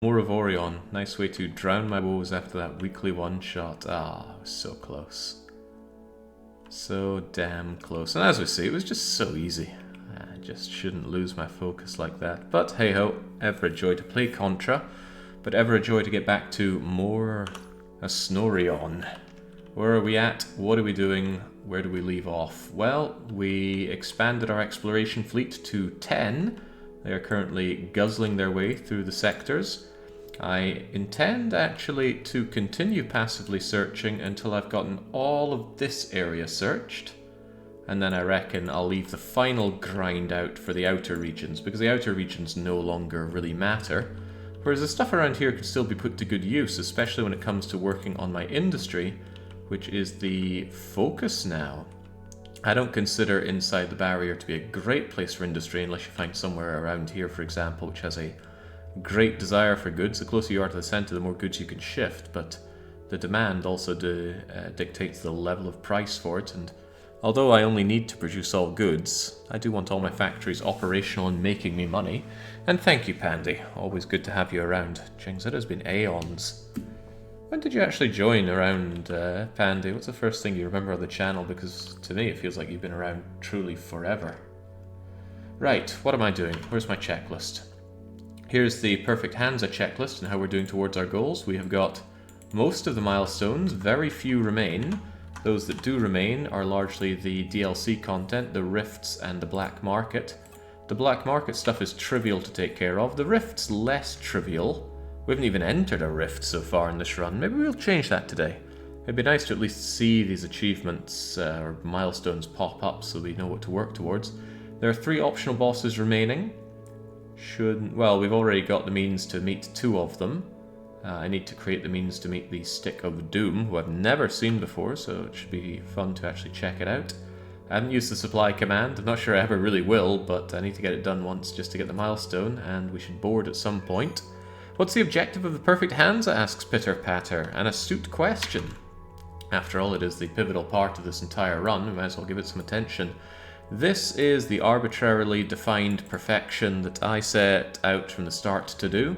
More Avorion. Nice way to drown my woes after that weekly one-shot. Ah, it was so close. So damn close. And as we see, it was just so easy. I just shouldn't lose my focus like that. But hey-ho, ever a joy to play Contra. But ever a joy to get back to more Asnorion. Where are we at? What are we doing? Where do we leave off? Well, we expanded our exploration fleet to 10. They are currently guzzling their way through the sectors. I intend actually to continue passively searching until I've gotten all of this area searched. And then I reckon I'll leave the final grind out for the outer regions, because the outer regions no longer really matter. Whereas the stuff around here can still be put to good use, especially when it comes to working on my industry, which is the focus now. I don't consider inside the barrier to be a great place for industry unless you find somewhere around here, for example, which has a great desire for goods. The closer you are to the center, the more goods you can shift, but the demand also dictates the level of price for it, and although I only need to produce all goods, I do want all my factories operational and making me money. And thank you, Pandy. Always good to have you around. Jings, it has been aeons. When did you actually join around, Pandy? What's the first thing you remember on the channel? Because to me it feels like you've been around truly forever. Right, what am I doing? Where's my checklist? Here's the perfect Hansa checklist and how we're doing towards our goals. We have got most of the milestones, very few remain. Those that do remain are largely the DLC content, the rifts and the black market. The black market stuff is trivial to take care of. The rift's less trivial. We haven't even entered a rift so far in this run. Maybe we'll change that today. It'd be nice to at least see these achievements or milestones pop up so we know what to work towards. There are 3 optional bosses remaining. Well, we've already got the means to meet 2 of them. I need to create the means to meet the Stick of Doom, who I've never seen before, so it should be fun to actually check it out. I haven't used the supply command. I'm not sure I ever really will, but I need to get it done once just to get the milestone, and we should board at some point. What's the objective of the perfect Hansa? Asks Pitter Patter. An astute question. After all, it is the pivotal part of this entire run. We might as well give it some attention. This is the arbitrarily defined perfection that I set out from the start to do.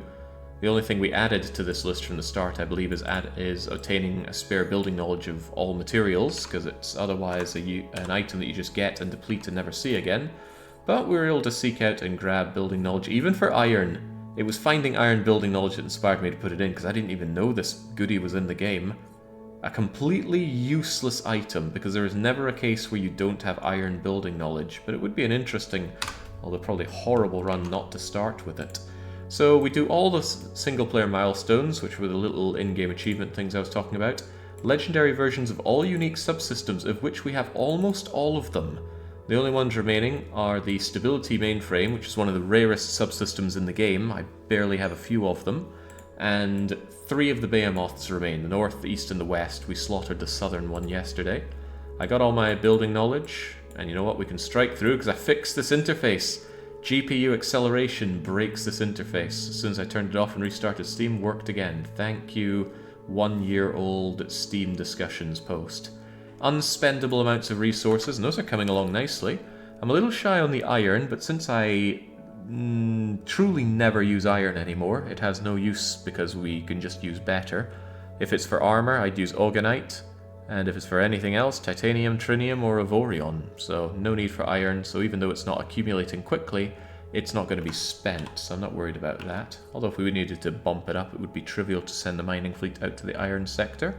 The only thing we added to this list from the start, I believe, is obtaining a spare building knowledge of all materials, because it's otherwise an item that you just get and deplete and never see again. But we were able to seek out and grab building knowledge, even for iron. It was finding iron building knowledge that inspired me to put it in, because I didn't even know this goodie was in the game. A completely useless item, because there is never a case where you don't have iron building knowledge, but it would be an interesting, although probably horrible run not to start with it. So we do all the single-player milestones, which were the little in-game achievement things I was talking about. Legendary versions of all unique subsystems, of which we have almost all of them. The only ones remaining are the stability mainframe, which is one of the rarest subsystems in the game. I barely have a few of them. And 3 of the B-moths remain, the north, the east, and the west. We slaughtered the southern one yesterday. I got all my building knowledge, and you know what? We can strike through, because I fixed this interface. GPU acceleration breaks this interface. As soon as I turned it off and restarted Steam, worked again. Thank you, 1-year-old Steam discussions post. Unspendable amounts of resources, and those are coming along nicely. I'm a little shy on the iron, but since I truly never use iron anymore, it has no use because we can just use better. If it's for armor, I'd use auganite, and if it's for anything else, titanium, trinium, or avorion. So no need for iron, so even though it's not accumulating quickly, it's not going to be spent, so I'm not worried about that. Although if we needed to bump it up, it would be trivial to send the mining fleet out to the iron sector.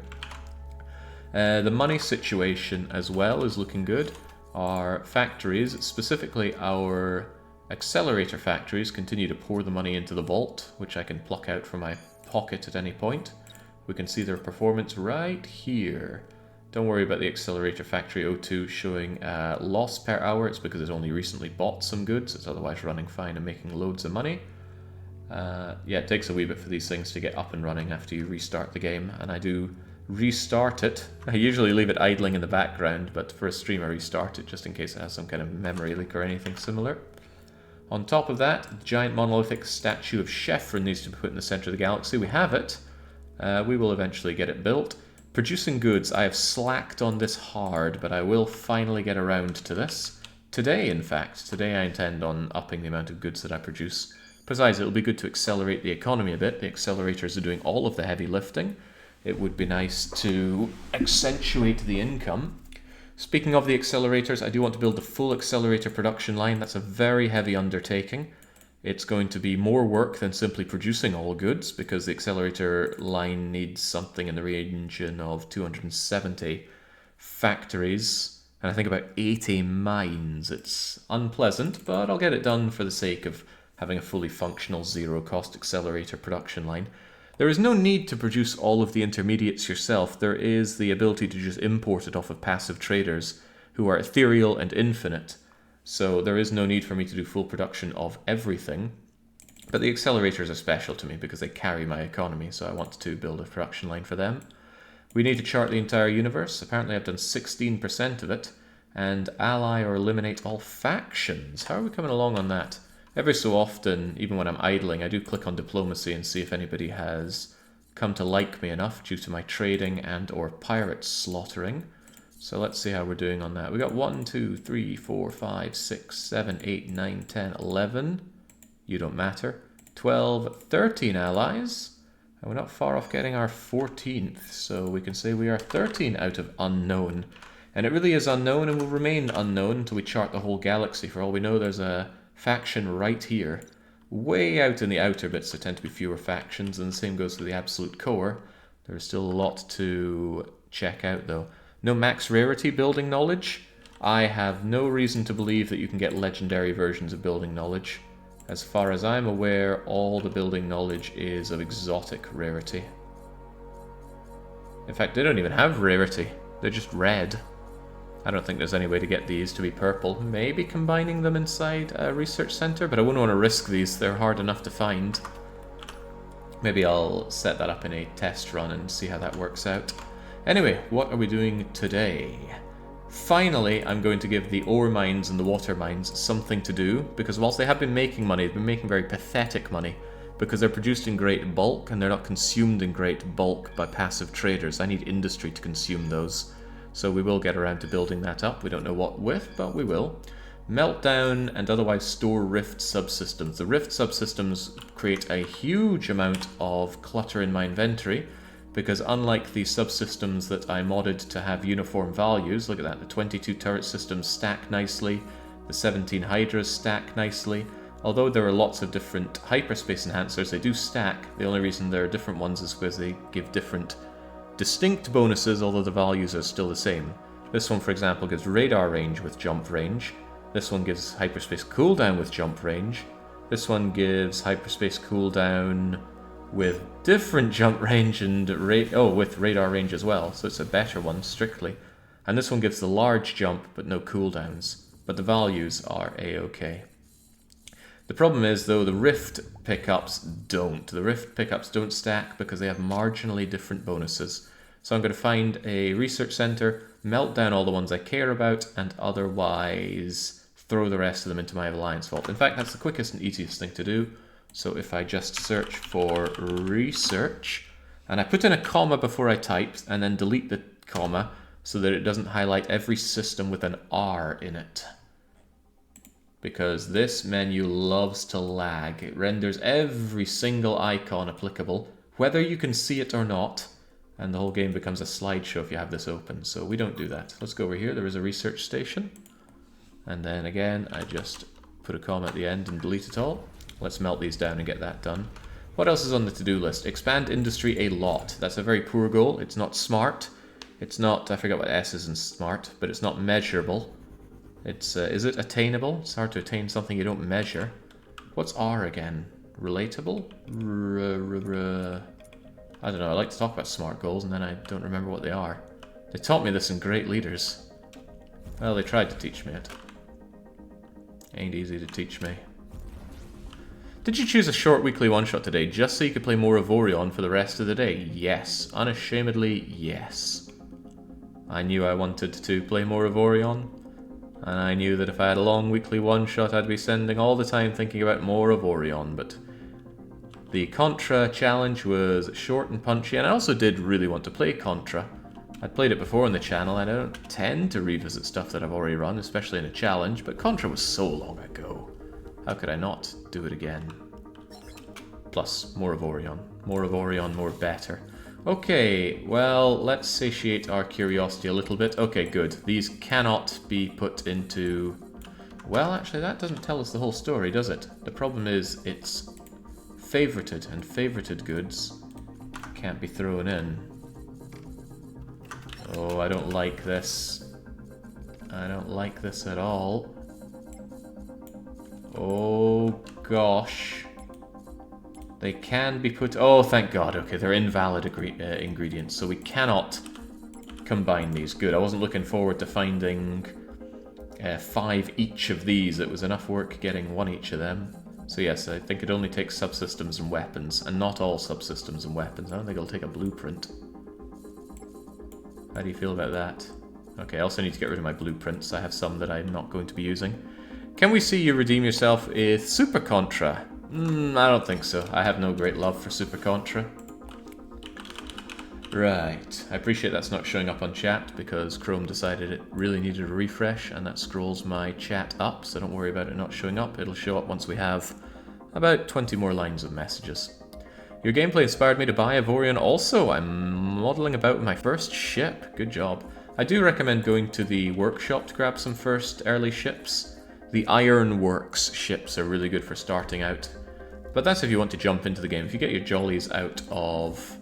The money situation as well is looking good. Our factories, specifically our Accelerator factories, continue to pour the money into the vault, which I can pluck out from my pocket at any point. We can see their performance right here. Don't worry about the Accelerator factory 02 showing loss per hour. It's because it's only recently bought some goods. It's otherwise running fine and making loads of money. Yeah, it takes a wee bit for these things to get up and running after you restart the game, and I do restart it. I usually leave it idling in the background, but for a stream I restart it just in case it has some kind of memory leak or anything similar. On top of that, the giant monolithic statue of Sheffrin needs to be put in the center of the galaxy. We have it. We will eventually get it built. Producing goods, I have slacked on this hard, but I will finally get around to this. Today, in fact. Today I intend on upping the amount of goods that I produce. Besides, it'll be good to accelerate the economy a bit. The accelerators are doing all of the heavy lifting. It would be nice to accentuate the income. Speaking of the accelerators, I do want to build a full accelerator production line. That's a very heavy undertaking. It's going to be more work than simply producing all goods, because the accelerator line needs something in the region of 270 factories, and I think about 80 mines. It's unpleasant, but I'll get it done for the sake of having a fully functional zero-cost accelerator production line. There is no need to produce all of the intermediates yourself. There is the ability to just import it off of passive traders who are ethereal and infinite. So there is no need for me to do full production of everything. But the accelerators are special to me because they carry my economy, so I want to build a production line for them. We need to chart the entire universe. Apparently I've done 16% of it. And ally or eliminate all factions. How are we coming along on that? Every so often, even when I'm idling, I do click on diplomacy and see if anybody has come to like me enough due to my trading and or pirate slaughtering. So let's see how we're doing on that. We got 1, 2, 3, 4, 5, 6, 7, 8, 9, 10, 11. You don't matter. 12, 13 allies. And we're not far off getting our 14th. So we can say we are 13 out of unknown. And it really is unknown and will remain unknown until we chart the whole galaxy. For all we know, there's a faction right here. Way out in the outer bits, there tend to be fewer factions, and the same goes for the absolute core. There's still a lot to check out, though. No max rarity building knowledge. I have no reason to believe that you can get legendary versions of building knowledge. As far as I'm aware, all the building knowledge is of exotic rarity. In fact, they don't even have rarity. They're just red. I don't think there's any way to get these to be purple. Maybe combining them inside a research center, but I wouldn't want to risk these. They're hard enough to find. Maybe I'll set that up in a test run and see how that works out. Anyway, what are we doing today? Finally, I'm going to give the ore mines and the water mines something to do, because whilst they have been making money, they've been making very pathetic money, because they're produced in great bulk and they're not consumed in great bulk by passive traders. I need industry to consume those. So we will get around to building that up. We don't know what with, but we will. Meltdown and otherwise store rift subsystems. The rift subsystems create a huge amount of clutter in my inventory, because unlike the subsystems that I modded to have uniform values, look at that, the 22 turret systems stack nicely, the 17 hydras stack nicely. Although there are lots of different hyperspace enhancers, they do stack. The only reason there are different ones is because they give different distinct bonuses, although the values are still the same. This one, for example, gives radar range with jump range. This one gives hyperspace cooldown with jump range. This one gives hyperspace cooldown with different jump range and with radar range as well, so it's a better one, strictly. And this one gives the large jump, but no cooldowns. But the values are a-okay. The problem is, though, the Rift pickups don't. The Rift pickups don't stack because they have marginally different bonuses. So I'm going to find a research center, melt down all the ones I care about, and otherwise throw the rest of them into my alliance vault. In fact, that's the quickest and easiest thing to do. So if I just search for research, and I put in a comma before I typed, and then delete the comma so that it doesn't highlight every system with an R in it. Because this menu loves to lag. It renders every single icon applicable, whether you can see it or not, and the whole game becomes a slideshow if you have this open. So we don't do that. Let's go over here. There is a research station. And then again, I just put a comma at the end and delete it all. Let's melt these down and get that done. What else is on the to-do list? Expand industry a lot. That's a very poor goal. It's not smart. It's not, I forget what S is in smart, but it's not measurable. It's, is it attainable? It's hard to attain something you don't measure. What's R again? Relatable? I don't know, I like to talk about smart goals and then I don't remember what they are. They taught me this in Great Leaders. Well, they tried to teach me it. Ain't easy to teach me. Did you choose a short weekly one-shot today just so you could play more Avorion for the rest of the day? Yes. Unashamedly, yes. I knew I wanted to play more Avorion. And I knew that if I had a long weekly one-shot, I'd be spending all the time thinking about more Avorion, but the Contra challenge was short and punchy, and I also did really want to play Contra. I'd played it before on the channel, and I don't tend to revisit stuff that I've already run, especially in a challenge, but Contra was so long ago. How could I not do it again? Plus, more Avorion. More Avorion, more better. Okay, well, let's satiate our curiosity a little bit. Okay, good. These cannot be put into... Well, actually, that doesn't tell us the whole story, does it? The problem is it's favorited, and favorited goods can't be thrown in. Oh, I don't like this. I don't like this at all. Oh, gosh. They can be put... Oh, thank God. Okay, they're invalid ingredients, so we cannot combine these. Good. I wasn't looking forward to finding 5 each of these. It was enough work getting 1 each of them. So yes, I think it only takes subsystems and weapons, and not all subsystems and weapons. I don't think it'll take a blueprint. How do you feel about that? Okay, I also need to get rid of my blueprints. I have some that I'm not going to be using. Can we see you redeem yourself with Super Contra? I don't think so. I have no great love for Super Contra. Right. I appreciate that's not showing up on chat because Chrome decided it really needed a refresh, and that scrolls my chat up, so don't worry about it not showing up. It'll show up once we have about 20 more lines of messages. Your gameplay inspired me to buy Avorion also. I'm modelling about with my first ship. Good job. I do recommend going to the workshop to grab some first early ships. The Ironworks ships are really good for starting out. But that's if you want to jump into the game. If you get your jollies out of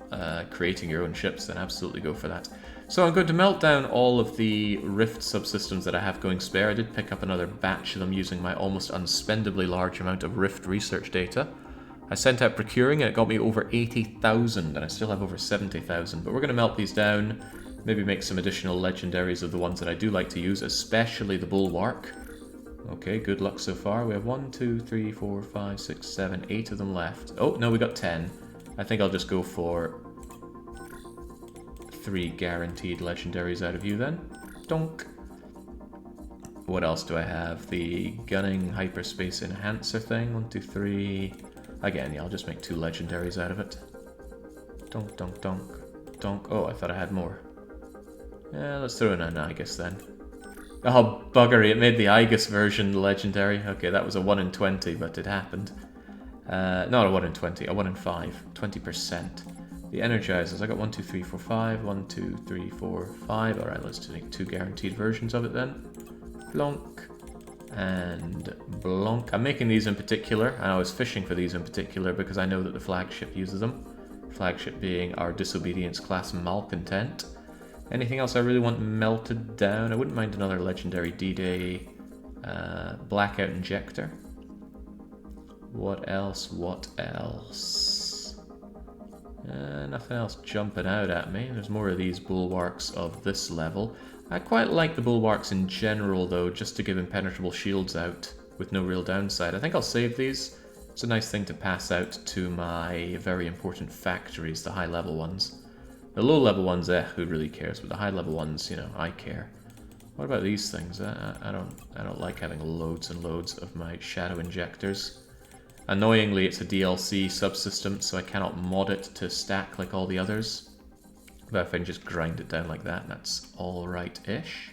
creating your own ships, then absolutely go for that. So I'm going to melt down all of the Rift subsystems that I have going spare. I did pick up another batch of them using my almost unspendably large amount of Rift research data. I sent out procuring and it got me over 80,000, and I still have over 70,000. But we're going to melt these down, maybe make some additional legendaries of the ones that I do like to use, especially the Bulwark. Okay, good luck so far. We have 1, 2, 3, 4, 5, 6, 7, 8 of them left. Oh, no, we got 10. I think I'll just go for 3 guaranteed legendaries out of you then. Donk. What else do I have? The gunning hyperspace enhancer thing. 1, 2, 3. Again, yeah, I'll just make 2 legendaries out of it. Donk, donk, donk. Donk. Oh, I thought I had more. Yeah, let's throw in an Igus then. Oh, buggery, it made the Igus version legendary. Okay, that was a 1 in 20, but it happened. Not a 1 in 20, a 1 in 5. 20%. The Energizers, I got 1, 2, 3, 4, 5. 1, 2, 3, 4, 5. Alright, let's just make 2 guaranteed versions of it then. Blonk. And blonk. I'm making these in particular, and I was fishing for these in particular because I know that the flagship uses them. Flagship being our Disobedience class Malcontent. Anything else I really want melted down? I wouldn't mind another legendary D-Day Blackout Injector. What else? What else? Nothing else jumping out at me. There's more of these bulwarks of this level. I quite like the bulwarks in general though, just to give impenetrable shields out with no real downside. I think I'll save these. It's a nice thing to pass out to my very important factories, the high level ones. The low level ones, who really cares? But the high level ones, you know, I care. What about these things? I don't like having loads and loads of my shadow injectors. Annoyingly, it's a DLC subsystem, so I cannot mod it to stack like all the others. But if I can just grind it down like that, that's alright-ish.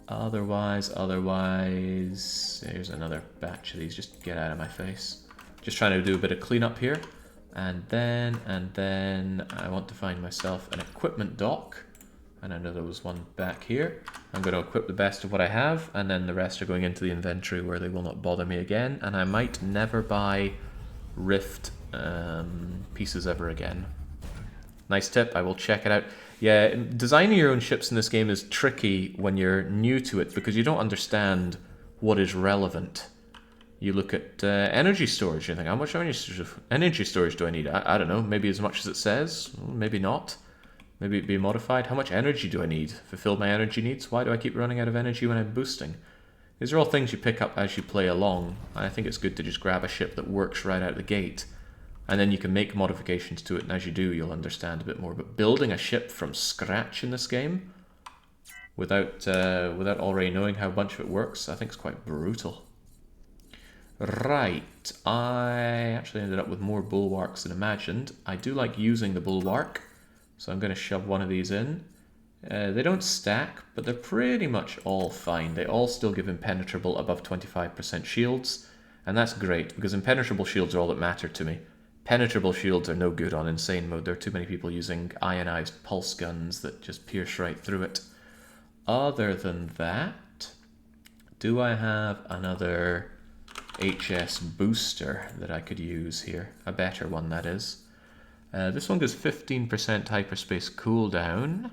Otherwise, here's another batch of these. Just get out of my face. Just trying to do a bit of cleanup here. And then I want to find myself an equipment dock. And I know there was one back here. I'm going to equip the best of what I have, and then the rest are going into the inventory where they will not bother me again. And I might never buy Rift pieces ever again. Nice tip, I will check it out. Yeah, designing your own ships in this game is tricky when you're new to it because you don't understand what is relevant. You look at energy storage, you think, how much energy storage do I need? I don't know, maybe as much as it says, maybe not. Maybe it'd be modified. How much energy do I need? Fulfill my energy needs? Why do I keep running out of energy when I'm boosting? These are all things you pick up as you play along. I think it's good to just grab a ship that works right out the gate. And then you can make modifications to it, and as you do, you'll understand a bit more. But building a ship from scratch in this game, without already knowing how a bunch of it works, I think is quite brutal. Right, I actually ended up with more bulwarks than imagined. I do like using the bulwark, so I'm going to shove one of these in. They don't stack, but they're pretty much all fine. They all still give impenetrable above 25% shields, and that's great, because impenetrable shields are all that matter to me. Penetrable shields are no good on insane mode. There are too many people using ionized pulse guns that just pierce right through it. Other than that, do I have another HS booster that I could use here? A better one, that is. This one gives 15% hyperspace cooldown.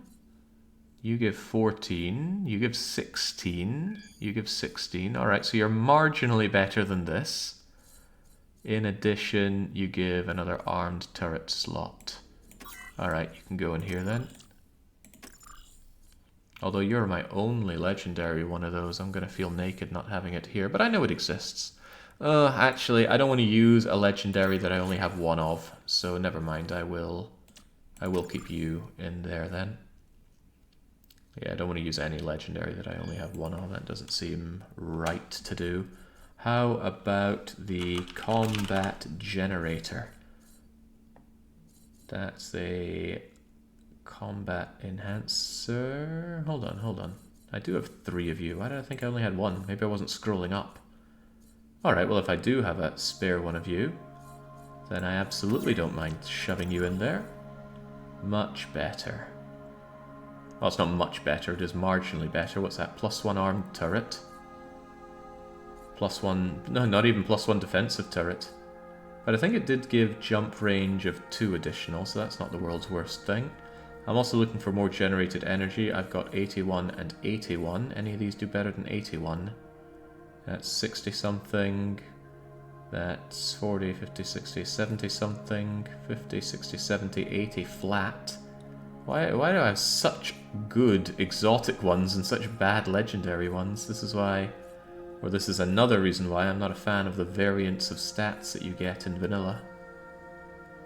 You give 14, you give 16, you give 16. Alright, so you're marginally better than this. In addition, you give another armed turret slot. Alright, you can go in here then. Although you're my only legendary one of those, I'm going to feel naked not having it here. But I know it exists. Actually, I don't want to use a legendary that I only have one of. So never mind, I will keep you in there then. Yeah, I don't want to use any legendary that I only have one of. That doesn't seem right to do. How about the combat generator? That's a combat enhancer. Hold on. I do have 3 of you. Why did I think I only had 1? Maybe I wasn't scrolling up. Alright, well if I do have a spare one of you, then I absolutely don't mind shoving you in there. Much better. Well, it's not much better, it is marginally better. What's that? +1 armed turret. +1... No, not even +1 defensive turret. But I think it did give jump range of 2 additional, so that's not the world's worst thing. I'm also looking for more generated energy. I've got 81 and 81. Any of these do better than 81? That's 60 something. That's 40, 50, 60, 70 something. 50, 60, 70, 80 flat. Why do I have such good exotic ones and such bad legendary ones? This is why, or this is another reason why I'm not a fan of the variants of stats that you get in vanilla.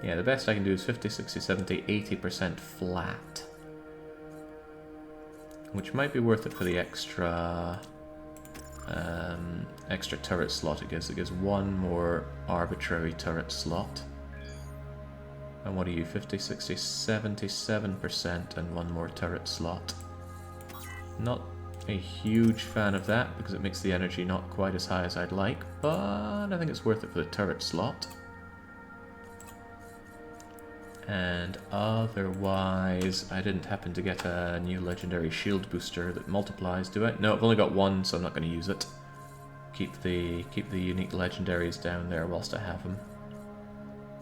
Yeah, the best I can do is 50, 60, 70, 80% flat. Which might be worth it for the extra turret slot it gives. It gives 1 more arbitrary turret slot. And what are you? 50, 60, 77% and 1 more turret slot. Not a huge fan of that because it makes the energy not quite as high as I'd like, but I think it's worth it for the turret slot. And otherwise, I didn't happen to get a new legendary shield booster that multiplies, do I? No, I've only got 1, so I'm not going to use it. Keep the unique legendaries down there whilst I have them.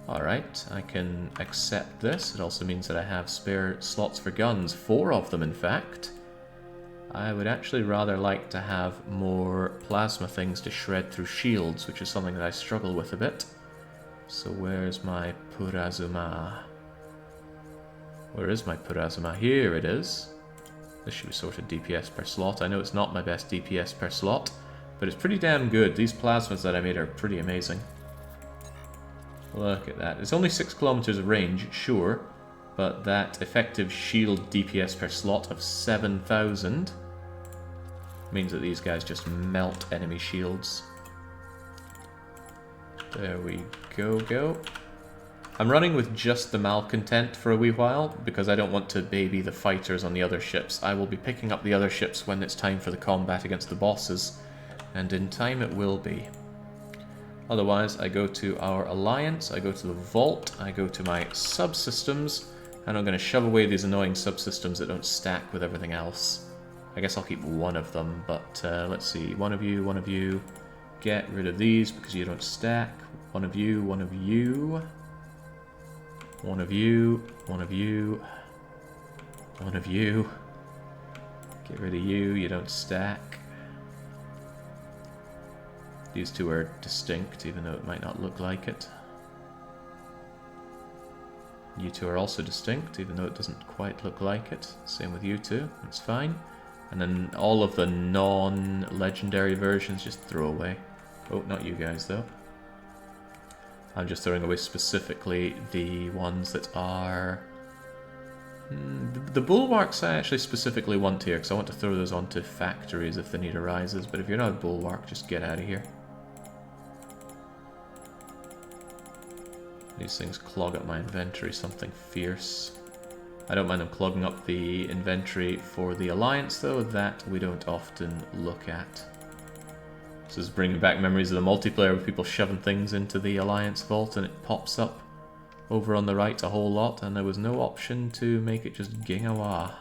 Alright, I can accept this. It also means that I have spare slots for guns. 4 of them, in fact. I would actually rather like to have more plasma things to shred through shields, which is something that I struggle with a bit. So where's my Purazuma? Where is my Purazuma? Here it is. This should be sorted DPS per slot. I know it's not my best DPS per slot, but it's pretty damn good. These plasmas that I made are pretty amazing. Look at that. It's only 6 kilometers of range, sure, but that effective shield DPS per slot of 7,000 means that these guys just melt enemy shields. There we go. I'm running with just the malcontent for a wee while because I don't want to baby the fighters on the other ships. I will be picking up the other ships when it's time for the combat against the bosses, and in time it will be. Otherwise, I go to our alliance, I go to the vault, I go to my subsystems, and I'm going to shove away these annoying subsystems that don't stack with everything else. I guess I'll keep 1 of them, but let's see. One of you. Get rid of these because you don't stack. One of you. Get rid of you, you don't stack. These 2 are distinct, even though it might not look like it. You 2 are also distinct, even though it doesn't quite look like it. Same with you 2, that's fine. And then all of the non-legendary versions just throw away. Oh, not you guys though. I'm just throwing away specifically the ones that are... The bulwarks I actually specifically want here, because I want to throw those onto factories if the need arises, but if you're not a bulwark, just get out of here. These things clog up my inventory, something fierce. I don't mind them clogging up the inventory for the Alliance, though. That we don't often look at. This is bringing back memories of the multiplayer with people shoving things into the Alliance vault and it pops up. over on the right a whole lot, and there was no option to make it just ging awa.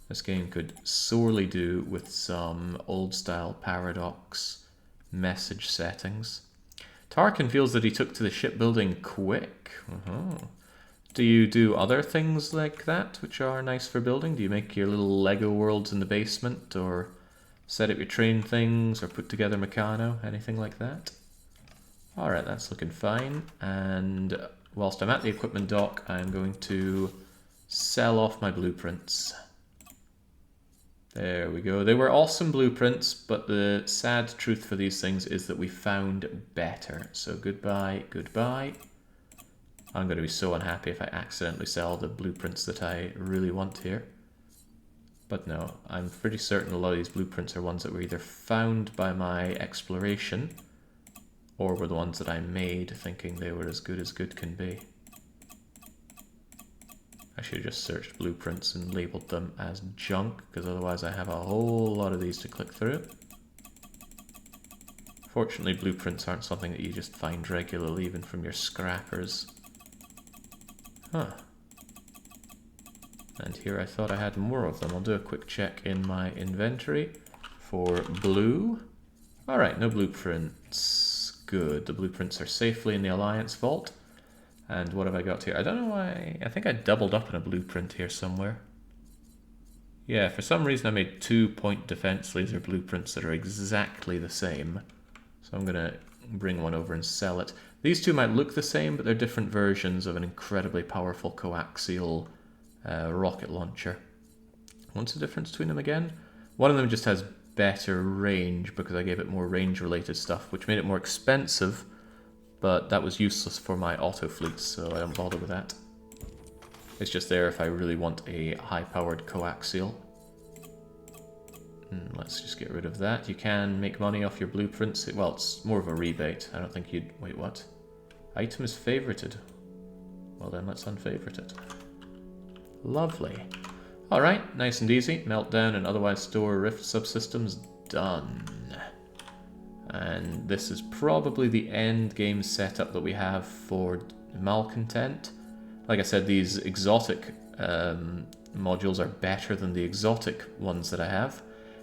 This game could sorely do with some old-style paradox message settings. Tarkin feels that he took to the shipbuilding quick. Do you do other things like that, which are nice for building? Do you make your little Lego worlds in the basement, or set up your train things, or put together Meccano, anything like that? Alright, that's looking fine, and whilst I'm at the equipment dock, I'm going to sell off my blueprints. There we go. They were awesome blueprints, but the sad truth for these things is that we found better. So goodbye, goodbye. I'm going to be so unhappy if I accidentally sell the blueprints that I really want here. But no, I'm pretty certain a lot of these blueprints are ones that were either found by my exploration, or were the ones that I made thinking they were as good can be. I should have just searched blueprints and labeled them as junk, because otherwise I have a whole lot of these to click through. Fortunately, blueprints aren't something that you just find regularly, even from your scrappers. Huh. And here I thought I had more of them. I'll do a quick check in my inventory for blue. Alright, no blueprints. Good, the blueprints are safely in the Alliance vault. And what have I got here? I don't know why. I think I doubled up on a blueprint here somewhere. Yeah, for some reason I made 2-point defense laser blueprints that are exactly the same. So I'm going to bring one over and sell it. These two might look the same, but they're different versions of an incredibly powerful coaxial rocket launcher. What's the difference between them again? One of them just has better range because I gave it more range-related stuff, which made it more expensive, but that was useless for my auto fleets, so I don't bother with that. It's just there if I really want a high-powered coaxial. Let's just get rid of that. You can make money off your blueprints. Well, it's more of a rebate. I don't think you'd... Wait, what? Item is favorited. Well then, let's unfavorite it. Lovely. Alright, nice and easy. Meltdown and otherwise store rift subsystems done. And this is probably the end game setup that we have for Malcontent. Like I said, these exotic modules are better than the exotic ones that I have.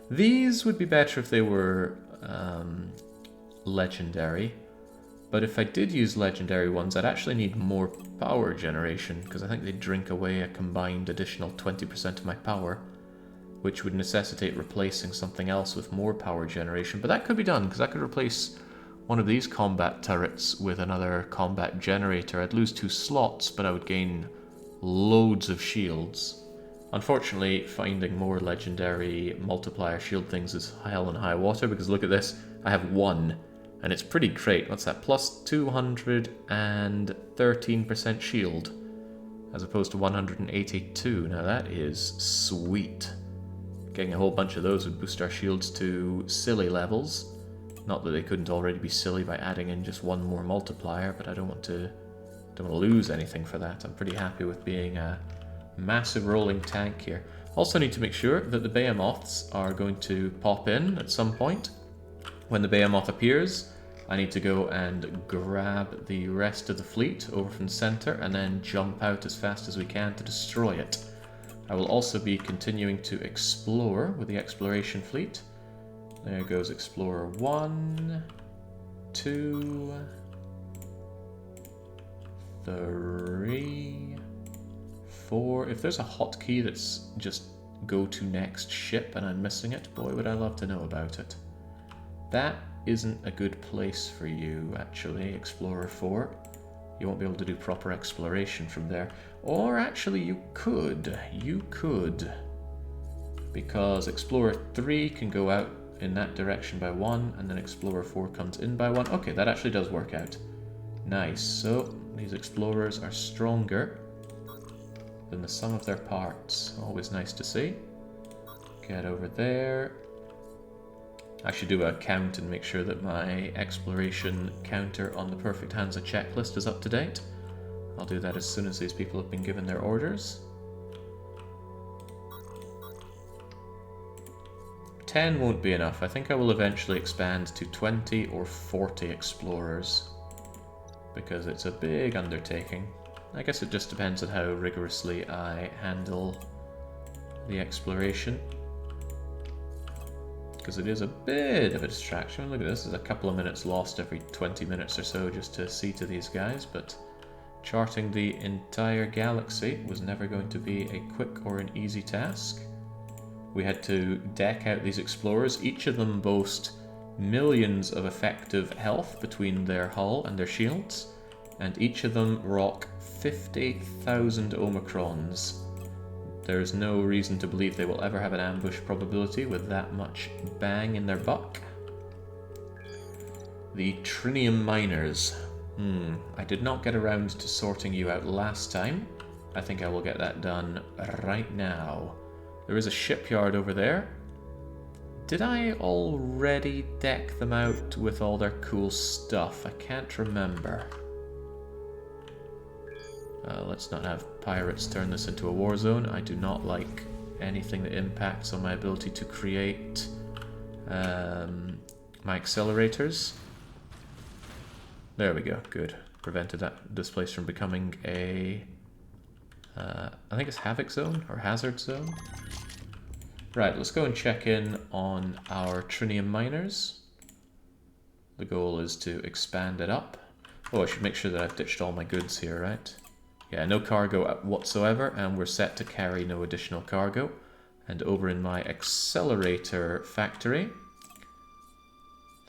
These would be better if they were legendary. But if I did use legendary ones, I'd actually need more power generation, because I think they drink away a combined additional 20% of my power, which would necessitate replacing something else with more power generation. But that could be done, because I could replace one of these combat turrets with another combat generator. I'd lose 2 slots, but I would gain loads of shields. Unfortunately, finding more legendary multiplier shield things is hell and high water, because look at this, I have 1. And it's pretty great. What's that? Plus 213% shield, as opposed to 182. Now that is sweet. Getting a whole bunch of those would boost our shields to silly levels. Not that they couldn't already be silly by adding in just 1 more multiplier, but I don't want to lose anything for that. I'm pretty happy with being a massive rolling tank here. Also need to make sure that the B-moths are going to pop in at some point. When the B-moth appears, I need to go and grab the rest of the fleet over from the center and then jump out as fast as we can to destroy it. I will also be continuing to explore with the exploration fleet. There goes Explorer 1, 2, 3, 4. If there's a hotkey that's just go to next ship and I'm missing it, boy would I love to know about it. That isn't a good place for you, actually, Explorer 4. You won't be able to do proper exploration from there. Or actually, you could. You could. Because Explorer 3 can go out in that direction by 1, and then Explorer 4 comes in by 1. Okay, that actually does work out. Nice. So, these Explorers are stronger than the sum of their parts. Always nice to see. Get over there. I should do a count and make sure that my exploration counter on the Perfect Hansa checklist is up to date. I'll do that as soon as these people have been given their orders. 10 won't be enough. I think I will eventually expand to 20 or 40 explorers because it's a big undertaking. I guess it just depends on how rigorously I handle the exploration, because it is a bit of a distraction. Look at this, there's a couple of minutes lost every 20 minutes or so just to see to these guys, but charting the entire galaxy was never going to be a quick or an easy task. We had to deck out these explorers. Each of them boast millions of effective health between their hull and their shields, and each of them rock 50,000 Omicrons. There's no reason to believe they will ever have an ambush probability with that much bang in their buck. The Trinium miners. I did not get around to sorting you out last time. I think I will get that done right now. There is a shipyard over there. Did I already deck them out with all their cool stuff? I can't remember. Let's not have pirates turn this into a war zone. I do not like anything that impacts on my ability to create my accelerators. There we go, good. Prevented this place from becoming a... I think it's Havoc Zone, or Hazard Zone. Right, let's go and check in on our Trinium miners. The goal is to expand it up. Oh, I should make sure that I've ditched all my goods here, right? Yeah, no cargo whatsoever, and we're set to carry no additional cargo. And over in my Accelerator factory,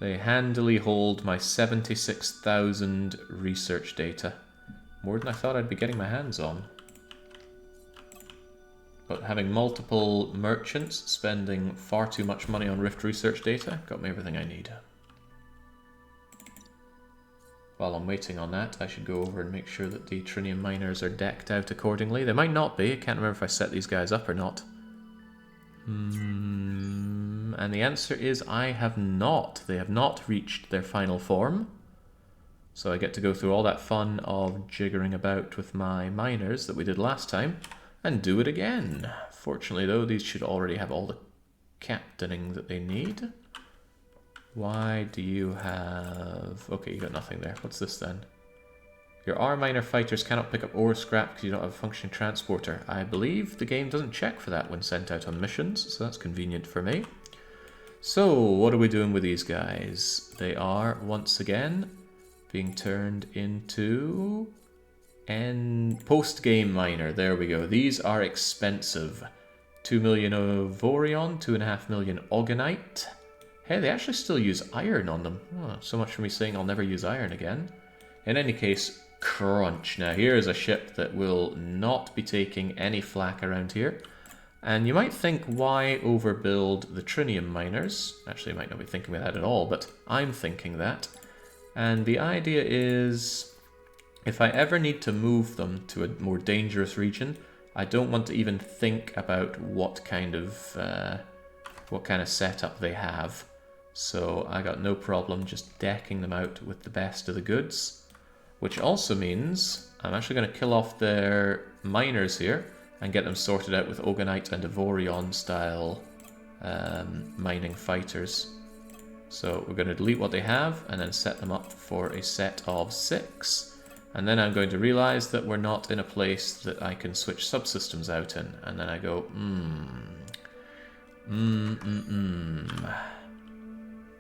they handily hold my 76,000 research data. More than I thought I'd be getting my hands on. But having multiple merchants spending far too much money on Rift research data got me everything I need. While I'm waiting on that, I should go over and make sure that the Trinium miners are decked out accordingly. They might not be. I can't remember if I set these guys up or not. And the answer is I have not. They have not reached their final form. So I get to go through all that fun of jiggering about with my miners that we did last time and do it again. Fortunately though, these should already have all the captaining that they need. Why do you have... Okay, you got nothing there. What's this then? Your R miner fighters cannot pick up ore scrap because you don't have a functioning transporter. I believe the game doesn't check for that when sent out on missions, so that's convenient for me. So, what are we doing with these guys? They are, once again, being turned into... post-game miner. There we go. These are expensive. 2 million Avorion, 2.5 million Ogonite. Hey, they actually still use iron on them. Oh, so much for me saying I'll never use iron again. In any case, crunch. Now here is a ship that will not be taking any flack around here. And you might think, why overbuild the Trinium miners? Actually, you might not be thinking of that at all, but I'm thinking that. And the idea is, if I ever need to move them to a more dangerous region, I don't want to even think about what kind of setup they have. So I got no problem just decking them out with the best of the goods, which also means I'm actually going to kill off their miners here and get them sorted out with Ogonite and Avorion style mining fighters. So we're going to delete what they have and then set them up for a set of 6. And then I'm going to realize that we're not in a place that I can switch subsystems out in. And then I go,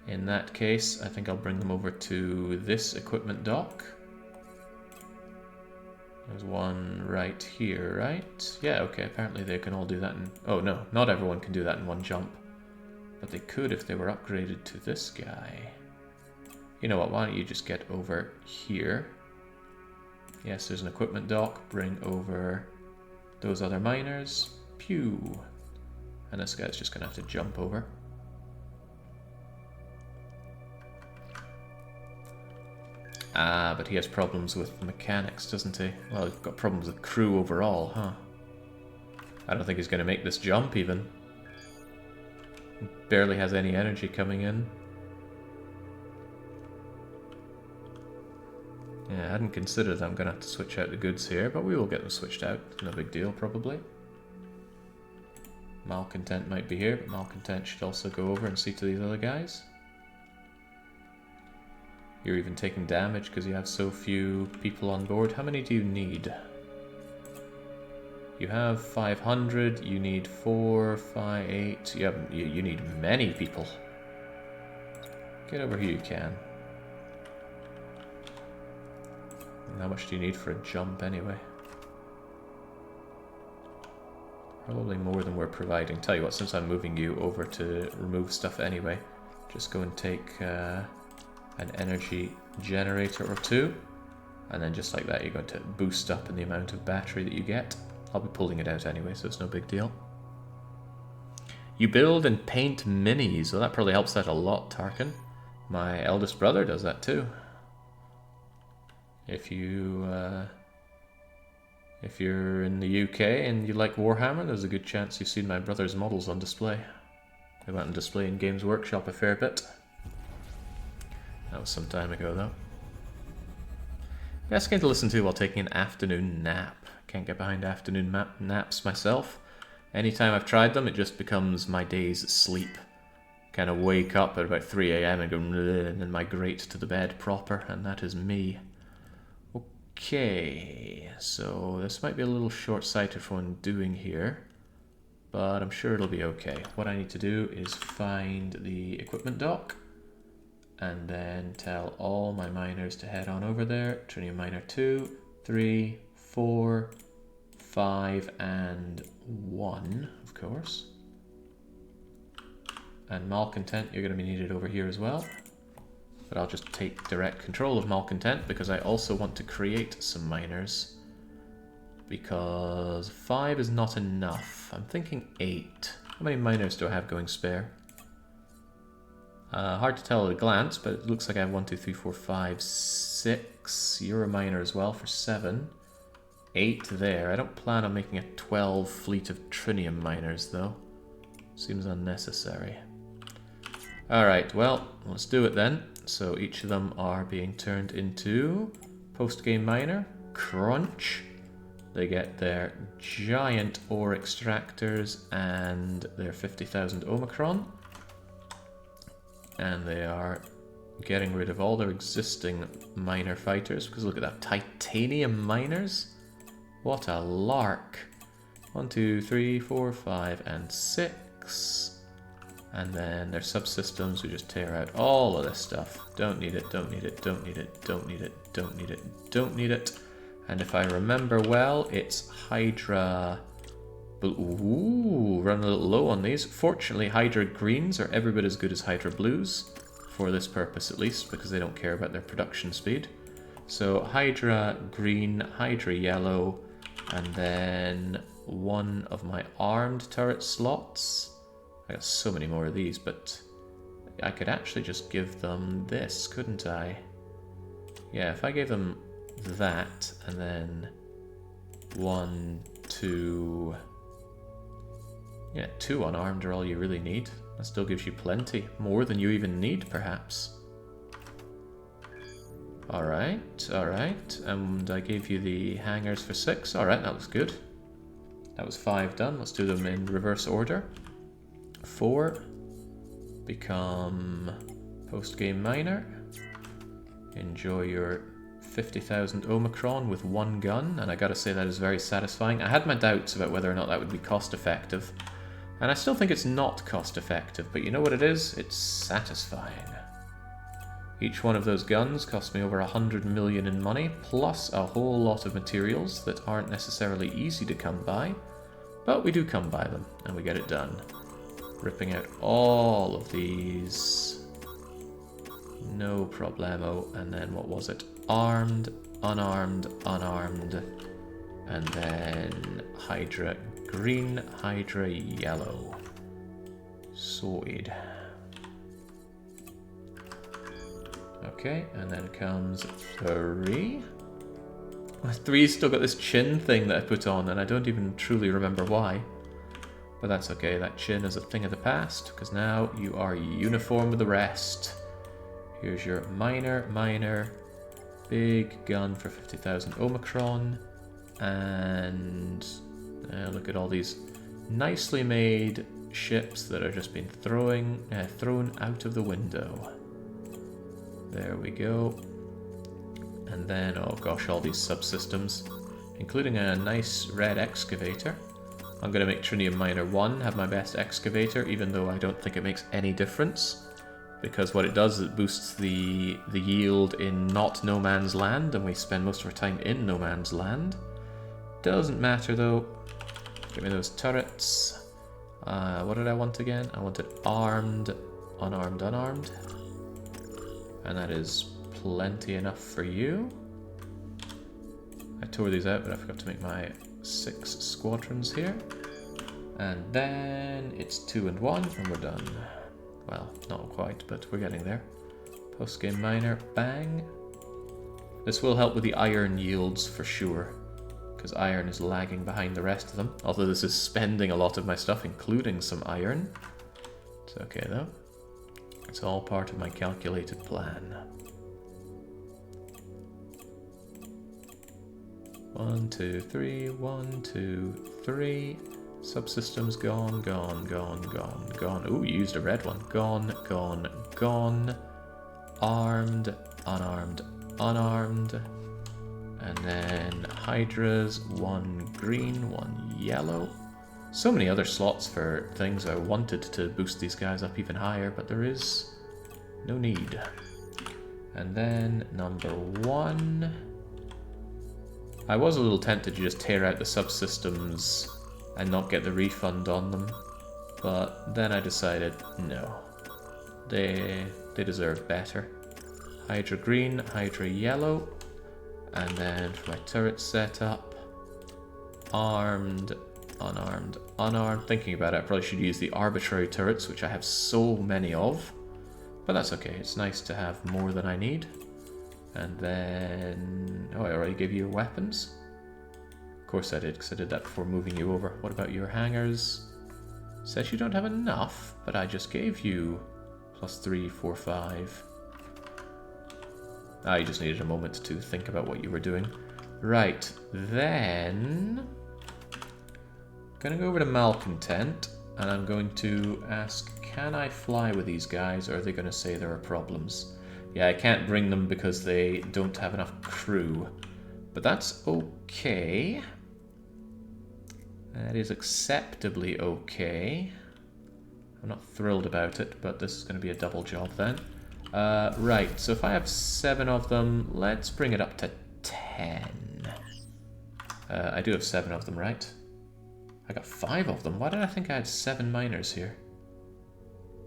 In that case, I think I'll bring them over to this equipment dock. There's one right here, right? Yeah, okay, apparently they can all do that in... Oh no, not everyone can do that in one jump. But they could if they were upgraded to this guy. You know what, why don't you just get over here? Yes, there's an equipment dock. Bring over those other miners. Pew! And this guy's just gonna have to jump over. Ah, but he has problems with mechanics, doesn't he? Well, he's got problems with crew overall, huh? I don't think he's going to make this jump, even. Barely has any energy coming in. Yeah, I hadn't considered I'm going to have to switch out the goods here, but we will get them switched out. No big deal, probably. Malcontent might be here, but Malcontent should also go over and see to these other guys. You're even taking damage because you have so few people on board. How many do you need? You have 500, you need 4, 5, 8. You need many people. Get over here, you can. And how much do you need for a jump anyway? Probably more than we're providing. Tell you what, since I'm moving you over to remove stuff anyway, just go and take an energy generator or two, and then just like that you're going to boost up in the amount of battery that you get. I'll be pulling it out anyway, so it's no big deal. You build and paint minis. Well, that probably helps out a lot, Tarkin. My eldest brother does that too. If you're in the UK and you like Warhammer, there's a good chance you've seen my brother's models on display. They went on display in Games Workshop a fair bit. That was some time ago though. Best game to listen to while taking an afternoon nap. Can't get behind afternoon naps myself. Anytime I've tried them, it just becomes my day's sleep. Kind of wake up at about 3 AM and go and then migrate to the bed proper, and that is me. Okay, so this might be a little short-sighted for what I'm doing here, but I'm sure it'll be okay. What I need to do is find the equipment dock, and then tell all my miners to head on over there. Trinium miner 2, 3, 4, 5, and 1, of course. And Malcontent, you're going to be needed over here as well. But I'll just take direct control of Malcontent because I also want to create some miners. Because 5 is not enough. I'm thinking 8. How many miners do I have going spare? Hard to tell at a glance, but it looks like I have 1, 2, 3, 4, 5, 6. You're a miner as well for 7. 8 there. I don't plan on making a 12 fleet of Trinium miners though. Seems unnecessary. Alright, well, let's do it then. So each of them are being turned into post-game miner. Crunch. They get their giant ore extractors and their 50,000 Omicron. And they are getting rid of all their existing miner fighters, because look at that, titanium miners? What a lark. 1, 2, 3, 4, 5, and 6. And then their subsystems, we just tear out all of this stuff. Don't need it, don't need it, don't need it, don't need it, don't need it, don't need it. And if I remember well, it's Hydra... Ooh, run a little low on these. Fortunately, Hydra greens are every bit as good as Hydra blues, for this purpose at least, because they don't care about their production speed. So Hydra green, Hydra yellow, and then one of my armed turret slots. I got so many more of these, but I could actually just give them this, couldn't I? Yeah, if I gave them that, and then 1, 2... Yeah, 2 unarmed are all you really need. That still gives you plenty. More than you even need, perhaps. Alright, alright. And I gave you the hangers for 6. Alright, that was good. That was 5 done. Let's do them in reverse order. 4. Become post-game miner. Enjoy your 50,000 Omicron with 1 gun. And I gotta say that is very satisfying. I had my doubts about whether or not that would be cost-effective. And I still think it's not cost-effective, but you know what it is? It's satisfying. Each one of those guns cost me over 100 million in money, plus a whole lot of materials that aren't necessarily easy to come by, but we do come by them, and we get it done. Ripping out all of these. No problemo. And then what was it? Armed, unarmed, unarmed, and then Hydra green, Hydra yellow. Sorted. Okay, and then comes 3. 3's still got this chin thing that I put on, and I don't even truly remember why. But that's okay, that chin is a thing of the past, because now you are uniform with the rest. Here's your miner, big gun for 50,000 Omicron, and look at all these nicely made ships that are just being thrown out of the window. There we go. And then, oh gosh, all these subsystems, including a nice red excavator. I'm going to make Trinium Miner 1 have my best excavator, even though I don't think it makes any difference. Because what it does is it boosts the yield in not no man's land, and we spend most of our time in no man's land. Doesn't matter though. Give me those turrets. What did I want again? I wanted armed, unarmed, unarmed. And that is plenty enough for you. I tore these out, but I forgot to make my 6 squadrons here. And then it's 2 and 1, and we're done. Well, not quite, but we're getting there. Post-game miner, bang. This will help with the iron yields for sure, because iron is lagging behind the rest of them. Although this is spending a lot of my stuff, including some iron. It's okay though. It's all part of my calculated plan. 1, 2, 3, 1, 2, 3. Subsystems gone, gone, gone, gone, gone. Ooh, you used a red one. Gone, gone, gone. Armed, unarmed, unarmed. And then Hydras, 1 green, 1 yellow. So many other slots for things I wanted to boost these guys up even higher, but there is no need. And then number 1. I was a little tempted to just tear out the subsystems and not get the refund on them, but then I decided no, they deserve better. Hydra green, Hydra yellow, and then for my turret setup, armed, unarmed, unarmed. Thinking about it, I probably should use the arbitrary turrets, which I have so many of, but that's okay. It's nice to have more than I need. And then, oh, I already gave you your weapons. Of course I did, because I did that before moving you over. What about your hangers? Says you don't have enough, but I just gave you +3, 4, 5. Ah, you just needed a moment to think about what you were doing. Right, then I'm going to go over to Malcontent, and I'm going to ask, can I fly with these guys, or are they going to say there are problems? Yeah, I can't bring them because they don't have enough crew. But that's okay. That is acceptably okay. I'm not thrilled about it, but this is going to be a double job then. Right, so if I have 7 of them, let's bring it up to 10. I do have 7 of them, right? I got 5 of them. Why did I think I had 7 miners here?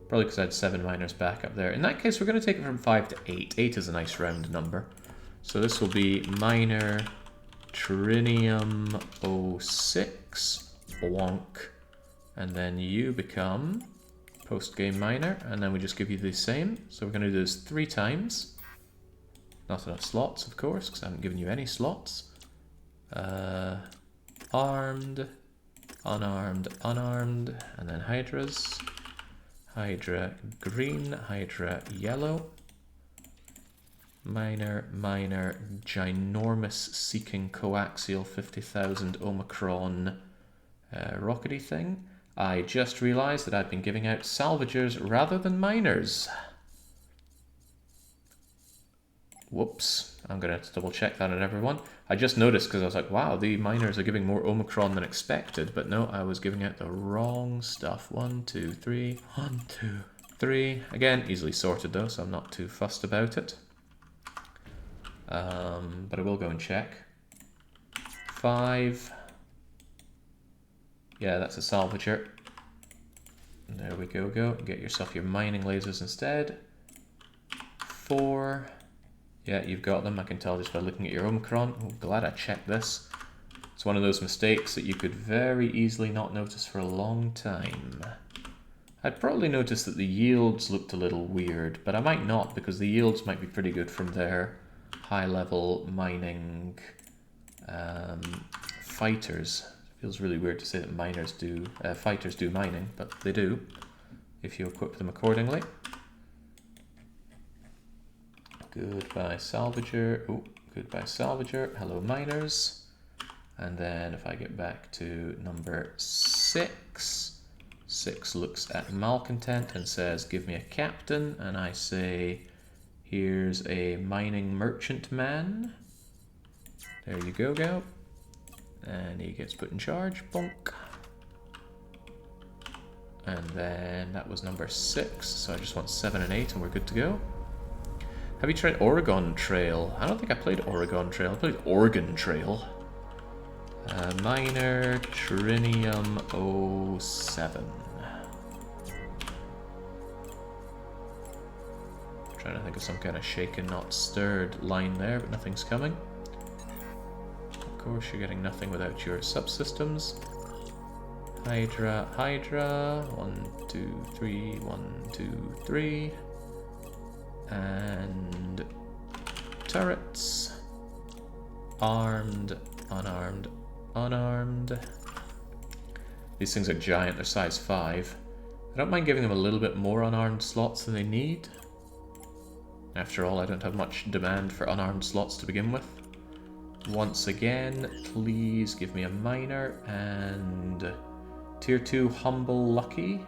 Probably because I had 7 miners back up there. In that case, we're going to take it from 5 to 8. 8 is a nice round number. So this will be miner Trinium 06 bonk, and then you become post-game miner, and then we just give you the same. So we're going to do this 3 times. Not enough slots, of course, because I haven't given you any slots. Armed, unarmed, unarmed, and then Hydras. Hydra green, Hydra yellow. Miner, miner, ginormous seeking coaxial 50,000 Omicron rockety thing. I just realized that I'd been giving out salvagers rather than miners. Whoops. I'm going to have to double check that on everyone. I just noticed because I was like, wow, the miners are giving more Omicron than expected. But no, I was giving out the wrong stuff. 1, 2, 3. 1, 2, 3. Again, easily sorted though, so I'm not too fussed about it. But I will go and check. 5. Yeah, that's a salvager. There we go, Get yourself your mining lasers instead. 4. Yeah, you've got them. I can tell just by looking at your Omicron. Oh, glad I checked this. It's one of those mistakes that you could very easily not notice for a long time. I'd probably notice that the yields looked a little weird, but I might not, because the yields might be pretty good from their high-level mining fighters. It feels really weird to say that miners do, fighters do mining, but they do, if you equip them accordingly. Goodbye salvager. Oh, goodbye salvager. Hello miners. And then if I get back to number 6, 6 looks at Malcontent and says, give me a captain. And I say, Here's a mining merchant man. There you go. And he gets put in charge. Bonk. And then that was number 6, so I just want 7 and 8 and we're good to go. Have you tried Oregon Trail? I don't think I played Oregon Trail. I played Oregon Trail. Miner Trinium 07. Trying to think of some kind of shaken, not stirred line there, but nothing's coming. Of course, you're getting nothing without your subsystems. Hydra. 1, 2, 3, 1, 2, 3. And turrets. Armed, unarmed, unarmed. These things are giant, they're size 5. I don't mind giving them a little bit more unarmed slots than they need. After all, I don't have much demand for unarmed slots to begin with. Once again, please give me a miner and tier 2 humble lucky,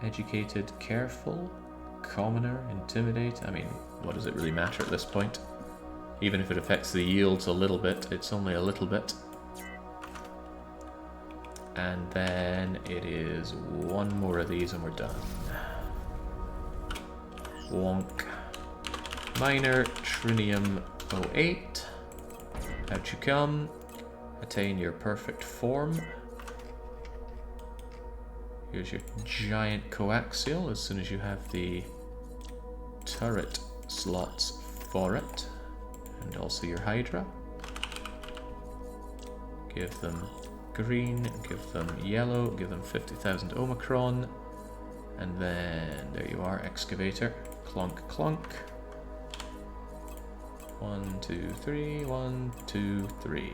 educated careful, commoner, intimidate. I mean, what does it really matter at this point? Even if it affects the yields a little bit, it's only a little bit. And then it is one more of these and we're done. Wonk. Miner Trinium 08. Out you come. Attain your perfect form. Here's your giant coaxial as soon as you have the turret slots for it. And also your Hydra. Give them green, give them yellow, give them 50,000 Omicron. And then there you are, Excavator. Clunk, clunk. 1, 2, 3, 1, 2, 3.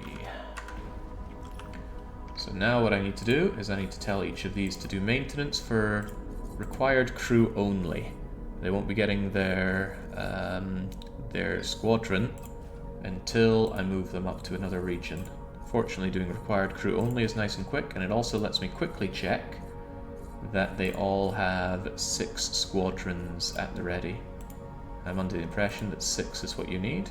So now what I need to do is I need to tell each of these to do maintenance for required crew only. They won't be getting their squadron until I move them up to another region. Fortunately, doing required crew only is nice and quick, and it also lets me quickly check that they all have 6 squadrons at the ready. I'm under the impression that 6 is what you need.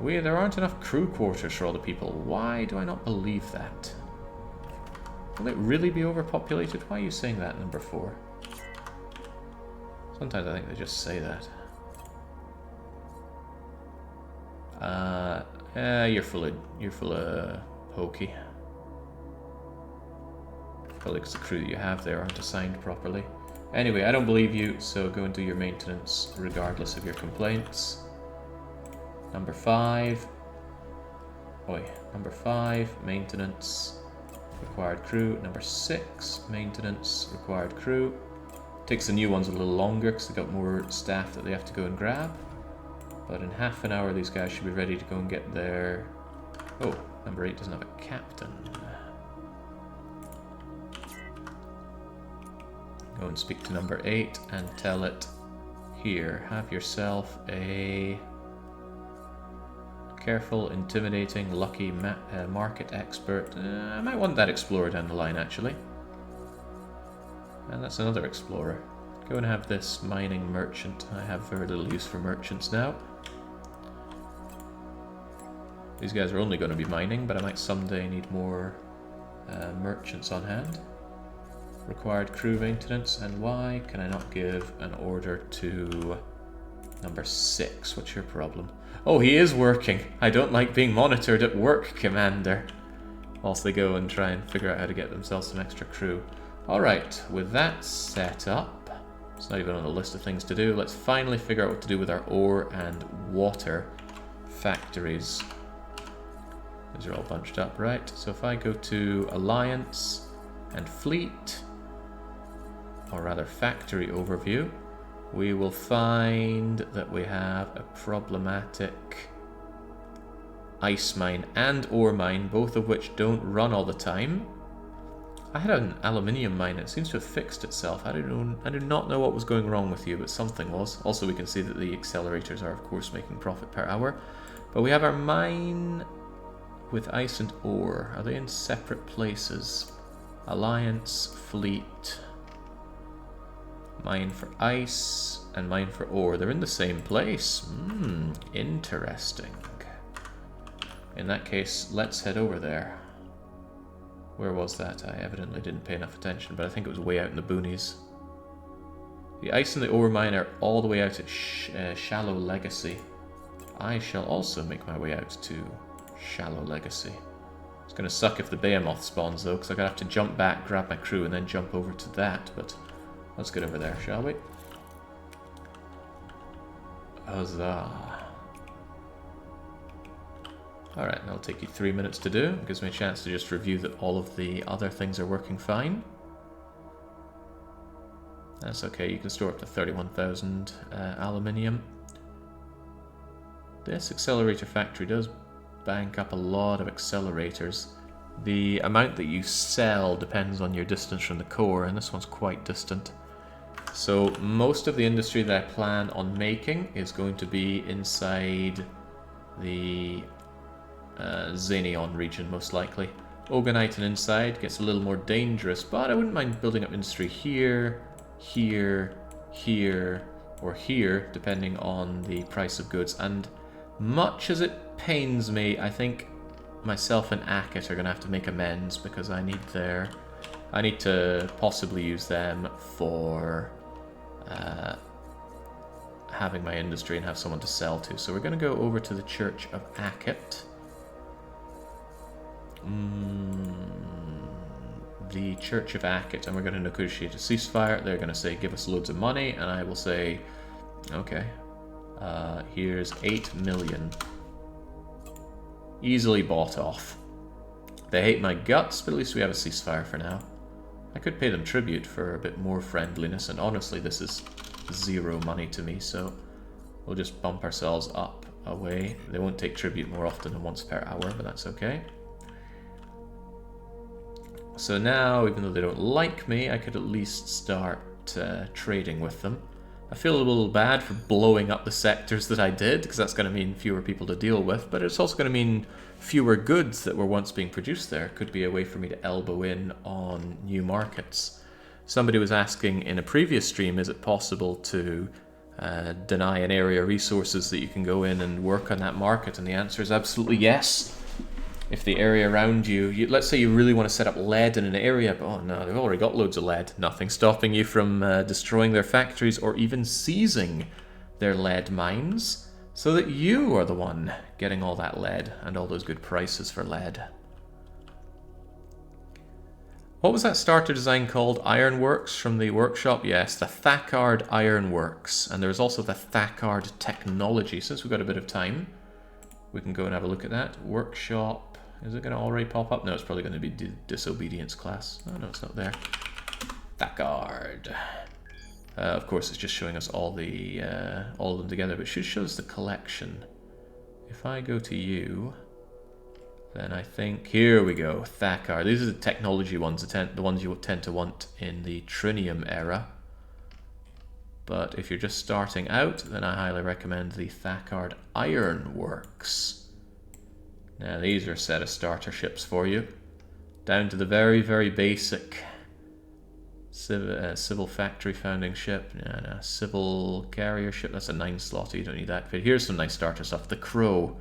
There aren't enough crew quarters for all the people. Why do I not believe that? Will it really be overpopulated? Why are you saying that, number 4? Sometimes I think they just say that. You're full of hokey. Probably because the crew that you have there aren't assigned properly. Anyway, I don't believe you, so go and do your maintenance regardless of your complaints. Number 5. Number 5, maintenance, required crew. Number 6, maintenance, required crew. Takes the new ones a little longer because they've got more staff that they have to go and grab. But in half an hour, these guys should be ready to go and get their... Oh, number 8 doesn't have a captain. Go and speak to number 8 and tell it, here, have yourself a careful, intimidating, lucky market expert. I might want that explorer down the line, actually. And that's another explorer. Go and have this mining merchant. I have very little use for merchants now. These guys are only going to be mining, but I might someday need more merchants on hand. Required crew maintenance, and why can I not give an order to number 6? What's your problem? Oh, he is working. I don't like being monitored at work, Commander. Whilst they go and try and figure out how to get themselves some extra crew. Alright, with that set up, it's not even on the list of things to do, let's finally figure out what to do with our ore and water factories. These are all bunched up, right? So if I go to Alliance and Fleet, or rather factory overview, we will find that we have a problematic ice mine and ore mine, both of which don't run all the time. I had an aluminium mine, it seems to have fixed itself. I do not know what was going wrong with you, but something was. Also, we can see that the accelerators are of course making profit per hour. But we have our mine with ice and ore. Are they in separate places? Alliance, Fleet. Mine for ice, and mine for ore. They're in the same place. Interesting. In that case, let's head over there. Where was that? I evidently didn't pay enough attention, but I think it was way out in the boonies. The ice and the ore mine are all the way out at Shallow Legacy. I shall also make my way out to Shallow Legacy. It's going to suck if the B-moth spawns though, because I'm going to have to jump back, grab my crew, and then jump over to that, but let's get over there, shall we? Huzzah. Alright, that'll take you 3 minutes to do. It gives me a chance to just review that all of the other things are working fine. That's okay, you can store up to 31,000 aluminium. This accelerator factory does bank up a lot of accelerators. The amount that you sell depends on your distance from the core, and this one's quite distant. So most of the industry that I plan on making is going to be inside the Xenion region, most likely. Ogonite inside gets a little more dangerous, but I wouldn't mind building up industry here, here, here, or here, depending on the price of goods. And much as it pains me, I think myself and Akit are going to have to make amends, because I need to possibly use them for having my industry and have someone to sell to. So we're going to go over to the Church of Akit. The Church of Akit, and we're going to negotiate a ceasefire. They're going to say, give us loads of money, and I will say, okay, here's 8 million. Easily bought off. They hate my guts, but at least we have a ceasefire for now. I could pay them tribute for a bit more friendliness, and honestly this is 0 money to me, so we'll just bump ourselves up away. They won't take tribute more often than once per hour, but that's okay. So now, even though they don't like me, I could at least start trading with them. I feel a little bad for blowing up the sectors that I did, because that's going to mean fewer people to deal with, but it's also going to mean fewer goods that were once being produced there. Could be a way for me to elbow in on new markets. Somebody was asking in a previous stream, is it possible to deny an area resources that you can go in and work on that market? And the answer is absolutely yes. If the area around you, let's say you really want to set up lead in an area, but oh no, they've already got loads of lead. Nothing stopping you from destroying their factories or even seizing their lead mines, so that you are the one getting all that lead and all those good prices for lead. What was that starter design called? Ironworks from the workshop? Yes, the Thakard Ironworks. And there's also the Thakard Technology. Since we've got a bit of time, we can go and have a look at that. Workshop. Is it going to already pop up? No, it's probably going to be Disobedience class. Oh, no, it's not there. Thakard. Of course, it's just showing us all of them together, but it should show us the collection. If I go to you, then I think... Here we go, Thakard. These are the technology ones, the ones you would tend to want in the Trinium era. But if you're just starting out, then I highly recommend the Thakard Ironworks. Now these are a set of starter ships for you. Down to the very, very basic civil factory founding ship. No, civil carrier ship. That's a 9 slot, you don't need that. But here's some nice starter stuff. The Crow.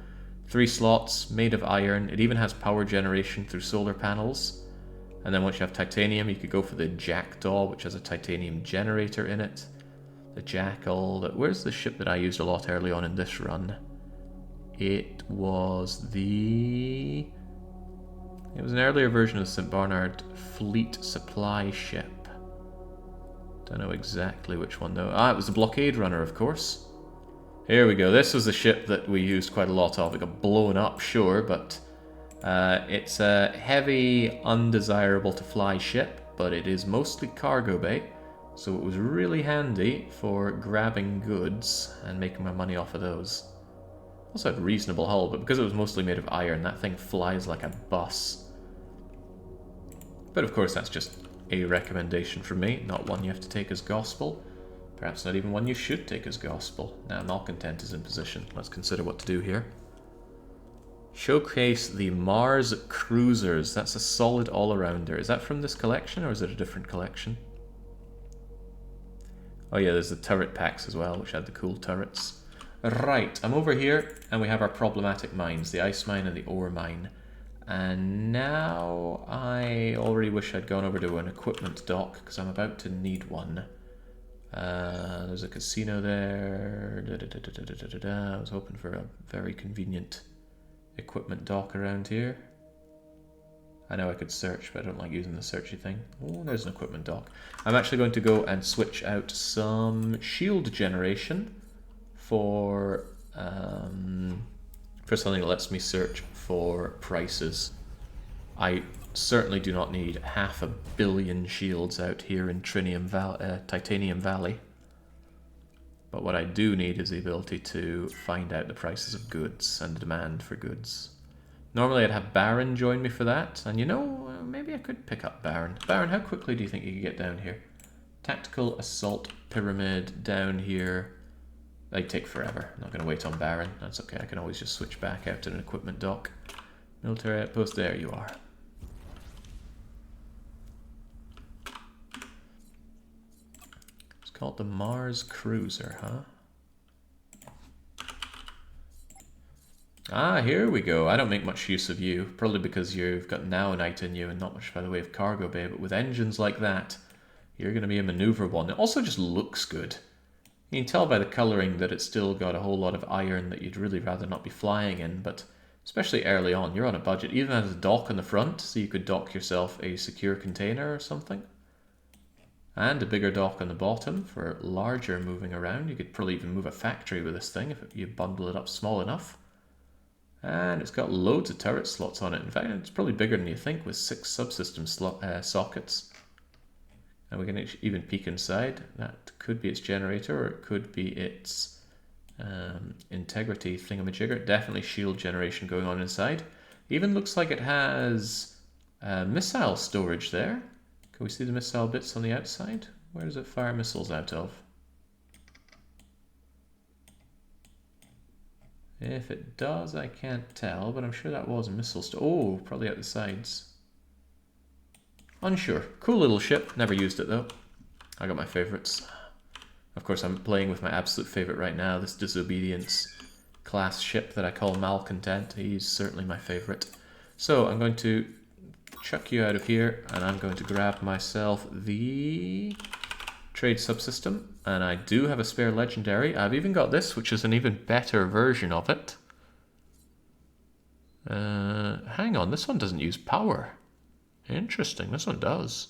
3 slots, made of iron. It even has power generation through solar panels. And then once you have titanium, you could go for the Jackdaw, which has a titanium generator in it. The Jackal. Where's the ship that I used a lot early on in this run? It was an earlier version of the St. Bernard fleet supply ship. Don't know exactly which one though. Ah, it was the blockade runner, of course. Here we go. This was the ship that we used quite a lot of. It got blown up, sure, but it's a heavy, undesirable to fly ship, but it is mostly cargo bay, so it was really handy for grabbing goods and making my money off of those. Also had a reasonable hull, but because it was mostly made of iron, that thing flies like a bus. But of course that's just a recommendation from me, not one you have to take as gospel. Perhaps not even one you should take as gospel. Now Malcontent is in position. Let's consider what to do here. Showcase the Mars Cruisers. That's a solid all-arounder. Is that from this collection or is it a different collection? Oh yeah, there's the turret packs as well, which had the cool turrets. Right, I'm over here, and we have our problematic mines, the ice mine and the ore mine. And now I already wish I'd gone over to an equipment dock, because I'm about to need one. There's a casino there. I was hoping for a very convenient equipment dock around here. I know I could search, but I don't like using the searchy thing. Oh, there's an equipment dock. I'm actually going to go and switch out some shield generation for something that lets me search for prices. I certainly do not need 500 million shields out here in Titanium Valley. But what I do need is the ability to find out the prices of goods and the demand for goods. Normally I'd have Baron join me for that, and you know, maybe I could pick up Baron. Baron, how quickly do you think you could get down here? Tactical Assault Pyramid down here. They'd take forever. I'm not going to wait on Baron. That's okay, I can always just switch back out to an equipment dock. Military outpost, there you are. It's called the Mars Cruiser, huh? Ah, here we go. I don't make much use of you, probably because you've got Naonite in you and not much by the way of cargo bay, but with engines like that, you're going to be a maneuver one. It also just looks good. You can tell by the colouring that it's still got a whole lot of iron that you'd really rather not be flying in, but especially early on, you're on a budget. Even has a dock on the front, so you could dock yourself a secure container or something. And a bigger dock on the bottom for larger moving around. You could probably even move a factory with this thing if you bundle it up small enough. And it's got loads of turret slots on it. In fact, it's probably bigger than you think with 6 subsystem sockets. And we can even peek inside. That could be its generator, or it could be its integrity thingamajigger. Definitely shield generation going on inside. Even looks like it has missile storage there. Can we see the missile bits on the outside? Where does it fire missiles out of? If it does, I can't tell, but I'm sure that was a missile Oh, probably out the sides. Unsure. Cool little ship. Never used it though. I got my favorites. Of course, I'm playing with my absolute favorite right now, this Disobedience class ship that I call Malcontent. He's certainly my favorite. So I'm going to chuck you out of here, and I'm going to grab myself the trade subsystem, and I do have a spare legendary. I've even got this, which is an even better version of it. Hang on, this one doesn't use power. Interesting, this one does.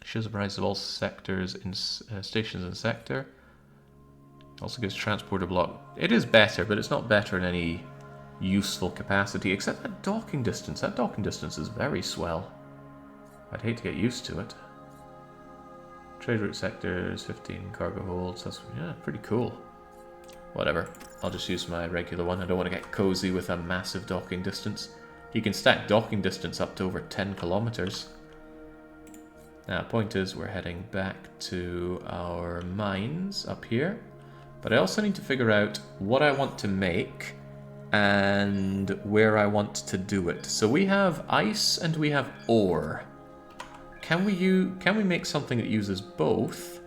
Shows the price of all sectors in stations in sector. Also gives transporter block. It is better, but it's not better in any useful capacity, except that docking distance. That docking distance is very swell. I'd hate to get used to it. Trade route sectors, 15 cargo holds. That's, yeah, pretty cool. Whatever. I'll just use my regular one. I don't want to get cozy with a massive docking distance. You can stack docking distance up to over 10 kilometers. Now, point is, we're heading back to our mines up here. But I also need to figure out what I want to make and where I want to do it. So we have ice and we have ore. Can we make something that uses both?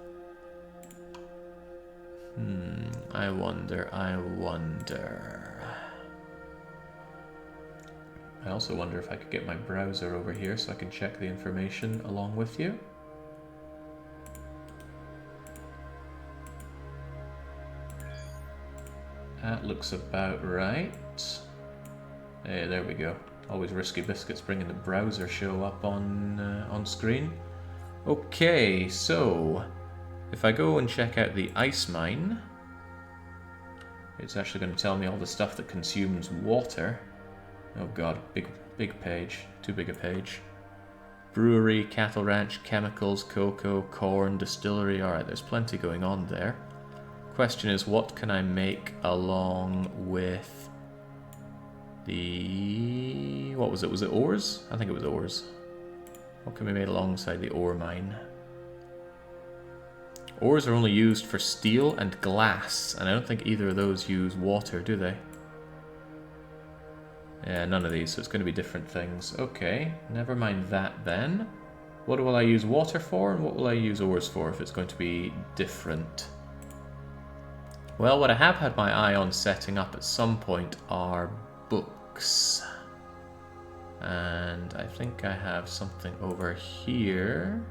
I wonder. I also wonder if I could get my browser over here so I can check the information along with you. That looks about right. Hey, there we go. Always risky biscuits bringing the browser show up on screen. Okay, so if I go and check out the ice mine, it's actually going to tell me all the stuff that consumes water. Oh god, big page, too big a page. Brewery, cattle ranch, chemicals, cocoa, corn, distillery. Alright, there's plenty going on there. Question is, what can I make along with the... what was it? Was it ores? I think it was ores. What can we make alongside the ore mine? Ores are only used for steel and glass, and I don't think either of those use water, do they? Yeah, none of these, so it's going to be different things. Okay, never mind that then. What will I use water for, and what will I use ores for if it's going to be different? Well, what I have had my eye on setting up at some point are books. And I think I have something over here.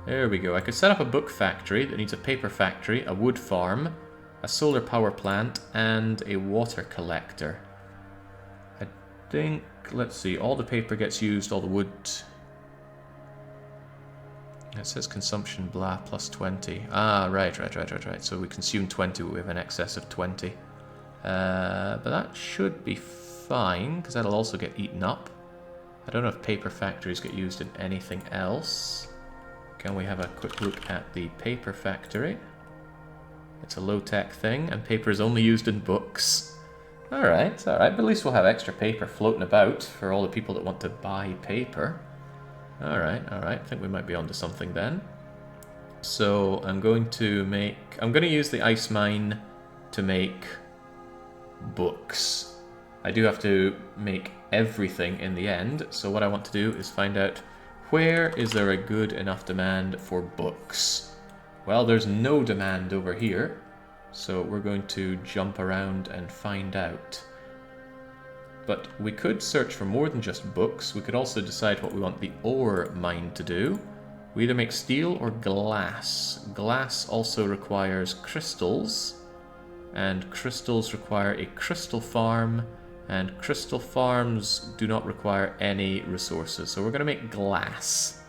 There we go. I could set up a book factory that needs a paper factory, a wood farm, a solar power plant, and a water collector. I think, let's see, all the paper gets used, all the wood. It says consumption, blah, plus 20. Ah, right. So we consume 20, we have an excess of 20. But that should be fine, because that'll also get eaten up. I don't know if paper factories get used in anything else. Can we have a quick look at the paper factory? It's a low-tech thing, and paper is only used in books. Alright, but at least we'll have extra paper floating about for all the people that want to buy paper. Alright, I think we might be onto something then. So I'm going to use the ice mine to make books. I do have to make everything in the end, so what I want to do is find out where is there a good enough demand for books. Well, there's no demand over here, so we're going to jump around and find out. But we could search for more than just books. We could also decide what we want the ore mine to do. We either make steel or glass. Glass also requires crystals, and crystals require a crystal farm, and crystal farms do not require any resources. So we're going to make glass.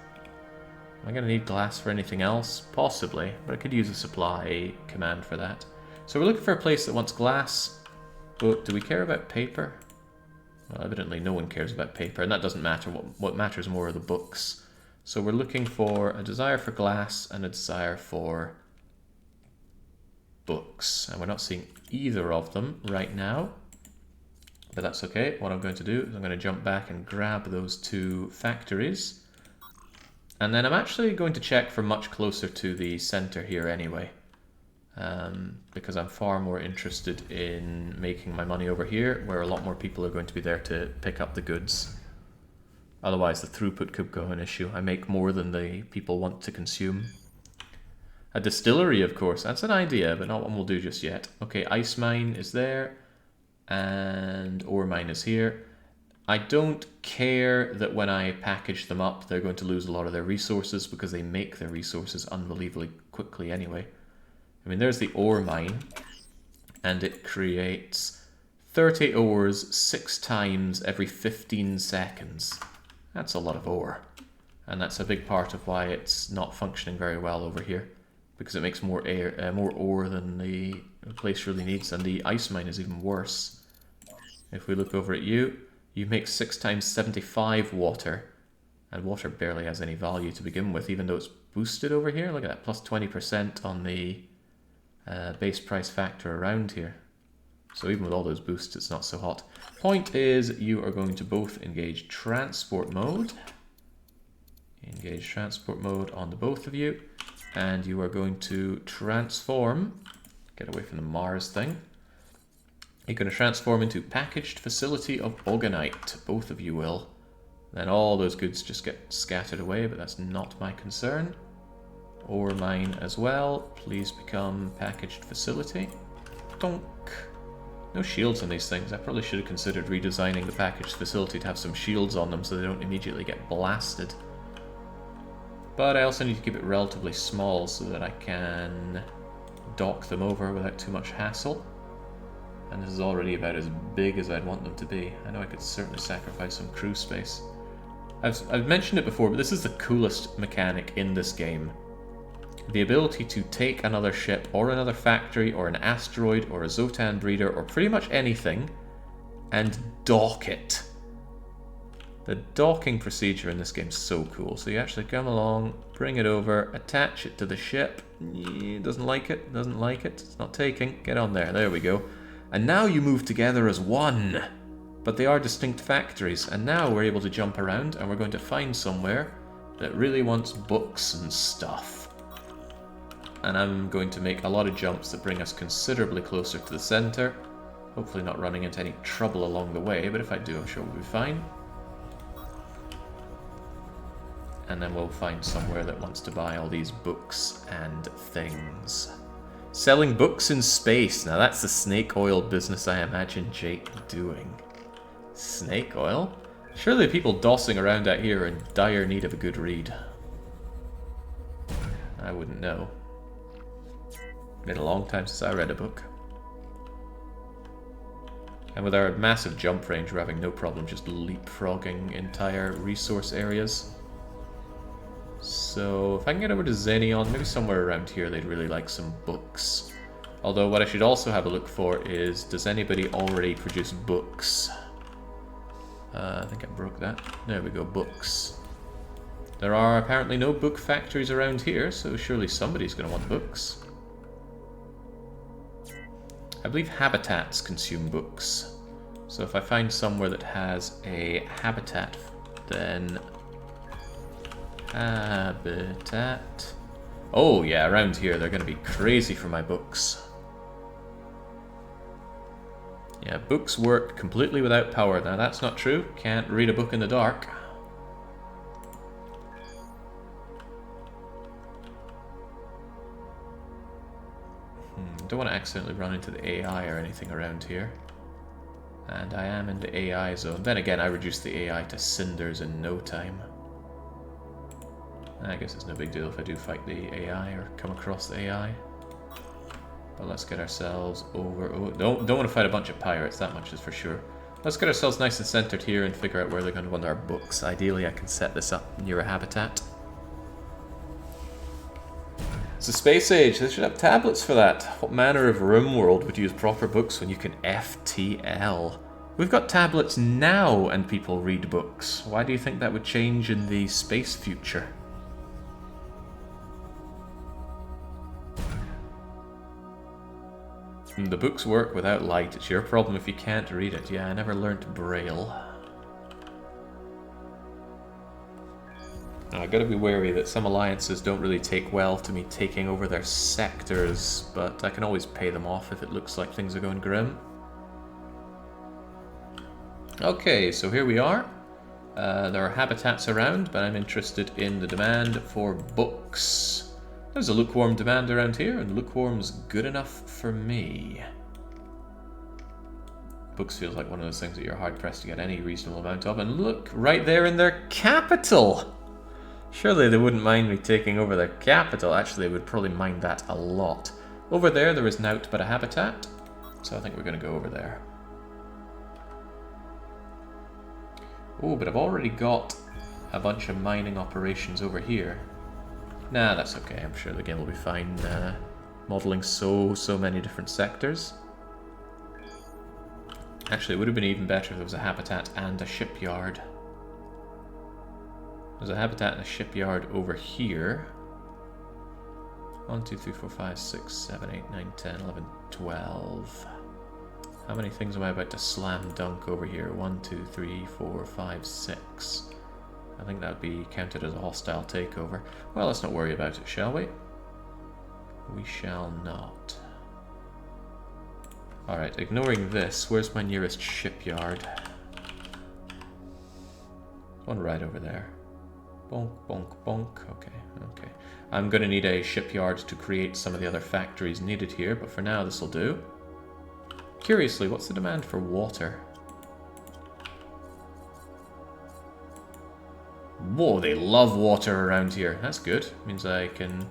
Am I going to need glass for anything else? Possibly, but I could use a supply command for that. So we're looking for a place that wants glass, but do we care about paper? Well, evidently no one cares about paper, and that doesn't matter. What matters more are the books. So we're looking for a desire for glass and a desire for books. And we're not seeing either of them right now, but that's okay. What I'm going to do is I'm going to jump back and grab those two factories. And then I'm actually going to check for much closer to the center here anyway. Because I'm far more interested in making my money over here, where a lot more people are going to be there to pick up the goods. Otherwise the throughput could go an issue. I make more than the people want to consume. A distillery, of course, that's an idea, but not one we'll do just yet. Okay, ice mine is there, and ore mine is here. I don't care that when I package them up, they're going to lose a lot of their resources, because they make their resources unbelievably quickly anyway. I mean, there's the ore mine, and it creates 30 ores 6 times every 15 seconds. That's a lot of ore, and that's a big part of why it's not functioning very well over here, because it makes more ore than the place really needs, and the ice mine is even worse. If we look over at you make 6 times 75 water, and water barely has any value to begin with, even though it's boosted over here. Look at that, plus 20% on the base price factor around here. So even with all those boosts, it's not so hot. Point is, you are going to both engage transport mode. Engage transport mode on the both of you. And you are going to transform, get away from the Mars thing. You're going to transform into packaged facility of Augenite. Both of you will. Then all those goods just get scattered away, but that's not my concern. Ore mine as well. Please become packaged facility. Donk. No shields on these things. I probably should have considered redesigning the packaged facility to have some shields on them so they don't immediately get blasted. But I also need to keep it relatively small so that I can dock them over without too much hassle. And this is already about as big as I'd want them to be. I know I could certainly sacrifice some crew space. I've mentioned it before, but this is the coolest mechanic in this game. The ability to take another ship, or another factory, or an asteroid, or a Zotan breeder, or pretty much anything, and dock it. The docking procedure in this game is so cool. So you actually come along, bring it over, attach it to the ship. Doesn't like it, it's not taking. Get on there we go. And now you move together as one. But they are distinct factories, and now we're able to jump around, and we're going to find somewhere that really wants books and stuff. And I'm going to make a lot of jumps that bring us considerably closer to the center. Hopefully not running into any trouble along the way, but if I do, I'm sure we'll be fine. and then we'll find somewhere that wants to buy all these books and things. Selling books in space. Now that's the snake oil business I imagine Jake doing. Snake oil? Surely people dossing around out here are in dire need of a good read. I wouldn't know. Been a long time since I read a book. And with our massive jump range, we're having no problem just leapfrogging entire resource areas. So if I can get over to Xenion, maybe somewhere around here they'd really like some books. Although what I should also have a look for is, does anybody already produce books? I think I broke that. There we go, books. There are apparently no book factories around here, so surely somebody's going to want books. I believe habitats consume books. So if I find somewhere that has a habitat, then... Habitat... Oh yeah, around here they're going to be crazy for my books. Yeah, books work completely without power. Now that's not true. Can't read a book in the dark. Don't want to accidentally run into the AI or anything around here. And I am in the AI zone. Then again, I reduced the AI to cinders in no time. I guess it's no big deal if I do fight the AI or come across the AI. But let's get ourselves over... Oh, don't want to fight a bunch of pirates, that much is for sure. Let's get ourselves nice and centered here and figure out where they're going to want our books. Ideally, I can set this up near a habitat. It's a space age. They should have tablets for that. What manner of room world would use proper books when you can FTL? We've got tablets now and people read books. Why do you think that would change in the space future? The books work without light. It's your problem if you can't read it. Yeah, I never learnt Braille. Now, I gotta be wary that some alliances don't really take well to me taking over their sectors, but I can always pay them off if it looks like things are going grim. Okay, so here we are. There are habitats around, but I'm interested in the demand for books. There's a lukewarm demand around here, and lukewarm's good enough for me. Books feels like one of those things that you're hard-pressed to get any reasonable amount of, and look, right there in their capital! Surely they wouldn't mind me taking over their capital. Actually, they would probably mind that a lot. Over there is naught but a habitat, so I think we're going to go over there. Oh, but I've already got a bunch of mining operations over here. Nah, that's okay. I'm sure the game will be fine modeling so many different sectors. Actually, it would have been even better if there was a habitat and a shipyard. There's a habitat and a shipyard over here. 1, 2, 3, 4, 5, 6, 7, 8, 9, 10, 11, 12. How many things am I about to slam dunk over here? 1, 2, 3, 4, 5, 6. I think that would be counted as a hostile takeover. Well, let's not worry about it, shall we? We shall not. Alright, ignoring this, where's my nearest shipyard? One right over there. Bonk, bonk, bonk. Okay, okay. I'm going to need a shipyard to create some of the other factories needed here, but for now this will do. Curiously, what's the demand for water? Whoa, they love water around here. That's good. Means I can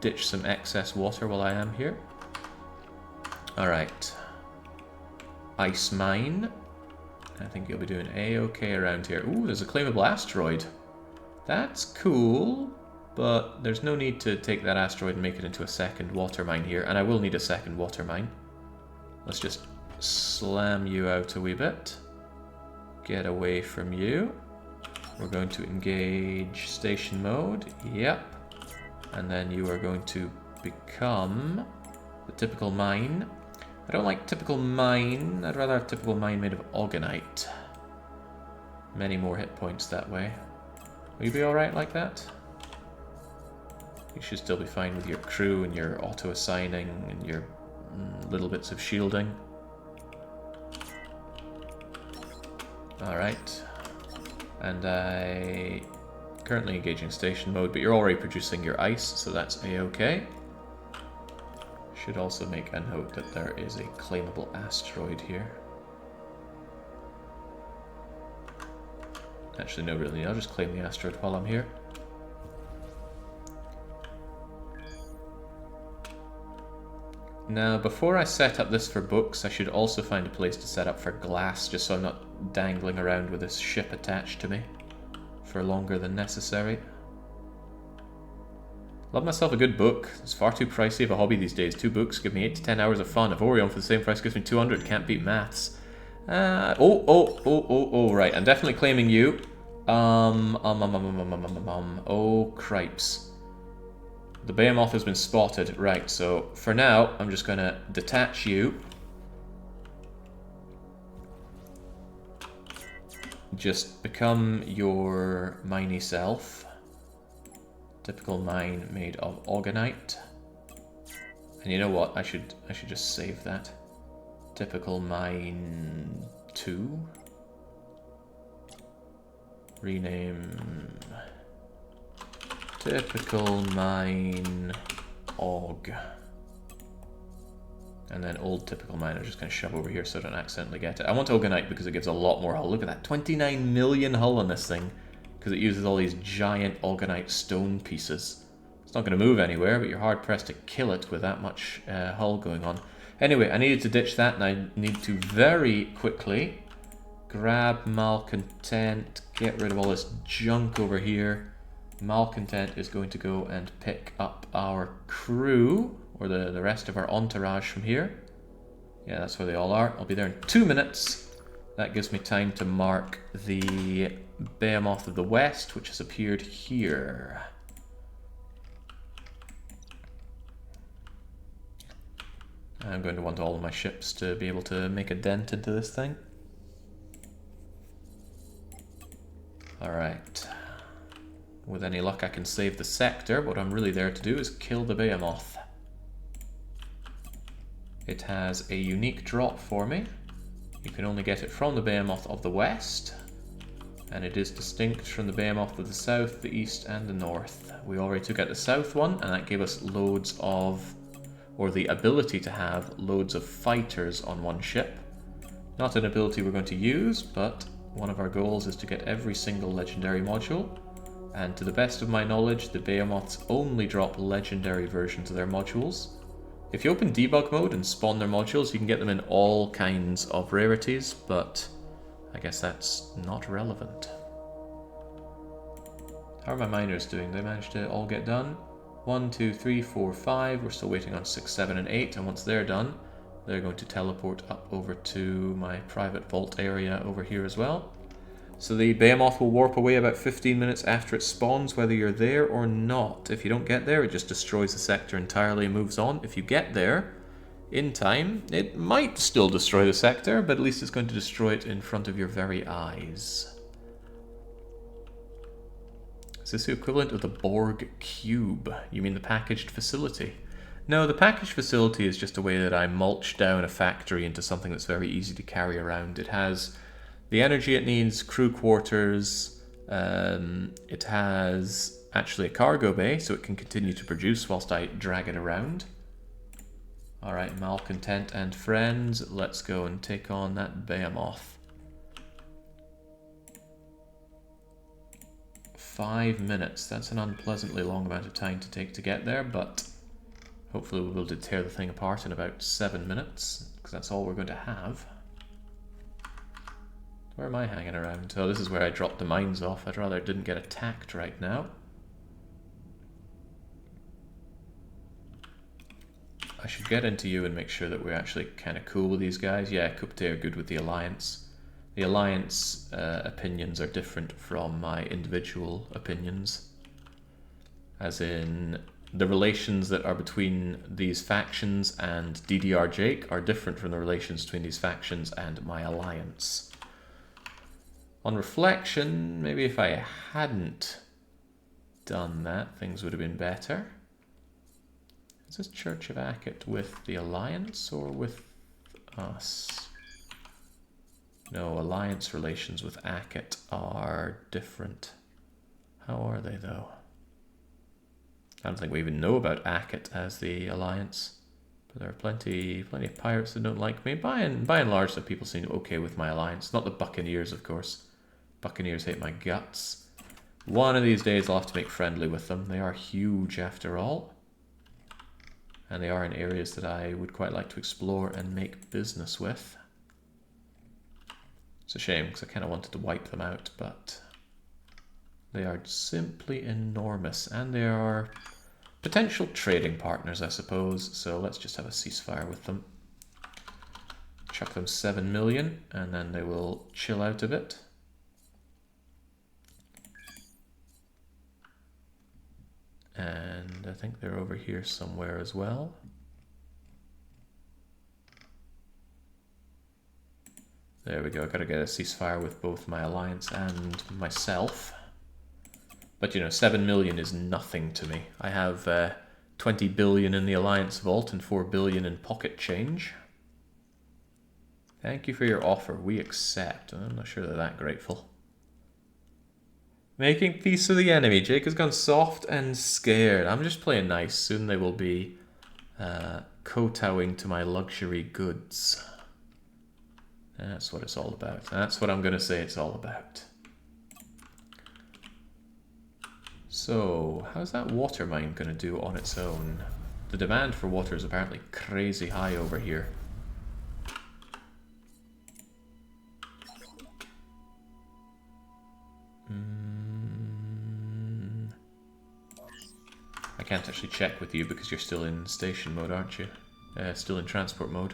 ditch some excess water while I am here. Alright. Ice mine. I think you'll be doing A-okay around here. Ooh, there's a claimable asteroid. That's cool, but there's no need to take that asteroid and make it into a second water mine here, and I will need a second water mine. Let's just slam you out a wee bit. Get away from you. We're going to engage station mode. Yep. And then you are going to become the typical mine. I don't like typical mine. I'd rather have typical mine made of augenite. Many more hit points that way. Will you be alright like that? You should still be fine with your crew and your auto-assigning and your little bits of shielding. Alright. And I currently engaging station mode, but you're already producing your ice, so that's a-okay. Should also make a note that there is a claimable asteroid here. Actually, no, really, I'll just claim the asteroid while I'm here. Now, before I set up this for books, I should also find a place to set up for glass, just so I'm not dangling around with this ship attached to me for longer than necessary. Love myself a good book. It's far too pricey of a hobby these days. 2 books give me 8 to 10 hours of fun. Avorion for the same price gives me 200. Can't beat maths. Right. I'm definitely claiming you. Oh, cripes. The B-moth has been spotted. Right, so for now, I'm just going to detach you. Just become your miney self. Typical mine made of organite. And you know what? I should just save that. Typical mine 2. Rename typical mine og. And then old typical mine I'm just going to shove over here so I don't accidentally get it. I want organite because it gives a lot more hull. Look at that, 29 million hull on this thing. Because it uses all these giant organite stone pieces. It's not going to move anywhere, but you're hard pressed to kill it with that much hull going on. Anyway, I needed to ditch that, and I need to very quickly grab Malcontent, get rid of all this junk over here. Malcontent is going to go and pick up our crew, or the rest of our entourage from here. Yeah, that's where they all are. I'll be there in 2 minutes. That gives me time to mark the B-moth of the West, which has appeared here. I'm going to want all of my ships to be able to make a dent into this thing. Alright. With any luck I can save the sector. What I'm really there to do is kill the B-moth. It has a unique drop for me. You can only get it from the B-moth of the West. And it is distinct from the B-moth of the South, the East and the North. We already took out the South one, and that gave us loads of, or the ability to have loads of fighters on one ship. Not an ability we're going to use, but one of our goals is to get every single legendary module. And to the best of my knowledge, the B-moths only drop legendary versions of their modules. If you open debug mode and spawn their modules, you can get them in all kinds of rarities, but I guess that's not relevant. How are my miners doing? They managed to all get done? 1, 2, 3, 4, 5. We're still waiting on 6, 7, and 8. And once they're done, they're going to teleport up over to my private vault area over here as well. So the B-moth will warp away about 15 minutes after it spawns, whether you're there or not. If you don't get there, it just destroys the sector entirely and moves on. If you get there in time, it might still destroy the sector, but at least it's going to destroy it in front of your very eyes. Is this the equivalent of the Borg cube? You mean the packaged facility? No, the packaged facility is just a way that I mulch down a factory into something that's very easy to carry around. It has the energy it needs, crew quarters, it has actually a cargo bay, so it can continue to produce whilst I drag it around. Alright, Malcontent and friends, let's go and take on that B-moth. 5 minutes, that's an unpleasantly long amount of time to take to get there, but hopefully we'll be able to tear the thing apart in about 7 minutes, because that's all we're going to have. Where am I hanging around? Oh, this is where I dropped the mines off. I'd rather it didn't get attacked right now. I should get into you and make sure that we're actually kind of cool with these guys. Yeah, Kupte are good with the Alliance. The Alliance opinions are different from my individual opinions. As in, the relations that are between these factions and DDR Jake are different from the relations between these factions and my Alliance. On reflection, maybe if I hadn't done that, things would have been better. Is this Church of Akit with the Alliance or with us? No, Alliance relations with Akit are different. How are they, though? I don't think we even know about Akit as the alliance. But there are plenty of pirates that don't like me. By and large, the people seem okay with my alliance. Not the Buccaneers, of course. Buccaneers hate my guts. One of these days I'll have to make friendly with them. They are huge after all. And they are in areas that I would quite like to explore and make business with. It's a shame, because I kind of wanted to wipe them out, but they are simply enormous. And they are potential trading partners, I suppose. So let's just have a ceasefire with them. Chuck them 7 million, and then they will chill out a bit. And I think they're over here somewhere as well. There we go. I've got to get a ceasefire with both my alliance and myself. But you know, 7 million is nothing to me. I have 20 billion in the alliance vault and 4 billion in pocket change. Thank you for your offer. We accept. I'm not sure they're that grateful. Making peace with the enemy. Jake has gone soft and scared. I'm just playing nice. Soon they will be kowtowing to my luxury goods. That's what it's all about. That's what I'm going to say it's all about. So, how's that water mine going to do on its own? The demand for water is apparently crazy high over here. I can't actually check with you because you're still in station mode, aren't you? Still in transport mode.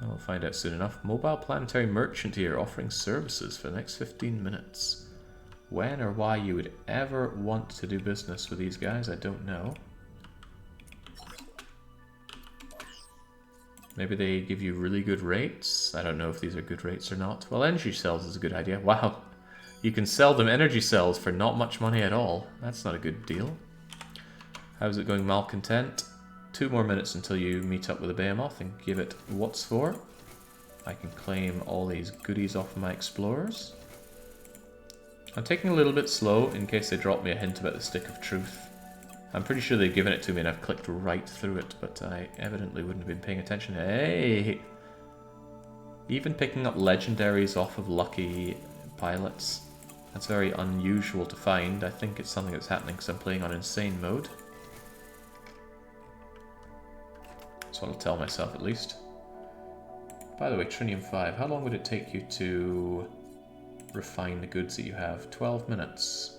I'll find out soon enough. Mobile planetary merchant here offering services for the next 15 minutes. When or why you would ever want to do business with these guys, I don't know. Maybe they give you really good rates. I don't know if these are good rates or not. Well, energy cells is a good idea. Wow. You can sell them energy cells for not much money at all. That's not a good deal. How's it going, Malcontent? 2 more minutes until you meet up with a B-moth and give it what's for. I can claim all these goodies off of my explorers. I'm taking a little bit slow in case they drop me a hint about the stick of truth. I'm pretty sure they've given it to me and I've clicked right through it, but I evidently wouldn't have been paying attention. Hey! Even picking up legendaries off of lucky pilots. That's very unusual to find. I think it's something that's happening because I'm playing on insane mode. That's what I'll tell myself at least. By the way, Trinium 5, how long would it take you to refine the goods that you have? 12 minutes.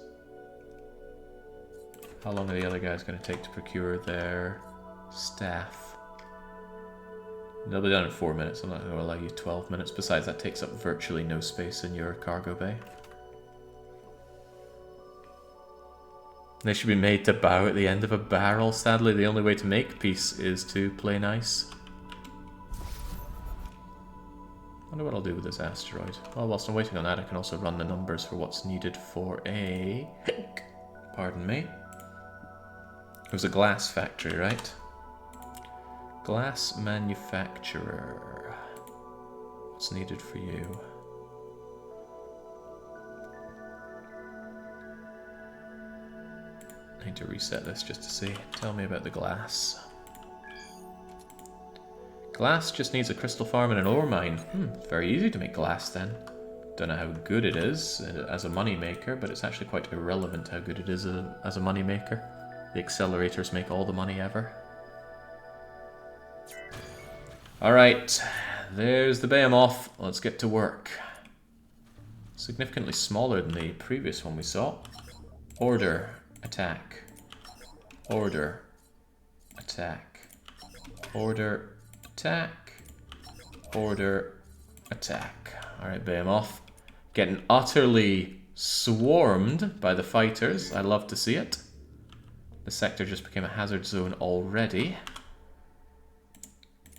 How long are the other guys going to take to procure their staff? They'll be done in 4 minutes. I'm not going to allow you 12 minutes. Besides, that takes up virtually no space in your cargo bay. They should be made to bow at the end of a barrel. Sadly, the only way to make peace is to play nice. I wonder what I'll do with this asteroid. Well, whilst I'm waiting on that, I can also run the numbers for what's needed for a... Pardon me. It was a glass factory, right? Glass manufacturer. What's needed for you? I need to reset this just to see. Tell me about the glass. Glass just needs a crystal farm and an ore mine. Very easy to make glass then. Don't know how good it is as a money maker, but it's actually quite irrelevant how good it is as a money maker. The accelerators make all the money ever. Alright, there's the B-moth. Let's get to work. Significantly smaller than the previous one we saw. Order. Attack. Order. Attack. Order. Attack. Order. Attack. Alright, B-moth. Getting utterly swarmed by the fighters. I love to see it. The sector just became a hazard zone already.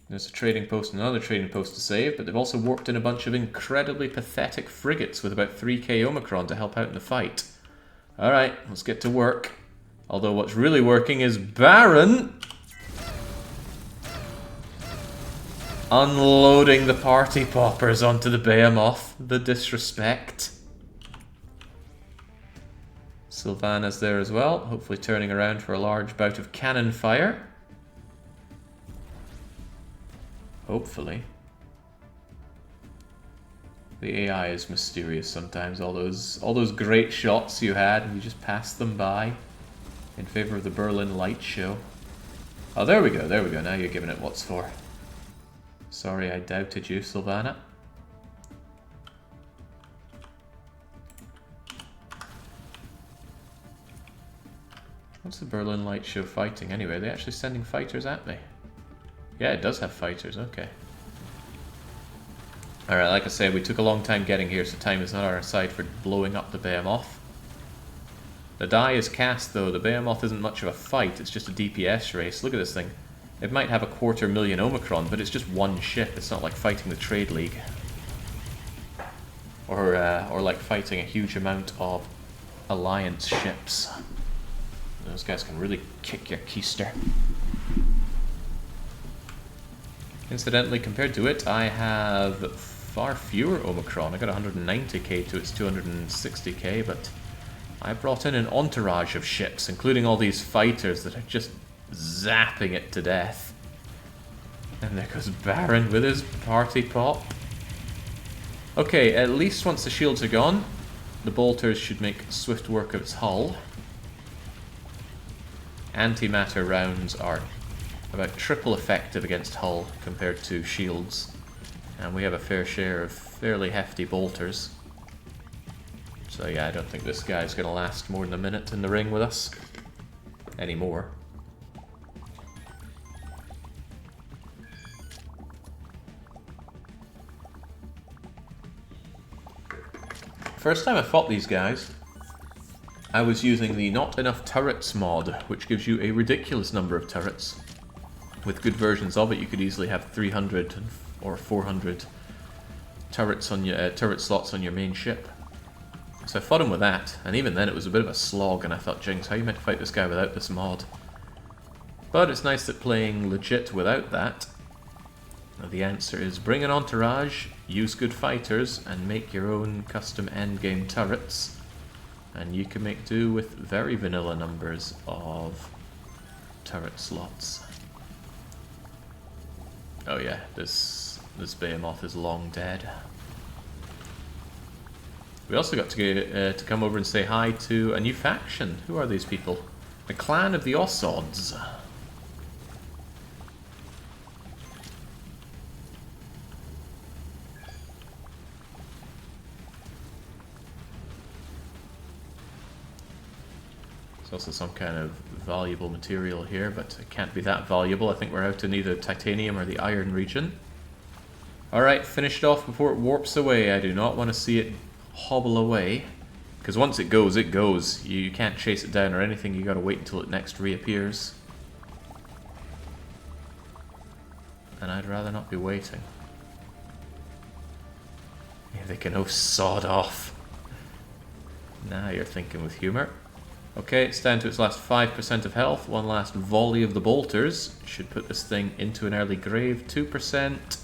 There's a trading post and another trading post to save, but they've also warped in a bunch of incredibly pathetic frigates with about 3k Omicron to help out in the fight. Alright, let's get to work. Although what's really working is Baron unloading the party poppers onto the B-moth. The disrespect. Sylvana's there as well, hopefully turning around for a large bout of cannon fire. Hopefully. The AI is mysterious sometimes. All those great shots you had, and you just passed them by in favor of the Berlin light show. Oh, there we go, there we go. Now you're giving it what's for. Sorry I doubted you, Sylvana. What's the Berlin light show fighting anyway? Are they actually sending fighters at me? Yeah, it does have fighters, okay. Alright, like I said, we took a long time getting here, so time is not on our side for blowing up the Behemoth. The die is cast though. The Behemoth isn't much of a fight, it's just a DPS race. Look at this thing. It might have a 250,000 Omicron, but it's just one ship. It's not like fighting the Trade League. Or like fighting a huge amount of Alliance ships. Those guys can really kick your keister. Incidentally, compared to it, I have far fewer Omicron. I got 190k to its 260k, but I brought in an entourage of ships, including all these fighters that are just zapping it to death. And there goes Baron with his party pop. Okay, at least once the shields are gone, the bolters should make swift work of its hull. Antimatter rounds are about triple effective against hull compared to shields. And we have a fair share of fairly hefty bolters. So yeah, I don't think this guy's going to last more than a minute in the ring with us. Anymore. First time I fought these guys, I was using the Not Enough Turrets mod, which gives you a ridiculous number of turrets. With good versions of it, you could easily have 300 or 400 turrets on your turret slots on your main ship. So I fought him with that, and even then it was a bit of a slog, and I thought, jinx, how are you meant to fight this guy without this mod? But it's nice that playing legit without that, the answer is bring an entourage, use good fighters, and make your own custom endgame turrets, and you can make do with very vanilla numbers of turret slots. Oh yeah, this Behemoth is long dead. We also got to come over and say hi to a new faction. Who are these people? The Clan of the Ossods. There's also some kind of valuable material here, but it can't be that valuable. I think we're out in either titanium or the iron region. Alright, finish it off before it warps away. I do not want to see it hobble away, because once it goes, it goes. You can't chase it down or anything. You gotta wait until it next reappears. And I'd rather not be waiting. Yeah, they can sod off. Now you're thinking with humor. Okay, it's down to its last 5% of health. One last volley of the bolters should put this thing into an early grave. 2%,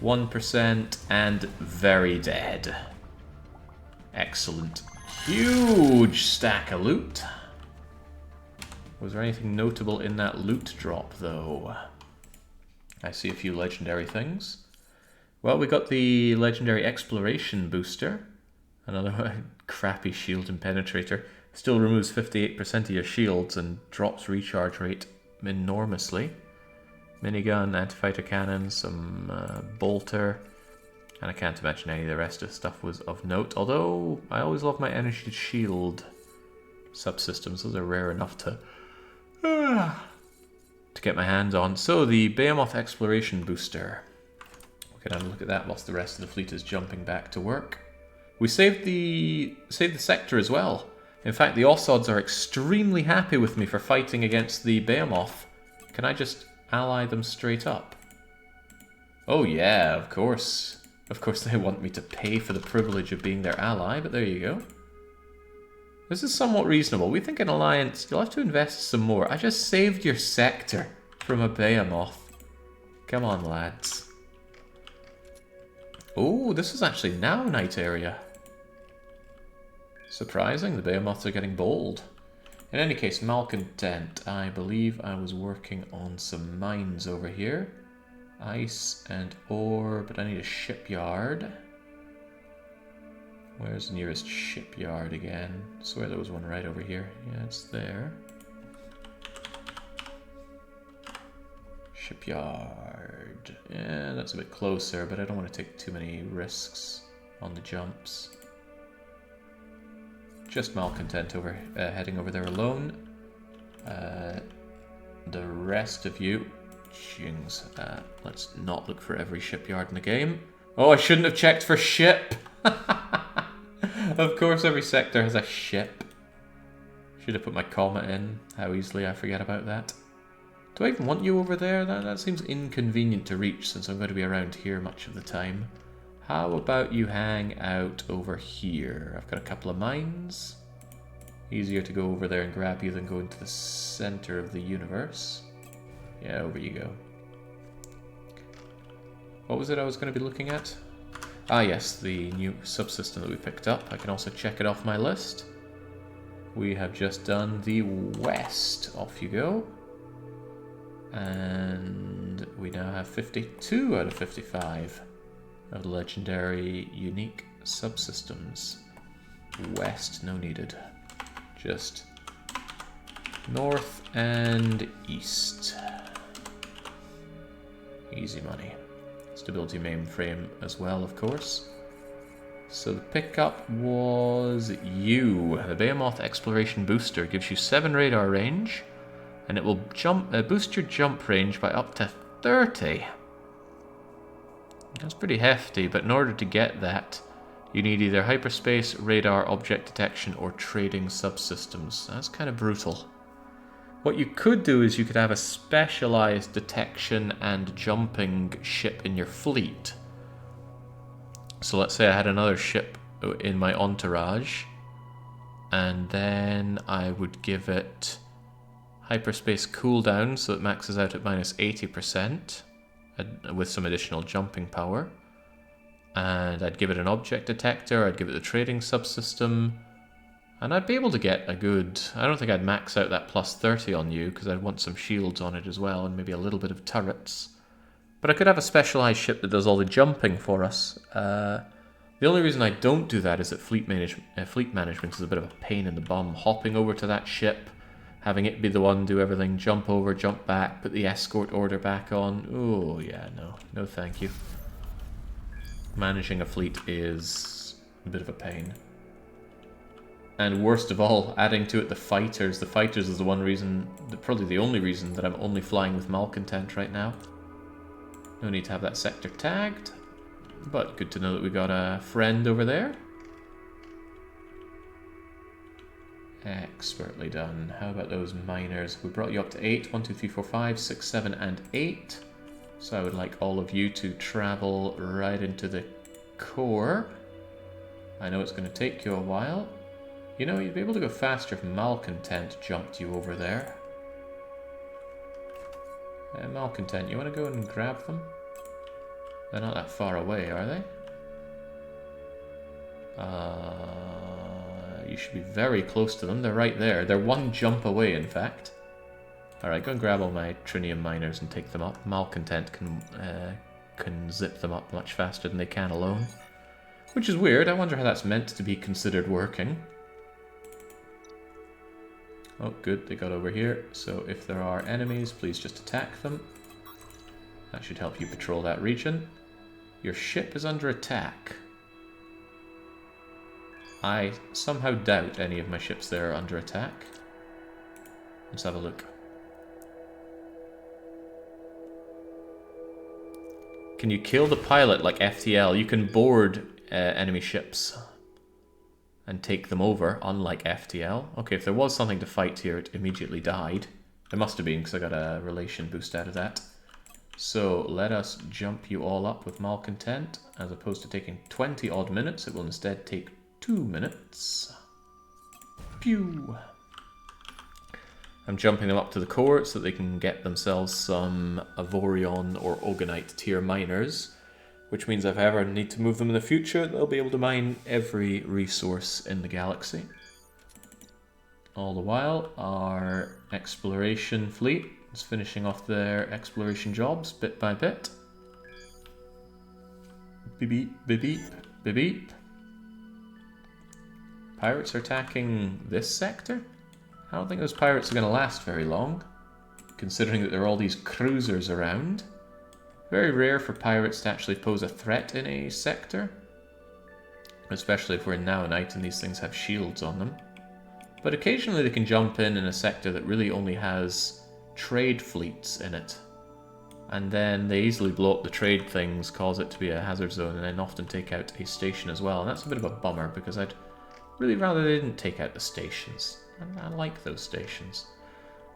1%, and very dead. Excellent. Huge stack of loot. Was there anything notable in that loot drop, though? I see a few legendary things. Well, we got the legendary exploration booster. Another crappy shield and penetrator. Still removes 58% of your shields and drops recharge rate enormously. Minigun, anti-fighter cannon, some bolter. And I can't imagine any of the rest of the stuff was of note. Although, I always love my energy shield subsystems. Those are rare enough to get my hands on. So, the Behemoth exploration booster. We can have a look at that whilst the rest of the fleet is jumping back to work. We saved the sector as well. In fact, the Ossods are extremely happy with me for fighting against the Behemoth. Can I just ally them straight up? Oh yeah, of course. Of course they want me to pay for the privilege of being their ally, but there you go. This is somewhat reasonable. We think an alliance, you'll have to invest some more. I just saved your sector from a Behemoth. Come on, lads. Oh, this is actually now night area. Surprising, the B-moths are getting bold. In any case, Malcontent. I believe I was working on some mines over here. Ice and ore, but I need a shipyard. Where's the nearest shipyard again? I swear there was one right over here. Yeah, it's there. Shipyard. Yeah, that's a bit closer, but I don't want to take too many risks on the jumps. Just Malcontent over, heading over there alone. The rest of you, jings, let's not look for every shipyard in the game. Oh, I shouldn't have checked for ship! Of course every sector has a ship. Should have put my comma in. How easily I forget about that. Do I even want you over there? That seems inconvenient to reach since I'm going to be around here much of the time. How about you hang out over here? I've got a couple of mines. Easier to go over there and grab you than go into the center of the universe. Yeah, over you go. What was it I was going to be looking at? Ah yes, the new subsystem that we picked up. I can also check it off my list. We have just done the west. Off you go. And we now have 52 out of 55 of the legendary unique subsystems. West, no needed. Just north and east. Easy money. Stability mainframe as well, of course. So the pickup was you. The B-moth Exploration Booster gives you 7 radar range, and it will boost your jump range by up to 30. That's pretty hefty, but in order to get that, you need either hyperspace, radar, object detection, or trading subsystems. That's kind of brutal. What you could do is you could have a specialized detection and jumping ship in your fleet. So let's say I had another ship in my entourage, and then I would give it hyperspace cooldown so it maxes out at minus 80% with some additional jumping power. And I'd give it an object detector, I'd give it the trading subsystem, and I'd be able to get a good... I don't think I'd max out that plus 30 on you, because I'd want some shields on it as well, and maybe a little bit of turrets. But I could have a specialized ship that does all the jumping for us. The only reason I don't do that is that fleet management is a bit of a pain in the bum. Hopping over to that ship, having it be the one do everything, jump over, jump back, put the escort order back on. Oh yeah, no thank you. Managing a fleet is a bit of a pain. And worst of all, adding to it the fighters. The fighters is the one reason, probably the only reason that I'm only flying with Malcontent right now. No need to have that sector tagged, but good to know that we got a friend over there. Expertly done. How about those miners? We brought you up to 8. 1, 2, 3, 4, 5, 6, 7, and 8. So I would like all of you to travel right into the core. I know it's going to take you a while. You know, you'd be able to go faster if Malcontent jumped you over there. Malcontent, you want to go and grab them? They're not that far away, are they? You should be very close to them. They're right there. They're one jump away, in fact. Alright, go and grab all my Trinium miners and take them up. Malcontent can zip them up much faster than they can alone. Which is weird. I wonder how that's meant to be considered working. Oh, good. They got over here. So if there are enemies, please just attack them. That should help you patrol that region. Your ship is under attack. I somehow doubt any of my ships there are under attack. Let's have a look. Can you kill the pilot like FTL? You can board enemy ships and take them over, unlike FTL. Okay, if there was something to fight here, it immediately died. There must have been, because I got a relation boost out of that. So let us jump you all up with Malcontent. As opposed to taking 20 odd minutes, it will instead take 2 minutes. Pew! I'm jumping them up to the core so that they can get themselves some Avorion or Ogonite tier miners. which means if I ever need to move them in the future, they'll be able to mine every resource in the galaxy. All the while, our exploration fleet is finishing off their exploration jobs bit by bit. Beep beep, beep beep, beep beep. Pirates are attacking this sector? I don't think those pirates are going to last very long, considering that there are all these cruisers around. Very rare for pirates to actually pose a threat in a sector, especially if we're in Now Night and these things have shields on them. But occasionally they can jump in a sector that really only has trade fleets in it. And then they easily blow up the trade things, cause it to be a hazard zone, and then often take out a station as well. And that's a bit of a bummer, because I'd really rather they didn't take out the stations. I like those stations.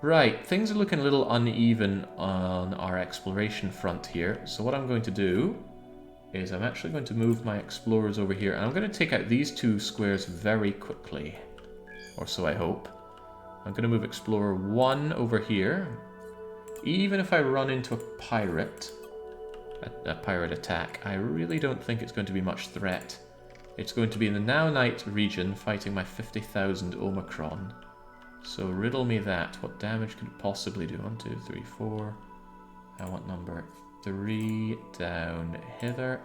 Right, things are looking a little uneven on our exploration front here. So what I'm going to do is I'm actually going to move my explorers over here, and I'm going to take out these two squares very quickly. Or so I hope. I'm going to move Explorer 1 over here. Even if I run into a pirate attack, I really don't think it's going to be much threat. It's going to be in the Now Night region fighting my 50,000 Omicron. So riddle me that. What damage could it possibly do? 1, 2, 3, 4. I want number 3 down hither.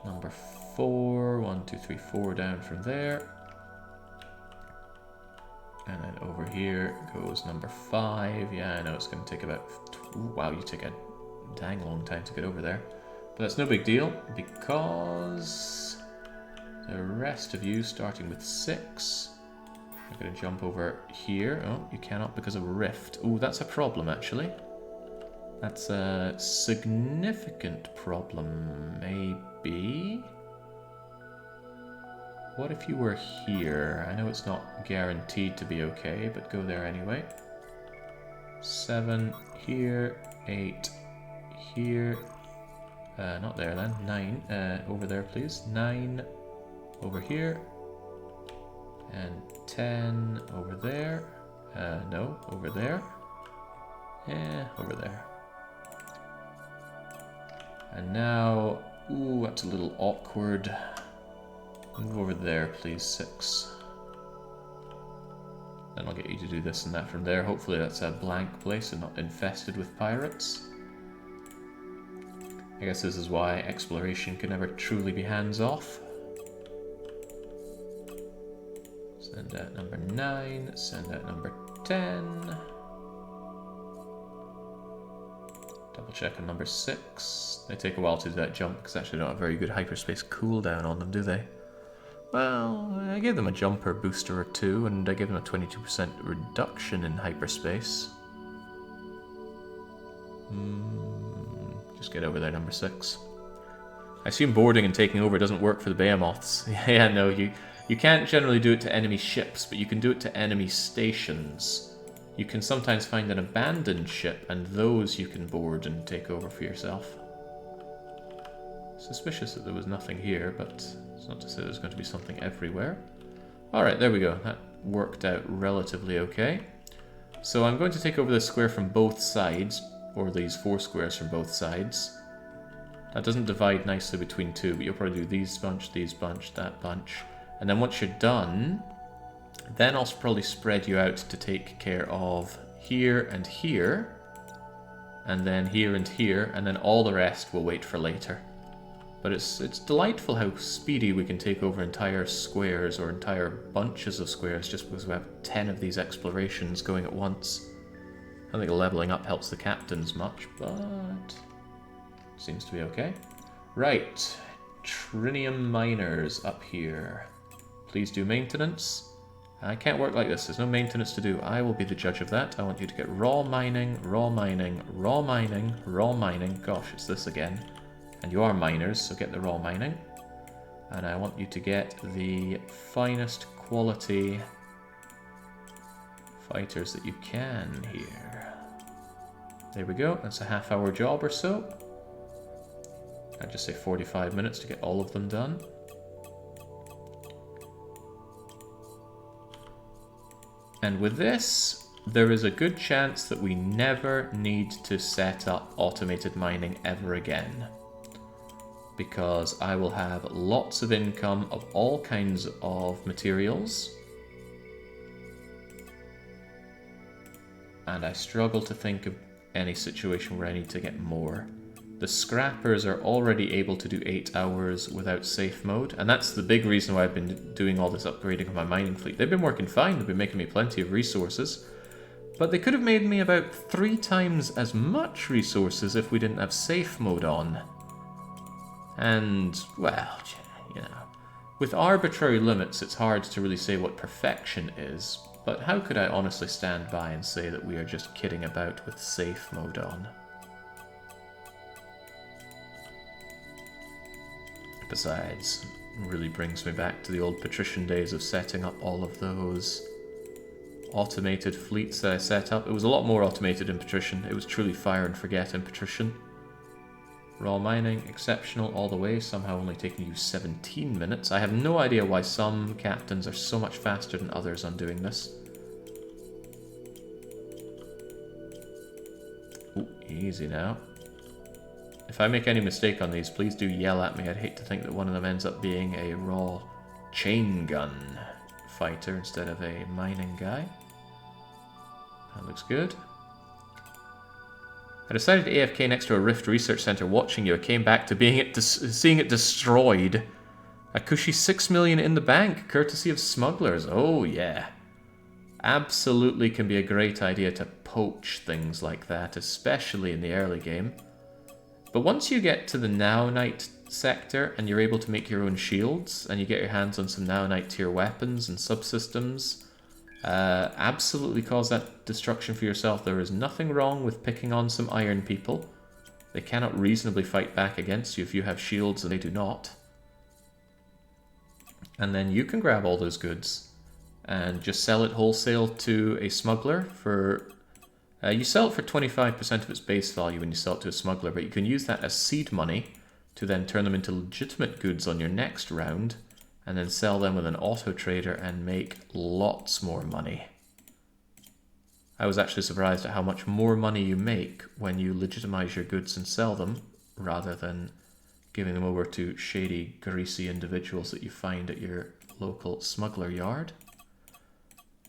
Number 4. 1, 2, 3, 4 down from there. And then over here goes number 5. Yeah, I know it's going to take about... Ooh, wow, you take a dang long time to get over there. But that's no big deal, because the rest of you, starting with 6, are going to jump over here. Oh, you cannot because of a rift. Ooh, that's a problem, actually. That's a significant problem, maybe? What if you were here? I know it's not guaranteed to be okay, but go there anyway. 7 here, 8 here. Not there then. 9 over there, please. 9 over here. And 10 over there. No, over there. Over there. And now, ooh, that's a little awkward. Move over there, please, 6. Then I'll get you to do this and that from there. Hopefully that's a blank place and not infested with pirates. I guess this is why exploration can never truly be hands-off. Send out number 9, send out number 10. Double check on number 6. They take a while to do that jump because actually don't have a very good hyperspace cooldown on them, do they? Well, I gave them a jumper booster or 2, and I gave them a 22% reduction in hyperspace. Just get over there, number 6. I assume boarding and taking over doesn't work for the B-moths. Yeah, no, you can't generally do it to enemy ships, but you can do it to enemy stations. You can sometimes find an abandoned ship, and those you can board and take over for yourself. Suspicious that there was nothing here, but it's not to say there's going to be something everywhere. Alright, there we go. That worked out relatively okay. So I'm going to take over this square from both sides, or these 4 squares from both sides. That doesn't divide nicely between 2, but you'll probably do these bunch, that bunch. And then once you're done, then I'll probably spread you out to take care of here and here, and then here and here, and then all the rest will wait for later. But it's delightful how speedy we can take over entire squares or entire bunches of squares just because we have 10 of these explorations going at once. I don't think leveling up helps the captains much, but seems to be okay. Right, Trinium miners up here. Please do maintenance. I can't work like this. There's no maintenance to do. I will be the judge of that. I want you to get raw mining, raw mining, raw mining, raw mining. Gosh, it's this again. And you are miners, so get the raw mining. And I want you to get the finest quality fighters that you can here. There we go. That's a half-hour job or so. I'd just say 45 minutes to get all of them done. And with this, there is a good chance that we never need to set up automated mining ever again. because I will have lots of income of all kinds of materials. And I struggle to think of any situation where I need to get more. The scrappers are already able to do 8 hours without safe mode, and that's the big reason why I've been doing all this upgrading of my mining fleet. They've been working fine, they've been making me plenty of resources, but they could have made me about 3 times as much resources if we didn't have safe mode on. And, well, you know, with arbitrary limits it's hard to really say what perfection is, but how could I honestly stand by and say that we are just kidding about with safe mode on? Besides, it really brings me back to the old patrician days of setting up all of those automated fleets that I set up. It was a lot more automated in patrician. It was truly fire and forget in patrician. Raw mining, exceptional all the way, somehow only taking you 17 minutes. I have no idea why some captains are so much faster than others on doing this. Ooh, easy now. If I make any mistake on these, please do yell at me. I'd hate to think that one of them ends up being a raw chain gun fighter instead of a mining guy. That looks good. I decided to AFK next to a Rift Research Center watching you. I came back to seeing it destroyed. A cushy 6 million in the bank, courtesy of smugglers. Oh yeah. Absolutely can be a great idea to poach things like that, especially in the early game. But once you get to the Now-Night sector and you're able to make your own shields and you get your hands on some Now-Night tier weapons and subsystems, absolutely cause that destruction for yourself. There is nothing wrong with picking on some iron people. They cannot reasonably fight back against you if you have shields and they do not. And then you can grab all those goods and just sell it wholesale to a smuggler for... you sell it for 25% of its base value when you sell it to a smuggler, but you can use that as seed money to then turn them into legitimate goods on your next round, and then sell them with an auto trader and make lots more money. I was actually surprised at how much more money you make when you legitimize your goods and sell them, rather than giving them over to shady, greasy individuals that you find at your local smuggler yard.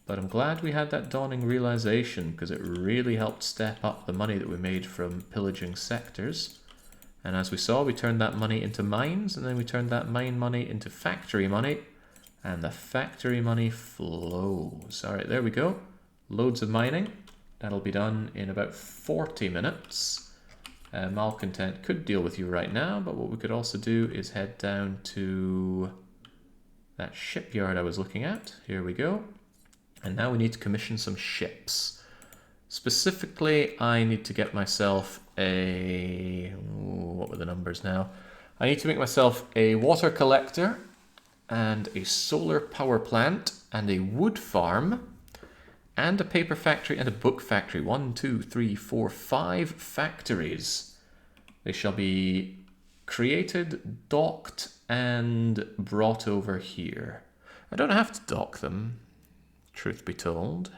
But I'm glad we had that dawning realization, because it really helped step up the money that we made from pillaging sectors. And as we saw, we turned that money into mines, and then we turned that mine money into factory money, and the factory money flows. Alright, there we go. Loads of mining. That'll be done in about 40 minutes. Malcontent could deal with you right now, but what we could also do is head down to that shipyard I was looking at. Here we go. And now we need to commission some ships. Specifically, I need to get myself a... what were the numbers now? I need to make myself a water collector and a solar power plant and a wood farm and a paper factory and a book factory. 1, 2, 3, 4, 5 factories. They shall be created, docked, and brought over here. I don't have to dock them, truth be told.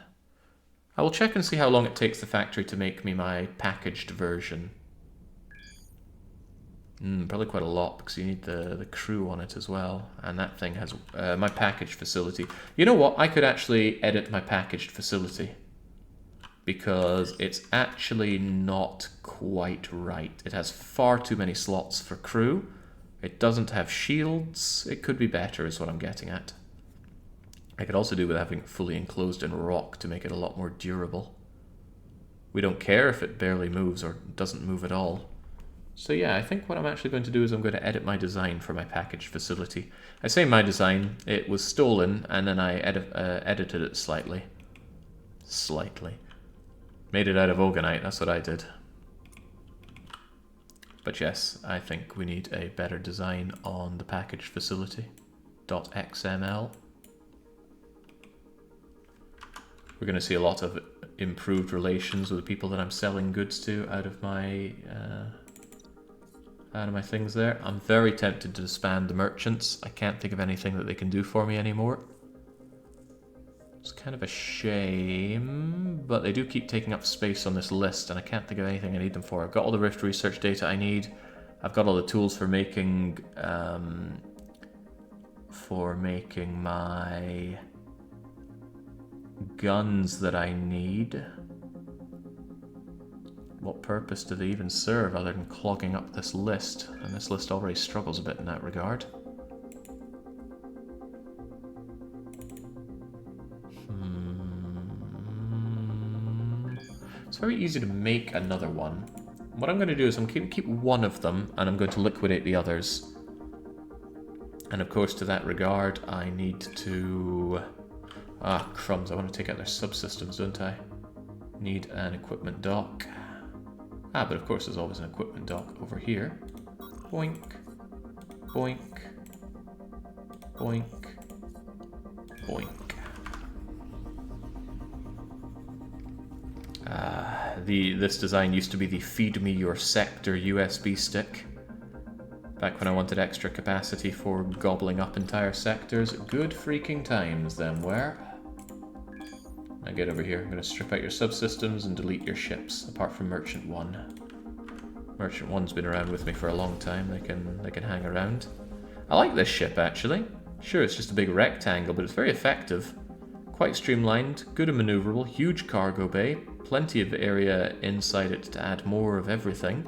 I will check and see how long it takes the factory to make me my packaged version. Probably quite a lot, because you need the crew on it as well. And that thing has my packaged facility. You know what? I could actually edit my packaged facility, because it's actually not quite right. It has far too many slots for crew. It doesn't have shields. It could be better, is what I'm getting at. I could also do with having it fully enclosed in rock to make it a lot more durable. We don't care if it barely moves or doesn't move at all. So yeah, I think what I'm actually going to do is I'm going to edit my design for my packaged facility. I say my design, it was stolen, and then I edited it slightly. Made it out of Oganite, that's what I did. But yes, I think we need a better design on the packaged facility. .xml. We're going to see a lot of improved relations with the people that I'm selling goods to out of my things there. I'm very tempted to disband the merchants. I can't think of anything that they can do for me anymore. It's kind of a shame, but they do keep taking up space on this list, and I can't think of anything I need them for. I've got all the Rift research data I need. I've got all the tools for making my guns that I need. What purpose do they even serve other than clogging up this list? And this list already struggles a bit in that regard. It's very easy to make another one. What I'm going to do is I'm going to keep one of them, and I'm going to liquidate the others. And of course, to that regard, I need to... Ah, crumbs, I want to take out their subsystems, don't I? Need an equipment dock. Ah, but of course there's always an equipment dock over here. Boink, boink, boink, boink. This design used to be the Feed Me Your Sector USB stick. Back when I wanted extra capacity for gobbling up entire sectors. Good freaking times, them were. Now get over here. I'm going to strip out your subsystems and delete your ships, apart from Merchant 1. Merchant 1's been around with me for a long time. They can hang around. I like this ship, actually. Sure, it's just a big rectangle, but it's very effective. Quite streamlined, good and maneuverable, huge cargo bay, plenty of area inside it to add more of everything.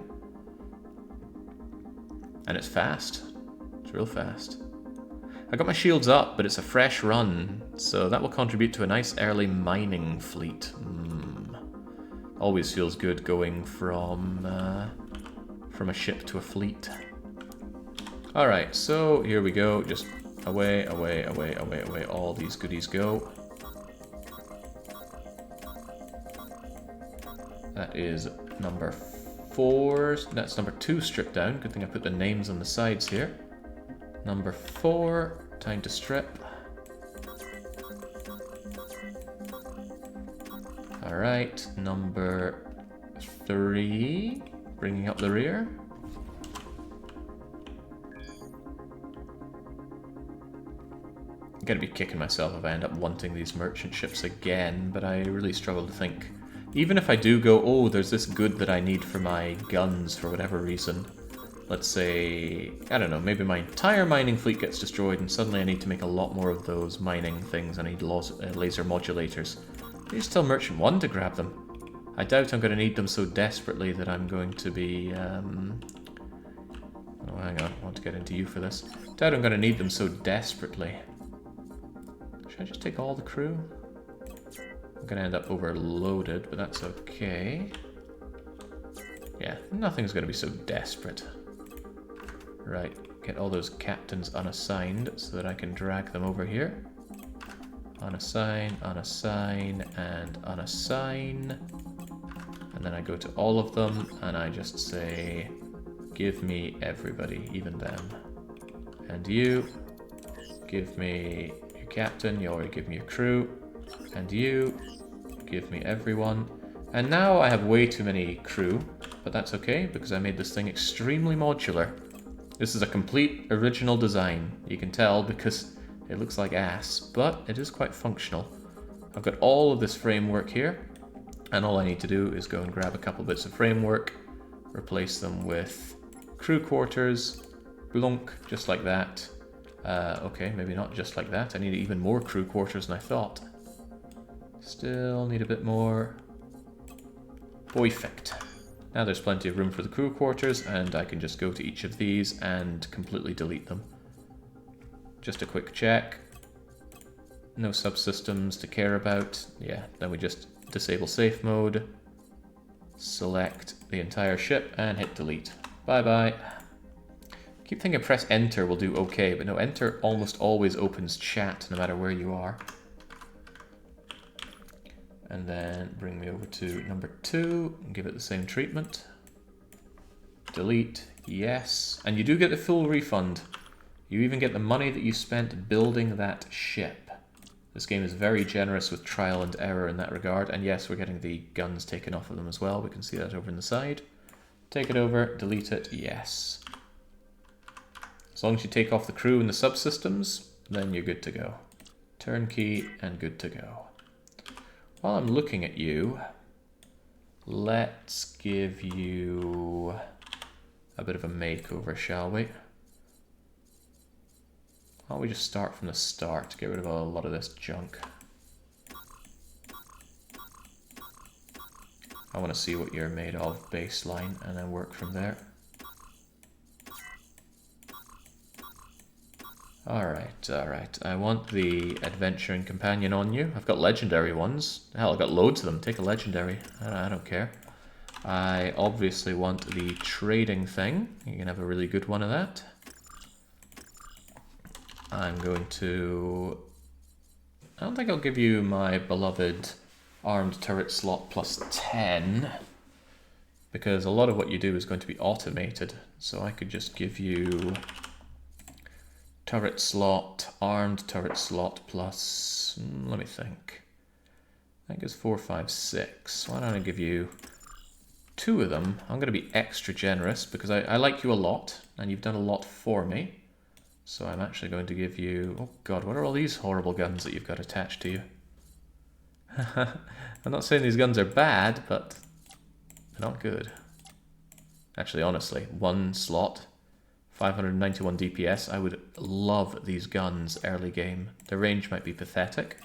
And it's fast. It's real fast. I got my shields up, but it's a fresh run, so that will contribute to a nice early mining fleet. Always feels good going from a ship to a fleet. Alright, so here we go. Just away, away, away, away, away. All these goodies go. That is number 4. That's number 2 stripped down. Good thing I put the names on the sides here. Number 4, time to strip. Alright, number 3, bringing up the rear. I'm gonna be kicking myself if I end up wanting these merchant ships again, but I really struggle to think. Even if I do go, oh, there's this good that I need for my guns for whatever reason. Let's say, I don't know, maybe my entire mining fleet gets destroyed and suddenly I need to make a lot more of those mining things. I need laser modulators. I just tell Merchant 1 to grab them. I doubt I'm going to need them so desperately that I'm going to be... Oh, hang on, I want to get into you for this. Doubt I'm going to need them so desperately. Should I just take all the crew? I'm going to end up overloaded, but that's okay. Yeah, nothing's going to be so desperate. Right, get all those captains unassigned so that I can drag them over here. Unassign, unassign, and unassign. And then I go to all of them, and I just say, give me everybody, even them. And you, give me your captain, you already give me your crew. And you, give me everyone. And now I have way too many crew, but that's okay, because I made this thing extremely modular. This is a complete original design. You can tell because it looks like ass, but it is quite functional. I've got all of this framework here, and all I need to do is go and grab a couple bits of framework, replace them with crew quarters, blunk, just like that. Okay, maybe not just like that. I need even more crew quarters than I thought. Still need a bit more. Perfect. Now there's plenty of room for the crew quarters, and I can just go to each of these and completely delete them. Just a quick check. No subsystems to care about. Yeah, then we just disable safe mode, select the entire ship, and hit delete. Bye-bye. Keep thinking press enter will do okay, but no, enter almost always opens chat no matter where you are. And then bring me over to number 2 and give it the same treatment. Delete, yes. And you do get the full refund. You even get the money that you spent building that ship. This game is very generous with trial and error in that regard. And yes, we're getting the guns taken off of them as well. We can see that over in the side. Take it over, delete it, yes. As long as you take off the crew and the subsystems, then you're good to go. Turnkey and good to go. While I'm looking at you, let's give you a bit of a makeover, shall we? Why don't we just start from the start, get rid of a lot of this junk. I want to see what you're made of baseline and then work from there. Alright, alright. I want the adventuring companion on you. I've got legendary ones. Hell, I've got loads of them. Take a legendary. I don't care. I obviously want the trading thing. You can have a really good one of that. I'm going to... I don't think I'll give you my beloved armed turret slot plus 10. Because a lot of what you do is going to be automated. So I could just give you... turret slot, armed turret slot plus, let me think. I think it's 4, 5, 6. Why don't I give you 2 of them? I'm going to be extra generous because I like you a lot and you've done a lot for me. So I'm actually going to give you, oh god, what are all these horrible guns that you've got attached to you? I'm not saying these guns are bad, but they're not good. Actually, honestly, 1 slot. 591 DPS. I would love these guns early game. Their range might be pathetic,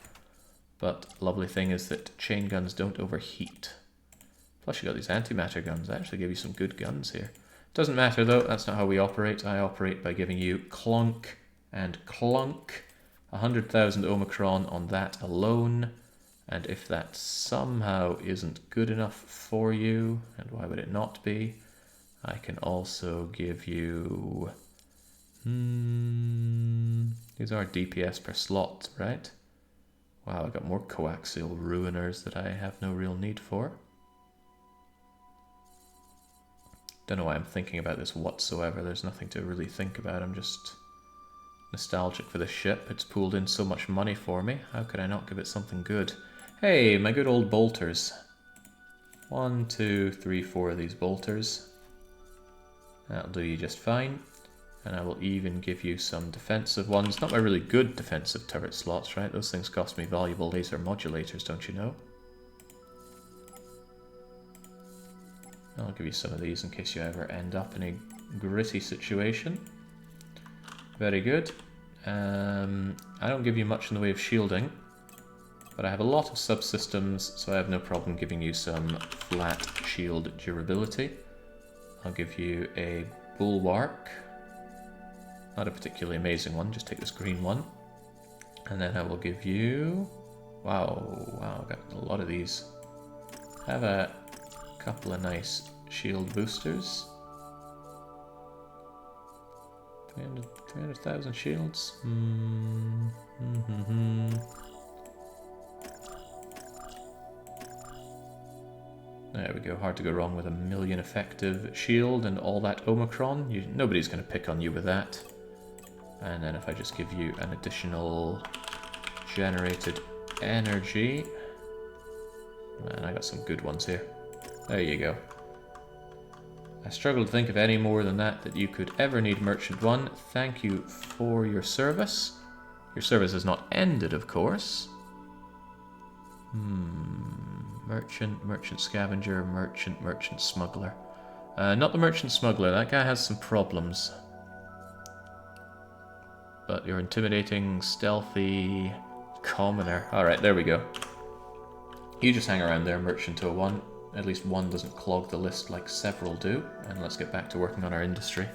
but lovely thing is that chain guns don't overheat. Plus you got these antimatter guns. I actually give you some good guns here. Doesn't matter though, that's not how we operate. I operate by giving you clunk and clunk. 100,000 Omicron on that alone. And if that somehow isn't good enough for you, and why would it not be, I can also give you... these are DPS per slot, right? Wow, I got more coaxial ruiners that I have no real need for. Don't know why I'm thinking about this whatsoever. There's nothing to really think about. I'm just nostalgic for the ship. It's pulled in so much money for me. How could I not give it something good? Hey, my good old bolters. 1, 2, 3, 4 of these bolters. That'll do you just fine. And I will even give you some defensive ones. Not my really good defensive turret slots, right? Those things cost me valuable laser modulators, don't you know? I'll give you some of these in case you ever end up in a gritty situation. Very good. I don't give you much in the way of shielding, but I have a lot of subsystems, so I have no problem giving you some flat shield durability. I'll give you a bulwark. Not a particularly amazing one, just take this green one. And then I will give you... Wow, I've got a lot of these. Have a couple of nice shield boosters. 300,000 shields. There we go, hard to go wrong with a 1,000,000 effective shield and all that Omicron. Nobody's going to pick on you with that. And then if I just give you an additional generated energy... Man, I got some good ones here. There you go. I struggle to think of any more than that you could ever need, Merchant 1. Thank you for your service. Your service has not ended, of course. Merchant Scavenger, Merchant Smuggler. Not the Merchant Smuggler, that guy has some problems. But you're intimidating, stealthy, commoner. Alright, there we go. You just hang around there, Merchant 01. At least one doesn't clog the list like several do. And let's get back to working on our industry.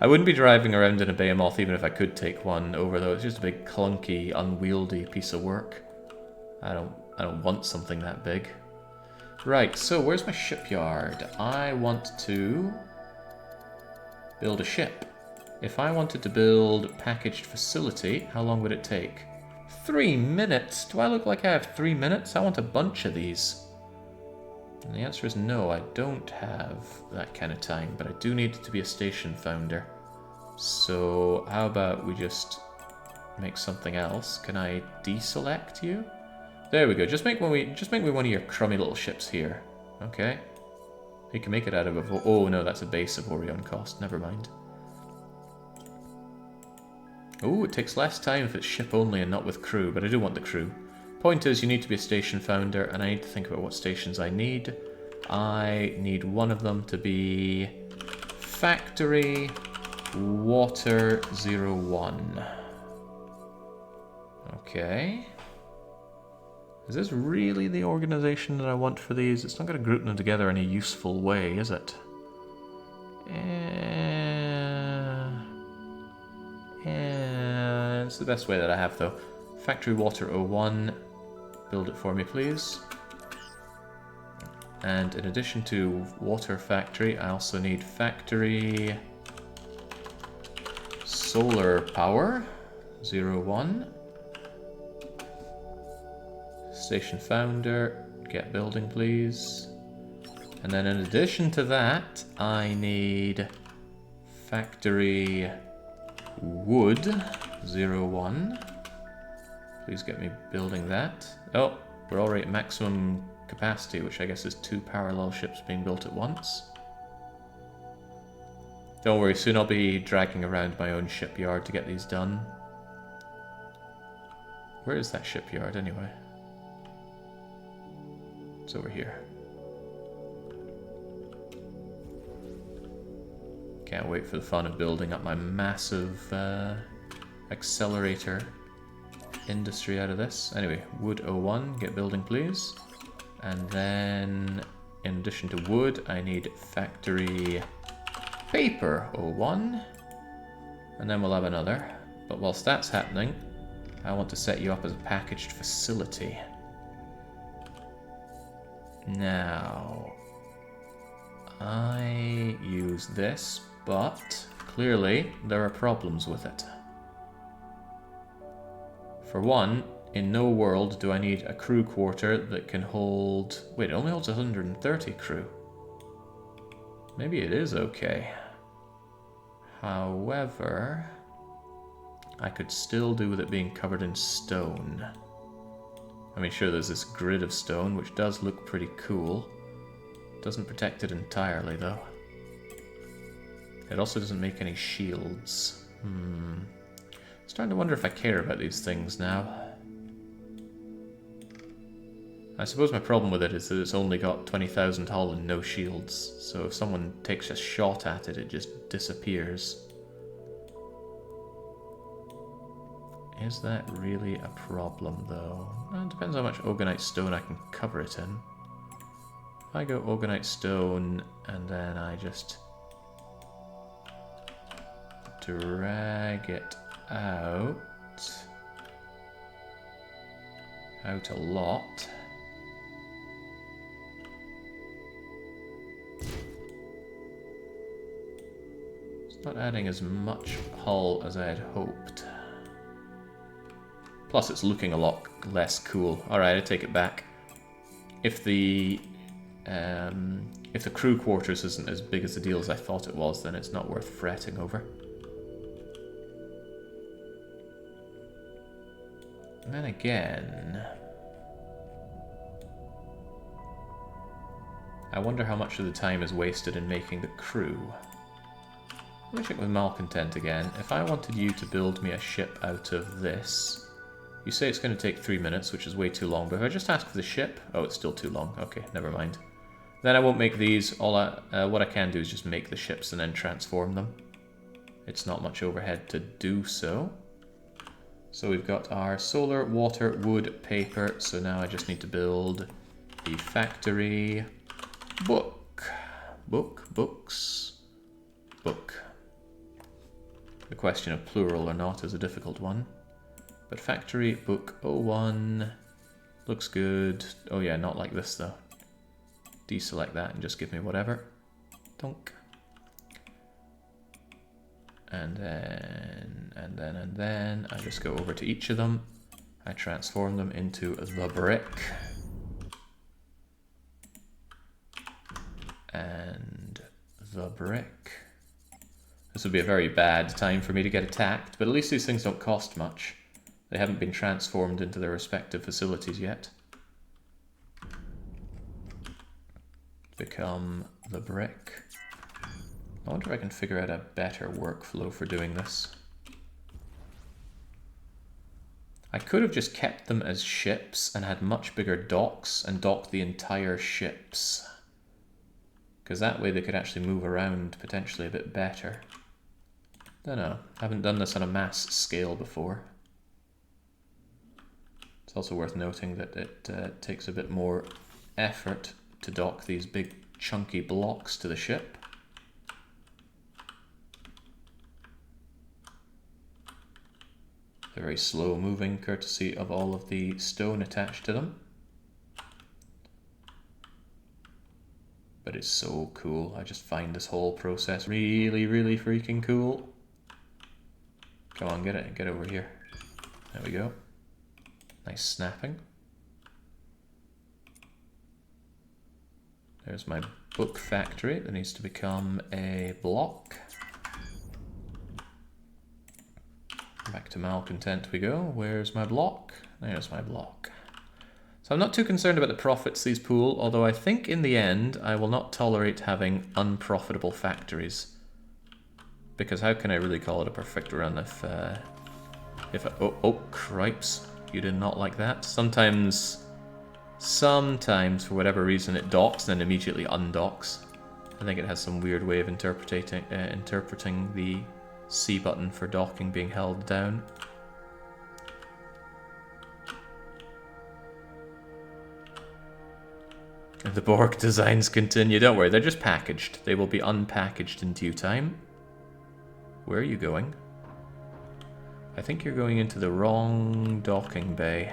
I wouldn't be driving around in a B-moth even if I could take one over, though. It's just a big, clunky, unwieldy piece of work. I don't want something that big. Right, so where's my shipyard? I want to build a ship. If I wanted to build packaged facility, how long would it take? 3 minutes? Do I look like I have 3 minutes? I want a bunch of these. And the answer is no, I don't have that kind of time, but I do need to be a station founder. So how about we just make something else? Can I deselect you? There we go. Just make me one of your crummy little ships here. Okay. You can make it out of oh no, that's a base Avorion cost. Never mind. Oh, it takes less time if it's ship only and not with crew, but I do want the crew. Point is, you need to be a station founder, and I need to think about what stations I need. I need one of them to be Factory Water 01. Okay. Is this really the organization that I want for these? It's not going to group them together in a useful way, is it? It's the best way that I have, though. Factory Water 01. Build it for me, please. And in addition to Water Factory, I also need Factory Solar Power 01. Station Founder, get building, please. And then in addition to that, I need Factory Wood 01. Please get me building that. Oh, we're already at maximum capacity, which I guess is 2 parallel ships being built at once. Don't worry, soon I'll be dragging around my own shipyard to get these done. Where is that shipyard anyway? It's over here. Can't wait for the fun of building up my massive accelerator industry out of this. Anyway, wood 01, get building please. And then, in addition to wood, I need factory paper 01. And then we'll have another. But whilst that's happening, I want to set you up as a packaged facility. Now, I use this, but clearly there are problems with it. For one, in no world do I need a crew quarter that can hold... Wait, it only holds 130 crew. Maybe it is okay. However, I could still do with it being covered in stone. I mean, sure, there's this grid of stone, which does look pretty cool. Doesn't protect it entirely, though. It also doesn't make any shields. I'm starting to wonder if I care about these things now. I suppose my problem with it is that it's only got 20,000 hull and no shields, so if someone takes a shot at it, it just disappears. Is that really a problem, though? Well, it depends how much Orgonite stone I can cover it in. If I go Orgonite stone, and then I just drag it out a lot. It's not adding as much hull as I had hoped. Plus, it's looking a lot less cool. Alright, I take it back. If the crew quarters isn't as big as the deal as I thought it was, then it's not worth fretting over. And then again, I wonder how much of the time is wasted in making the crew. Let me check with Malcontent again. If I wanted you to build me a ship out of this... You say it's going to take 3 minutes, which is way too long, but if I just ask for the ship... Oh, it's still too long. Okay, never mind. Then I won't make these. What I can do is just make the ships and then transform them. It's not much overhead to do so. So we've got our solar, water, wood, paper. So now I just need to build the factory book. Books. The question of plural or not is a difficult one. But factory book 01 looks good. Oh yeah, not like this though. Deselect that and just give me whatever. Donk. And then I just go over to each of them. I transform them into the brick. And the brick. This would be a very bad time for me to get attacked, but at least these things don't cost much. They haven't been transformed into their respective facilities yet. Become the brick. I wonder if I can figure out a better workflow for doing this. I could have just kept them as ships and had much bigger docks and docked the entire ships. Because that way they could actually move around potentially a bit better. Don't know. Haven't done this on a mass scale before. It's also worth noting that it takes a bit more effort to dock these big chunky blocks to the ship. They're very slow moving, courtesy of all of the stone attached to them. But it's so cool. I just find this whole process really, really freaking cool. Come on, get it. Get over here. There we go. Nice snapping. There's my book factory that needs to become a block. Back to malcontent we go. Where's my block? There's my block. So I'm not too concerned about the profits these pool, although I think in the end I will not tolerate having unprofitable factories. Because how can I really call it a perfect run if oh cripes, you did not like that. Sometimes for whatever reason it docks and then immediately undocks. I think it has some weird way of interpreting the C button for docking being held down. And the Borg designs continue. Don't worry, they're just packaged. They will be unpackaged in due time. Where are you going? I think you're going into the wrong docking bay.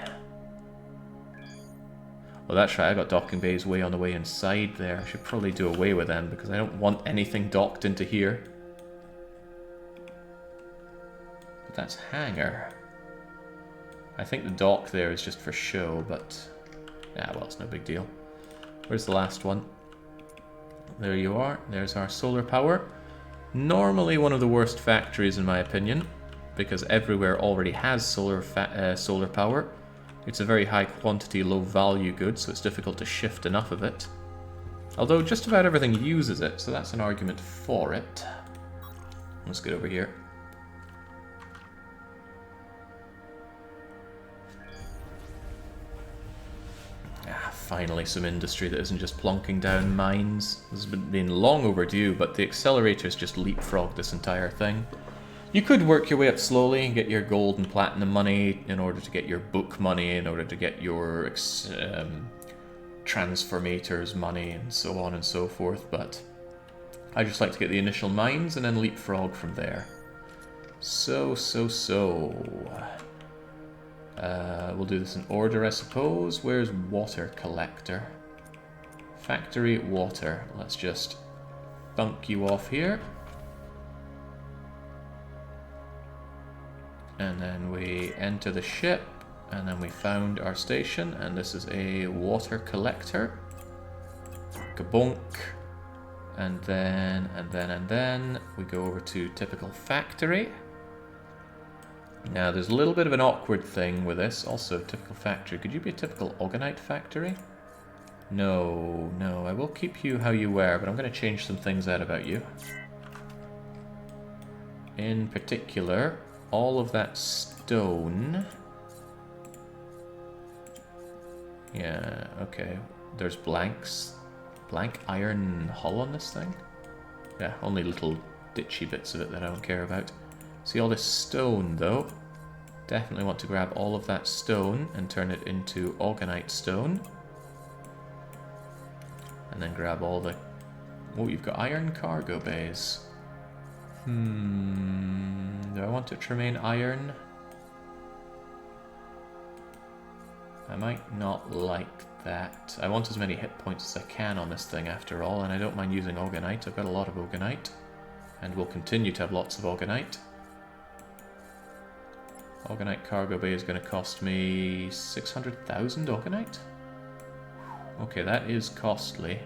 Well, that's right, I got docking bays way on the way inside there. I should probably do away with them because I don't want anything docked into here. But that's hangar. I think the dock there is just for show, but... ah, well, it's no big deal. Where's the last one? There you are. There's our solar power. Normally one of the worst factories in my opinion, because everywhere already has solar power. It's a very high quantity, low value good, so it's difficult to shift enough of it. Although just about everything uses it, so that's an argument for it. Let's get over here. Finally some industry that isn't just plonking down mines. This has been long overdue, but the Accelerator's just leapfrogged this entire thing. You could work your way up slowly and get your gold and platinum money in order to get your book money, in order to get your transformators money, and so on and so forth, but I just like to get the initial mines and then leapfrog from there. We'll do this in order, I suppose. Where's water collector? Factory water. Let's just thunk you off here. And then we enter the ship, and then we found our station, and this is a water collector. Kabonk. And then we go over to typical factory. Now, there's a little bit of an awkward thing with this. Also, typical factory. Could you be a typical Orgonite factory? No, I will keep you how you were, but I'm going to change some things out about you. In particular, all of that stone. Yeah, okay. There's blanks. Blank iron hull on this thing? Yeah, only little ditchy bits of it that I don't care about. See all this stone, though? Definitely want to grab all of that stone and turn it into Orgonite stone. And then grab all the... oh, you've got iron cargo bays. Do I want it to remain iron? I might not like that. I want as many hit points as I can on this thing after all, and I don't mind using Orgonite. I've got a lot of Orgonite, and will continue to have lots of Orgonite. Orgonite cargo bay is going to cost me 600,000 Orgonite? Okay, that is costly.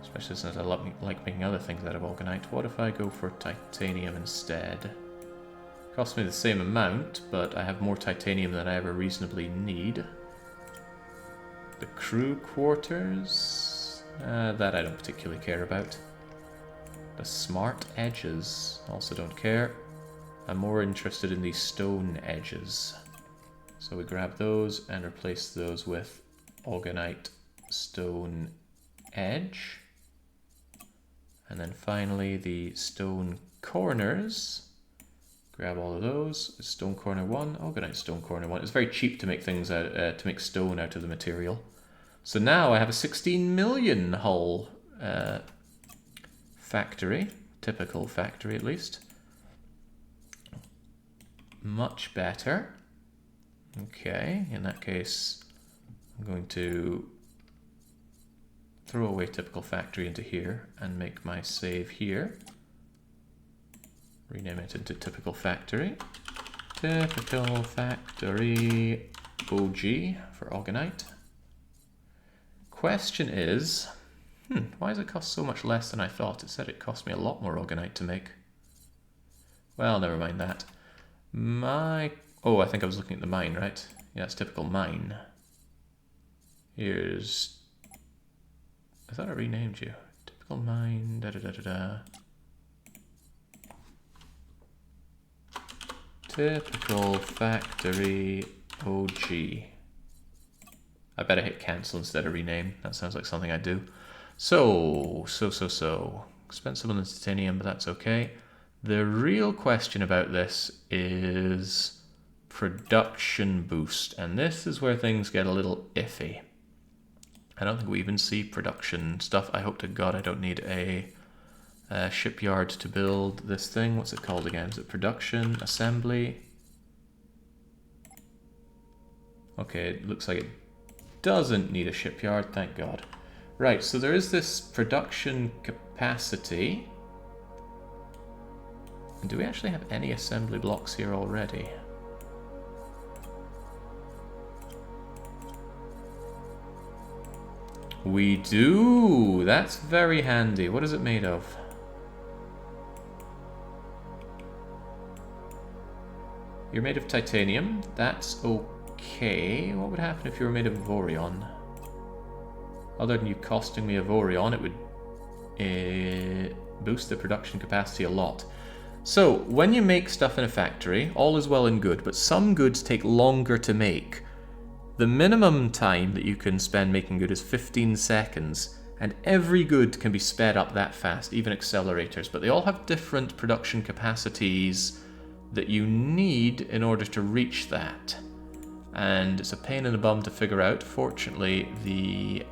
Especially since I like making other things out of Orgonite. What if I go for titanium instead? Costs me the same amount, but I have more titanium than I ever reasonably need. The crew quarters? That I don't particularly care about. The smart edges, also don't care. I'm more interested in these stone edges. So we grab those and replace those with Orgonite stone edge. And then finally the stone corners. Grab all of those. Stone corner 1, Orgonite stone corner 1. It's very cheap to make things out, to make stone out of the material. So now I have a 16 million hull factory, typical factory at least. Much better. Okay, in that case, I'm going to throw away typical factory into here and make my save here. Rename it into typical factory. Typical factory OG for Orgonite. Question is, why does it cost so much less than I thought? It said it cost me a lot more Orgonite to make. Well, never mind that. Oh, I think I was looking at the mine, right? Yeah, it's typical mine. Here's... I thought I renamed you. Typical mine, Typical factory OG. I better hit cancel instead of rename. That sounds like something I do. So. Expensive on the titanium, but that's okay. The real question about this is production boost. And this is where things get a little iffy. I don't think we even see production stuff. I hope to God I don't need a shipyard to build this thing. What's it called again? Is it production, assembly? Okay, it looks like it doesn't need a shipyard, thank God. Right, so there is this production capacity. Do we actually have any assembly blocks here already? We do! That's very handy. What is it made of? You're made of titanium. That's okay. What would happen if you were made of Avorion? Other than you costing me Avorion, it would boost the production capacity a lot. So, when you make stuff in a factory, all is well and good, but some goods take longer to make. The minimum time that you can spend making good is 15 seconds, and every good can be sped up that fast, even accelerators, but they all have different production capacities that you need in order to reach that. And it's a pain in the bum to figure out. Fortunately, the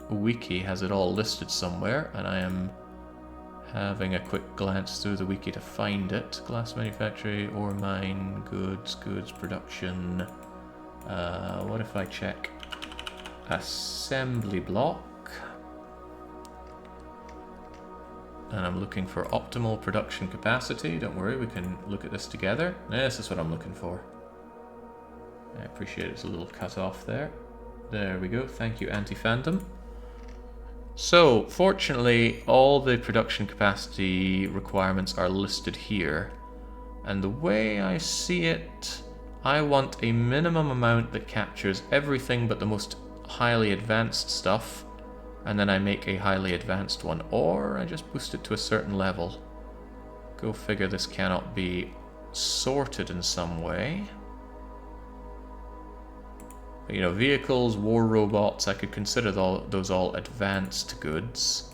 wiki has it all listed somewhere, and I am having a quick glance through the wiki to find it. Glass manufacturing, ore mine, goods production. What if I check assembly block? And I'm looking for optimal production capacity. Don't worry, we can look at this together. This is what I'm looking for. I appreciate it's a little cut off there. There we go. Thank you, Anti-Fandom. So, fortunately, all the production capacity requirements are listed here. And the way I see it, I want a minimum amount that captures everything but the most highly advanced stuff, and then I make a highly advanced one, or I just boost it to a certain level. Go figure, this cannot be sorted in some way. But, you know, vehicles, war robots, I could consider those all advanced goods.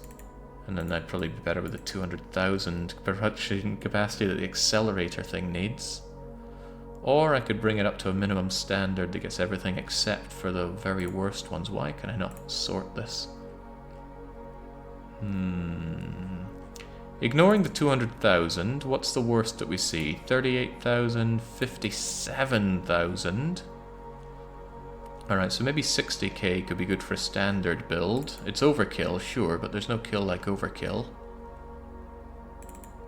And then I'd probably be better with the 200,000 production capacity that the accelerator thing needs. Or I could bring it up to a minimum standard that gets everything except for the very worst ones. Why can I not sort this? Ignoring the 200,000, what's the worst that we see? 38,000, 57,000. Alright, so maybe 60k could be good for a standard build. It's overkill, sure, but there's no kill like overkill.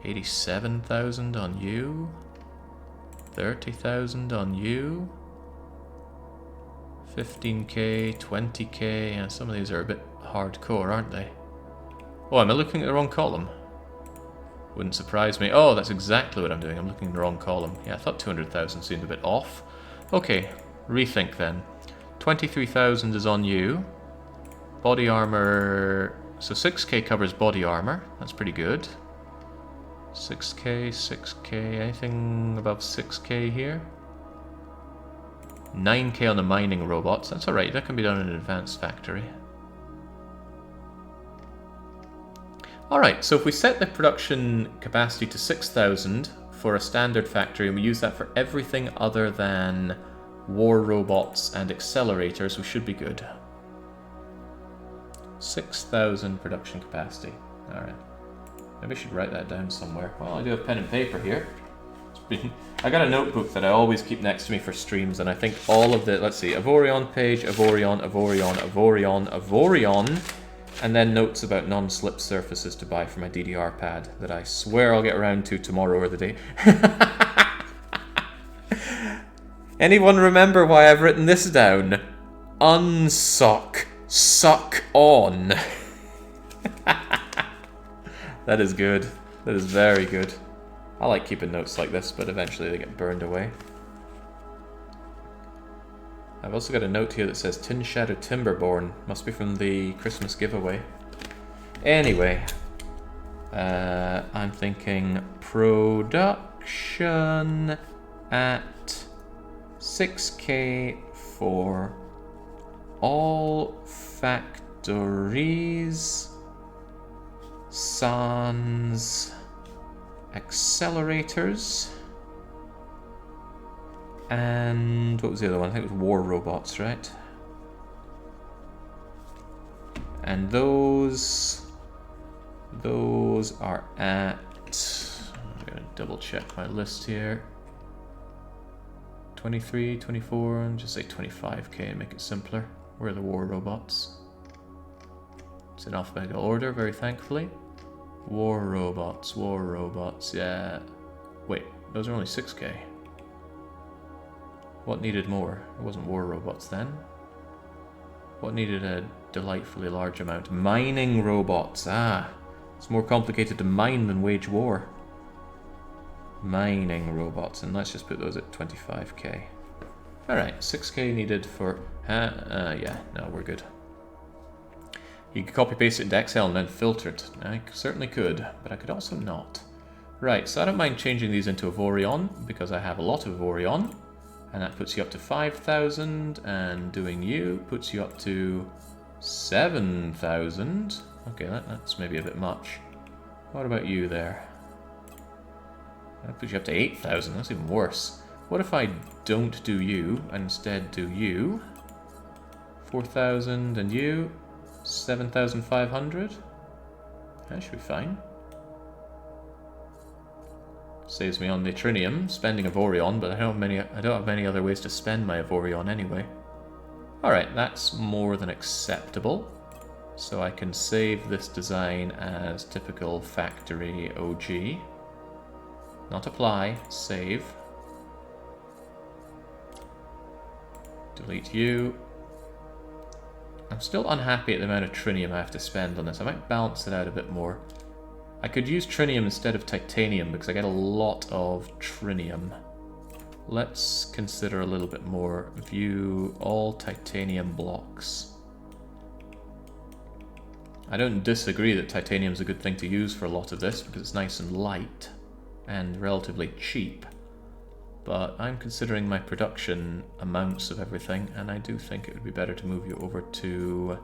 87,000 on you. 30,000 on you. 15k, 20k, and some of these are a bit hardcore, aren't they? Oh, am I looking at the wrong column? Wouldn't surprise me. Oh, that's exactly what I'm doing. I'm looking at the wrong column. Yeah, I thought 200,000 seemed a bit off. Okay, rethink then. 23,000 is on you. Body armor... So 6k covers body armor. That's pretty good. 6k, 6k, anything above 6k here? 9k on the mining robots, that's alright, that can be done in an advanced factory. Alright, so if we set the production capacity to 6,000 for a standard factory, and we use that for everything other than war robots and accelerators, we should be good. 6,000 production capacity. Alright. Maybe I should write that down somewhere. Well, I do have pen and paper here. I got a notebook that I always keep next to me for streams, and I think all of the, let's see, Avorion page, Avorion, Avorion, Avorion, Avorion, and then notes about non-slip surfaces to buy for my DDR pad that I swear I'll get around to tomorrow or the day. Anyone remember why I've written this down? Unsock, suck on. That is good. That is very good. I like keeping notes like this, but eventually they get burned away. I've also got a note here that says Tin Shadow Timberborn. Must be from the Christmas giveaway. Anyway, I'm thinking production at 6k for all factories sans accelerators, and what was the other one? I think it was war robots, right? And those are at, I'm gonna double check my list here, 23, 24, and just say 25k and make it simpler. Where are the war robots? It's in alphabetical order, very thankfully. War robots, yeah. Wait, those are only 6k. What needed more? It wasn't war robots then. What needed a delightfully large amount? Mining robots, ah. It's more complicated to mine than wage war. Mining robots, and let's just put those at 25k. Alright, 6k needed for... yeah, no, we're good. You could copy paste it into Excel and then filter it. I certainly could, but I could also not. Right, so I don't mind changing these into Avorion, because I have a lot of Avorion. And that puts you up to 5,000, and doing you puts you up to 7,000. Okay, that's maybe a bit much. What about you there? That puts you up to 8,000, that's even worse. What if I don't do you, and instead do you? 4,000 and you? 7,500? That should be fine. Saves me on the Trinium, spending Avorion, but I don't have many other ways to spend my Avorion anyway. Alright, that's more than acceptable. So I can save this design as typical factory OG. Not apply, save. Delete you. I'm still unhappy at the amount of Trinium I have to spend on this. I might balance it out a bit more. I could use Trinium instead of Titanium because I get a lot of Trinium. Let's consider a little bit more. View all Titanium blocks. I don't disagree that Titanium is a good thing to use for a lot of this because it's nice and light and relatively cheap. But I'm considering my production amounts of everything, and I do think it would be better to move you over to...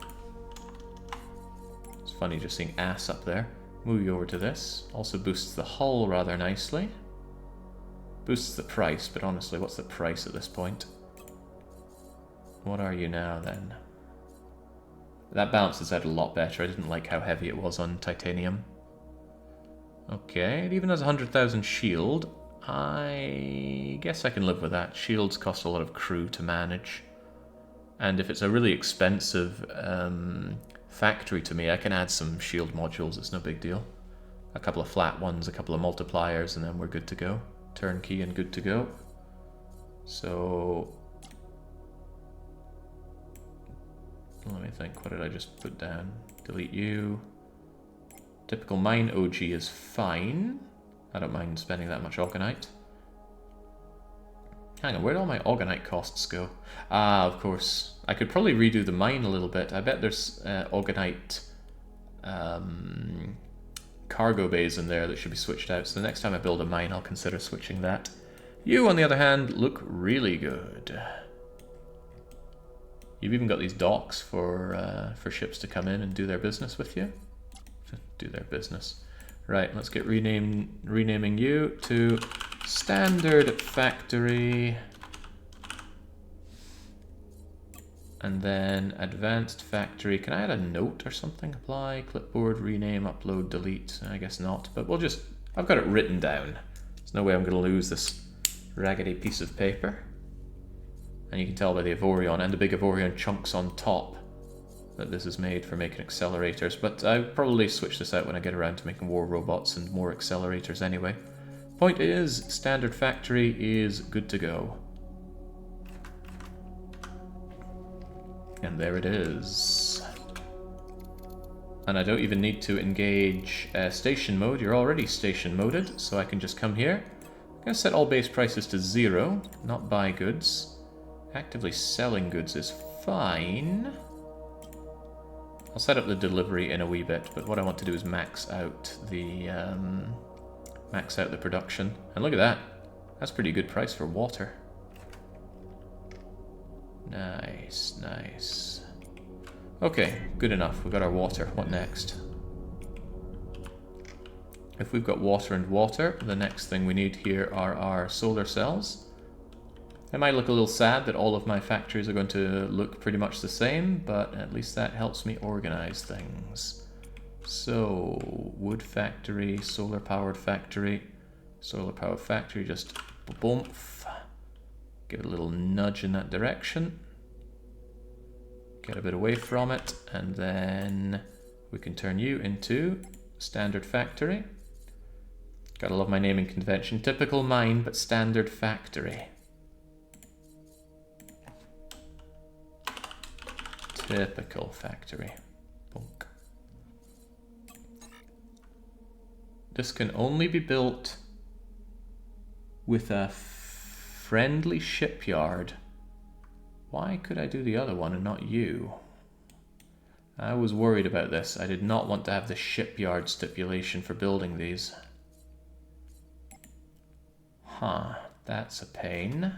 It's funny just seeing ass up there. Move you over to this. Also boosts the hull rather nicely. Boosts the price, but honestly, what's the price at this point? What are you now, then? That balances out a lot better. I didn't like how heavy it was on Titanium. Okay, it even has 100,000 shield. I guess I can live with that. Shields cost a lot of crew to manage. And if it's a really expensive factory to me, I can add some shield modules. It's no big deal. A couple of flat ones, a couple of multipliers, and then we're good to go. Turnkey and good to go. So... let me think. What did I just put down? Delete you. Typical mine OG is fine. I don't mind spending that much Orgonite. Hang on, where'd all my Orgonite costs go? Ah, of course. I could probably redo the mine a little bit. I bet there's Orgonite cargo bays in there that should be switched out, so the next time I build a mine I'll consider switching that. You, on the other hand, look really good. You've even got these docks for ships to come in and do their business with you. Do their business. Right, let's get renaming you to Standard Factory. And then Advanced Factory. Can I add a note or something? Apply, clipboard, rename, upload, delete. I guess not, but we'll just... I've got it written down. There's no way I'm going to lose this raggedy piece of paper. And you can tell by the Avorion and the big Avorion chunks on top that this is made for making accelerators, but I'll probably switch this out when I get around to making war robots and more accelerators anyway. Point is, Standard Factory is good to go. And there it is. And I don't even need to engage station mode, you're already station moded, so I can just come here. I'm going to set all base prices to 0, not buy goods. Actively selling goods is fine. I'll set up the delivery in a wee bit, but what I want to do is max out the production. And look at that. That's a pretty good price for water. Nice, nice. Okay, good enough. We've got our water. What next? If we've got water and water, the next thing we need here are our solar cells. It might look a little sad that all of my factories are going to look pretty much the same, but at least that helps me organize things. So, wood factory, solar powered factory, just boomf. Give it a little nudge in that direction. Get a bit away from it, and then we can turn you into Standard Factory. Gotta love my naming convention. Typical mine, but Standard Factory. Typical factory. Bonk. This can only be built with a friendly shipyard. Why could I do the other one and not you? I was worried about this. I did not want to have the shipyard stipulation for building these. Huh, that's a pain.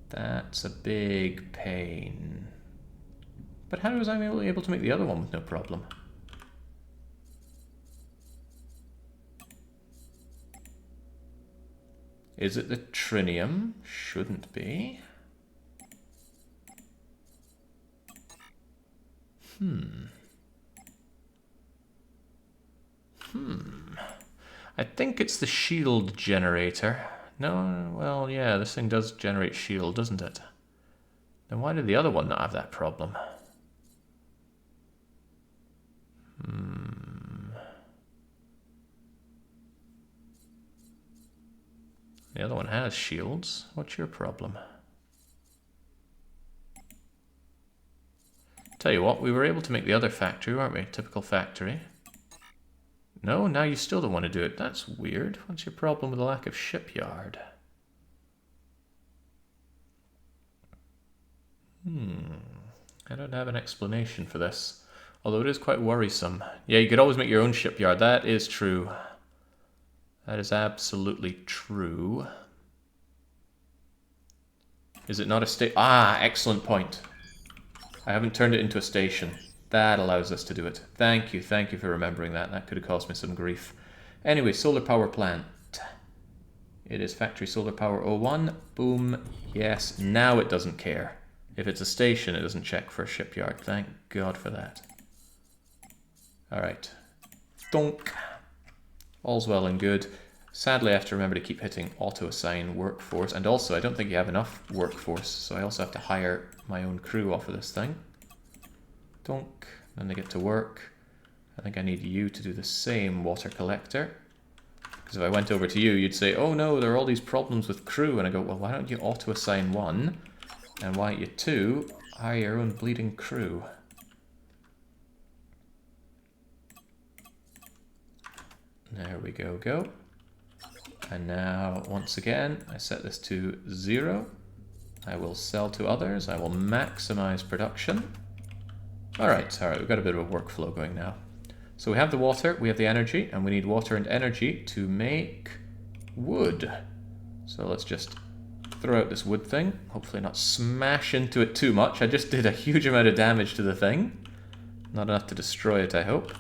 That's a big pain. But how was I able to make the other one with no problem? Is it the Trinium? Shouldn't be. I think it's the shield generator. No, well, yeah, this thing does generate shield, doesn't it? Then why did the other one not have that problem? The other one has shields. What's your problem? Tell you what, we were able to make the other factory, weren't we? Typical factory. No, now you still don't want to do it. That's weird. What's your problem with the lack of shipyard? I don't have an explanation for this. Although it is quite worrisome. Yeah, you could always make your own shipyard. That is true. That is absolutely true. Is it not a station? Ah, excellent point. I haven't turned it into a station. That allows us to do it. Thank you for remembering that. That could have caused me some grief. Anyway, solar power plant. It is factory solar power 01. Boom. Yes, now it doesn't care. If it's a station, it doesn't check for a shipyard. Thank God for that. Alright. Donk. All's well and good. Sadly, I have to remember to keep hitting auto-assign workforce. And also, I don't think you have enough workforce, so I also have to hire my own crew off of this thing. Donk. Then they get to work. I think I need you to do the same, water collector. Because if I went over to you, you'd say, oh no, there are all these problems with crew. And I go, well, why don't you auto-assign 1? And why don't you 2, hire your own bleeding crew? There we go. And now, once again, I set this to 0. I will sell to others. I will maximize production. Alright, we've got a bit of a workflow going now. So we have the water, we have the energy, and we need water and energy to make wood. So let's just throw out this wood thing. Hopefully not smash into it too much. I just did a huge amount of damage to the thing. Not enough to destroy it, I hope.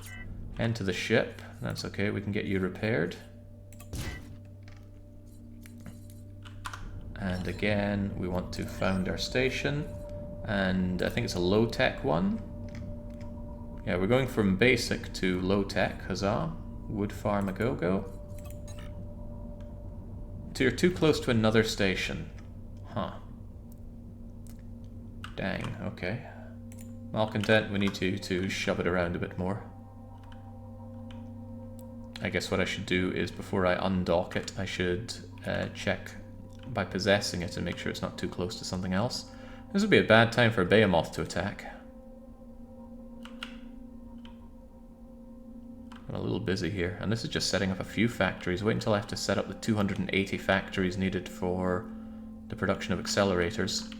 Enter the ship. That's okay, we can get you repaired. And again, we want to found our station. And I think it's a low-tech one. Yeah, we're going from basic to low-tech. Huzzah. Wood farm a go-go. So you're too close to another station. Huh. Dang, okay. Malcontent, we need to shove it around a bit more. I guess what I should do is, before I undock it, I should check by possessing it and make sure it's not too close to something else. This would be a bad time for a B-moth to attack. I'm a little busy here, and this is just setting up a few factories. Wait until I have to set up the 280 factories needed for the production of accelerators.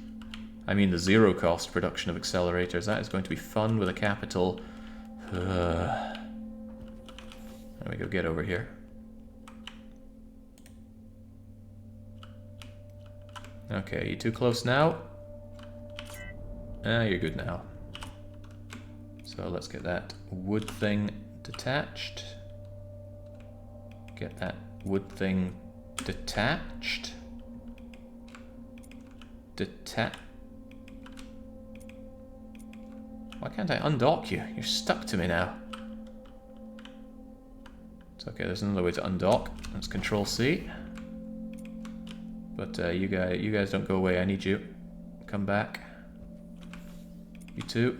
I mean the zero-cost production of accelerators. That is going to be fun with a capital. Let me go get over here. Okay, you too close now? You're good now. So let's get that wood thing detached. Get that wood thing detached. Why can't I undock you? You're stuck to me now. It's okay, there's another way to undock. Let's Control C. But you guys don't go away. I need you. Come back. You too.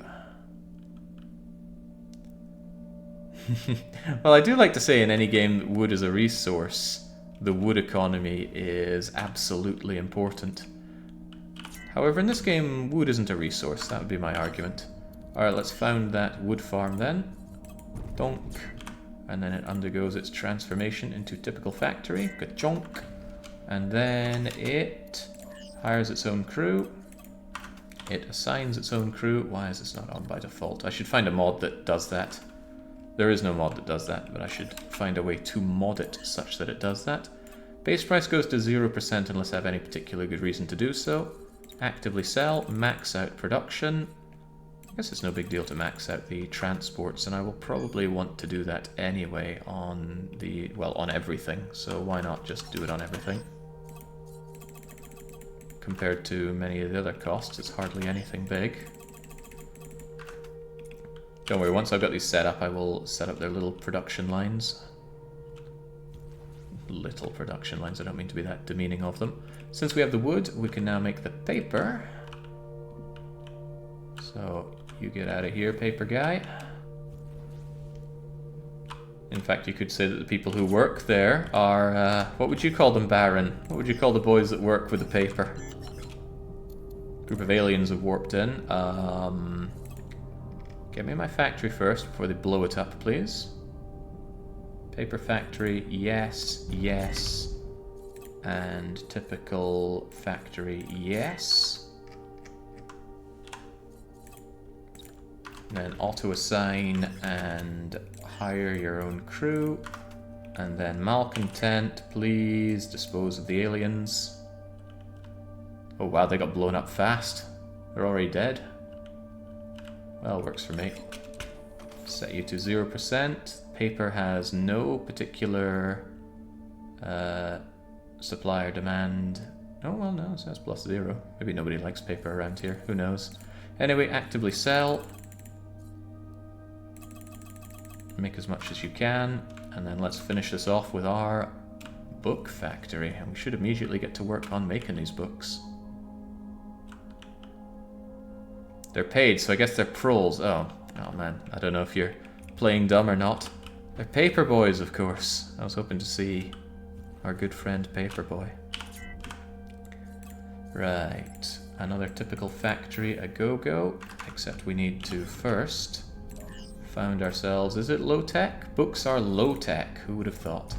Well, I do like to say in any game that wood is a resource, the wood economy is absolutely important. However, in this game, wood isn't a resource. That would be my argument. Alright, let's found that wood farm then. Donk. And then it undergoes its transformation into typical factory. Ka-chonk. And then it hires its own crew. It assigns its own crew. Why is this not on by default? I should find a mod that does that. There is no mod that does that, but I should find a way to mod it such that it does that. Base price goes to 0% unless I have any particular good reason to do so. Actively sell, max out production. I guess it's no big deal to max out the transports, and I will probably want to do that anyway on the, well, on everything, so why not just do it on everything? Compared to many of the other costs, it's hardly anything big. Don't worry, once I've got these set up, I will set up their little production lines. Little production lines, I don't mean to be that demeaning of them. Since we have the wood, we can now make the paper. So, you get out of here, paper guy. In fact, you could say that the people who work there are, what would you call them, Baron? What would you call the boys that work with the paper? Group of aliens have warped in. Get me my factory first before they blow it up, please. Paper factory, yes, yes. And typical factory, yes. Then auto-assign and hire your own crew. And then malcontent, please dispose of the aliens. Oh wow, they got blown up fast. They're already dead. Well, works for me. Set you to 0%. Paper has no particular supply or demand. Oh, well, no, so that's +0. Maybe nobody likes paper around here. Who knows? Anyway, actively sell. Make as much as you can. And then let's finish this off with our book factory. And we should immediately get to work on making these books. They're paid, so I guess they're proles. Oh man, I don't know if you're playing dumb or not. They're paper boys, of course. I was hoping to see our good friend Paperboy. Right, another typical factory a go-go, except we need to first found ourselves. Is it low-tech? Books are low-tech, who would have thought?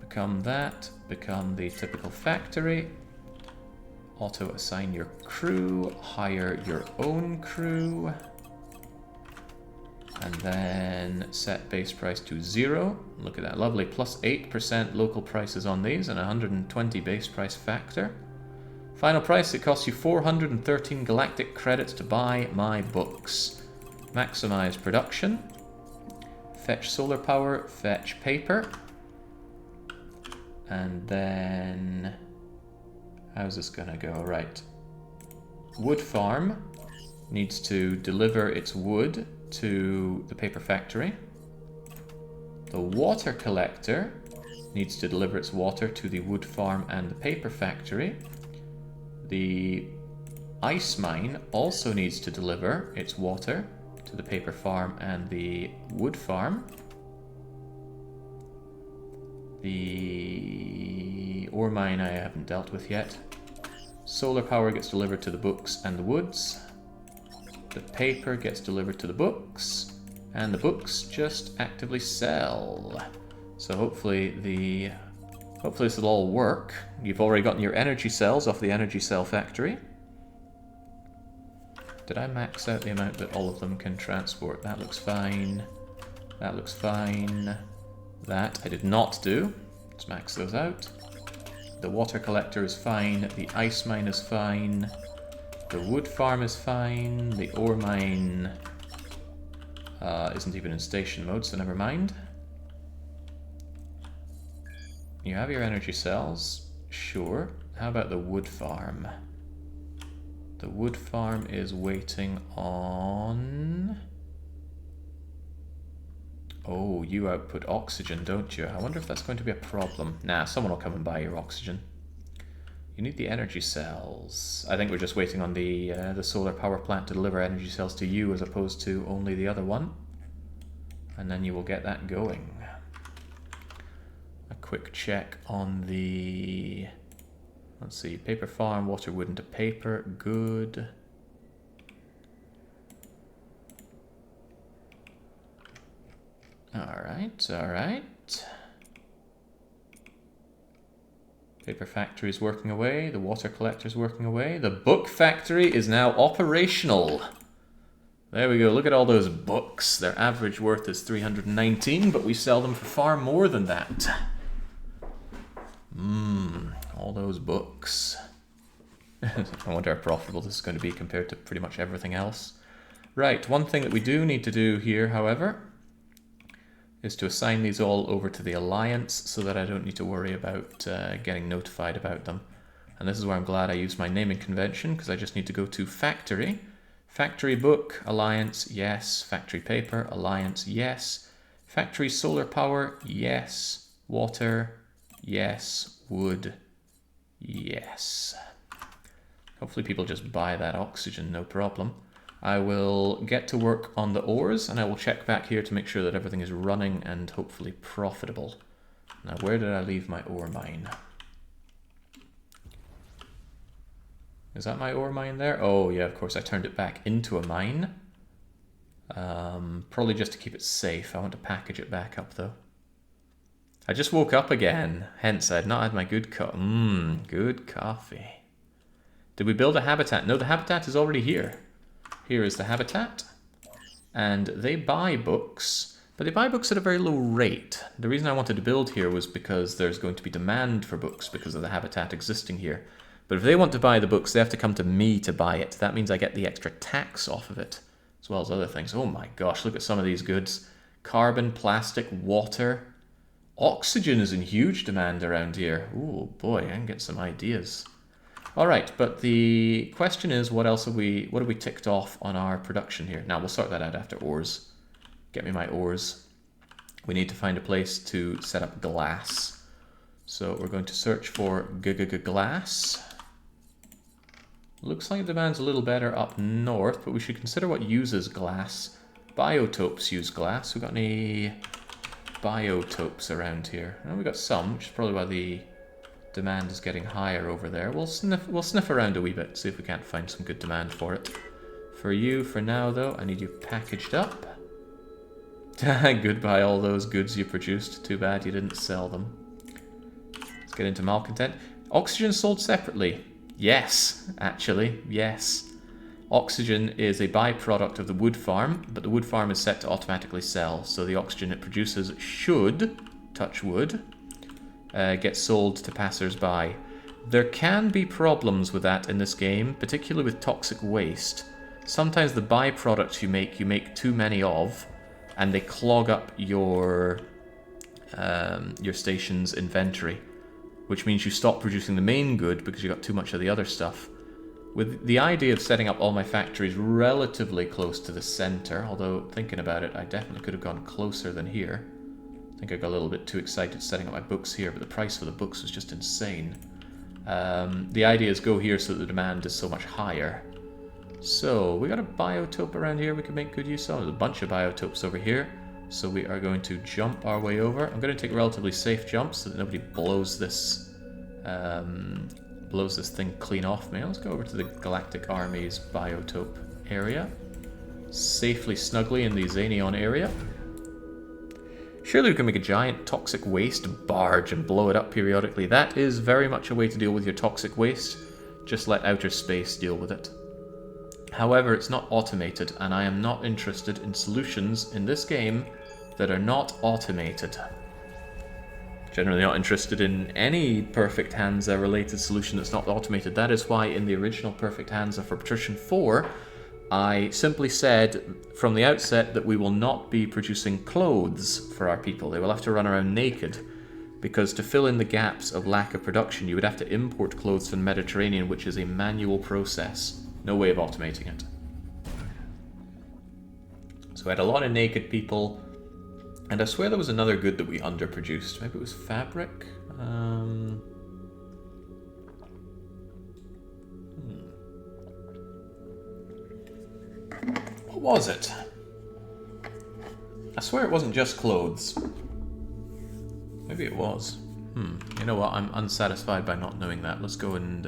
Become that, become the typical factory. Auto-assign your crew, hire your own crew. And then set base price to 0. Look at that, lovely. Plus 8% local prices on these and 120 base price factor. Final price, it costs you 413 galactic credits to buy my books. Maximize production. Fetch solar power, fetch paper. And then... how's this gonna go? Right. Wood farm needs to deliver its wood to the paper factory. The water collector needs to deliver its water to the wood farm and the paper factory. The ice mine also needs to deliver its water to the paper farm and the wood farm. The ore mine I haven't dealt with yet. Solar power gets delivered to the books and the woods. The paper gets delivered to the books, and the books just actively sell. So hopefully this will all work. You've already gotten your energy cells off the energy cell factory. Did I max out the amount that all of them can transport? That looks fine. That looks fine. That I did not do. Let's max those out. The water collector is fine. The ice mine is fine. The wood farm is fine. The ore mine isn't even in station mode, so never mind. You have your energy cells. Sure. How about the wood farm? The wood farm is waiting on... oh, you output oxygen, don't you? I wonder if that's going to be a problem. Nah, someone will come and buy your oxygen. You need the energy cells. I think we're just waiting on the solar power plant to deliver energy cells to you as opposed to only the other one. And then you will get that going. A quick check on the... let's see, paper farm, water, wood into paper, good. Alright, alright. Paper factory is working away, the water collector is working away, the book factory is now operational. There we go, look at all those books. Their average worth is 319, but we sell them for far more than that. All those books. I wonder how profitable this is going to be compared to pretty much everything else. Right, one thing that we do need to do here, however, is to assign these all over to the Alliance so that I don't need to worry about getting notified about them. And this is where I'm glad I used my naming convention, because I just need to go to Factory. Factory Book, Alliance, yes. Factory Paper, Alliance, yes. Factory Solar Power, yes. Water, yes. Wood, yes. Hopefully people just buy that oxygen, no problem. I will get to work on the ores, and I will check back here to make sure that everything is running and hopefully profitable. Now, where did I leave my ore mine? Is that my ore mine there? Oh, yeah, of course, I turned it back into a mine. Probably just to keep it safe. I want to package it back up, though. I just woke up again, hence I had not had my good good coffee. Did we build a habitat? No, the habitat is already here. Here is the habitat, and they buy books, but they buy books at a very low rate. The reason I wanted to build here was because there's going to be demand for books because of the habitat existing here. But if they want to buy the books, they have to come to me to buy it. That means I get the extra tax off of it, as well as other things. Oh my gosh, look at some of these goods. Carbon, plastic, water. Oxygen is in huge demand around here. Oh boy, I can get some ideas. All right, but the question is, what have we ticked off on our production here? Now, we'll sort that out after ores. Get me my ores. We need to find a place to set up glass. So we're going to search for glass. Looks like the demand's a little better up north, but we should consider what uses glass. Biotopes use glass. We got any biotopes around here? No, we got some, which is probably why the demand is getting higher over there. We'll sniff around a wee bit, see if we can't find some good demand for it. For you, for now though, I need you packaged up. Goodbye all those goods you produced. Too bad you didn't sell them. Let's get into malcontent. Oxygen sold separately. Yes, actually, yes. Oxygen is a byproduct of the wood farm, but the wood farm is set to automatically sell, so the oxygen it produces should, touch wood, get sold to passers-by. There can be problems with that in this game, particularly with toxic waste. Sometimes the byproducts you make too many of, and they clog up your station's inventory, which means you stop producing the main good because you got too much of the other stuff. With the idea of setting up all my factories relatively close to the center, although thinking about it, I definitely could have gone closer than here. I think I got a little bit too excited setting up my books here, but the price for the books was just insane. The idea is go here so that the demand is so much higher. So, we got a biotope around here we can make good use of. There's a bunch of biotopes over here. So we are going to jump our way over. I'm going to take relatively safe jumps so that nobody blows this thing clean off me. Let's go over to the Galactic Army's biotope area. Safely, snugly in the Xenion area. Surely we can make a giant toxic waste barge and blow it up periodically. That is very much a way to deal with your toxic waste. Just let outer space deal with it. However, it's not automated, and I am not interested in solutions in this game that are not automated. Generally not interested in any Perfect Hansa related solution that's not automated. That is why in the original Perfect Hansa for Patrician 4, I simply said from the outset that we will not be producing clothes for our people. They will have to run around naked, because to fill in the gaps of lack of production, you would have to import clothes from the Mediterranean, which is a manual process. No way of automating it. So I had a lot of naked people, and I swear there was another good that we underproduced. Maybe it was fabric? What was it? I swear it wasn't just clothes. Maybe it was. You know what? I'm unsatisfied by not knowing that. Let's go and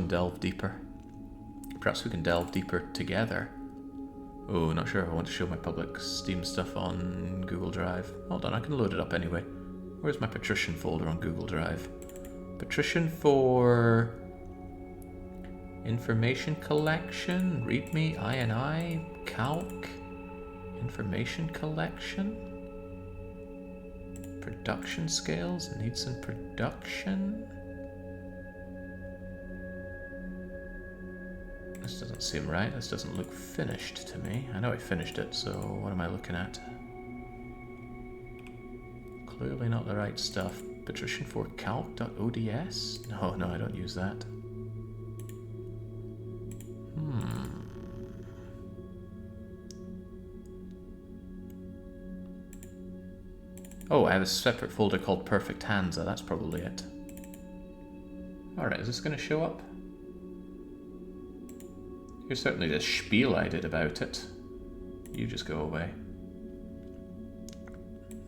delve deeper. Perhaps we can delve deeper together. Oh, not sure if I want to show my public Steam stuff on Google Drive. Hold on, I can load it up anyway. Where's my Patrician folder on Google Drive? Patrician for information collection, README, INI, calc, information collection, production scales, need some production. This doesn't seem right. This doesn't look finished to me. I know I finished it, so what am I looking at? Clearly not the right stuff. Patrician for calc.ods? No, I don't use that. Oh, I have a separate folder called Perfect Hansa. That's probably it. Alright, is this going to show up? Here's certainly the spiel I did about it. You just go away.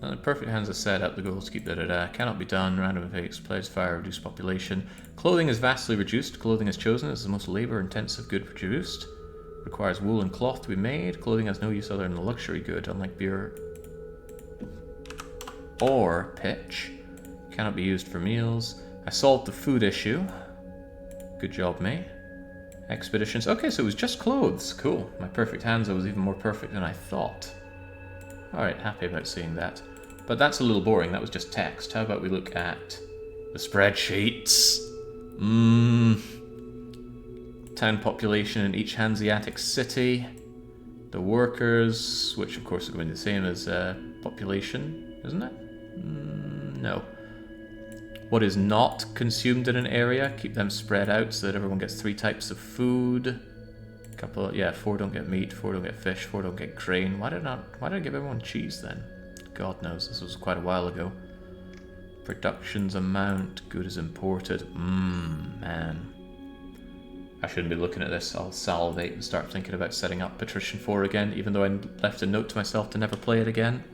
Now, the Perfect Hansa set up the goals to keep cannot be done. Random effects, pledge fire, reduced population. Clothing is vastly reduced. Clothing is chosen as the most labor-intensive good produced. Requires wool and cloth to be made. Clothing has no use other than a luxury good, unlike beer or pitch. Cannot be used for meals. I solved the food issue. Good job, me. Expeditions. Okay, so it was just clothes. Cool. My Perfect Hansa was even more perfect than I thought. Alright, happy about seeing that. But that's a little boring. That was just text. How about we look at the spreadsheets? Town population in each Hanseatic city. The workers, which of course are going to be the same as population, isn't it? No. What is not consumed in an area, keep them spread out so that everyone gets 3 types of food. 4 don't get meat, 4 don't get fish, 4 don't get grain. Why did I give everyone cheese then? God knows, this was quite a while ago. Productions amount, good is imported. Man. I shouldn't be looking at this. I'll salivate and start thinking about setting up Patrician 4 again, even though I left a note to myself to never play it again.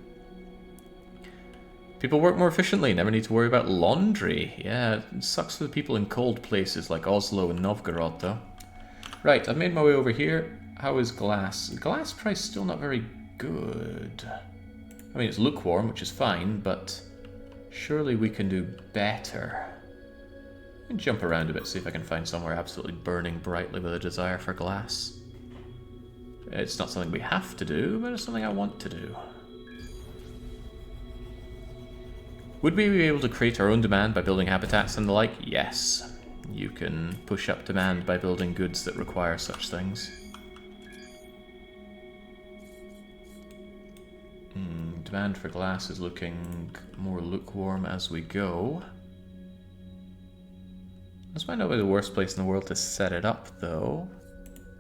People work more efficiently, never need to worry about laundry. Yeah, it sucks for the people in cold places like Oslo and Novgorod, though. Right, I've made my way over here. How is glass? Glass price still not very good. I mean, it's lukewarm, which is fine, but surely we can do better. can jump around a bit, see if I can find somewhere absolutely burning brightly with a desire for glass. It's not something we have to do, but it's something I want to do. Would we be able to create our own demand by building habitats and the like? Yes. You can push up demand by building goods that require such things. Demand for glass is looking more lukewarm as we go. This might not be the worst place in the world to set it up, though.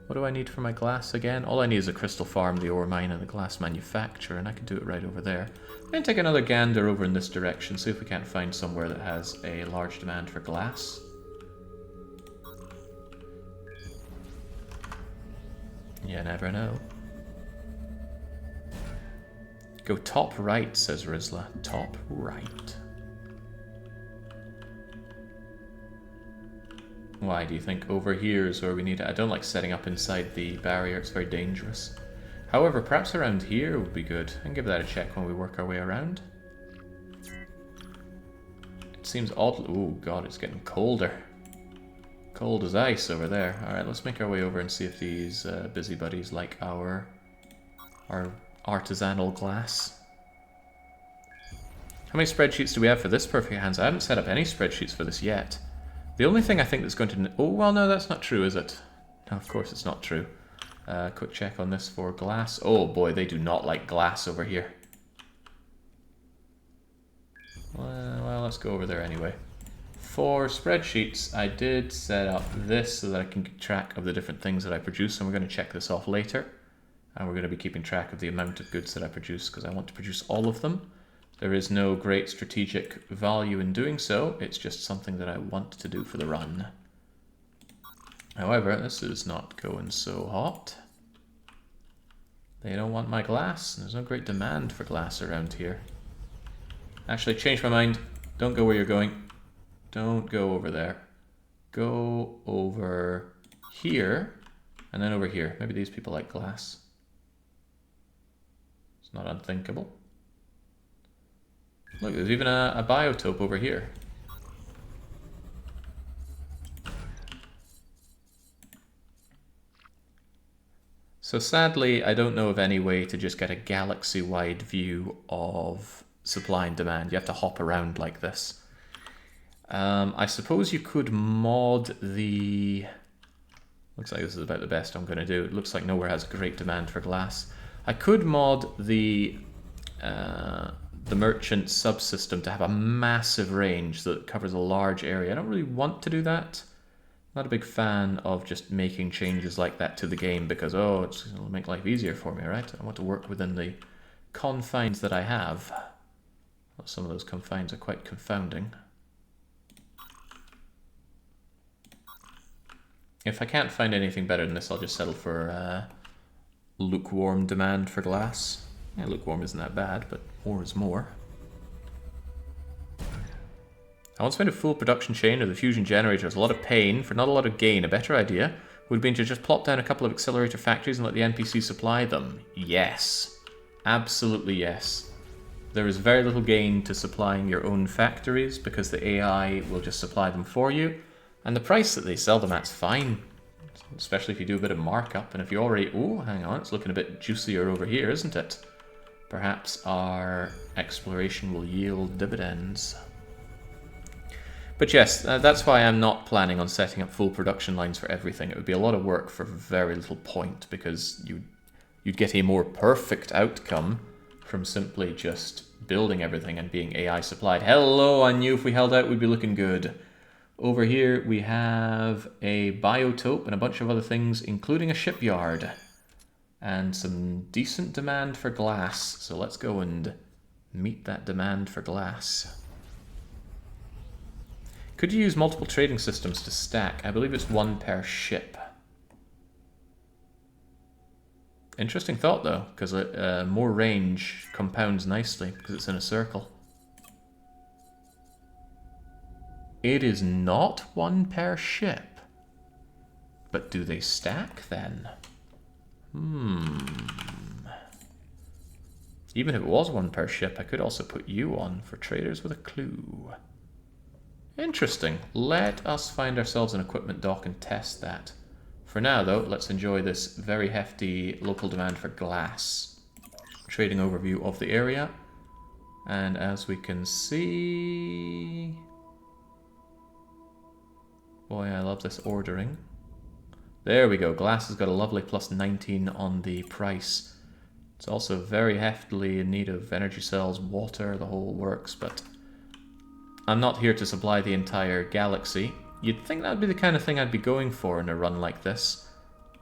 What do I need for my glass again? All I need is a crystal farm, the ore mine, and the glass manufacturer, and I can do it right over there. I'm going to take another gander over in this direction, see if we can't find somewhere that has a large demand for glass. You never know. Go top right, says Rizla. Top right. Why do you think over here is where we need it? I don't like setting up inside the barrier, it's very dangerous. However, perhaps around here would be good. I can give that a check when we work our way around. It seems odd. Oh god, it's getting colder. Cold as ice over there. Alright, let's make our way over and see if these busybodies like our artisanal glass. How many spreadsheets do we have for this perfect Hansa? I haven't set up any spreadsheets for this yet. The only thing I think that's going to... Oh, well, no, that's not true, is it? No, of course it's not true. Quick check on this for glass. Oh, boy, they do not like glass over here. Well, let's go over there anyway. For spreadsheets, I did set up this so that I can keep track of the different things that I produce, and we're going to check this off later. And we're going to be keeping track of the amount of goods that I produce, because I want to produce all of them. There is no great strategic value in doing so, it's just something that I want to do for the run. However, this is not going so hot. They don't want my glass, and there's no great demand for glass around here. Actually, change my mind. Don't go where you're going. Don't go over there. Go over here, and then over here. Maybe these people like glass. It's not unthinkable. Look, there's even a biotope over here. So sadly, I don't know of any way to just get a galaxy-wide view of supply and demand. You have to hop around like this. I suppose you could mod the... Looks like this is about the best I'm going to do. It looks like nowhere has great demand for glass. I could mod the merchant subsystem to have a massive range that covers a large area. I don't really want to do that. I'm not a big fan of just making changes like that to the game because, oh, it'll make life easier for me, right? I want to work within the confines that I have. Well, some of those confines are quite confounding. If I can't find anything better than this, I'll just settle for lukewarm demand for glass. Yeah, lukewarm isn't that bad, but more is more. I once found a full production chain of the fusion generators. A lot of pain for not a lot of gain. A better idea would have been to just plop down a couple of accelerator factories and let the NPC supply them. Yes. Absolutely yes. There is very little gain to supplying your own factories because the AI will just supply them for you. And the price that they sell them at's fine. Especially if you do a bit of markup. And if you already... Oh, hang on. It's looking a bit juicier over here, isn't it? Perhaps our exploration will yield dividends. But yes, that's why I'm not planning on setting up full production lines for everything. It would be a lot of work for very little point because you'd get a more perfect outcome from simply just building everything and being AI supplied. Hello, I knew if we held out we'd be looking good. Over here we have a biotope and a bunch of other things, including a shipyard. And some decent demand for glass. So let's go and meet that demand for glass. Could you use multiple trading systems to stack? I believe it's one per ship. Interesting thought though, because more range compounds nicely because it's in a circle. It is not one per ship. But do they stack then? Even if it was one per ship, I could also put you on for traders with a clue. Interesting. Let us find ourselves an equipment dock and test that. For now, though, let's enjoy this very hefty local demand for glass. Trading overview of the area. And as we can see... Boy, I love this ordering. There we go. Glass has got a lovely plus 19 on the price. It's also very heftily in need of energy cells, water, the whole works, but I'm not here to supply the entire galaxy. You'd think that would be the kind of thing I'd be going for in a run like this.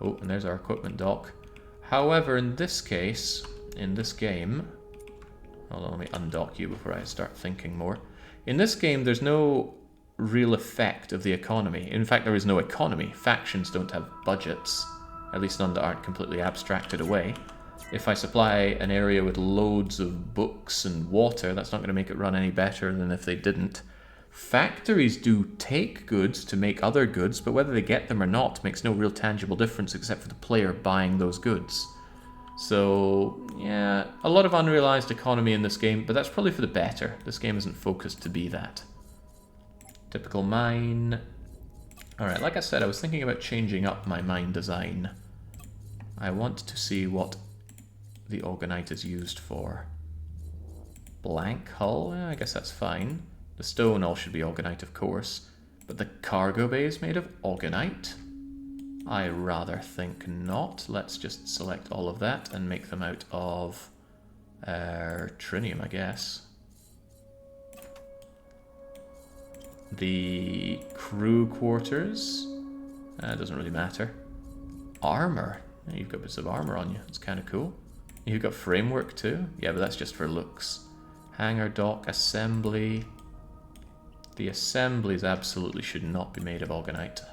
Oh, and there's our equipment dock. However, in this case, in this game... Hold on, let me undock you before I start thinking more. In this game, there's no real effect of the economy. In fact, there is no economy. Factions don't have budgets. At least none that aren't completely abstracted away. If I supply an area with loads of books and water, that's not going to make it run any better than if they didn't. Factories do take goods to make other goods, but whether they get them or not makes no real tangible difference except for the player buying those goods. So, yeah, a lot of unrealized economy in this game, but that's probably for the better. This game isn't focused to be that. Typical mine. Alright, like I said, I was thinking about changing up my mine design. I want to see what the Orgonite is used for. Blank hull? I guess that's fine. The stone all should be Orgonite, of course. But the cargo bay is made of Orgonite? I rather think not. Let's just select all of that and make them out of Trinium, I guess. The crew quarters? Doesn't really matter. Armor? You've got bits of armor on you. It's kind of cool. You've got framework too? Yeah, but that's just for looks. Hangar dock, assembly. The assemblies absolutely should not be made of Orgonite.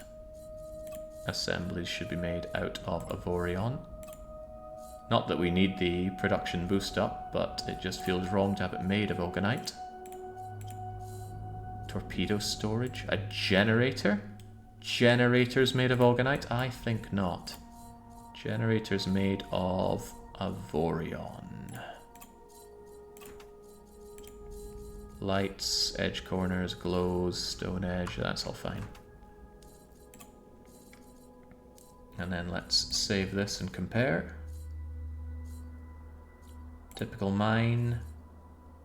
Assemblies should be made out of Avorion. Not that we need the production boost up, but it just feels wrong to have it made of Orgonite. Torpedo storage? A generator? Generators made of Orgonite? I think not. Generators made of Avorion. Lights, edge corners, glows, stone edge, that's all fine. And then let's save this and compare. Typical mine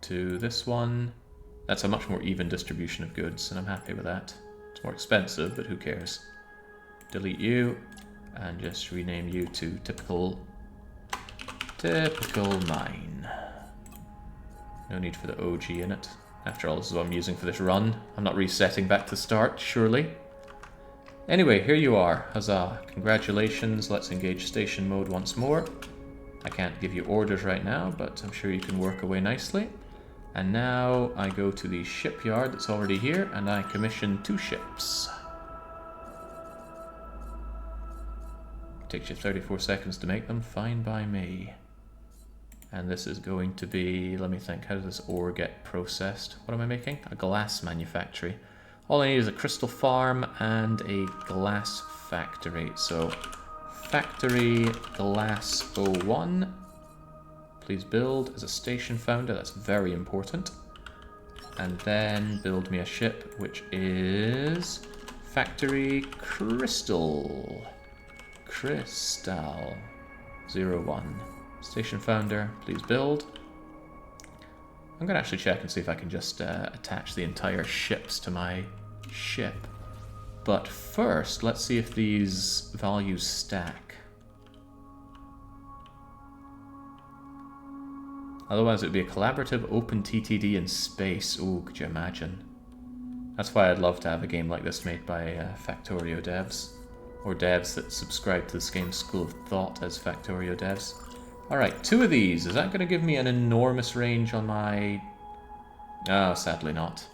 to this one. That's a much more even distribution of goods, and I'm happy with that. It's more expensive, but who cares? Delete you, and just rename you to typical mine. No need for the OG in it. After all, this is what I'm using for this run. I'm not resetting back to start, surely. Anyway, here you are. Huzzah. Congratulations. Let's engage station mode once more. I can't give you orders right now, but I'm sure you can work away nicely. And now I go to the shipyard that's already here, and I commission 2 ships. Takes you 34 seconds to make them. Fine by me. And this is going to be, let me think, how does this ore get processed? What am I making? A glass manufactory. All I need is a crystal farm and a glass factory. So, factory glass 01. Please build as a station founder, that's very important. And then build me a ship, which is factory crystal. Crystal 01. Station founder, please build. I'm going to actually check and see if I can just attach the entire ships to my ship. But first, let's see if these values stack. Otherwise, it would be a collaborative open TTD in space. Ooh, could you imagine? That's why I'd love to have a game like this made by Factorio devs. Or devs that subscribe to this game's school of thought as Factorio devs. Alright, 2 of these. Is that going to give me an enormous range on my... Oh, sadly not.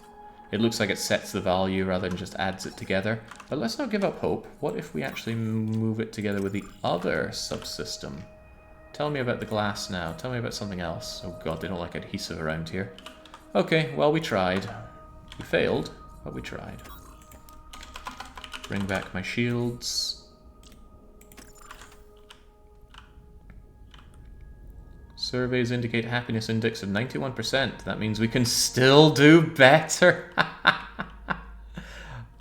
It looks like it sets the value rather than just adds it together. But let's not give up hope. What if we actually move it together with the other subsystem? Tell me about the glass now. Tell me about something else. Oh god, they don't like adhesive around here. Okay, well, we tried. We failed, but we tried. Bring back my shields. Surveys indicate happiness index of 91%. That means we can still do better.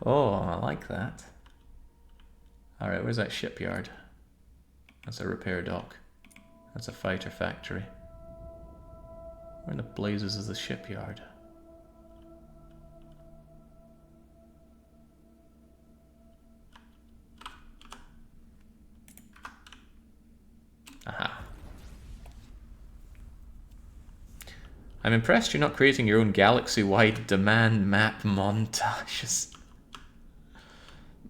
Oh, I like that. Alright, where's that shipyard? That's a repair dock. That's a fighter factory. Where in the blazes is the shipyard? Aha. I'm impressed you're not creating your own galaxy-wide demand map montages.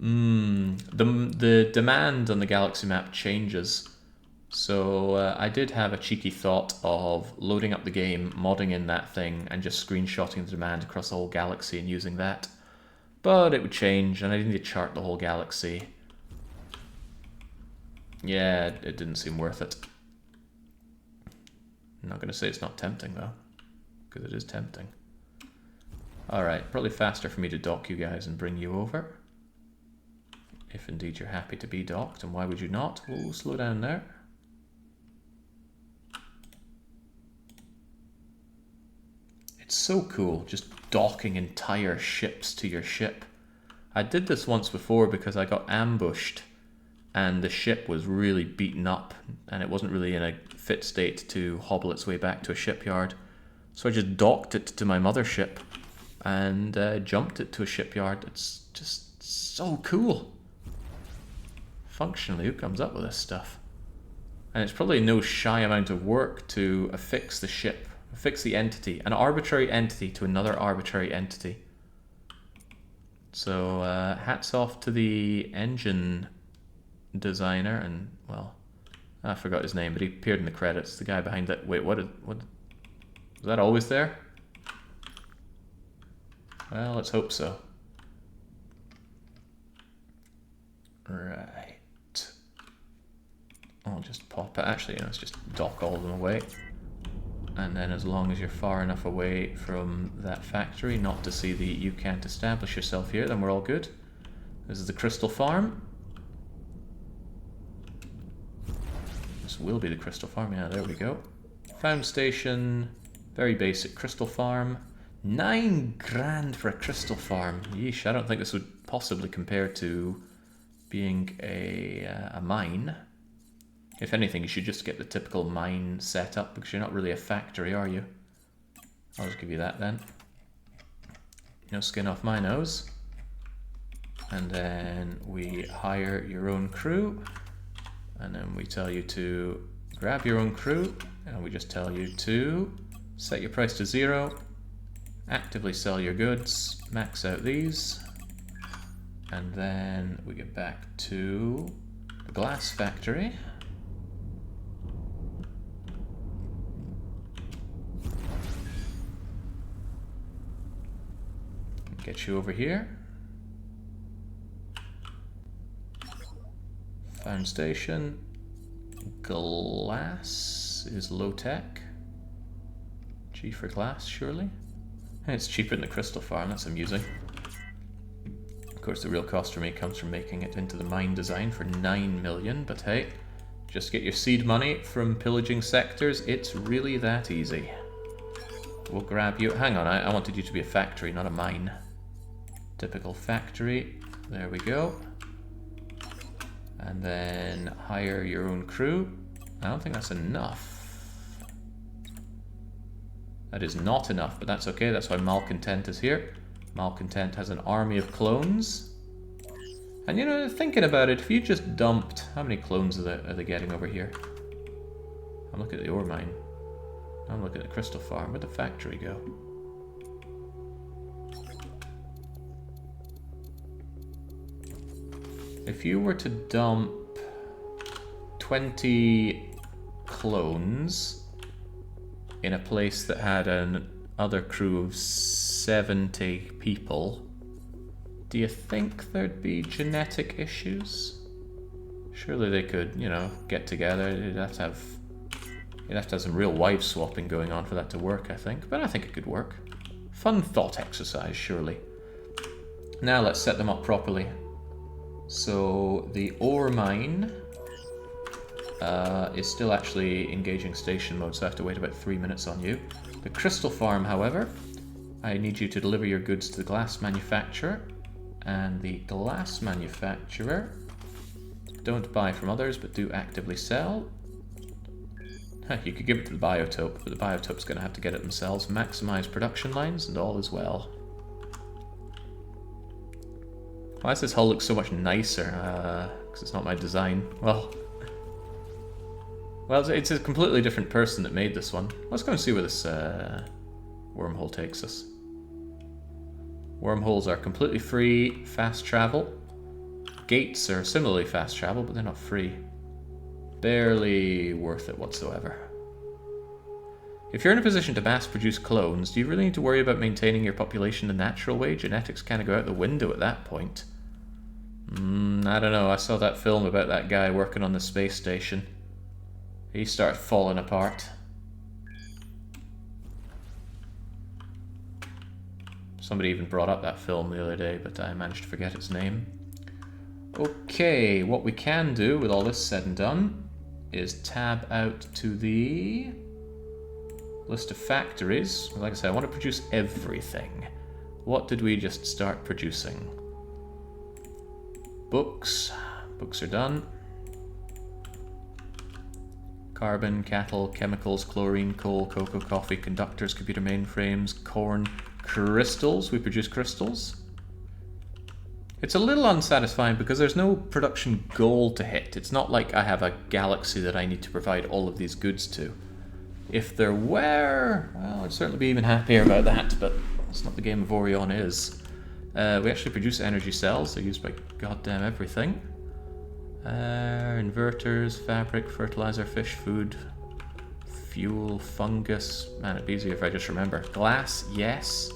The demand on the galaxy map changes. So I did have a cheeky thought of loading up the game, modding in that thing, and just screenshotting the demand across the whole galaxy and using that. But it would change, and I need to chart the whole galaxy. Yeah, it didn't seem worth it. I'm not going to say it's not tempting, though, because it is tempting. Alright, probably faster for me to dock you guys and bring you over. If indeed you're happy to be docked, and why would you not? We'll slow down there. It's so cool, just docking entire ships to your ship. I did this once before because I got ambushed and the ship was really beaten up and it wasn't really in a fit state to hobble its way back to a shipyard. So I just docked it to my mothership and jumped it to a shipyard. It's just so cool. Functionally, who comes up with this stuff? And it's probably no shy amount of work to affix the ship, affix the entity, an arbitrary entity to another arbitrary entity. So hats off to the engine designer and, well, I forgot his name, but he appeared in the credits. The guy behind that. Wait, what was that always there? Well, let's hope so. Right. I'll just pop it. Actually, let's just dock all of them away. And then as long as you're far enough away from that factory not to see the you can't establish yourself here, then we're all good. This is the crystal farm. This will be the crystal farm. Yeah, there we go. Found station. Very basic crystal farm. 9 grand for a crystal farm. Yeesh, I don't think this would possibly compare to being a mine. If anything, you should just get the typical mine setup because you're not really a factory, are you? I'll just give you that then. No skin off my nose. And then we hire your own crew. And then we tell you to grab your own crew. And we just tell you to set your price to 0. Actively sell your goods. Max out these. And then we get back to the glass factory. Get you over here. Found station. Glass is low tech. G for glass, surely. And it's cheaper than the crystal farm, that's amusing. Of course, the real cost for me comes from making it into the mine design for 9 million, but hey, just get your seed money from pillaging sectors. It's really that easy. We'll grab you. Hang on, I wanted you to be a factory, not a mine. Typical factory. There we go. And then hire your own crew. I don't think that's enough. That is not enough, but that's okay. That's why Malcontent is here. Malcontent has an army of clones. And you know, thinking about it, if you just dumped... How many clones are they getting over here? I'm looking at the ore mine. I'm looking at the crystal farm. Where'd the factory go? If you were to dump 20 clones in a place that had an other crew of 70 people, do you think there'd be genetic issues? Surely they could, you know, get together. You'd have to have some real wife swapping going on for that to work, I think. But I think it could work. Fun thought exercise, surely. Now let's set them up properly. So the ore mine is still actually engaging station mode, so I have to wait about 3 minutes on you. The crystal farm, however, I need you to deliver your goods to the glass manufacturer, and the glass manufacturer. Don't buy from others, but do actively sell. You could give it to the biotope, but the biotope's going to have to get it themselves. Maximize production lines, and all is well. Why does this hull look so much nicer? Because it's not my design. Well, it's a completely different person that made this one. Let's go and see where this wormhole takes us. Wormholes are completely free, fast travel. Gates are similarly fast travel, but they're not free. Barely worth it whatsoever. If you're in a position to mass produce clones, do you really need to worry about maintaining your population the natural way? Genetics kind of go out the window at that point. I don't know, I saw that film about that guy working on the space station. He started falling apart. Somebody even brought up that film the other day, but I managed to forget its name. Okay, what we can do with all this said and done is tab out to the list of factories. Like I said, I want to produce everything. What did we just start producing? Books. Books are done. Carbon, cattle, chemicals, chlorine, coal, cocoa, coffee, conductors, computer mainframes, corn, crystals. We produce crystals. It's a little unsatisfying because there's no production goal to hit. It's not like I have a galaxy that I need to provide all of these goods to. If there were, well, I'd certainly be even happier about that, but that's not the game Avorion is. We actually produce energy cells. They're used by goddamn everything. Inverters, fabric, fertilizer, fish, food, fuel, fungus. Man, it'd be easier if I just remember. Glass, yes.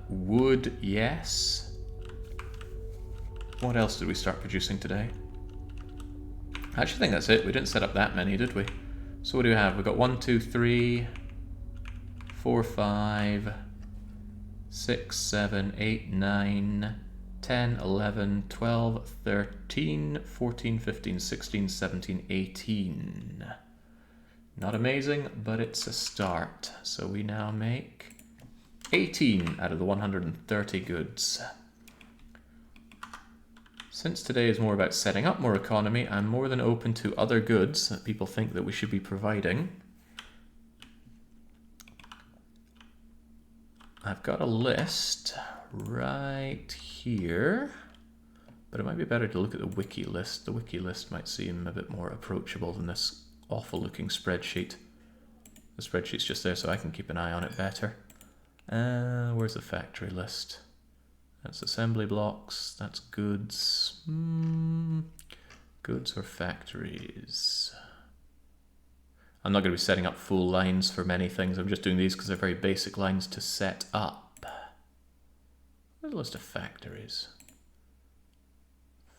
Wood, yes. What else did we start producing today? I actually think that's it. We didn't set up that many, did we? So what do we have? We've got 1, 2, 3, 4, 5, 6, 7, 8, 9, 10, 11, 12, 13, 14, 15, 16, 17, 18. Not amazing, but it's a start. So we now make 18 out of the 130 goods. Since today is more about setting up more economy, I'm more than open to other goods that people think that we should be providing. I've got a list right here, but it might be better to look at the wiki list. The wiki list might seem a bit more approachable than this awful looking spreadsheet. The spreadsheet's just there so I can keep an eye on it better. Where's the factory list? That's assembly blocks, that's goods. Goods or factories? I'm not going to be setting up full lines for many things. I'm just doing these because they're very basic lines to set up. Where's the list of factories?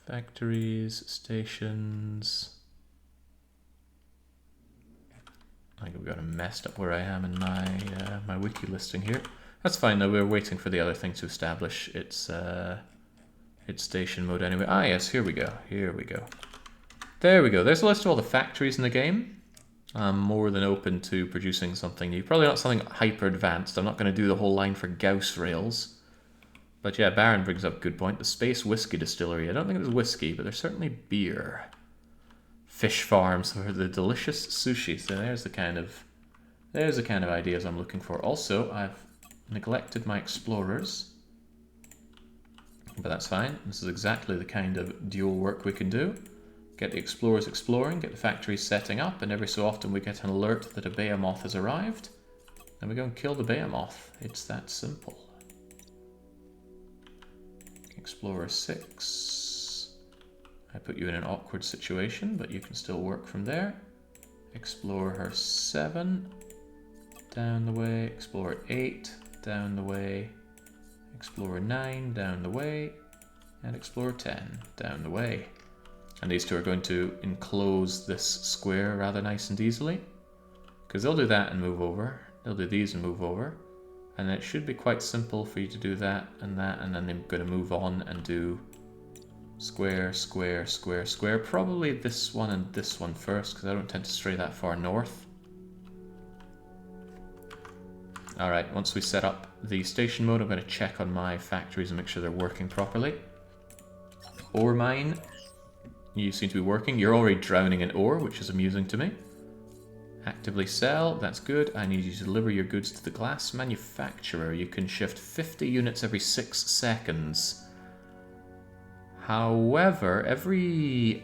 Factories, stations. I think we've got them messed up where I am in my my wiki listing here. That's fine though, we're waiting for the other thing to establish its station mode anyway. Ah yes, here we go, here we go. There we go, there's a list of all the factories in the game. I'm more than open to producing something new. Probably not something hyper advanced. I'm not going to do the whole line for Gauss rails. But yeah, Baron brings up a good point. The Space Whiskey Distillery. I don't think it was whiskey, but there's certainly beer. Fish farms for the delicious sushi. So there's the kind of ideas I'm looking for. Also, I've neglected my explorers. But that's fine. This is exactly the kind of dual work we can do. Get the explorers exploring, get the factories setting up, and every so often we get an alert that a B-moth has arrived. Then we go and kill the B-moth. It's that simple. Explorer 6. I put you in an awkward situation, but you can still work from there. Explorer 7. Down the way. Explorer 8. Down the way. Explorer 9. Down the way. And Explorer 10. Down the way. And these two are going to enclose this square rather nice and easily. Because they'll do that and move over. They'll do these and move over. And it should be quite simple for you to do that, and then they're going to move on and do square, square, square, square. Probably this one and this one first, because I don't tend to stray that far north. Alright, once we set up the station mode, I'm going to check on my factories and make sure they're working properly. Ore mine, you seem to be working. You're already drowning in ore, which is amusing to me. Actively sell, that's good. I need you to deliver your goods to the glass manufacturer. You can shift 50 units every 6 seconds. However, every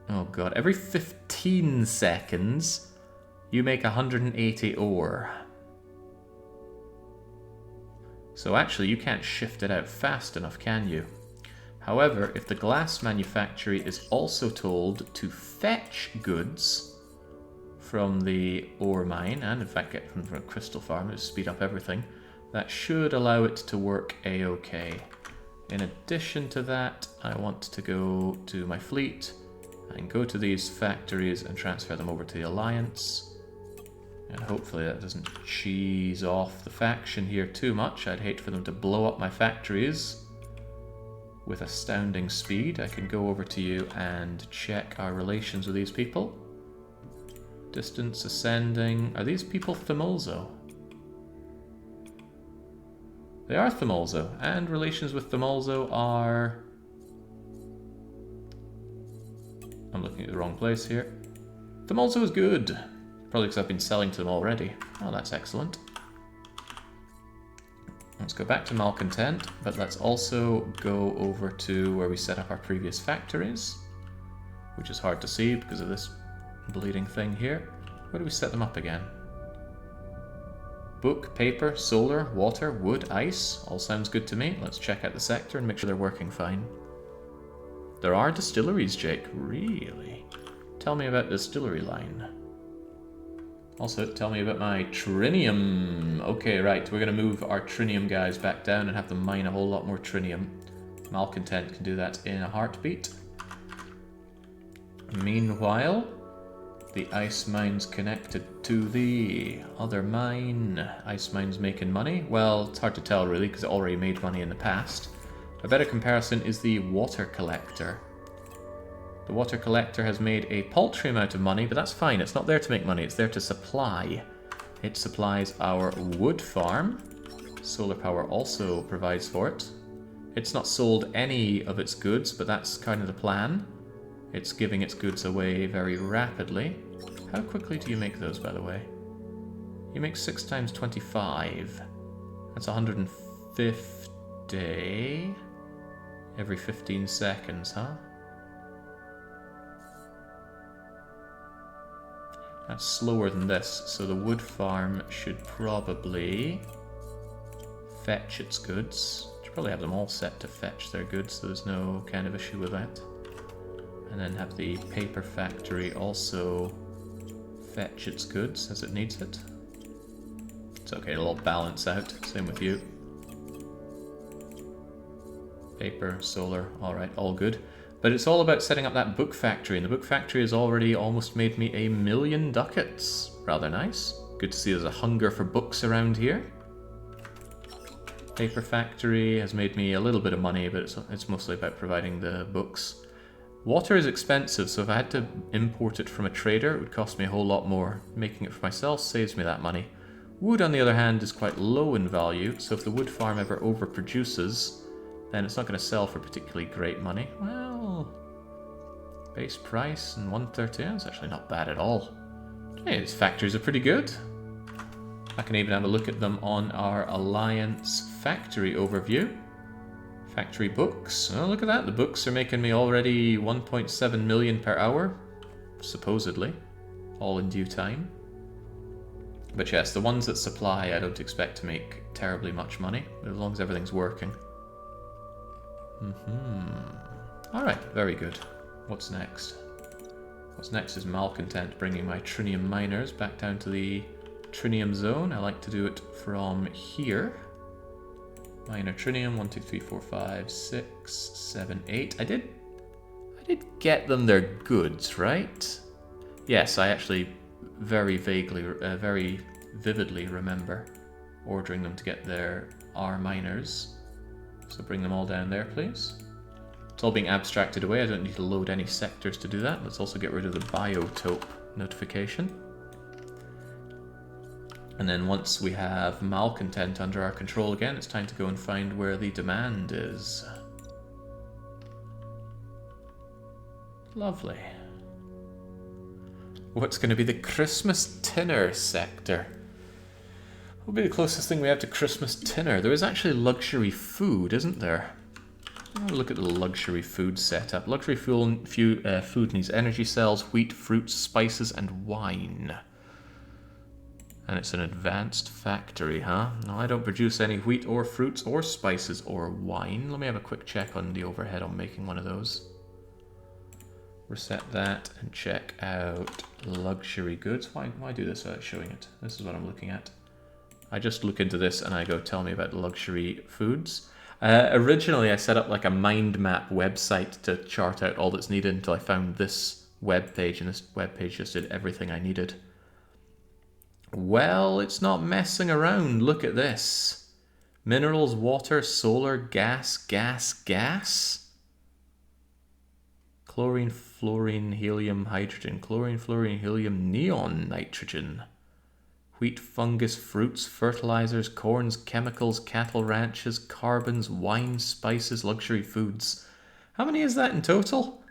15 seconds, you make 180 ore. So actually, you can't shift it out fast enough, can you? However, if the glass manufacturer is also told to fetch goods from the ore mine, and in fact get them from a crystal farm to speed up everything, that should allow it to work a-okay. In addition to that, I want to go to my fleet and go to these factories and transfer them over to the Alliance. And hopefully that doesn't cheese off the faction here too much. I'd hate for them to blow up my factories with astounding speed. I can go over to you and check our relations with these people. Distance ascending. Are these people Themolzo? They are Themolzo, and relations with Themolzo are... I'm looking at the wrong place here. Themolzo is good. Probably because I've been selling to them already. Oh, that's excellent. Let's go back to Malcontent, but let's also go over to where we set up our previous factories, which is hard to see because of this bleeding thing here. Where do we set them up again? Book, paper, solar, water, wood, ice. All sounds good to me. Let's check out the sector and make sure they're working fine. There are distilleries, Jake. Really? Tell me about the distillery line. Also, tell me about my Trinium. Okay, right. We're going to move our Trinium guys back down and have them mine a whole lot more Trinium. Malcontent can do that in a heartbeat. Meanwhile, the ice mine's connected to the other mine. Ice mine's making money. Well, it's hard to tell really because it already made money in the past. A better comparison is the water collector. The water collector has made a paltry amount of money, but that's fine. It's not there to make money, it's there to supply. It supplies our wood farm. Solar power also provides for it. It's not sold any of its goods, but that's kind of the plan. It's giving its goods away very rapidly. How quickly do you make those, by the way? You make 6 times 25. That's 150 every 15 seconds, huh? That's slower than this, so the wood farm should probably fetch its goods. Should probably have them all set to fetch their goods, so there's no kind of issue with that. And then have the paper factory also fetch its goods as it needs it. It's okay, it'll all balance out. Same with you. Paper, solar, alright, all good. But it's all about setting up that book factory, and the book factory has already almost made me 1,000,000 ducats. Rather nice. Good to see there's a hunger for books around here. Paper factory has made me a little bit of money, but it's mostly about providing the books. Water is expensive, so if I had to import it from a trader, it would cost me a whole lot more. Making it for myself saves me that money. Wood, on the other hand, is quite low in value, so if the wood farm ever overproduces, then it's not going to sell for particularly great money. Well, base price and 130, that's actually not bad at all. Hey, these factories are pretty good. I can even have a look at them on our Alliance factory overview. Factory books. Oh, look at that. The books are making me already 1.7 million per hour, supposedly, all in due time. But yes, the ones that supply I don't expect to make terribly much money, as long as everything's working. Alright, very good. What's next? What's next is Malcontent, bringing my Trinium miners back down to the Trinium zone. I like to do it from here. Miner Trinium, 1, 2, 3, 4, 5, 6, 7, 8. I did get them their goods, right? Yes, I actually very vividly remember ordering them to get their R miners. So bring them all down there, please. It's all being abstracted away. I don't need to load any sectors to do that. Let's also get rid of the biotope notification. And then once we have malcontent under our control again, it's time to go and find where the demand is. Lovely. What's going to be the Christmas Tinner sector? What will be the closest thing we have to Christmas Tinner? There is actually luxury food, isn't there? Have a look at the luxury food setup. Luxury food needs energy cells, wheat, fruits, spices, and wine. And it's an advanced factory, huh? No, I don't produce any wheat or fruits or spices or wine. Let me have a quick check on the overhead on making one of those. Reset that and check out luxury goods. Why do this without showing it? This is what I'm looking at. I just look into this and I go, tell me about luxury foods. Originally, I set up like a mind map website to chart out all that's needed until I found this web page, and this web page just did everything I needed. Well, it's not messing around. Look at this. Minerals, water, solar, gas. Chlorine, fluorine, helium, hydrogen. Chlorine, fluorine, helium, neon, nitrogen. Wheat, fungus, fruits, fertilizers, corns, chemicals, cattle ranches, carbons, wine, spices, luxury foods. How many is that in total?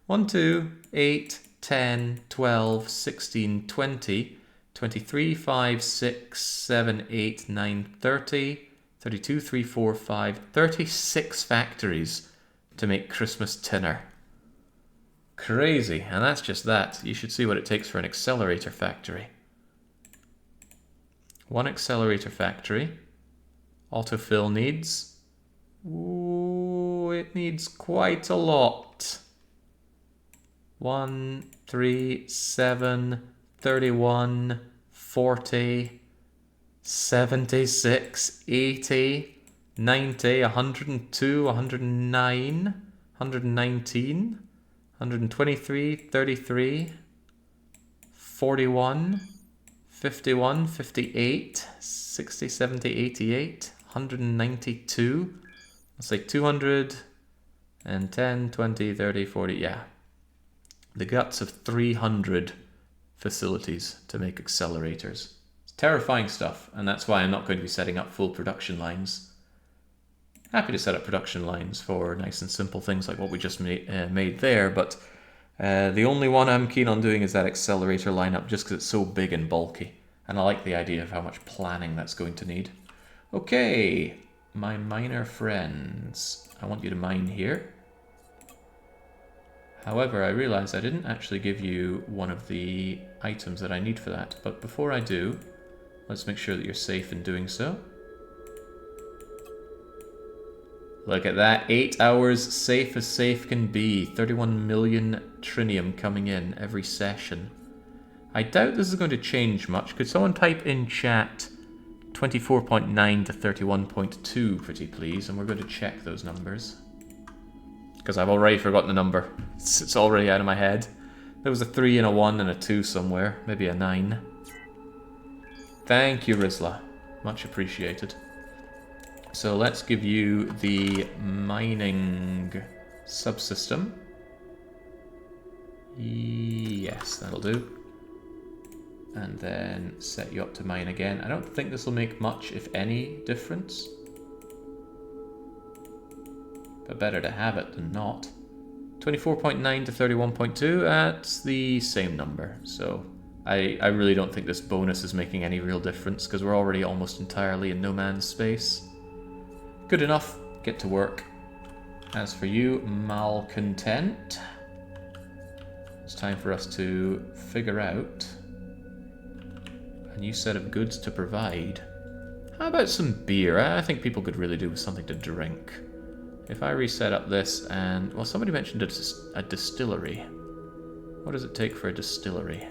1, 2, 8, 10, 12, 16, 20, 23, 5, 6, 7, 8, 9, 30, 32, 3, 4, 5, 36 factories to make Christmas Tinner. Crazy, and that's just that. You should see what it takes for an accelerator factory. One accelerator factory. Autofill needs... Ooh, it needs quite a lot. 1, 3, 7, 31, 40, 76, 80, 90, 102, 109, 119, 123, 33, 41... 51, 58, 60, 70, 88, 192, let's say 200, and 10, 20, 30, 40, yeah. The guts of 300 facilities to make accelerators. It's terrifying stuff, and that's why I'm not going to be setting up full production lines. Happy to set up production lines for nice and simple things like what we just made there, but the only one I'm keen on doing is that accelerator lineup just because it's so big and bulky. And I like the idea of how much planning that's going to need. Okay, my miner friends. I want you to mine here. However, I realize I didn't actually give you one of the items that I need for that. But before I do, let's make sure that you're safe in doing so. Look at that, 8 hours safe as safe can be. 31 million Trinium coming in every session. I doubt this is going to change much. Could someone type in chat 24.9 to 31.2, pretty please? And we're going to check those numbers. Because I've already forgotten the number. It's already out of my head. There was a 3 and a 1 and a 2 somewhere. Maybe a 9. Thank you, Rizla. Much appreciated. So let's give you the mining subsystem. Yes, that'll do. And then set you up to mine again. I don't think this will make much, if any, difference. But better to have it than not. 24.9 to 31.2, that's the same number. So I really don't think this bonus is making any real difference because we're already almost entirely in no man's space. Good enough. Get to work. As for you, malcontent, it's time for us to figure out a new set of goods to provide. How about some beer? I think people could really do with something to drink. If I reset up this and... well, somebody mentioned a distillery. What does it take for a distillery?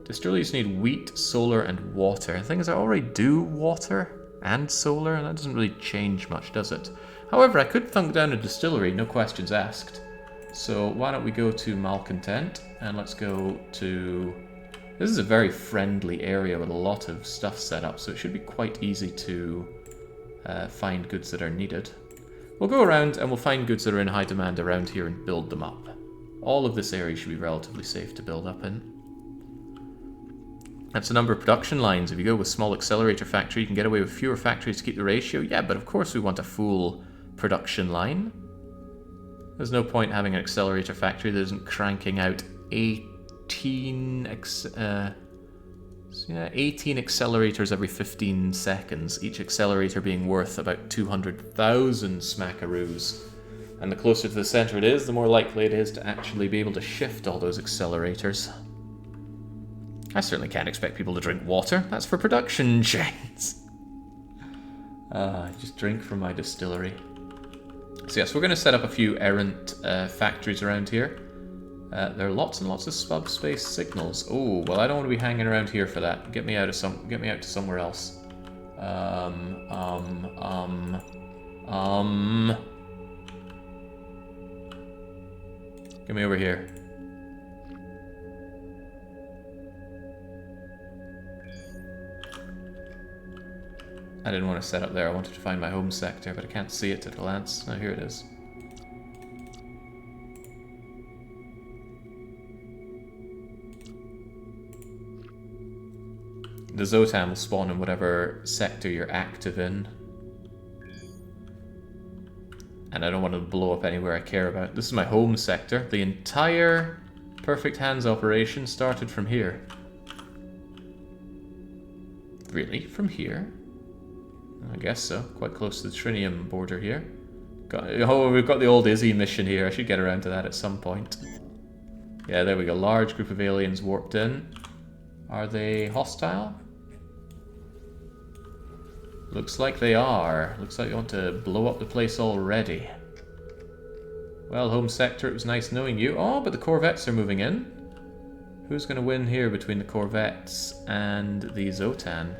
Distilleries need wheat, solar, and water. The thing is, I already do water and solar, and that doesn't really change much, does it? However, I could thunk down a distillery, no questions asked. So why don't we go to malcontent, and let's go to... this is a very friendly area with a lot of stuff set up, so it should be quite easy to find goods that are needed. We'll go around and we'll find goods that are in high demand around here and build them up. All of this area should be relatively safe to build up in. That's the number of production lines. If you go with small accelerator factory, you can get away with fewer factories to keep the ratio. Yeah, but of course we want a full production line. There's no point having an accelerator factory that isn't cranking out 18 accelerators every 15 seconds, each accelerator being worth about 200,000 smackaroos. And the closer to the center it is, the more likely it is to actually be able to shift all those accelerators. I certainly can't expect people to drink water. That's for production chains. Just drink from my distillery. So yes, we're going to set up a few errant factories around here. There are lots and lots of subspace signals. Oh, well, I don't want to be hanging around here for that. Get me out to somewhere else. Get me over here. I didn't want to set up there. I wanted to find my home sector, but I can't see it at a glance. Oh, here it is. The Zotan will spawn in whatever sector you're active in. And I don't want to blow up anywhere I care about. This is my home sector. The entire Perfect Hands operation started from here. Really? From here? I guess so. Quite close to the Trinium border here. Oh, we've got the old Izzy mission here. I should get around to that at some point. Yeah, there we go. Large group of aliens warped in. Are they hostile? Looks like they are. Looks like they want to blow up the place already. Well, home sector, it was nice knowing you. Oh, but the Corvettes are moving in. Who's going to win here between the Corvettes and the Zotan?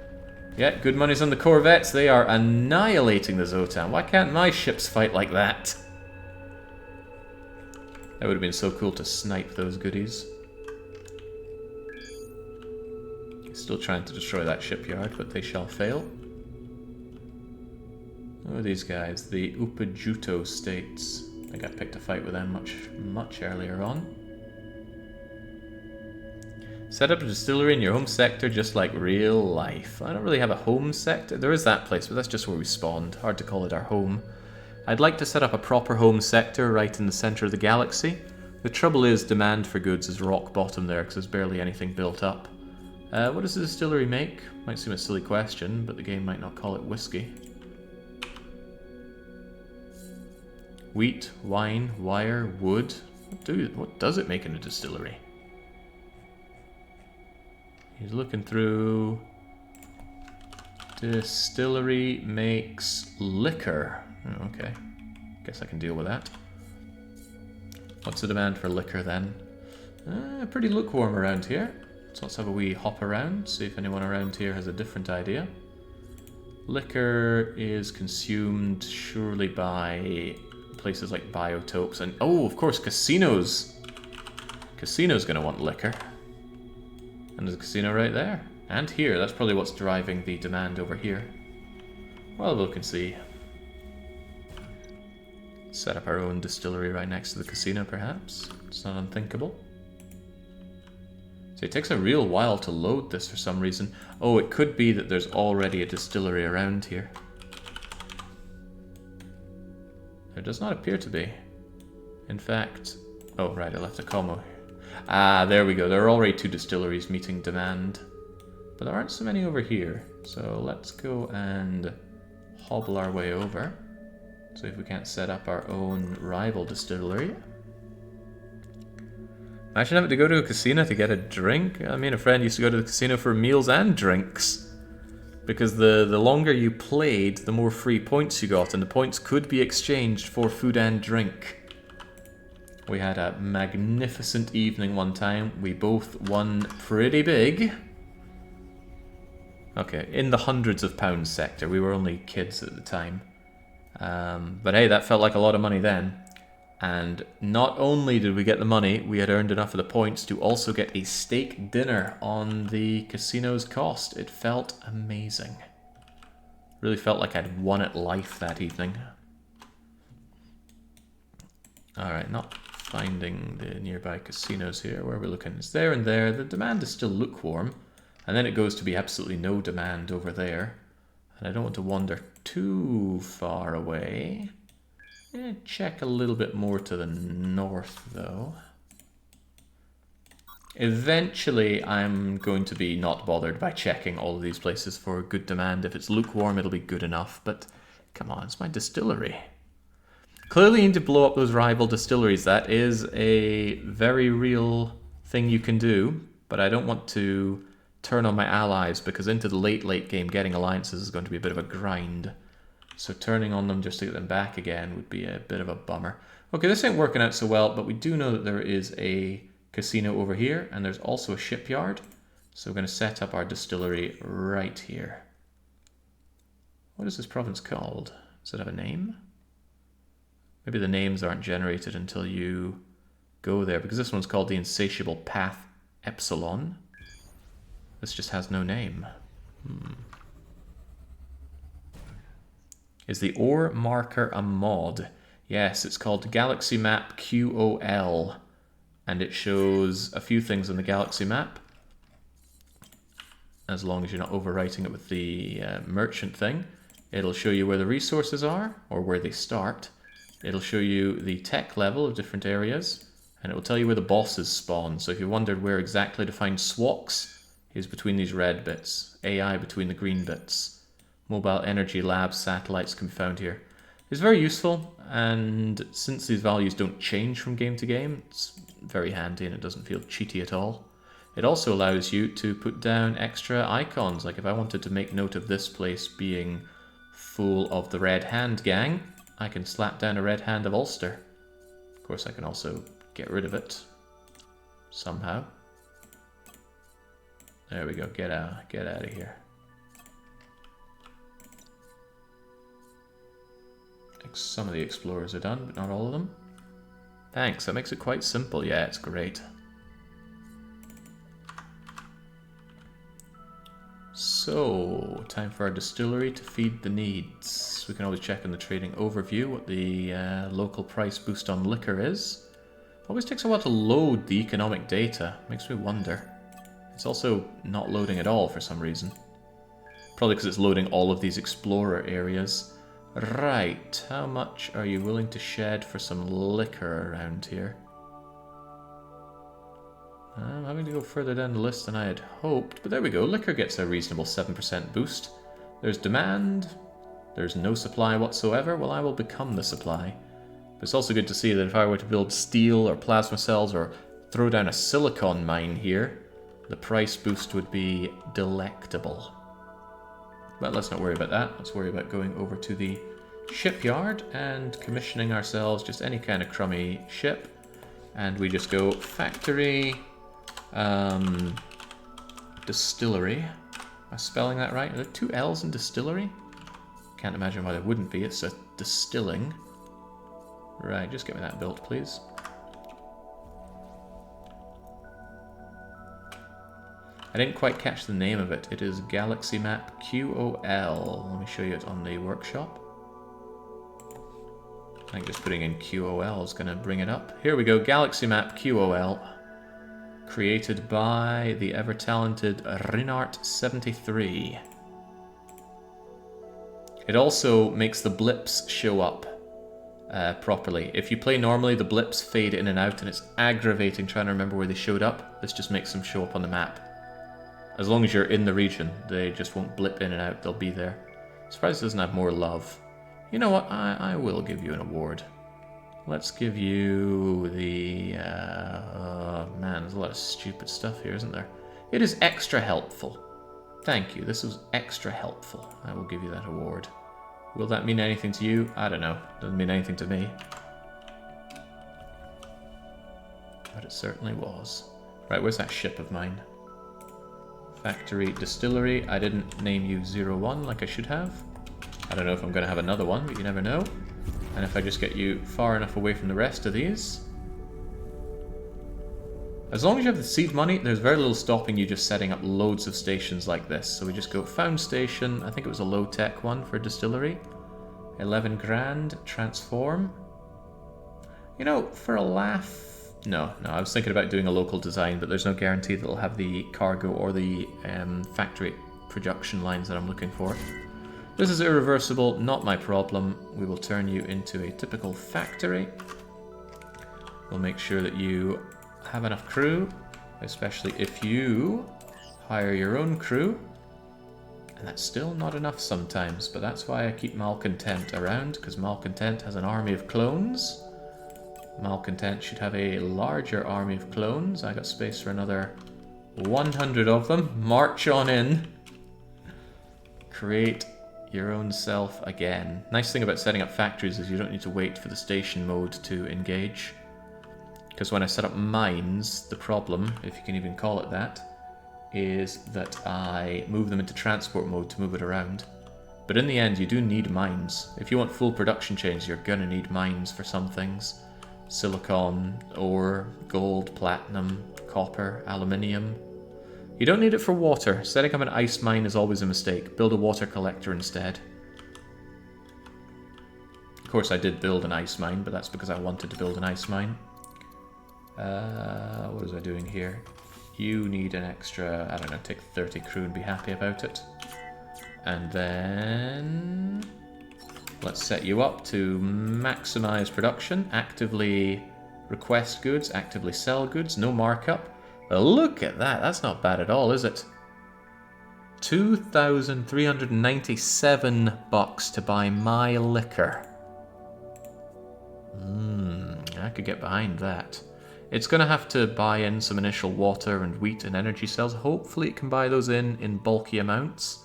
Yeah, good money's on the Corvettes. They are annihilating the Zotan. Why can't my ships fight like that? That would have been so cool to snipe those goodies. Still trying to destroy that shipyard, but they shall fail. Who are these guys? The Upajuto states. I think I picked a fight with them much earlier on. Set up a distillery in your home sector just like real life. I don't really have a home sector. There is that place, but that's just where we spawned. Hard to call it our home. I'd like to set up a proper home sector right in the center of the galaxy. The trouble is demand for goods is rock bottom there because there's barely anything built up. What does the distillery make? Might seem a silly question, but the game might not call it whiskey. Wheat, wine, wire, wood. What does it make in a distillery? He's looking through. Distillery makes liquor. Oh, okay. Guess I can deal with that. What's the demand for liquor then? Pretty lukewarm around here. So let's have a wee hop around, see if anyone around here has a different idea. Liquor is consumed surely by places like biotopes and... Oh, of course, casinos! Casino's gonna want liquor. And there's a casino right there. And here. That's probably what's driving the demand over here. Well, we'll can see. Set up our own distillery right next to the casino, perhaps. It's not unthinkable. So it takes a real while to load this for some reason. Oh, it could be that there's already a distillery around here. There does not appear to be. In fact... Oh, right, I left a comma. Ah, there we go. There are already 2 distilleries meeting demand. But there aren't so many over here. So let's go and hobble our way over. See if we can't set up our own rival distillery. Imagine having to go to a casino to get a drink. I mean, a friend used to go to the casino for meals and drinks. Because the longer you played, the more free points you got. And the points could be exchanged for food and drink. We had a magnificent evening one time. We both won pretty big. Okay, in the hundreds of pounds sector. We were only kids at the time. But hey, that felt like a lot of money then. And not only did we get the money, we had earned enough of the points to also get a steak dinner on the casino's cost. It felt amazing. Really felt like I'd won at life that evening. Alright, not finding the nearby casinos here. Where are we looking? It's there and there. The demand is still lukewarm. And then it goes to be absolutely no demand over there. And I don't want to wander too far away. Check a little bit more to the north, though. Eventually, I'm going to be not bothered by checking all of these places for good demand. If it's lukewarm, it'll be good enough. But come on, it's my distillery. Clearly, you need to blow up those rival distilleries. That is a very real thing you can do. But I don't want to turn on my allies, because into the late game, getting alliances is going to be a bit of a grind. So turning on them just to get them back again would be a bit of a bummer. Okay, this ain't working out so well, but we do know that there is a casino over here, and there's also a shipyard. So we're going to set up our distillery right here. What is this province called? Does it have a name? Maybe the names aren't generated until you go there, because this one's called the Insatiable Path Epsilon. This just has no name. Is the ore marker a mod? Yes, it's called Galaxy Map QOL. And it shows a few things on the galaxy map. As long as you're not overwriting it with the merchant thing. It'll show you where the resources are, or where they start. It'll show you the tech level of different areas. And it will tell you where the bosses spawn. So if you wondered where exactly to find SWOCs, is between these red bits. AI between the green bits. Mobile energy labs, satellites can be found here. It's very useful, and since these values don't change from game to game, it's very handy and it doesn't feel cheaty at all. It also allows you to put down extra icons, like if I wanted to make note of this place being full of the Red Hand gang, I can slap down a Red Hand of Ulster. Of course, I can also get rid of it somehow. There we go, get out of here. Some of the explorers are done, but not all of them. Thanks, that makes it quite simple. Yeah, it's great. So, time for our distillery to feed the needs. We can always check in the trading overview what the local price boost on liquor is. Always takes a while to load the economic data. Makes me wonder. It's also not loading at all for some reason. Probably because it's loading all of these explorer areas. Right, how much are you willing to shed for some liquor around here? I'm having to go further down the list than I had hoped, but there we go. Liquor gets a reasonable 7% boost. There's demand, there's no supply whatsoever. Well, I will become the supply. But it's also good to see that if I were to build steel or plasma cells or throw down a silicon mine here, the price boost would be delectable. But let's not worry about that. Let's worry about going over to the shipyard and commissioning ourselves just any kind of crummy ship. And we just go factory, distillery. Am I spelling that right? Are there two L's in distillery? Can't imagine why there wouldn't be. It's a distilling. Right, just get me that built, please. I didn't quite catch the name of it. It is Galaxy Map QOL. Let me show you it on the workshop. I think just putting in QOL is going to bring it up. Here we go, Galaxy Map QOL. Created by the ever-talented Rinart73. It also makes the blips show up properly. If you play normally, the blips fade in and out, and it's aggravating trying to remember where they showed up. This just makes them show up on the map. As long as you're in the region, they just won't blip in and out, they'll be there. Surprised it doesn't have more love. You know what, I will give you an award. Let's give you the... oh man, there's a lot of stupid stuff here, isn't there? It is extra helpful. Thank you, this was extra helpful. I will give you that award. Will that mean anything to you? I don't know. Doesn't mean anything to me. But it certainly was. Right, where's that ship of mine? Factory distillery. I didn't name you 01 like I should have. I don't know if I'm going to have another one, but you never know. And if I just get you far enough away from the rest of these... As long as you have the seed money, there's very little stopping you just setting up loads of stations like this. So we just go found station. I think it was a low-tech one for distillery. 11 grand. Transform. You know, for a laugh, No, I was thinking about doing a local design, but there's no guarantee that it'll have the cargo or the factory production lines that I'm looking for. This is irreversible, not my problem. We will turn you into a typical factory. We'll make sure that you have enough crew, especially if you hire your own crew. And that's still not enough sometimes, but that's why I keep Malcontent around, because Malcontent has an army of clones. Malcontent should have a larger army of clones. I got space for another 100 of them. March on in. Create your own self again. Nice thing about setting up factories is you don't need to wait for the station mode to engage. Because when I set up mines, the problem, if you can even call it that, is that I move them into transport mode to move it around. But in the end, you do need mines. If you want full production chains, you're gonna need mines for some things. Silicon, ore, gold, platinum, copper, aluminium. You don't need it for water. Setting up an ice mine is always a mistake. Build a water collector instead. Of course, I did build an ice mine, but that's because I wanted to build an ice mine. What was I doing here? You need an extra, I don't know, take 30 crew and be happy about it. And then let's set you up to maximize production, actively request goods, actively sell goods, no markup. Well, look at that, that's not bad at all, is it? 2,397 bucks to buy my liquor. I could get behind that. It's going to have to buy in some initial water and wheat and energy cells. Hopefully it can buy those in bulky amounts.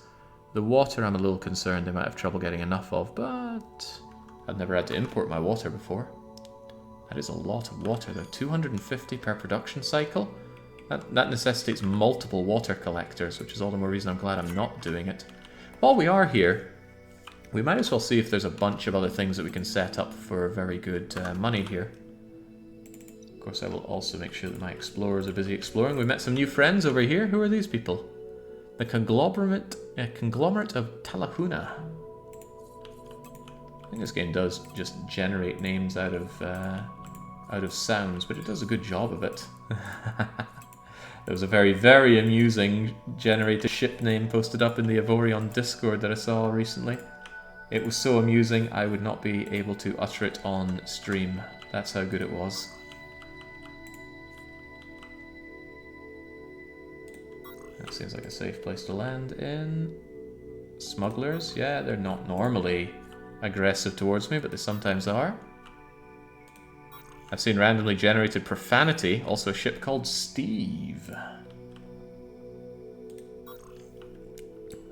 The water I'm a little concerned they might have trouble getting enough of, but I've never had to import my water before. That is a lot of water though. 250 per production cycle? That necessitates multiple water collectors, which is all the more reason I'm glad I'm not doing it. While we are here, we might as well see if there's a bunch of other things that we can set up for very good money here. Of course, I will also make sure that my explorers are busy exploring. We met some new friends over here. Who are these people? The conglomerate of Talahuna. I think this game does just generate names out of sounds, but it does a good job of it. There was a very, very amusing generated ship name posted up in the Avorion Discord that I saw recently. It was so amusing I would not be able to utter it on stream. That's how good it was. That seems like a safe place to land in. Smugglers, yeah, they're not normally aggressive towards me, but they sometimes are. I've seen randomly generated profanity, also a ship called Steve.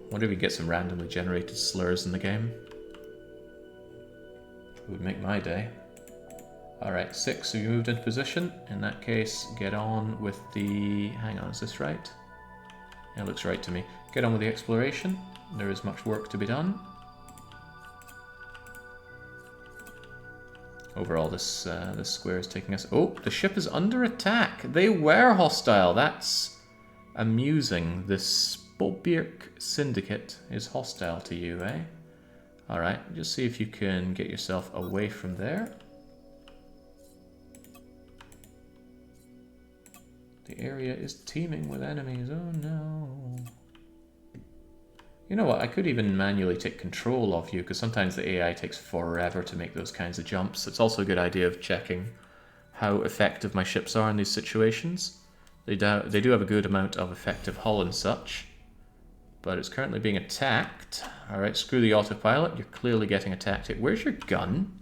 Wonder if we get some randomly generated slurs in the game. It would make my day. Alright, 6, have you moved into position? In that case, get on with the... Hang on, is this right? It looks right to me. Get on with the exploration. There is much work to be done. Overall, this square is taking us... Oh, the ship is under attack. They were hostile. That's amusing. This Spobirk Syndicate is hostile to you, eh? Alright, just see if you can get yourself away from there. The area is teeming with enemies. Oh no. You know what, I could even manually take control of you, because sometimes the AI takes forever to make those kinds of jumps. It's also a good idea of checking how effective my ships are in these situations. They do have a good amount of effective hull and such, but it's currently being attacked. Alright, screw the autopilot, you're clearly getting attacked here. Where's your gun?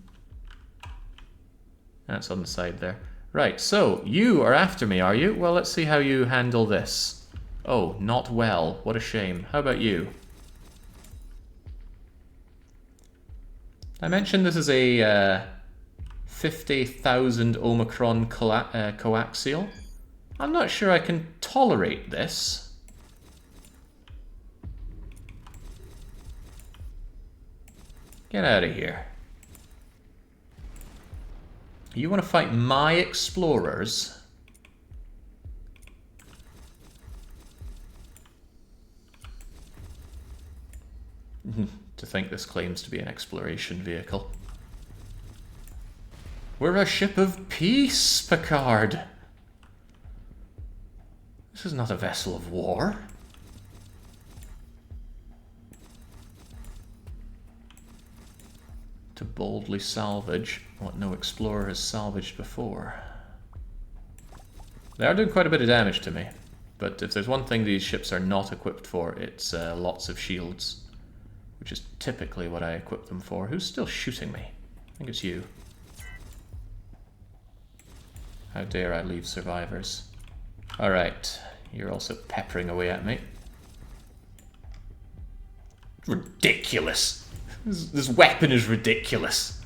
That's on the side there. Right, so, you are after me, are you? Well, let's see how you handle this. Oh, not well. What a shame. How about you? I mentioned this is a 50,000 Omicron coaxial. I'm not sure I can tolerate this. Get out of here. You want to fight my explorers? To think this claims to be an exploration vehicle. We're a ship of peace, Picard. This is not a vessel of war. To boldly salvage what no explorer has salvaged before. They are doing quite a bit of damage to me, but if there's one thing these ships are not equipped for, it's lots of shields, which is typically what I equip them for. Who's still shooting me? I think it's you. How dare I leave survivors? Alright, you're also peppering away at me. Ridiculous! This weapon is ridiculous.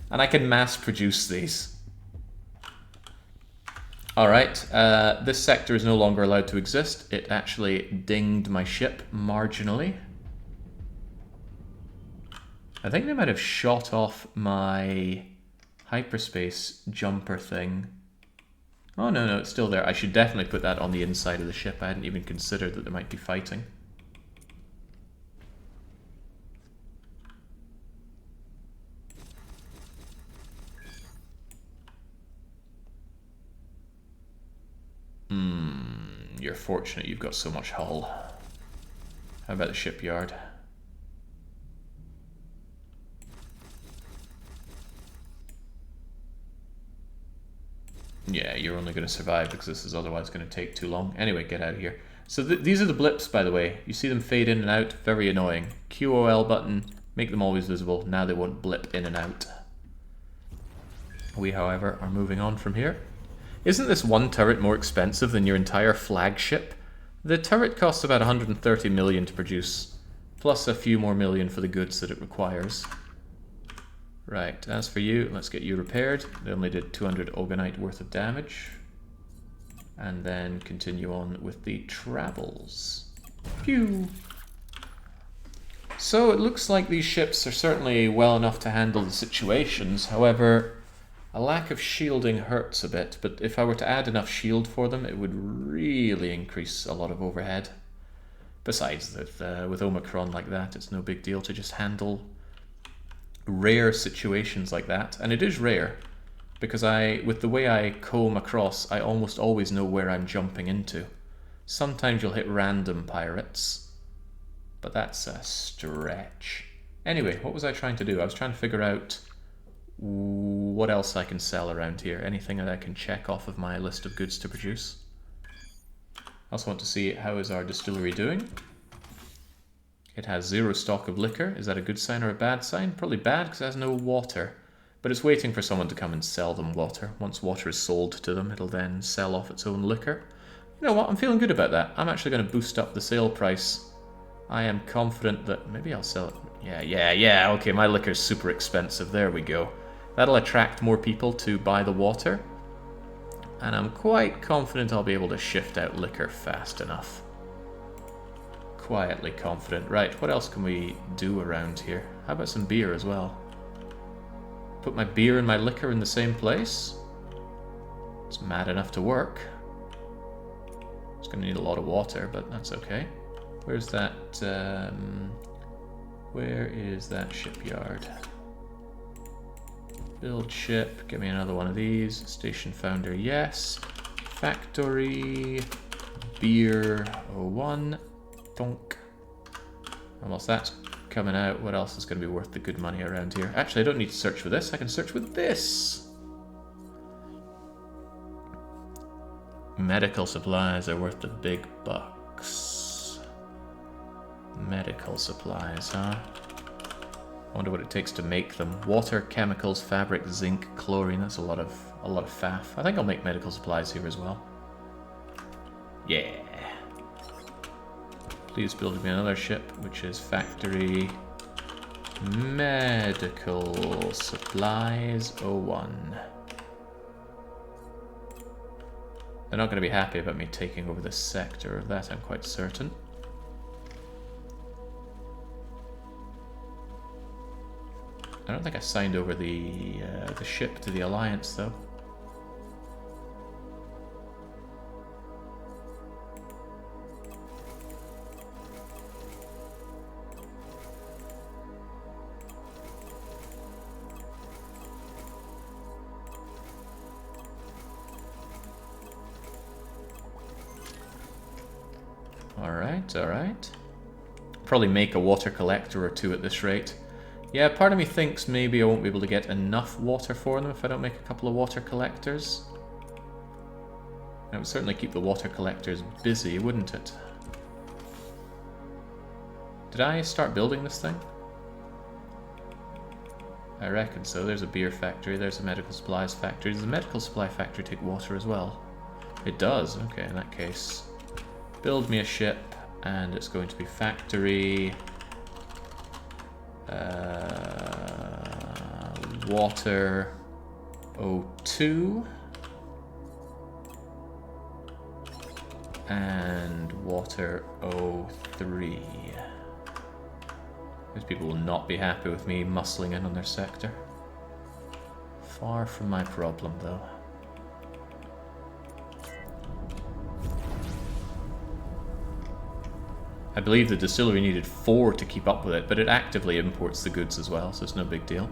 And I can mass produce these. Alright, this sector is no longer allowed to exist. It actually dinged my ship marginally. I think they might have shot off my hyperspace jumper thing. Oh no, it's still there. I should definitely put that on the inside of the ship. I hadn't even considered that they might be fighting. You're fortunate you've got so much hull. How about the shipyard? Yeah, you're only going to survive because this is otherwise going to take too long. Anyway, get out of here. So these are the blips, by the way. You see them fade in and out? Very annoying. QOL button, make them always visible. Now they won't blip in and out. We, however, are moving on from here. Isn't this one turret more expensive than your entire flagship? The turret costs about 130 million to produce, plus a few more million for the goods that it requires. Right, as for you, let's get you repaired. They only did 200 Ogonite worth of damage. And then continue on with the travels. Pew! So it looks like these ships are certainly well enough to handle the situations. However, a lack of shielding hurts a bit, but if I were to add enough shield for them, it would really increase a lot of overhead. Besides, that with Omicron like that, it's no big deal to just handle rare situations like that. And it is rare, because with the way I comb across, I almost always know where I'm jumping into. Sometimes you'll hit random pirates, but that's a stretch. Anyway, what was I trying to do? I was trying to figure out what else I can sell around here. Anything that I can check off of my list of goods to produce. I also want to see how is our distillery doing. It has 0 stock of liquor. Is that a good sign or a bad sign? Probably bad because it has no water. But it's waiting for someone to come and sell them water. Once water is sold to them, it'll then sell off its own liquor. You know what? I'm feeling good about that. I'm actually going to boost up the sale price. I am confident that maybe I'll sell it. Yeah. Okay, my liquor's super expensive. There we go. That'll attract more people to buy the water. And I'm quite confident I'll be able to shift out liquor fast enough. Quietly confident. Right, what else can we do around here? How about some beer as well? Put my beer and my liquor in the same place? It's mad enough to work. It's going to need a lot of water, but that's okay. Where's that? Where is that shipyard? Build ship, give me another one of these. Station founder, yes. Factory, beer, 01. Donk. And whilst that's coming out, what else is going to be worth the good money around here? Actually, I don't need to search for this. I can search with this. Medical supplies are worth the big bucks. Medical supplies, huh? I wonder what it takes to make them. Water, chemicals, fabric, zinc, chlorine. That's a lot of faff. I think I'll make medical supplies here as well. Yeah. Please build me another ship, which is factory medical supplies 01. They're not going to be happy about me taking over this sector. Of that, I'm quite certain. I don't think I signed over the ship to the Alliance, though. Alright, alright. Probably make a water collector or two at this rate. Yeah, part of me thinks maybe I won't be able to get enough water for them if I don't make a couple of water collectors. It would certainly keep the water collectors busy, wouldn't it? Did I start building this thing? I reckon so. There's a beer factory, there's a medical supplies factory. Does the medical supply factory take water as well? It does. Okay, in that case, build me a ship, and it's going to be factory... water... O2... and water O3. These people will not be happy with me muscling in on their sector. Far from my problem, though. I believe the distillery needed 4 to keep up with it, but it actively imports the goods as well, so it's no big deal.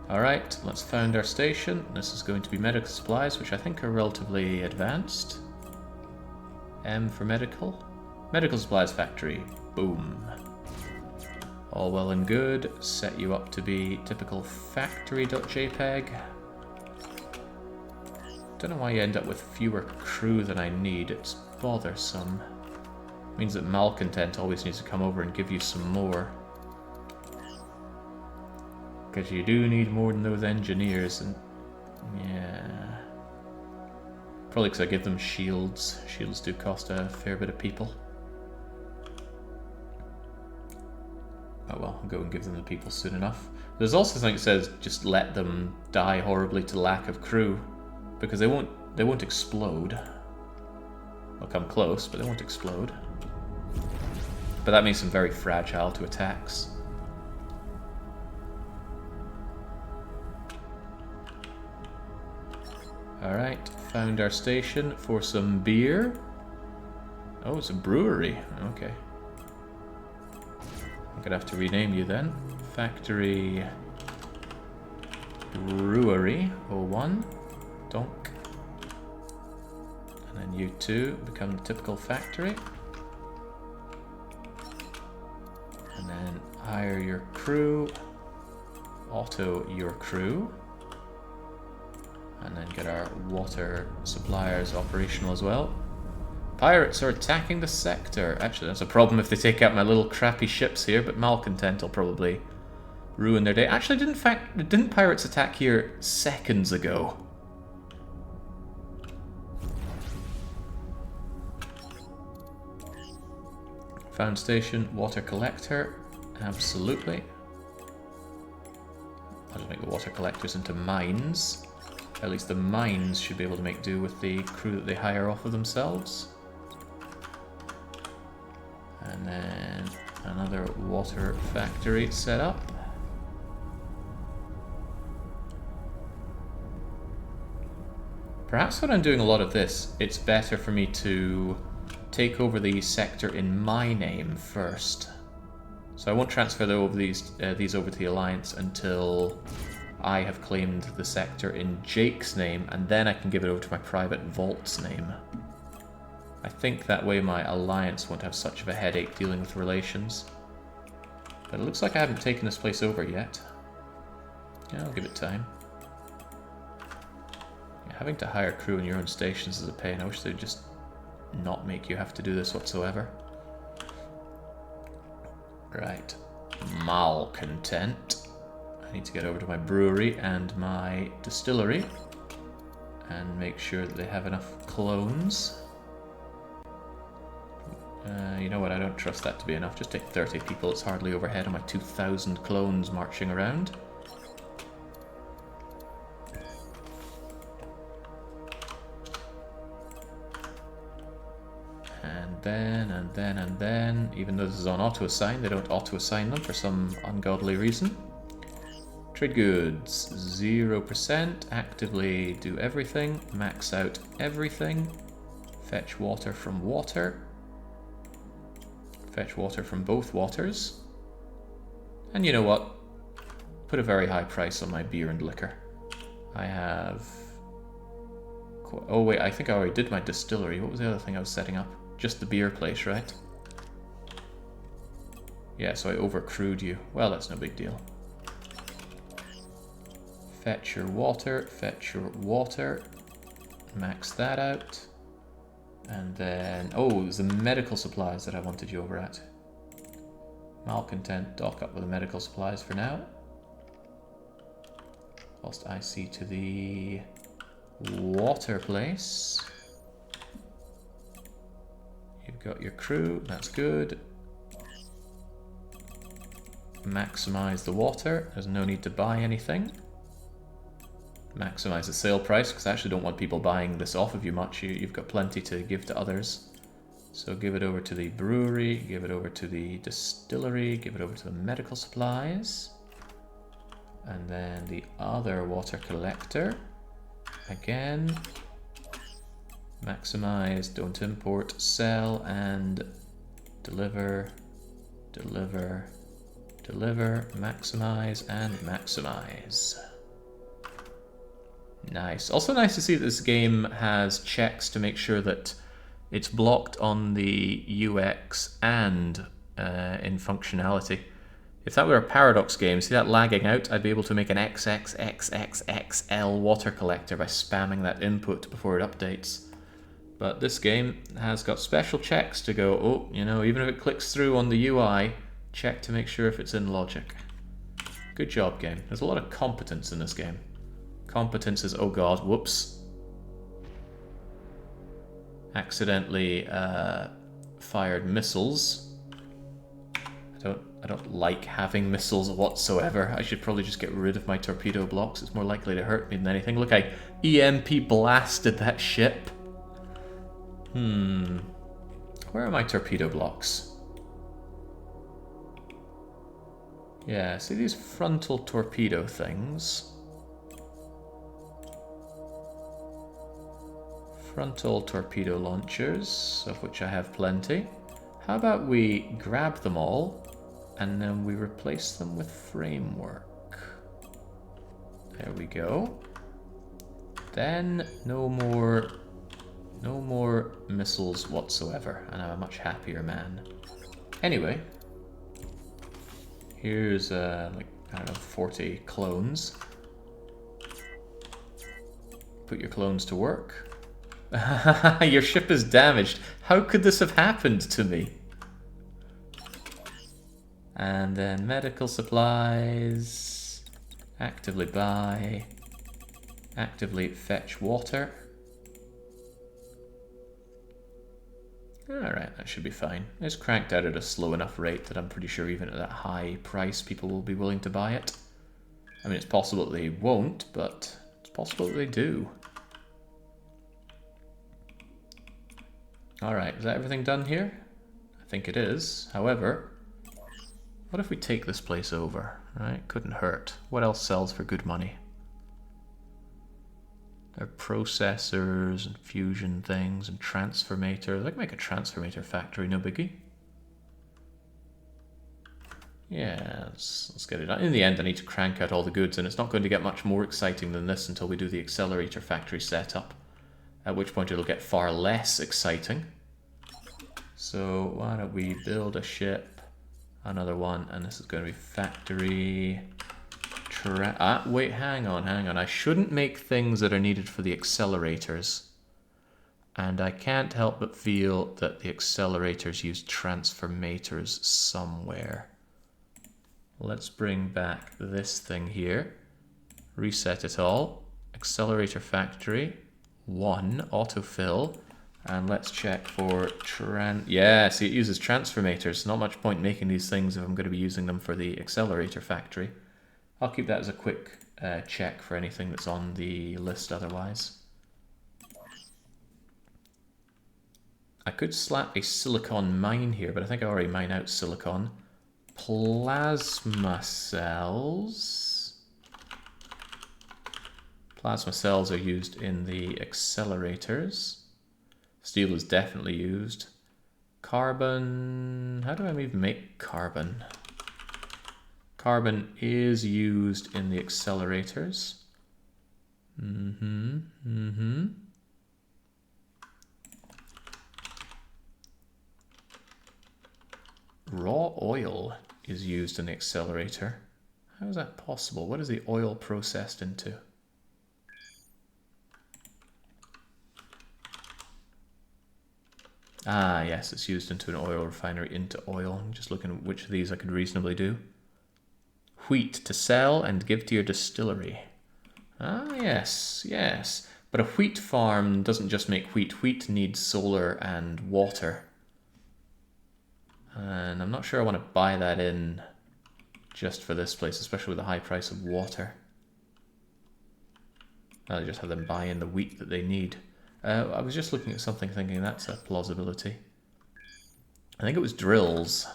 Alright, let's found our station. This is going to be medical supplies, which I think are relatively advanced. M for medical. Medical supplies factory. Boom. All well and good. Set you up to be typical factory.jpg. Don't know why you end up with fewer crew than I need. It's bothersome. Means that Malcontent always needs to come over and give you some more. Because you do need more than those engineers, and yeah. Probably because I give them shields. Shields do cost a fair bit of people. Oh well, I'll go and give them the people soon enough. There's also something that says just let them die horribly to lack of crew, because they won't explode. They'll come close, but they won't explode. But that makes them very fragile to attacks. Alright, found our station for some beer. Oh, it's a brewery. Okay. I'm gonna have to rename you then. Factory Brewery 01. Donk. And then you two become the typical factory. And then hire your crew. Auto your crew. And then get our water suppliers operational as well. Pirates are attacking the sector. Actually, that's a problem if they take out my little crappy ships here, but Malcontent will probably ruin their day. Actually, didn't pirates attack here seconds ago? Found station, water collector. Absolutely. I'll just make the water collectors into mines. At least the mines should be able to make do with the crew that they hire off of themselves. And then another water factory set up. Perhaps when I'm doing a lot of this, it's better for me to take over the sector in my name first. So I won't transfer these over to the Alliance until I have claimed the sector in Jake's name, and then I can give it over to my private vault's name. I think that way my Alliance won't have such of a headache dealing with relations. But it looks like I haven't taken this place over yet. Yeah, I'll give it time. Yeah, having to hire crew in your own stations is a pain. I wish they'd just not make you have to do this whatsoever. Right. Malcontent. I need to get over to my brewery and my distillery and make sure that they have enough clones. You know what, I don't trust that to be enough. Just take 30 people, it's hardly overhead on my 2,000 clones marching around. And then, even though this is on auto-assign, they don't auto-assign them for some ungodly reason. Trade goods, 0%, actively do everything, max out everything, fetch water from water, fetch water from both waters, and you know what, put a very high price on my beer and liquor. I have... Oh wait, I think I already did my distillery. What was the other thing I was setting up? Just the beer place, right? Yeah, so I overcrewed you. Well, that's no big deal. Fetch your water, fetch your water. Max that out. And then, oh, it was the medical supplies that I wanted you over at. Malcontent, dock up with the medical supplies for now. Whilst I see to the water place. You've got your crew, that's good. Maximize the water, there's no need to buy anything. Maximize the sale price, because I actually don't want people buying this off of you much. You've got plenty to give to others. So give it over to the brewery, give it over to the distillery, give it over to the medical supplies. And then the other water collector. Again. Maximize, don't import, sell, and deliver, deliver, deliver, maximize, and maximize. Nice. Also nice to see that this game has checks to make sure that it's blocked on the UX and in functionality. If that were a Paradox game, see that lagging out, I'd be able to make an XXXXXL water collector by spamming that input before it updates. But this game has got special checks to go, oh, you know, even if it clicks through on the UI, check to make sure if it's in logic. Good job, game. There's a lot of competence in this game. Competence is, oh god, whoops. Accidentally fired missiles. I don't like having missiles whatsoever. I should probably just get rid of my torpedo blocks. It's more likely to hurt me than anything. Look, I EMP blasted that ship. Where are my torpedo blocks? Yeah, see these frontal torpedo things? Frontal torpedo launchers, of which I have plenty. How about we grab them all, and then we replace them with framework. There we go. Then no more missiles whatsoever, and I'm a much happier man. Anyway, here's like, I don't know, 40 clones. Put your clones to work. Your ship is damaged. How could this have happened to me? And then medical supplies. Actively buy. Actively fetch water. Alright, that should be fine. It's cranked out at a slow enough rate that I'm pretty sure even at that high price people will be willing to buy it. I mean, it's possible that they won't, but it's possible that they do. Alright, is that everything done here? I think it is. However, what if we take this place over? Right? Couldn't hurt. What else sells for good money? There are processors and fusion things and transformators. I can make a transformator factory, no biggie. Yeah, let's get it done. In the end, I need to crank out all the goods, and it's not going to get much more exciting than this until we do the Accelerator factory setup. At which point it'll get far less exciting. So why don't we build a ship, another one, and this is going to be factory. Wait, hang on. I shouldn't make things that are needed for the accelerators. And I can't help but feel that the accelerators use transformators somewhere. Let's bring back this thing here. Reset it all. Accelerator factory. 1, autofill, and let's check for yeah, see, it uses transformators. Not much point making these things if I'm going to be using them for the Accelerator factory. I'll keep that as a quick check for anything that's on the list otherwise. I could slap a silicon mine here, but I think I already mine out silicon. Plasma cells. Plasma cells are used in the accelerators. Steel is definitely used. Carbon... How do I even make carbon? Carbon is used in the accelerators. Raw oil is used in the accelerator. How is that possible? What is the oil processed into? Ah, yes, it's used into an oil refinery, into oil. I'm just looking at which of these I could reasonably do. Wheat to sell and give to your distillery. Ah, yes, yes. But a wheat farm doesn't just make wheat. Wheat needs solar and water. And I'm not sure I want to buy that in just for this place, especially with the high price of water. I'll just have them buy in the wheat that they need. I was just looking at something thinking that's a plausibility. I think it was drills.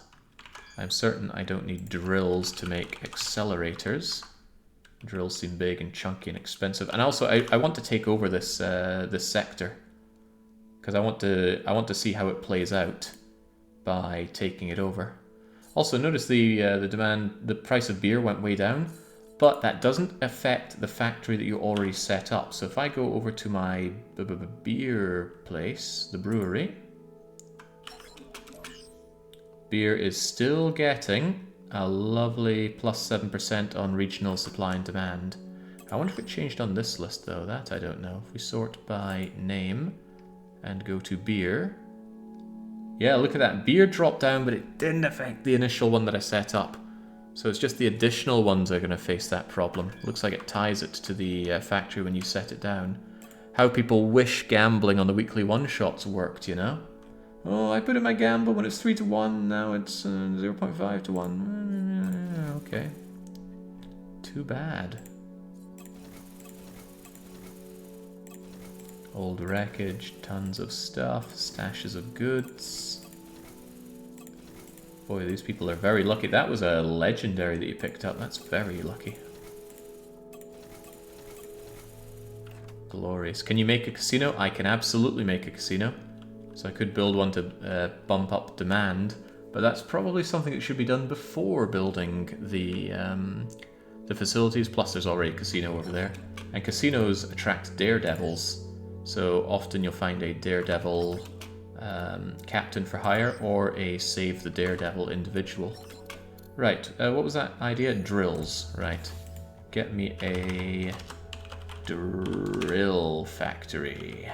I'm certain I don't need drills to make accelerators. Drills seem big and chunky and expensive. And also, I want to take over this this sector. Because I want to see how it plays out by taking it over. Also, notice the price of beer went way down. But that doesn't affect the factory that you already set up. So if I go over to my beer place, the brewery, beer is still getting a lovely plus 7% on regional supply and demand. I wonder if it changed on this list though, that I don't know. If we sort by name and go to beer. Yeah, look at that. Beer dropped down, but it didn't affect the initial one that I set up. So it's just the additional ones are going to face that problem. Looks like it ties it to the factory when you set it down. How people wish gambling on the weekly one-shots worked, you know? Oh, I put in my gamble when it's 3 to 1, now it's 0.5 to 1. Okay. Too bad. Old wreckage, tons of stuff, stashes of goods. Boy, these people are very lucky. That was a legendary that you picked up. That's very lucky. Glorious. Can you make a casino? I can absolutely make a casino. So I could build one to bump up demand, but that's probably something that should be done before building the facilities. Plus, there's already a casino over there, and casinos attract daredevils. So often you'll find a daredevil captain for hire or a save the daredevil individual. Right. What was that idea? Drills. Right. Get me a drill factory.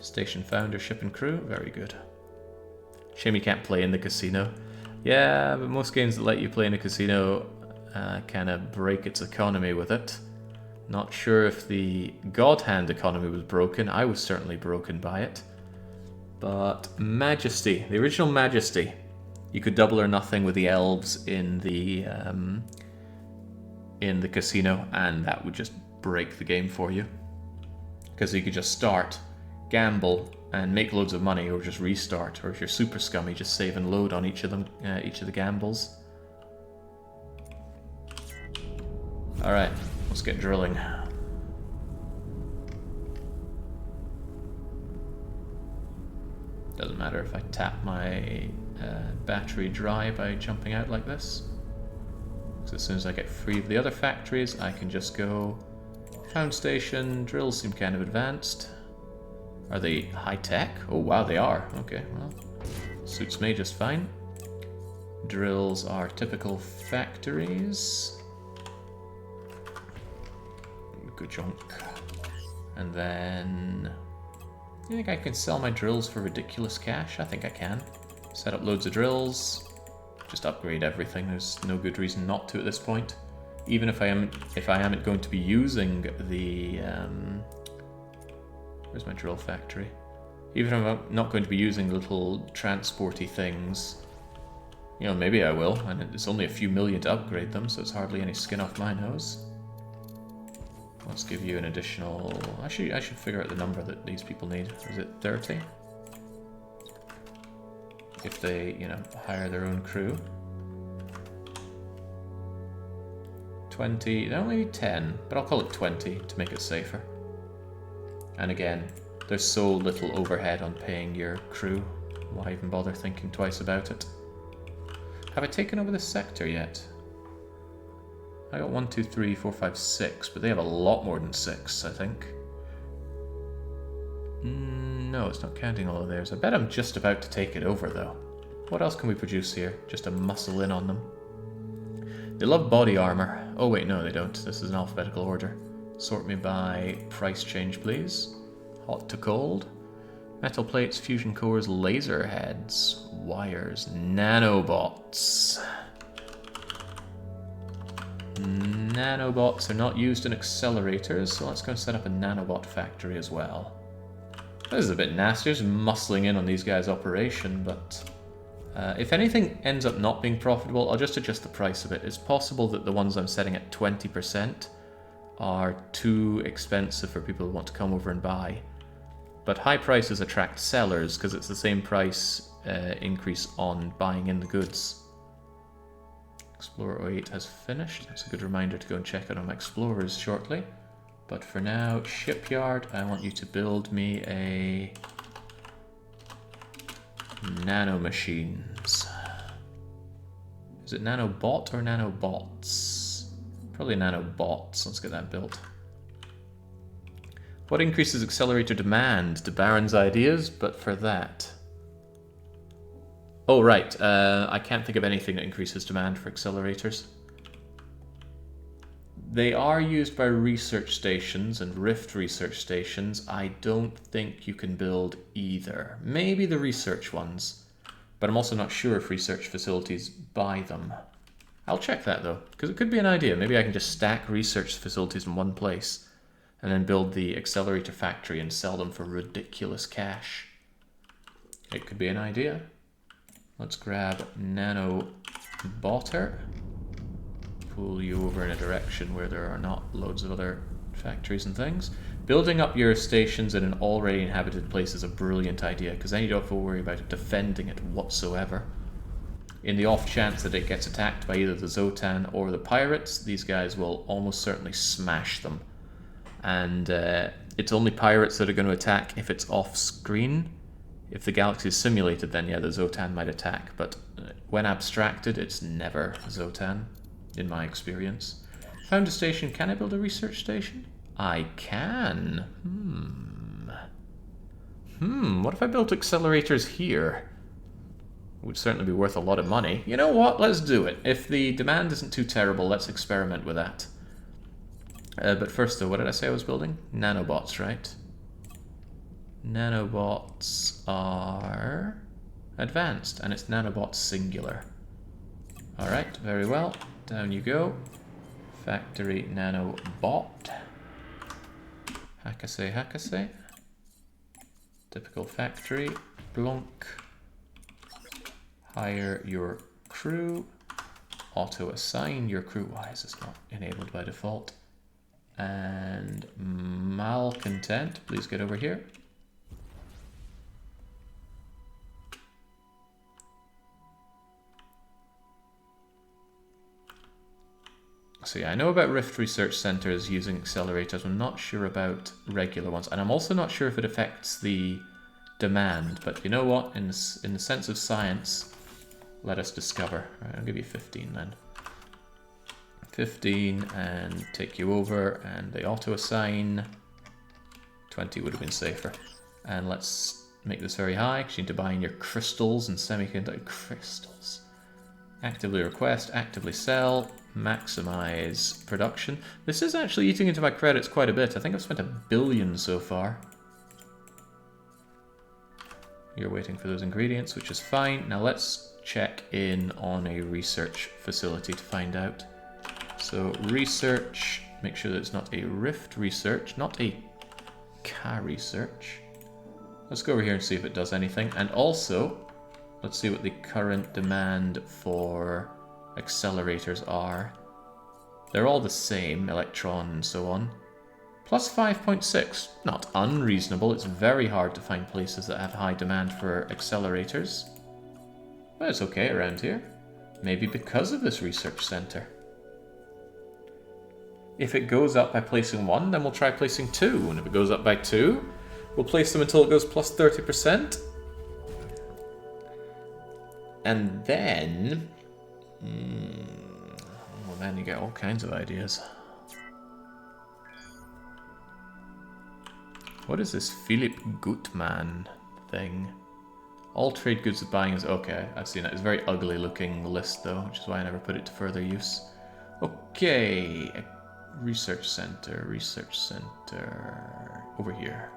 Station founder, ship and crew. Very good. Shame you can't play in the casino. Yeah, but most games that let you play in a casino kind of break its economy with it. Not sure if the God Hand economy was broken. I was certainly broken by it. But Majesty, the original Majesty, you could double or nothing with the elves in the casino, and that would just break the game for you. Because you could just start, gamble, and make loads of money, or just restart. Or if you're super scummy, just save and load on each of them, each of the gambles. All right. Let's get drilling. Doesn't matter if I tap my battery dry by jumping out like this. So as soon as I get free of the other factories, I can just go. Found station, drills seem kind of advanced. Are they high-tech? Oh wow, they are. Okay, well, suits me just fine. Drills are typical factories. Good junk. And then you think I can sell my drills for ridiculous cash? I think I can. Set up loads of drills. Just upgrade everything. There's no good reason not to at this point. Even if I am going to be using the where's my drill factory? Even if I'm not going to be using little transporty things, you know, maybe I will, and it's only a few million to upgrade them, so it's hardly any skin off my nose. Let's give you an additional... Actually, I should figure out the number that these people need. Is it 30? If they, you know, hire their own crew. 20, they only need 10, but I'll call it 20 to make it safer. And again, there's so little overhead on paying your crew. Why even bother thinking twice about it? Have I taken over this sector yet? I got 1, 2, 3, 4, 5, 6, but they have a lot more than 6, I think. No, it's not counting all of theirs. I bet I'm just about to take it over, though. What else can we produce here? Just to muscle in on them. They love body armor. Oh, wait, no, they don't. This is an alphabetical order. Sort me by price change, please. Hot to cold. Metal plates, fusion cores, laser heads, wires, nanobots. Nanobots are not used in accelerators, so let's go set up a nanobot factory as well. This is a bit nasty, just muscling in on these guys' operation, but if anything ends up not being profitable, I'll just adjust the price of it. It's possible that the ones I'm setting at 20% are too expensive for people who want to come over and buy. But high prices attract sellers because it's the same price increase on buying in the goods. Explorer 08 has finished. That's a good reminder to go and check out on my explorers shortly. But for now, shipyard, I want you to build me a nano machines. Is it nanobot or nanobots? Probably nanobots. Let's get that built. What increases accelerator demand? To Baron's ideas, but for that. Oh, right. I can't think of anything that increases demand for accelerators. They are used by research stations and Rift research stations. I don't think you can build either. Maybe the research ones, but I'm also not sure if research facilities buy them. I'll check that though, because it could be an idea. Maybe I can just stack research facilities in one place and then build the accelerator factory and sell them for ridiculous cash. It could be an idea. Let's grab nanobotter. Pull you over in a direction where there are not loads of other factories and things. Building up your stations in an already inhabited place is a brilliant idea, because then you don't have to worry about defending it whatsoever. In the off chance that it gets attacked by either the Zotan or the pirates, these guys will almost certainly smash them. And it's only pirates that are going to attack if it's off screen. If the galaxy is simulated, then yeah, the Zotan might attack, but when abstracted, it's never Zotan. In my experience. Found a station. Can I build a research station? I can. What if I built accelerators here? It would certainly be worth a lot of money. You know what? Let's do it. If the demand isn't too terrible, let's experiment with that. But first though, what did I say I was building? Nanobots, right? Nanobots are advanced, and it's nanobots singular. Alright, very well. Down you go. Factory nanobot. Hakase, hakase. Typical factory. Blunk. Hire your crew. Auto assign your crew. Why is this not enabled by default? And malcontent, please get over here. So yeah, I know about Rift Research Centers using accelerators. I'm not sure about regular ones. And I'm also not sure if it affects the demand. But you know what? In the sense of science, let us discover. All right, I'll give you 15 then. 15 and take you over. And they auto-assign. 20 would have been safer. And let's make this very high, because you need to buy in your crystals and semiconductor crystals. Actively request, actively sell. Maximize production. This is actually eating into my credits quite a bit. I think I've spent $1 billion so far. You're waiting for those ingredients, which is fine. Now let's check in on a research facility to find out. So research, make sure that it's not a Rift research, not a Ka research. Let's go over here and see if it does anything. And also, let's see what the current demand for accelerators are. They're all the same, electron and so on. Plus 5.6, not unreasonable. It's very hard to find places that have high demand for accelerators. But it's okay around here. Maybe because of this research center. If it goes up by placing 1, then we'll try placing 2. And if it goes up by 2, we'll place them until it goes plus 30%. And then... well, then you get all kinds of ideas. What is this Philip Gutmann thing? All trade goods with buying is... Okay, I've seen it. It's a very ugly looking list though, which is why I never put it to further use. Okay, research center, over here.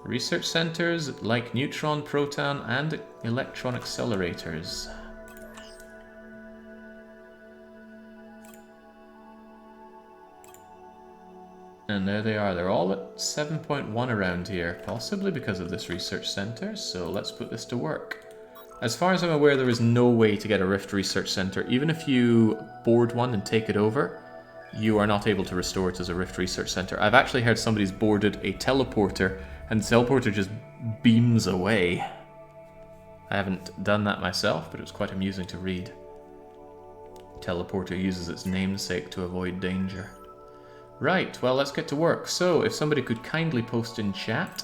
Research centers like neutron, proton, and electron accelerators. And there they are. They're all at 7.1 around here, possibly because of this research center. So let's put this to work. As far as I'm aware, there is no way to get a Rift research center. Even if you board one and take it over, you are not able to restore it as a Rift research center. I've actually heard somebody's boarded a teleporter, and the teleporter just beams away. I haven't done that myself, but it was quite amusing to read. Teleporter uses its namesake to avoid danger. Right, well, let's get to work. So, if somebody could kindly post in chat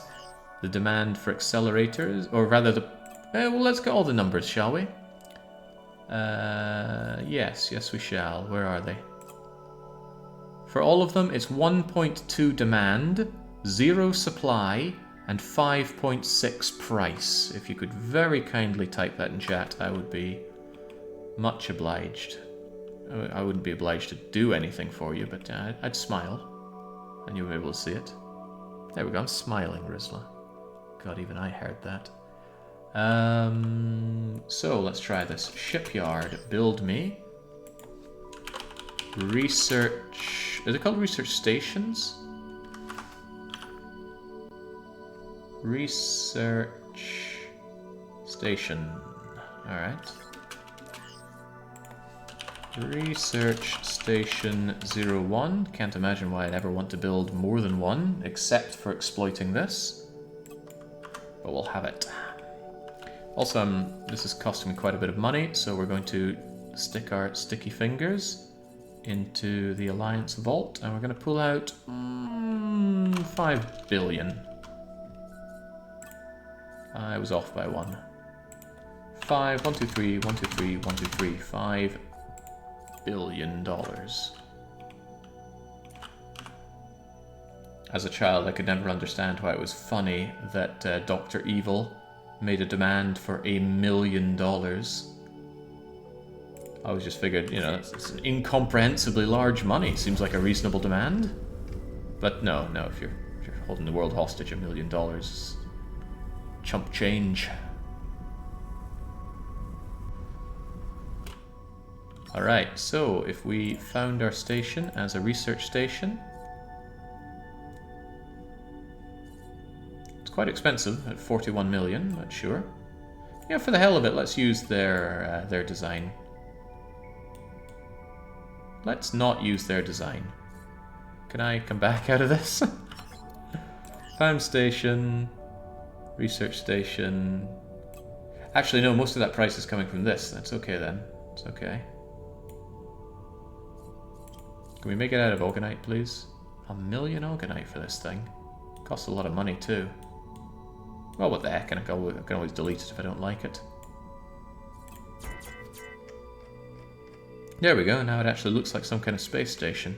the demand for accelerators, or rather the... well, let's get all the numbers, shall we? Yes, we shall. Where are they? For all of them, it's 1.2 demand, 0 supply, and 5.6 price. If you could very kindly type that in chat, I would be much obliged. I wouldn't be obliged to do anything for you, but I'd smile, and you'll be able to see it. There we go, I'm smiling, Rizla. God, even I heard that. So, let's try this. Shipyard, build me. Research... Is it called research stations? Research station. Alright. Research Station 01. Can't imagine why I'd ever want to build more than one, except for exploiting this. But we'll have it. Also, this is costing me quite a bit of money, so we're going to stick our sticky fingers into the Alliance Vault, and we're going to pull out 5 billion. I was off by 1. 5, 1, 2, 3, 1, 2, 3, 1, 2, 3, 5 billion dollars. As a child, I could never understand why it was funny that Dr. Evil made a demand for $1 million. I always just figured, you know, it's an incomprehensibly large money. Seems like a reasonable demand. But no, if you're holding the world hostage, $1 million, chump change. Alright, so if we found our station as a research station, it's quite expensive at 41 million, but sure. Yeah, for the hell of it, let's use their design. Let's not use their design. Can I come back out of this? Found station, research station. Actually, no, most of that price is coming from this. That's okay then. It's okay. Can we make it out of Organite, please? 1 million Organite for this thing. Costs a lot of money, too. Well, what the heck, I can always delete it if I don't like it. There we go, now it actually looks like some kind of space station.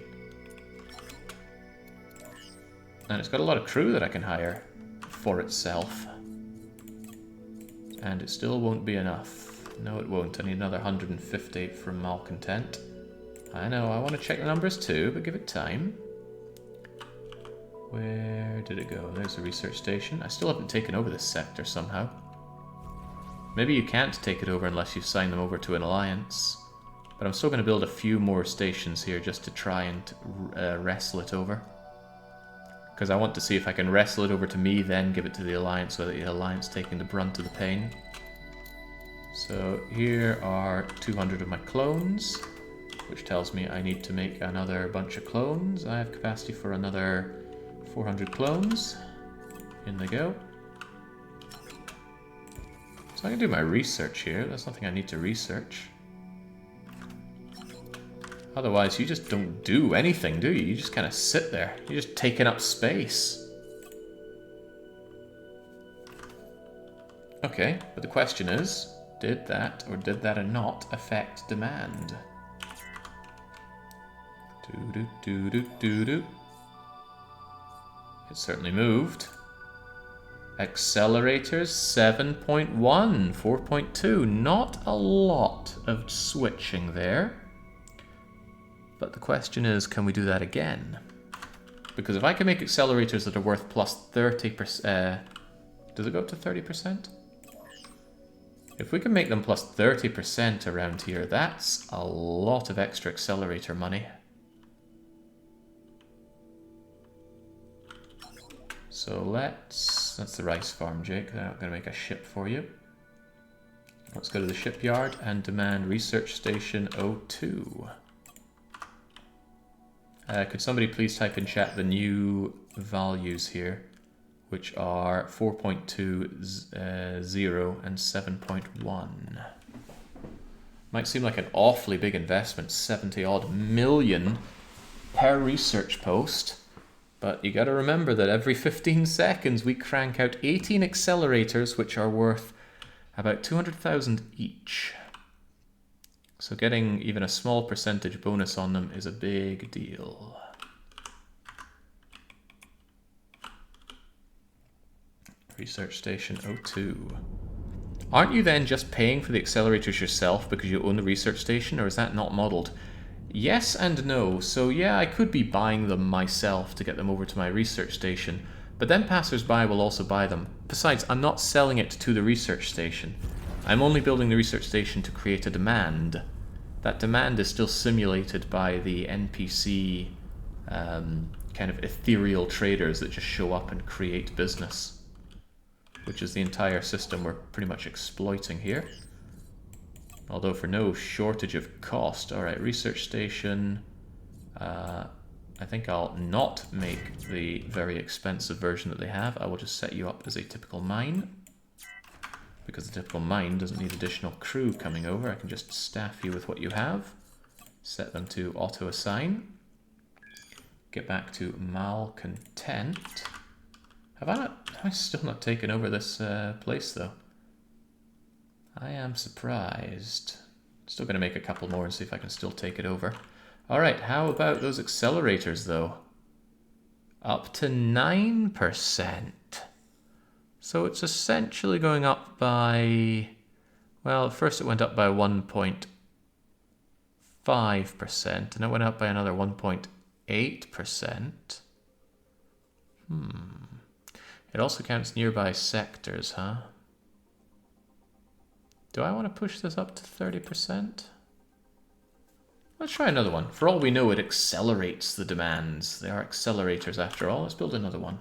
And it's got a lot of crew that I can hire for itself. And it still won't be enough. No, it won't. I need another 150 from Malcontent. I know, I want to check the numbers too, but give it time. Where did it go? There's the research station. I still haven't taken over this sector somehow. Maybe you can't take it over unless you sign them over to an alliance. But I'm still going to build a few more stations here just to try and wrestle it over. Because I want to see if I can wrestle it over to me, then give it to the alliance, so that the alliance taking the brunt of the pain. So here are 200 of my clones, which tells me I need to make another bunch of clones. I have capacity for another 400 clones. In they go. So I can do my research here. That's nothing I need to research. Otherwise, you just don't do anything, do you? You just kind of sit there. You're just taking up space. Okay, but the question is, did that or did that not affect demand? It certainly moved. Accelerators 7.1, 4.2. Not a lot of switching there. But the question is, can we do that again? Because if I can make accelerators that are worth plus 30%... does it go up to 30%? If we can make them plus 30% around here, that's a lot of extra accelerator money. So let's... that's the rice farm, Jake. I'm going to make a ship for you. Let's go to the shipyard and demand research station 02. Could somebody please type in chat the new values here, which are 4.20 and 7.1. Might seem like an awfully big investment, 70 odd million per research post. But you got to remember that every 15 seconds we crank out 18 accelerators, which are worth about 200,000 each. So getting even a small percentage bonus on them is a big deal. Research Station 02. Aren't you then just paying for the accelerators yourself because you own the research station, or is that not modeled? Yes and no. So yeah, I could be buying them myself to get them over to my research station, but then passers-by will also buy them. Besides, I'm not selling it to the research station. I'm only building the research station to create a demand. That demand is still simulated by the NPC kind of ethereal traders that just show up and create business, which is the entire system we're pretty much exploiting here. Although for no shortage of cost. Alright, research station. I think I'll not make the very expensive version that they have. I will just set you up as a typical mine. Because the typical mine doesn't need additional crew coming over. I can just staff you with what you have. Set them to auto-assign. Get back to malcontent. Have I still not taken over this place though? I am surprised. Still going to make a couple more and see if I can still take it over. Alright, how about those accelerators though? Up to 9%. So it's essentially going up by... well, at first it went up by 1.5%, and it went up by another 1.8%. It also counts nearby sectors, huh? Do I want to push this up to 30%? Let's try another one. For all we know, it accelerates the demands. They are accelerators after all. Let's build another one.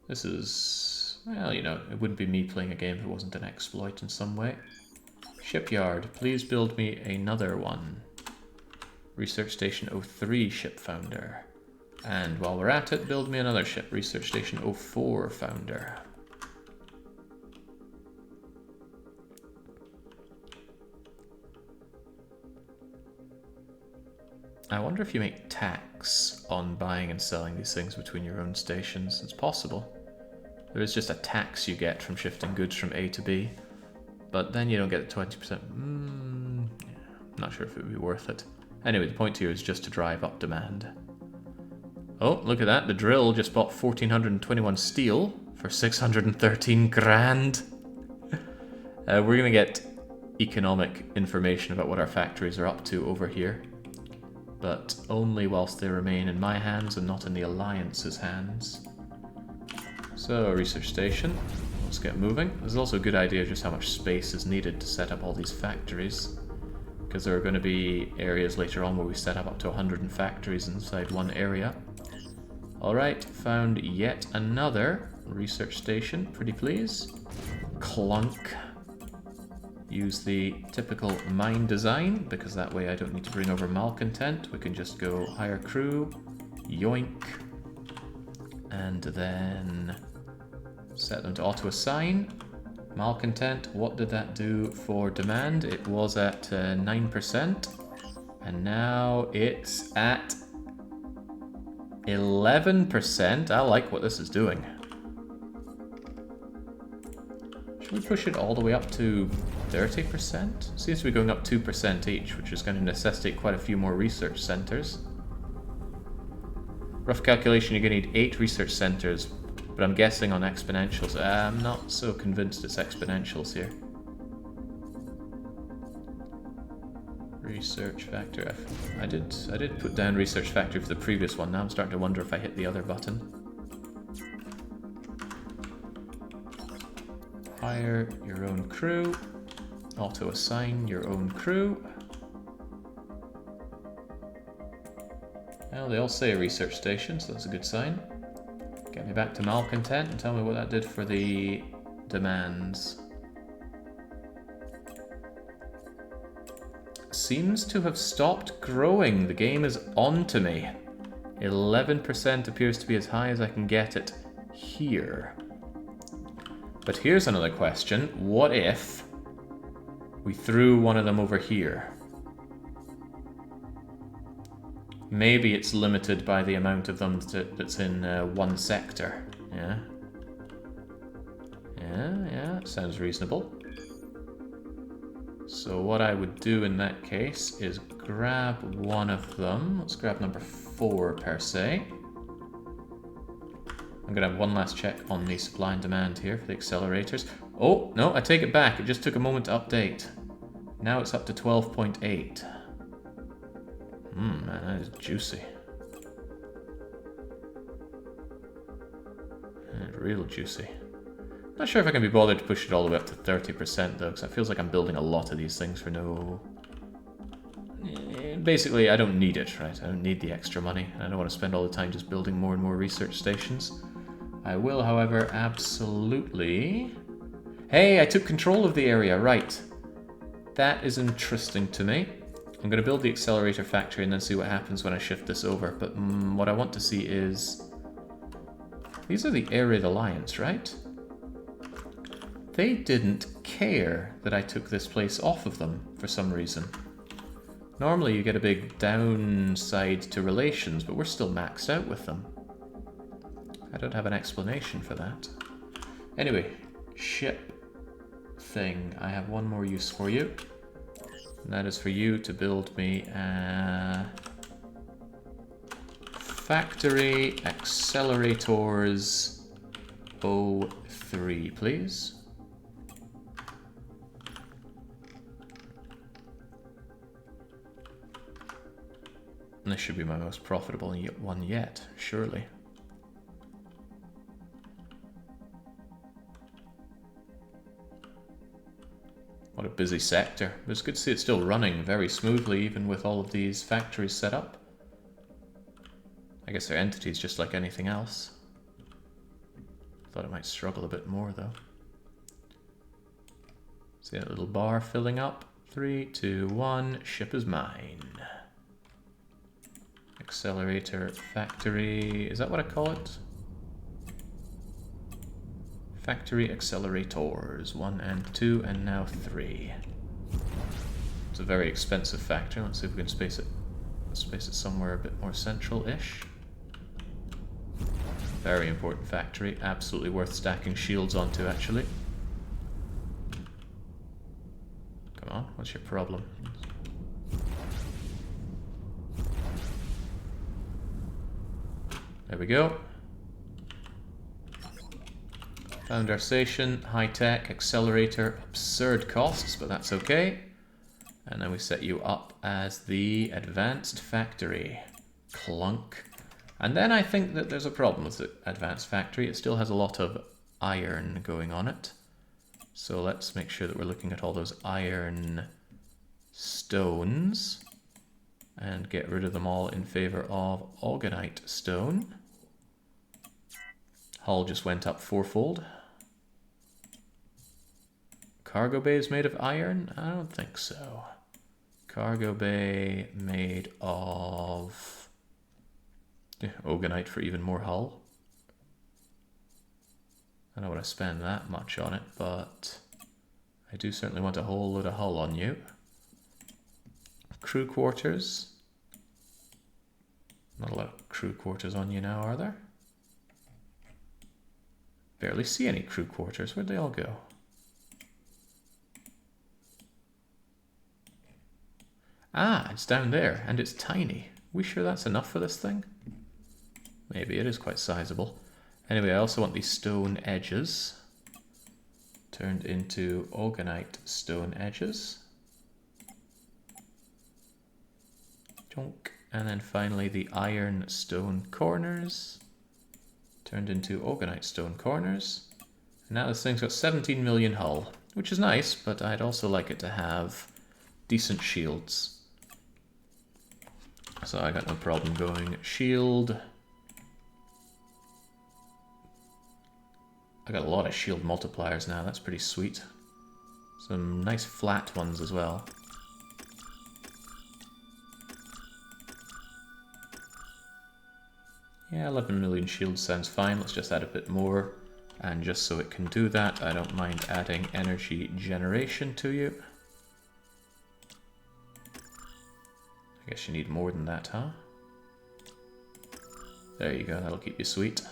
This is... well, you know, it wouldn't be me playing a game if it wasn't an exploit in some way. Shipyard, please build me another one. Research Station 03 ship founder. And while we're at it, build me another ship. Research Station 04 founder. I wonder if you make tax on buying and selling these things between your own stations. It's possible. There is just a tax you get from shifting goods from A to B, but then you don't get the 20%. I'm not sure if it would be worth it. Anyway, the point here is just to drive up demand. Oh, look at that. The drill just bought 1,421 steel for 613 grand. We're going to get economic information about what our factories are up to over here, but only whilst they remain in my hands and not in the Alliance's hands. So, research station, let's get moving. There's also a good idea just how much space is needed to set up all these factories, because there are going to be areas later on where we set up to 100 factories inside one area. Alright, found yet another research station, pretty please. Clunk. Use the typical mine design, because that way I don't need to bring over malcontent. We can just go hire crew, yoink, and then set them to auto-assign. Malcontent, what did that do for demand? It was at 9%, and now it's at 11%. I like what this is doing. Should we push it all the way up to 30%? Seems to be going up 2% each, which is going to necessitate quite a few more research centers. Rough calculation, you're going to need 8 research centers, but I'm guessing on exponentials. I'm not so convinced it's exponentials here. Research factor. I did put down research factor for the previous one. Now I'm starting to wonder if I hit the other button. Hire your own crew. Auto assign your own crew. Well, they all say a research station, so that's a good sign. Get me back to malcontent and tell me what that did for the demands. Seems to have stopped growing. The game is on to me. 11% appears to be as high as I can get it here. But here's another question. What if we threw one of them over here? Maybe it's limited by the amount of them that's in one sector. Yeah. Yeah, sounds reasonable. So what I would do in that case is grab one of them. Let's grab number 4 per se. I'm going to have one last check on the supply and demand here for the accelerators. Oh, no, I take it back. It just took a moment to update. Now it's up to 12.8. Man, that is juicy. Real juicy. Not sure if I can be bothered to push it all the way up to 30% though, because it feels like I'm building a lot of these things for no... Basically, I don't need it, right? I don't need the extra money. I don't want to spend all the time just building more and more research stations. I will, however, absolutely... Hey, I took control of the area, right. That is interesting to me. I'm going to build the accelerator factory and then see what happens when I shift this over. But what I want to see is... These are the Area Alliance, right? They didn't care that I took this place off of them for some reason. Normally you get a big downside to relations, but we're still maxed out with them. I don't have an explanation for that. Anyway, ship thing. I have one more use for you. And that is for you to build me a factory accelerators 03, please. And this should be my most profitable one yet, surely. What a busy sector. But it's good to see it's still running very smoothly, even with all of these factories set up. I guess they're entities just like anything else. Thought it might struggle a bit more, though. See that little bar filling up? 3, 2, 1, ship is mine. Accelerator factory, is that what I call it? Factory accelerators, 1 and 2 and now 3. It's a very expensive factory. Let's see if we can space it somewhere a bit more central-ish. Very important factory, absolutely worth stacking shields onto actually. Come on, what's your problem? There we go. Found our station, high-tech, accelerator, absurd costs, but that's okay. And then we set you up as the advanced factory. Clunk. And then I think that there's a problem with the advanced factory. It still has a lot of iron going on it. So let's make sure that we're looking at all those iron stones and get rid of them all in favor of augenite stone. Hull just went up 4-fold. Cargo bay is made of iron? I don't think so. Cargo bay made of augenite for even more hull. I don't want to spend that much on it, but I do certainly want a whole load of hull on you. Crew quarters. Not a lot of crew quarters on you now, are there? Barely see any crew quarters. Where'd they all go? Ah, it's down there, and it's tiny. We sure that's enough for this thing? Maybe it is quite sizable. Anyway, I also want these stone edges turned into orgonite stone edges. Chonk. And then finally the iron stone corners turned into orgonite stone corners. And now this thing's got 17 million hull, which is nice, but I'd also like it to have decent shields. So I got no problem going shield. I got a lot of shield multipliers now, that's pretty sweet. Some nice flat ones as well. Yeah, 11 million shields sounds fine, let's just add a bit more. And just so it can do that, I don't mind adding energy generation to you. I guess you need more than that, huh? There you go, that'll keep you sweet.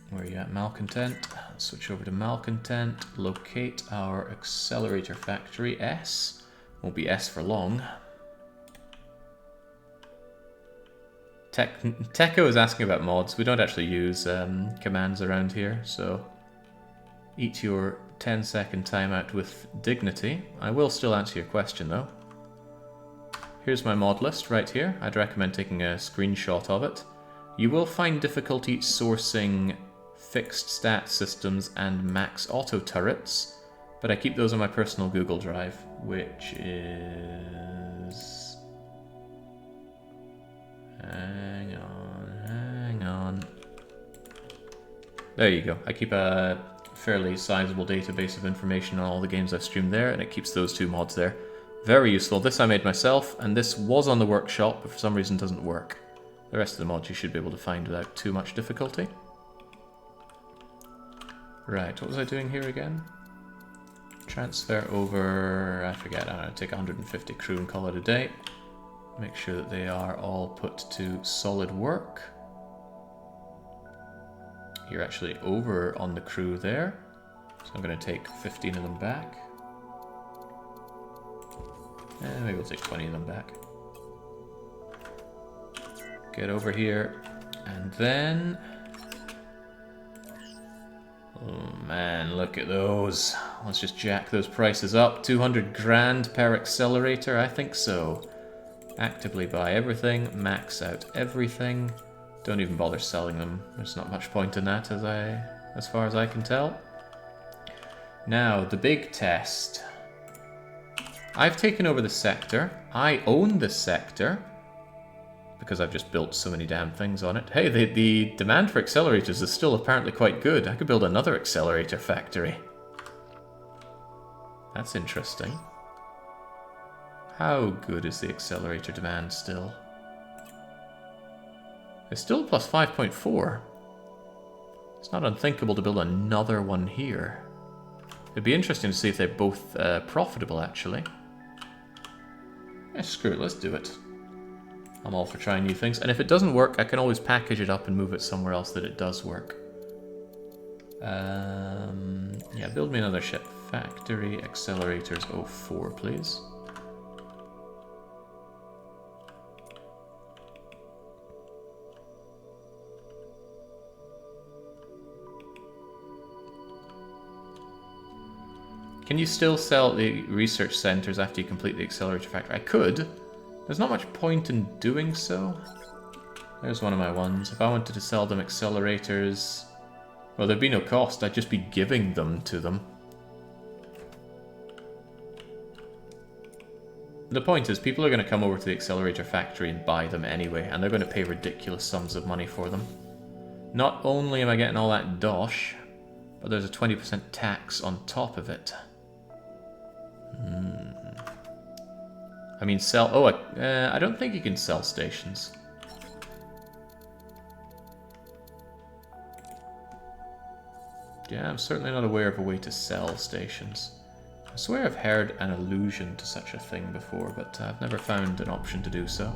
Where are you at, Malcontent? Switch over to Malcontent, locate our Accelerator factory, S. Won't be S for long. Techo is asking about mods. We don't actually use commands around here, so eat your 10-second timeout with dignity. I will still answer your question though. Here's my mod list right here. I'd recommend taking a screenshot of it. You will find difficulty sourcing fixed stat systems and max auto turrets, but I keep those on my personal Google Drive, which is... Hang on. There you go. I keep a fairly sizable database of information on all the games I've streamed there, and it keeps those two mods there. Very useful. This I made myself, and this was on the workshop, but for some reason doesn't work. The rest of the mods you should be able to find without too much difficulty. Right, what was I doing here again? Transfer over, I forget, I'm going to take 150 crew and call it a day. Make sure that they are all put to solid work. You're actually over on the crew there, so I'm going to take 15 of them back. And maybe we'll take 20 of them back. Get over here, and then... Oh man, look at those. Let's just jack those prices up. 200 grand per accelerator, I think so. Actively buy everything, max out everything. Don't even bother selling them. There's not much point in that as far as I can tell. Now, the big test. I've taken over the sector. I own the sector. Because I've just built so many damn things on it. Hey, the demand for accelerators is still apparently quite good. I could build another accelerator factory. That's interesting. How good is the accelerator demand still? It's still plus 5.4. It's not unthinkable to build another one here. It'd be interesting to see if they're both profitable, actually. Yeah, screw it, let's do it. I'm all for trying new things. And if it doesn't work, I can always package it up and move it somewhere else that it does work. Yeah, build me another ship. Factory accelerators 04, please. Can you still sell the research centers after you complete the accelerator factory? I could. There's not much point in doing so. There's one of my ones. If I wanted to sell them accelerators, well, there'd be no cost. I'd just be giving them to them. The point is, people are going to come over to the accelerator factory and buy them anyway, and they're going to pay ridiculous sums of money for them. Not only am I getting all that dosh, but there's a 20% tax on top of it. I mean, sell... Oh, I don't think you can sell stations. Yeah, I'm certainly not aware of a way to sell stations. I swear I've heard an allusion to such a thing before, but I've never found an option to do so.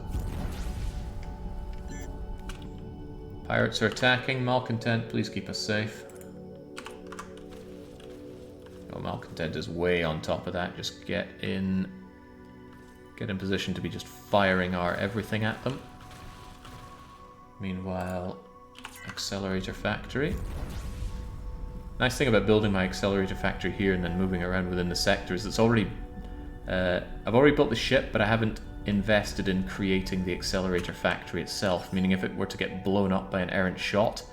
Pirates are attacking. Malcontent, please keep us safe. Oh, Malcontent is way on top of that. Just get in Get in position to be just firing our everything at them. Meanwhile, Accelerator Factory. Nice thing about building my Accelerator Factory here and then moving around within the sector is it's already... I've already built the ship, but I haven't invested in creating the Accelerator Factory itself, meaning if it were to get blown up by an errant shot,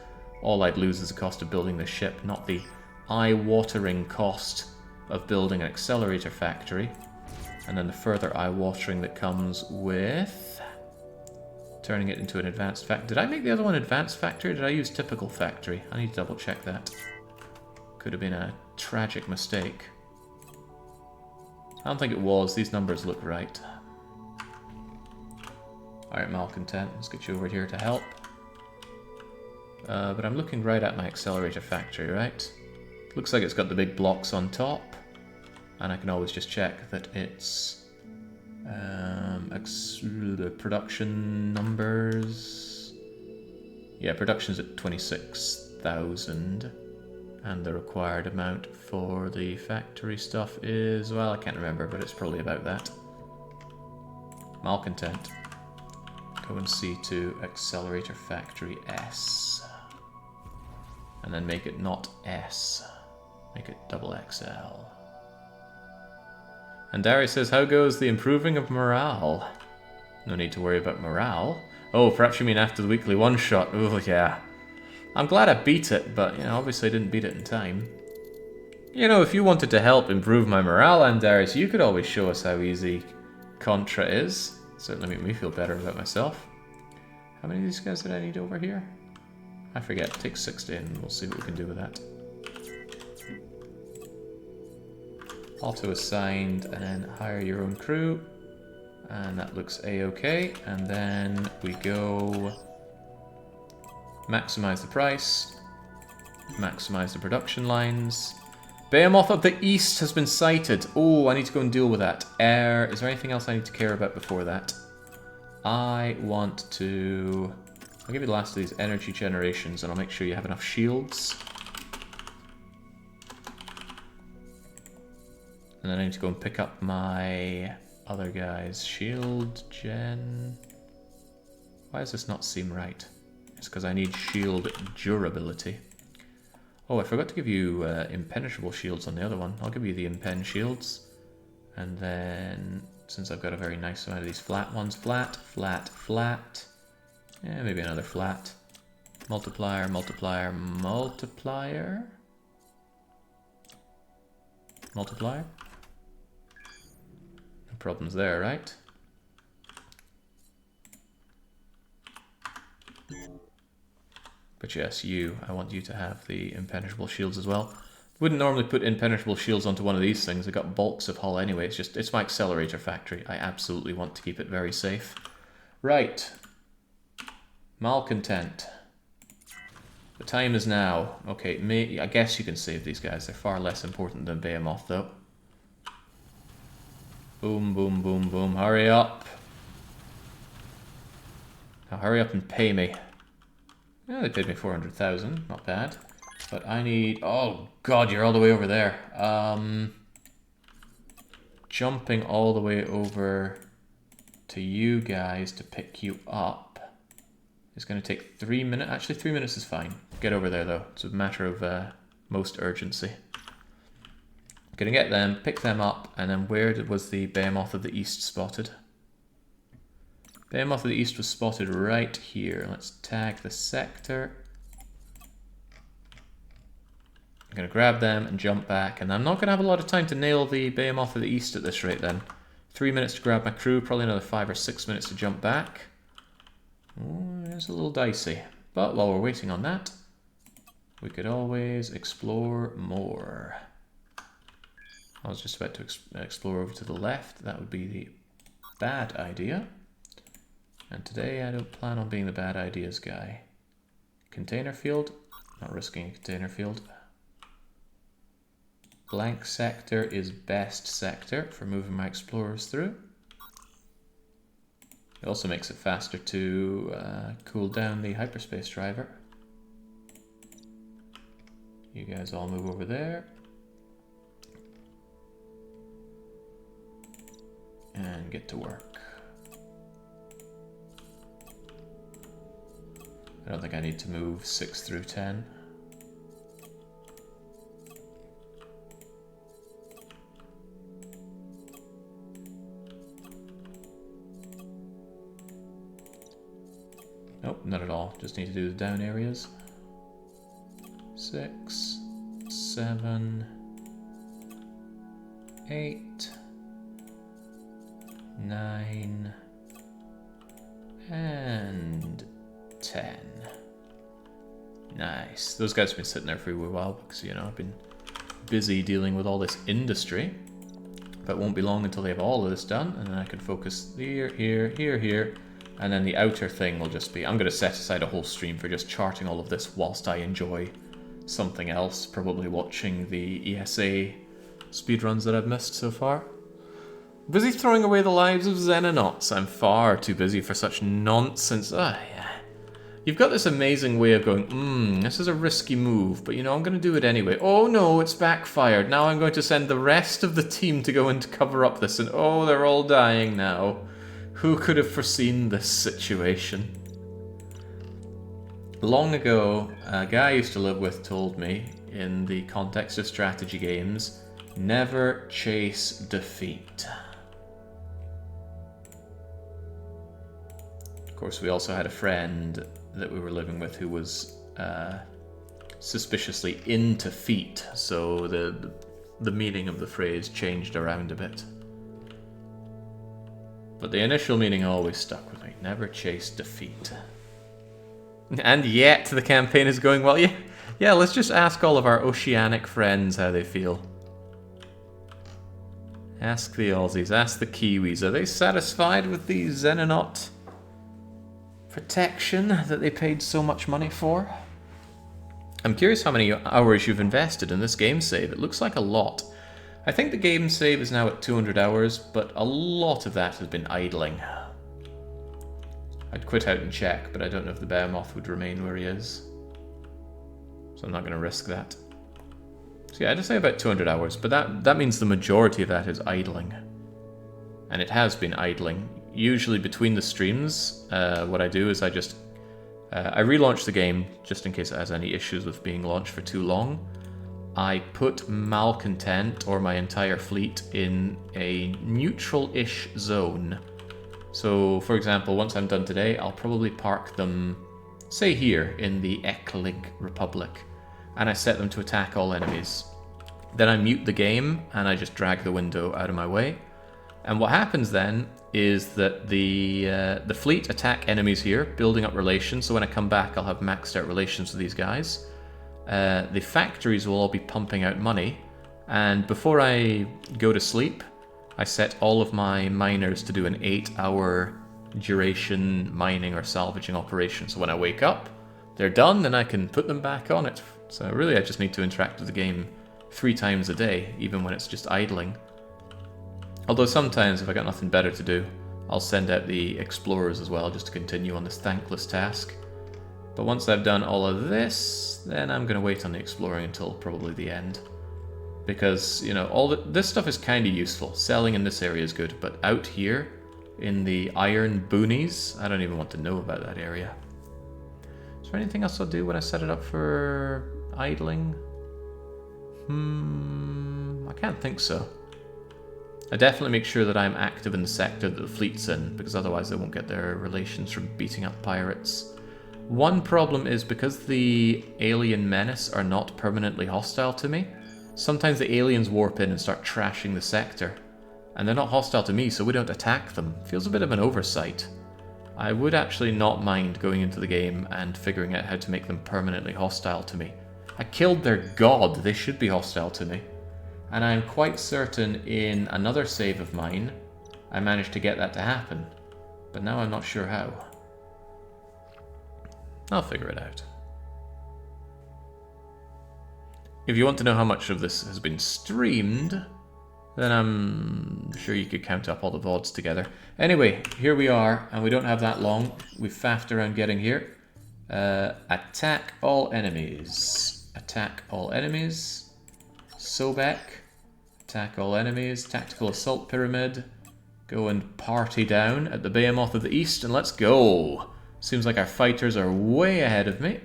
all I'd lose is the cost of building the ship, not the eye-watering cost of building an Accelerator Factory, and then the further eye-watering that comes with turning it into an advanced factory. Did I make the other one advanced factory, or did I use typical factory? I need to double check that. Could have been a tragic mistake. I don't think it was. These numbers look right. Alright, Malcontent, let's get you over here to help. But I'm looking right at my Accelerator Factory, right? Looks like it's got the big blocks on top. And I can always just check that it's... the production numbers... Yeah, production's at 26,000. And the required amount for the factory stuff is... well, I can't remember, but it's probably about that. Malcontent. Go and see to Accelerator Factory S. And then make it not S. Make it double XL. And Darius says, how goes the improving of morale? No need to worry about morale. Oh, perhaps you mean after the weekly one-shot. Oh, yeah. I'm glad I beat it, but, you know, obviously I didn't beat it in time. You know, if you wanted to help improve my morale, Andarius, you could always show us how easy Contra is. Certainly make me feel better about myself. How many of these guys did I need over here? I forget. Take 60 and we'll see what we can do with that. Auto-assigned and then hire your own crew. And that looks a-okay. And then we go... maximize the price. Maximize the production lines. B-moth of the East has been sighted. Oh, I need to go and deal with that. Is there anything else I need to care about before that? I want to... I'll give you the last of these energy generations and I'll make sure you have enough shields. And then I need to go and pick up my other guys. Shield gen... Why does this not seem right? It's because I need shield durability. Oh, I forgot to give you impenetrable shields on the other one. I'll give you the impen shields. And then, since I've got a very nice amount of these flat ones, flat, flat, flat. Yeah, maybe another flat. Multiplier, multiplier, multiplier. Multiplier. No problems there, right? But yes, I want you to have the impenetrable shields as well. Wouldn't normally put impenetrable shields onto one of these things. They've got bulks of hull anyway. It's my Accelerator Factory. I absolutely want to keep it very safe. Right. Malcontent. The time is now. Okay, I guess you can save these guys. They're far less important than B-moth though. Boom, boom, boom, boom. Hurry up. Now hurry up and pay me. Yeah, they paid me 400,000, not bad. But I need... oh god, you're all the way over there. Jumping all the way over to you guys to pick you up is going to take 3 minutes. Actually, 3 minutes is fine. Get over there though. It's a matter of most urgency. Gonna get them, pick them up, and then where was the B-moth of the East spotted? B-moth of the East was spotted right here. Let's tag the sector. I'm going to grab them and jump back. And I'm not going to have a lot of time to nail the B-moth of the East at this rate then. 3 minutes to grab my crew. Probably another 5 or 6 minutes to jump back. Ooh, it's a little dicey. But while we're waiting on that, we could always explore more. I was just about to explore over to the left. That would be the bad idea. And today I don't plan on being the bad ideas guy. Container field, not risking a container field. Blank sector is best sector for moving my explorers through. It also makes it faster to cool down the hyperspace driver. You guys all move over there. And and get to work. I don't think I need to move 6 through 10. Nope, not at all. Just need to do the down areas. 6, 7, 8, 9, and 10. Nice. Those guys have been sitting there for a while because, you know, I've been busy dealing with all this industry. But it won't be long until they have all of this done, and then I can focus here, here, here, here. And then the outer thing will just be, I'm going to set aside a whole stream for just charting all of this whilst I enjoy something else, probably watching the ESA speedruns that I've missed so far. Busy throwing away the lives of Xenonauts. I'm far too busy for such nonsense. Yeah. You've got this amazing way of going, this is a risky move, but you know, I'm going to do it anyway. Oh no, it's backfired. Now I'm going to send the rest of the team to go and cover up this, and oh, they're all dying now. Who could have foreseen this situation? Long ago, a guy I used to live with told me, in the context of strategy games, never chase defeat. Of course, we also had a friend that we were living with who was suspiciously into feet, so the meaning of the phrase changed around a bit. But the initial meaning always stuck with me. Never chase defeat. And yet the campaign is going well. Yeah, let's just ask all of our oceanic friends how they feel. Ask the Aussies, ask the Kiwis. Are they satisfied with the Xenonaut protection that they paid so much money for? I'm curious how many hours you've invested in this game save. It looks like a lot. I think the game save is now at 200 hours, but a lot of that has been idling. I'd quit out and check, but I don't know if the B-moth would remain where he is. So I'm not going to risk that. So yeah, I'd say about 200 hours, but that means the majority of that is idling. And it has been idling. Usually between the streams, what I do is I relaunch the game just in case it has any issues with being launched for too long. I put Malcontent, or my entire fleet, in a neutral-ish zone. So, for example, once I'm done today, I'll probably park them, say here, in the Eklig Republic, and I set them to attack all enemies. Then I mute the game, and I just drag the window out of my way. And what happens then is that the fleet attack enemies here, building up relations, so when I come back I'll have maxed out relations with these guys. The factories will all be pumping out money, and before I go to sleep, I set all of my miners to do an 8-hour duration mining or salvaging operation. So when I wake up, they're done, and I can put them back on it. So really I just need to interact with the game 3 times a day, even when it's just idling. Although sometimes, if I got nothing better to do, I'll send out the explorers as well, just to continue on this thankless task. But once I've done all of this, then I'm going to wait on the exploring until probably the end. Because, you know, this stuff is kind of useful. Selling in this area is good, but out here, in the iron boonies, I don't even want to know about that area. Is there anything else I'll do when I set it up for idling? I can't think so. I definitely make sure that I'm active in the sector that the fleet's in, because otherwise they won't get their relations from beating up pirates. One problem is because the alien menace are not permanently hostile to me, sometimes the aliens warp in and start trashing the sector. And they're not hostile to me, so we don't attack them. Feels a bit of an oversight. I would actually not mind going into the game and figuring out how to make them permanently hostile to me. I killed their god, they should be hostile to me. And I'm quite certain in another save of mine, I managed to get that to happen. But now I'm not sure how. I'll figure it out. If you want to know how much of this has been streamed, then I'm sure you could count up all the VODs together. Anyway, here we are, and we don't have that long. We've faffed around getting here. Attack all enemies. Attack all enemies. Sobek. Attack all enemies. Tactical Assault Pyramid. go and party down at the B-moth of the East, and let's go. Seems like our fighters are way ahead of me.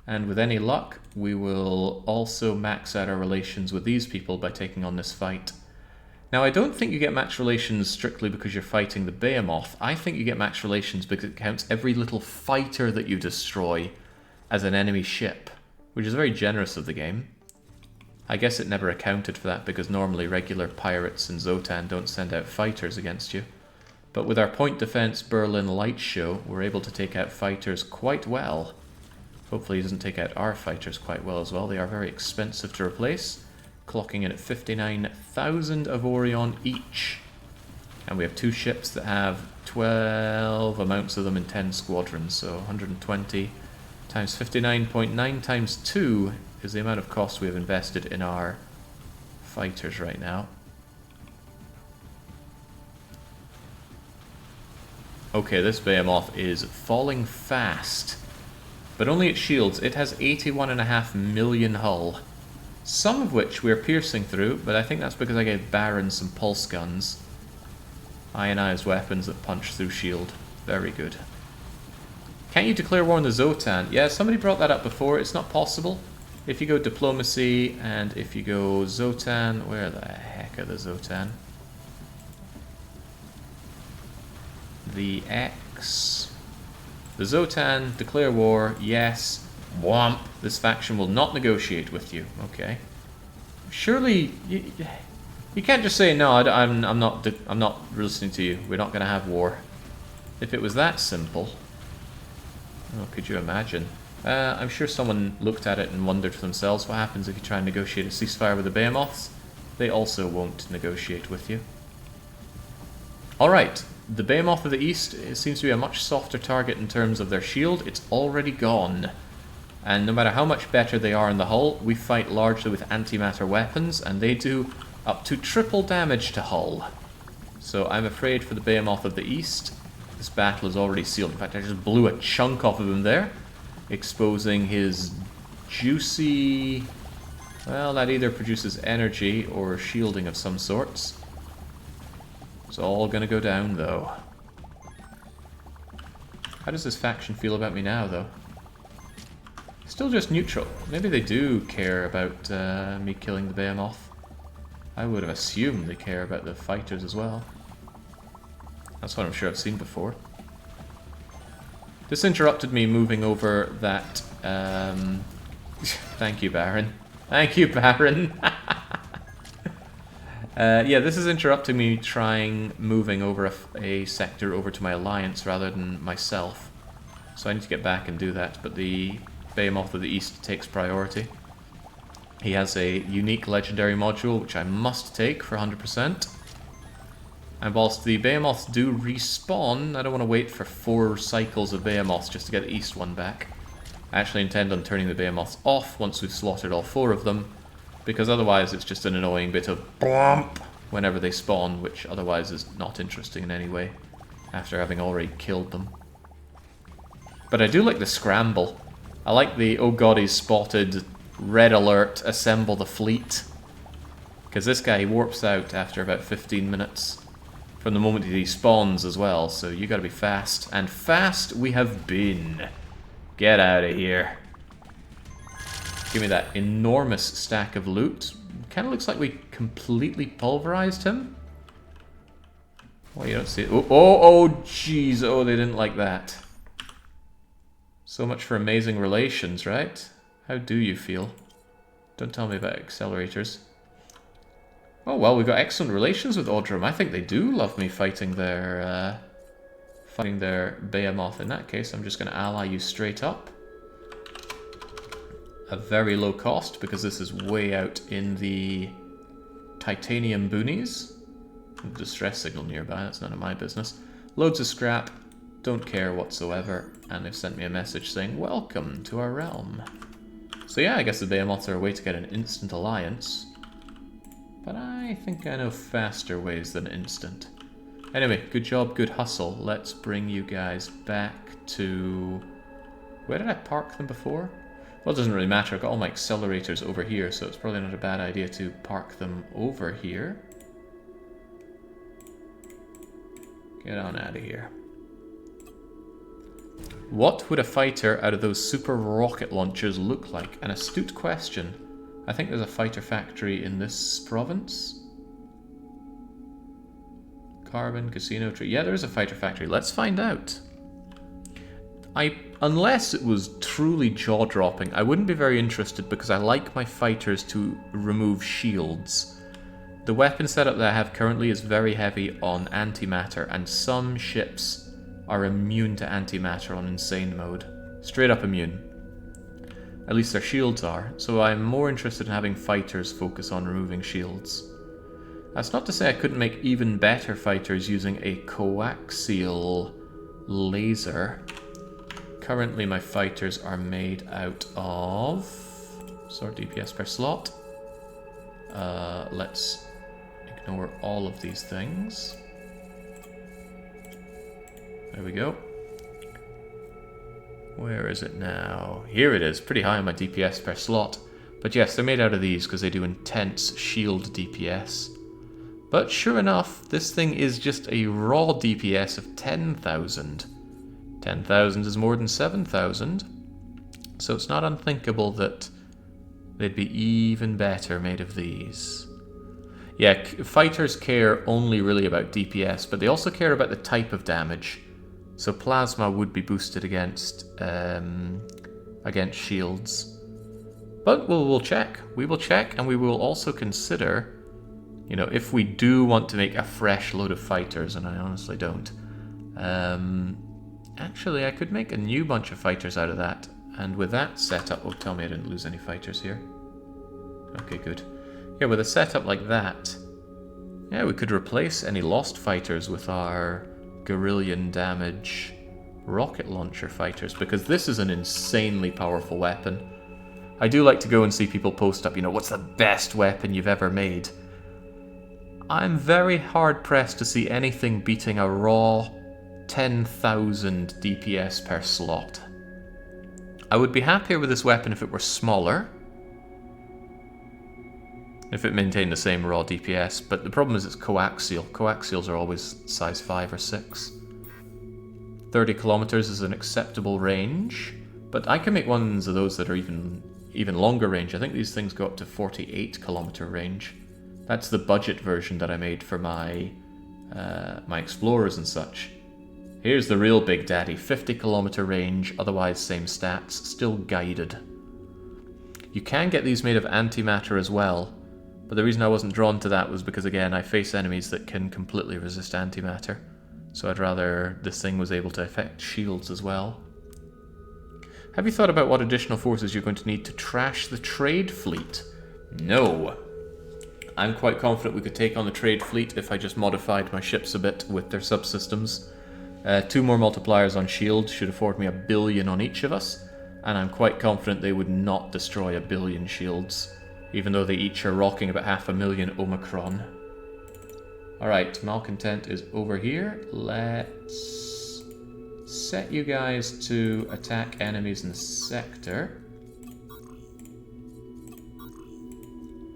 And with any luck, we will also max out our relations with these people by taking on this fight. Now, I don't think you get max relations strictly because you're fighting the Behemoth. I think you get max relations because it counts every little fighter that you destroy as an enemy ship, which is very generous of the game. I guess it never accounted for that because normally regular pirates in Zotan don't send out fighters against you. But with our point defense Berlin light show, we're able to take out fighters quite well. Hopefully he doesn't take out our fighters quite well as well. They are very expensive to replace, clocking in at 59,000 Avorion each. And we have 2 ships that have 12 amounts of them in 10 squadrons, so 120 times 59.9 times 2 is the amount of cost we have invested in our fighters right now. Okay, this Behemoth is falling fast, but only its shields. It has 81.5 million hull, some of which we're piercing through, but I think that's because I gave Baron some pulse guns. Ionized weapons that punch through shield. Very good. Can't you declare war on the Zotan? Yeah, somebody brought that up before. It's not possible. If you go Diplomacy, and if you go Zotan... Where the heck are the Zotan? The X... The Zotan, declare war, yes. Womp. This faction will not negotiate with you. Okay. Surely... You can't just say, no, I'm not listening to you. We're not going to have war. If it was that simple... Oh, could you imagine? I'm sure someone looked at it and wondered for themselves what happens if you try and negotiate a ceasefire with the Behemoths. They also won't negotiate with you. Alright, the Behemoth of the East seems to be a much softer target in terms of their shield. It's already gone. And no matter how much better they are in the hull, we fight largely with antimatter weapons, and they do up to triple damage to hull. So I'm afraid for the Behemoth of the East, this battle is already sealed. In fact, I just blew a chunk off of him there, exposing his juicy... Well, that either produces energy or shielding of some sorts. It's all gonna go down, though. How does this faction feel about me now, though? Still just neutral. Maybe they do care about me killing the Behemoth. I would have assumed they care about the fighters as well. That's what I'm sure I've seen before. This interrupted me moving over that... Thank you, Baron. Thank you, Baron. Yeah, this is interrupting me moving over a sector over to my alliance rather than myself. So I need to get back and do that, but the Behemoth of the East takes priority. He has a unique legendary module, which I must take for 100%. And whilst the Behemoths do respawn, I don't want to wait for 4 cycles of Behemoths just to get the East one back. I actually intend on turning the Behemoths off once we've slaughtered all 4 of them, because otherwise it's just an annoying bit of BOMP whenever they spawn, which otherwise is not interesting in any way, after having already killed them. But I do like the scramble. I like the, oh god, he's spotted, red alert, assemble the fleet. Because this guy, he warps out after about 15 minutes. From the moment he spawns as well, so you gotta be fast. And fast we have been. Get out of here. Give me that enormous stack of loot. Kinda looks like we completely pulverized him. Well, you don't see it. Oh, jeez. Oh, they didn't like that. So much for amazing relations, right? How do you feel? Don't tell me about accelerators. Oh, well, we've got excellent relations with Odrum. I think they do love me fighting their Behemoth. In that case, I'm just going to ally you straight up. A very low cost, because this is way out in the titanium boonies. Distress signal nearby, that's none of my business. Loads of scrap, don't care whatsoever. And they've sent me a message saying, welcome to our realm. So yeah, I guess the Behemoths are a way to get an instant alliance. But I think I know faster ways than instant. Anyway, good job, good hustle. Let's bring you guys back to... Where did I park them before? Well, it doesn't really matter. I've got all my accelerators over here, so it's probably not a bad idea to park them over here. Get on out of here. What would a fighter out of those super rocket launchers look like? An astute question. I think there's a fighter factory in this province. Carbon, casino tree. Yeah, there is a fighter factory. Let's find out. Unless it was truly jaw-dropping, I wouldn't be very interested because I like my fighters to remove shields. The weapon setup that I have currently is very heavy on antimatter, and some ships are immune to antimatter on insane mode. Straight up immune. At least their shields are, so I'm more interested in having fighters focus on removing shields. That's not to say I couldn't make even better fighters using a coaxial laser. Currently my fighters are made out of... sort DPS per slot. Let's ignore all of these things. There we go. Where is it now? Here it is, pretty high on my DPS per slot. But yes, they're made out of these because they do intense shield DPS. But sure enough, this thing is just a raw DPS of 10,000. 10,000 is more than 7,000. So it's not unthinkable that they'd be even better made of these. Yeah, fighters care only really about DPS, but they also care about the type of damage. So plasma would be boosted against shields. But we'll check. We will check, and we will also consider, you know, if we do want to make a fresh load of fighters, and I honestly don't. Actually, I could make a new bunch of fighters out of that. And with that setup... oh, tell me I didn't lose any fighters here. Okay, good. Yeah, with a setup like that, yeah, we could replace any lost fighters with our Guerrillian damage rocket launcher fighters, because this is an insanely powerful weapon. I do like to go and see people post up, you know, what's the best weapon you've ever made? I'm very hard-pressed to see anything beating a raw 10,000 DPS per slot. I would be happier with this weapon if it were smaller, if it maintained the same raw DPS, but the problem is it's coaxial. Coaxials are always size 5 or 6. 30 kilometers is an acceptable range, but I can make ones of those that are even longer range. I think these things go up to 48 kilometer range. That's the budget version that I made for my my explorers and such. Here's the real big daddy, 50 kilometer range, otherwise same stats, still guided. You can get these made of antimatter as well, but the reason I wasn't drawn to that was because, again, I face enemies that can completely resist antimatter. So I'd rather this thing was able to affect shields as well. Have you thought about what additional forces you're going to need to trash the trade fleet? No. I'm quite confident we could take on the trade fleet if I just modified my ships a bit with their subsystems. 2 more multipliers on shield should afford me 1 billion on each of us, and I'm quite confident they would not destroy 1 billion shields, even though they each are rocking about 500,000 Omicron. Alright, Malcontent is over here. Let's set you guys to attack enemies in the sector.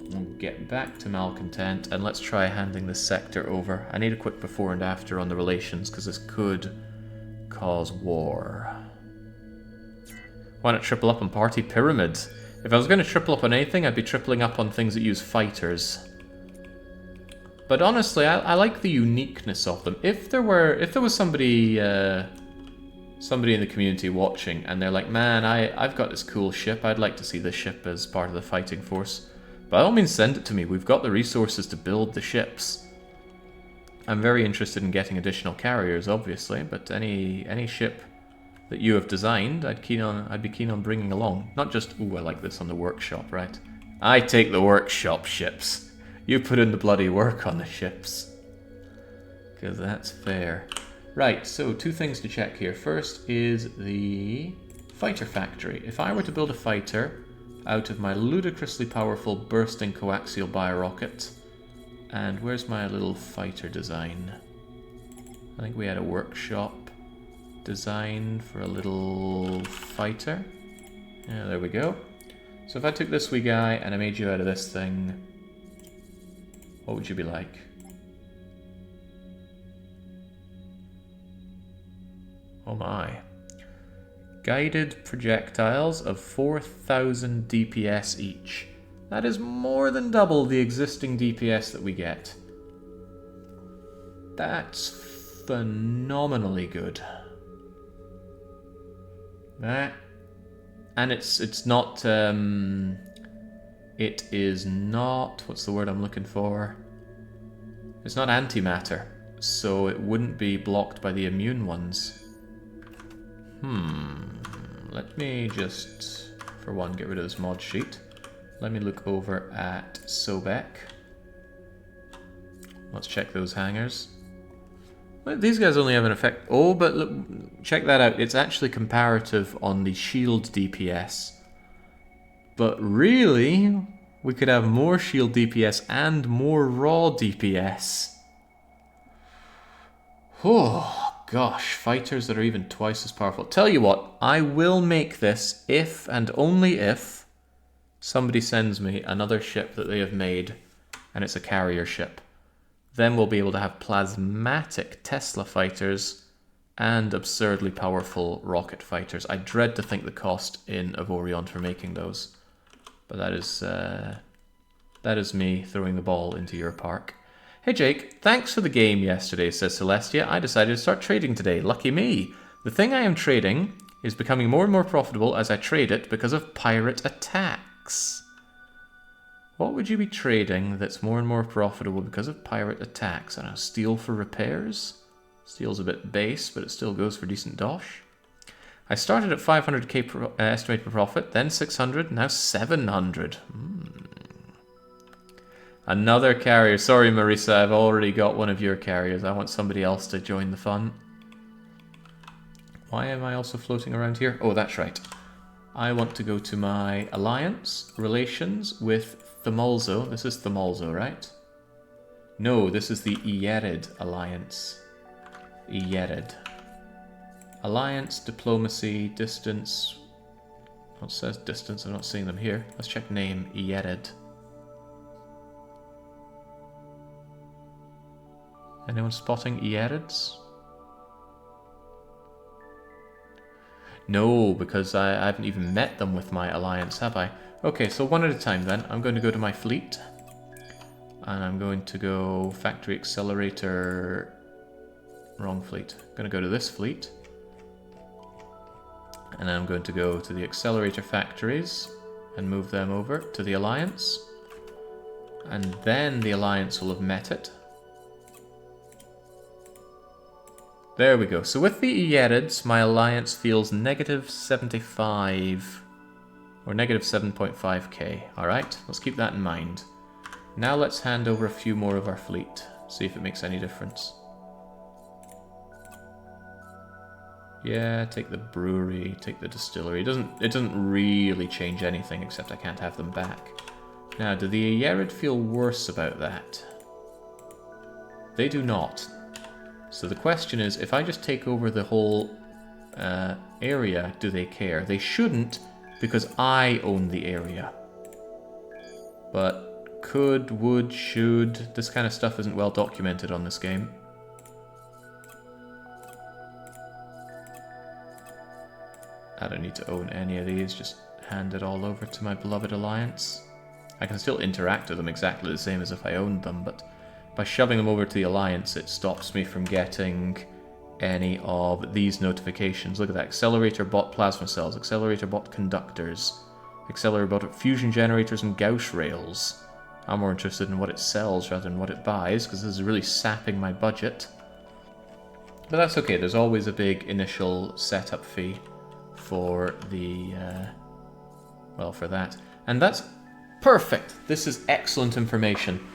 We'll get back to Malcontent, and let's try handing this sector over. I need a quick before and after on the relations, because this could cause war. Why not triple up on party pyramids? If I was going to triple up on anything, I'd be tripling up on things that use fighters. But honestly, I like the uniqueness of them. If there was somebody somebody in the community watching, and they're like, man, I've got this cool ship, I'd like to see this ship as part of the fighting force. By all means, send it to me. We've got the resources to build the ships. I'm very interested in getting additional carriers, obviously, but any ship that you have designed, I'd be keen on bringing along. Not just, ooh, I like this on the workshop, right? I take the workshop ships. You put in the bloody work on the ships. Because that's fair. Right, so 2 things to check here. First is the fighter factory. If I were to build a fighter out of my ludicrously powerful bursting coaxial biorocket, and where's my little fighter design? I think we had a workshop design for a little fighter. Yeah, there we go. So if I took this wee guy and I made you out of this thing, what would you be like? Oh my. Guided projectiles of 4,000 DPS each. That is more than double the existing DPS that we get. That's phenomenally good. That, and it's not it is not, what's the word I'm looking for? It's not antimatter, so it wouldn't be blocked by the immune ones. Let me just, for one, get rid of this mod sheet. Let me look over at Sobek. Let's check those hangers. Well, these guys only have an effect. Oh, but look, check that out. It's actually comparative on the shield DPS. But really, we could have more shield DPS and more raw DPS. Oh, gosh. Fighters that are even twice as powerful. Tell you what, I will make this if and only if somebody sends me another ship that they have made and it's a carrier ship. Then we'll be able to have plasmatic Tesla fighters and absurdly powerful rocket fighters. I dread to think the cost in Avorion for making those. But that is me throwing the ball into your park. Hey Jake, thanks for the game yesterday, says Celestia. I decided to start trading today. Lucky me. The thing I am trading is becoming more and more profitable as I trade it because of pirate attacks. What would you be trading that's more and more profitable because of pirate attacks? I don't know, steel for repairs? Steel's a bit base, but it still goes for decent dosh. I started at 500k estimated profit, then 600, now 700. Another carrier. Sorry, Marisa, I've already got one of your carriers. I want somebody else to join the fun. Why am I also floating around here? Oh, that's right. I want to go to my alliance relations with Themolzo. This is Themolzo, right? No, this is the Ierid alliance. Ierid. Alliance, diplomacy, distance. What says distance? I'm not seeing them here. Let's check name. Ierid. Anyone spotting Ierids? No, because I haven't even met them with my alliance, have I? Okay, so one at a time then. I'm going to go to my fleet. And I'm going to go factory accelerator. Wrong fleet. I'm going to go to this fleet. And I'm going to go to the accelerator factories and move them over to the alliance. And then the alliance will have met it. There we go. So with the Ierids, my alliance feels negative 75 or negative 7.5k. Alright, let's keep that in mind. Now let's hand over a few more of our fleet. See if it makes any difference. Yeah, take the brewery, take the distillery. It doesn't really change anything except I can't have them back. Now, do the Ierid feel worse about that? They do not. So the question is, if I just take over the whole area, do they care? They shouldn't, because I own the area. But could, would, should, this kind of stuff isn't well documented on this game. I don't need to own any of these, just hand it all over to my beloved alliance. I can still interact with them exactly the same as if I owned them, but by shoving them over to the alliance, it stops me from getting any of these notifications. Look at that. Accelerator bought plasma cells. Accelerator bought conductors. Accelerator bought fusion generators and Gauss rails. I'm more interested in what it sells rather than what it buys, because this is really sapping my budget. But that's okay. There's always a big initial setup fee for the, well, for that. And that's perfect. This is excellent information.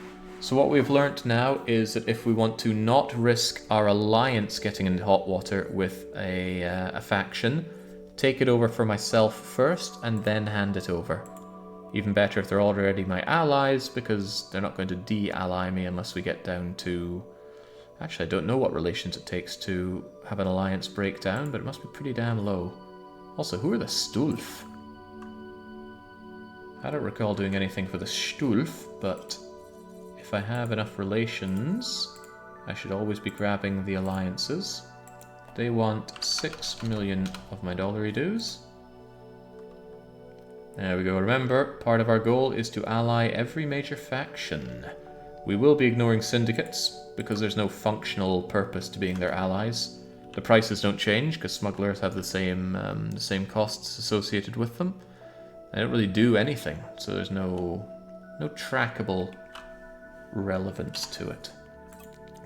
So what we've learnt now is that if we want to not risk our alliance getting into hot water with a faction, take it over for myself first and then hand it over. Even better if they're already my allies, because they're not going to de-ally me unless we get down to... Actually, I don't know what relations it takes to have an alliance breakdown, but it must be pretty damn low. Also, who are the Stulf? I don't recall doing anything for the Stulf, but... if I have enough relations, I should always be grabbing the alliances. They want 6 million of my dollary dues. There we go. Remember, part of our goal is to ally every major faction. We will be ignoring syndicates, because there's no functional purpose to being their allies. The prices don't change, because smugglers have the same costs associated with them. They don't really do anything, so there's no trackable relevance to it.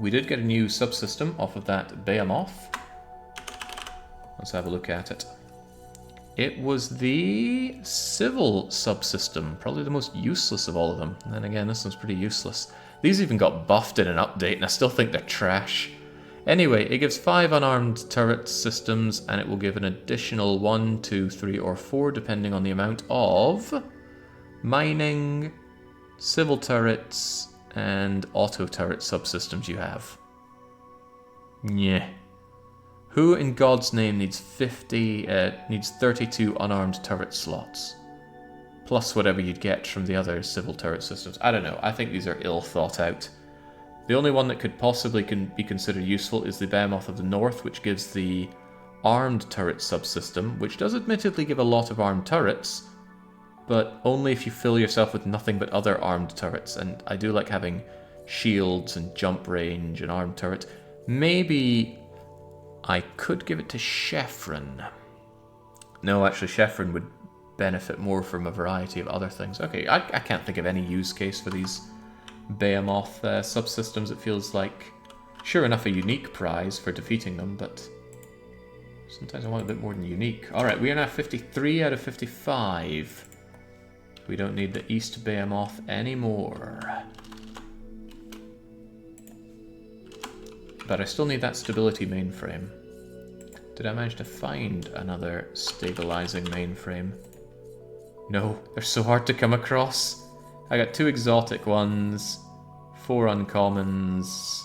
We did get a new subsystem off of that B-moth. Let's have a look at it. It was the civil subsystem, probably the most useless of all of them. And then again, this one's pretty useless. These even got buffed in an update, and I still think they're trash. Anyway, it gives 5 unarmed turret systems, and it will give an additional 1, 2, 3, or 4, depending on the amount of mining, civil turrets, and auto turret subsystems you have. Yeah. Who in God's name needs 32 unarmed turret slots? Plus whatever you'd get from the other civil turret systems. I don't know. I think these are ill thought out. The only one that could possibly be considered useful is the B-moth of the North, which gives the armed turret subsystem, which does admittedly give a lot of armed turrets, but only if you fill yourself with nothing but other armed turrets. And I do like having shields and jump range and armed turrets. Maybe I could give it to Chevron. No, actually, Chevron would benefit more from a variety of other things. Okay, I can't think of any use case for these B-moth subsystems. It feels like, sure enough, a unique prize for defeating them, but sometimes I want a bit more than unique. Alright, we are now 53 out of 55. We don't need the East B-moth anymore. But I still need that stability mainframe. Did I manage to find another stabilizing mainframe? No, they're so hard to come across. I got 2 exotic ones, 4 uncommons,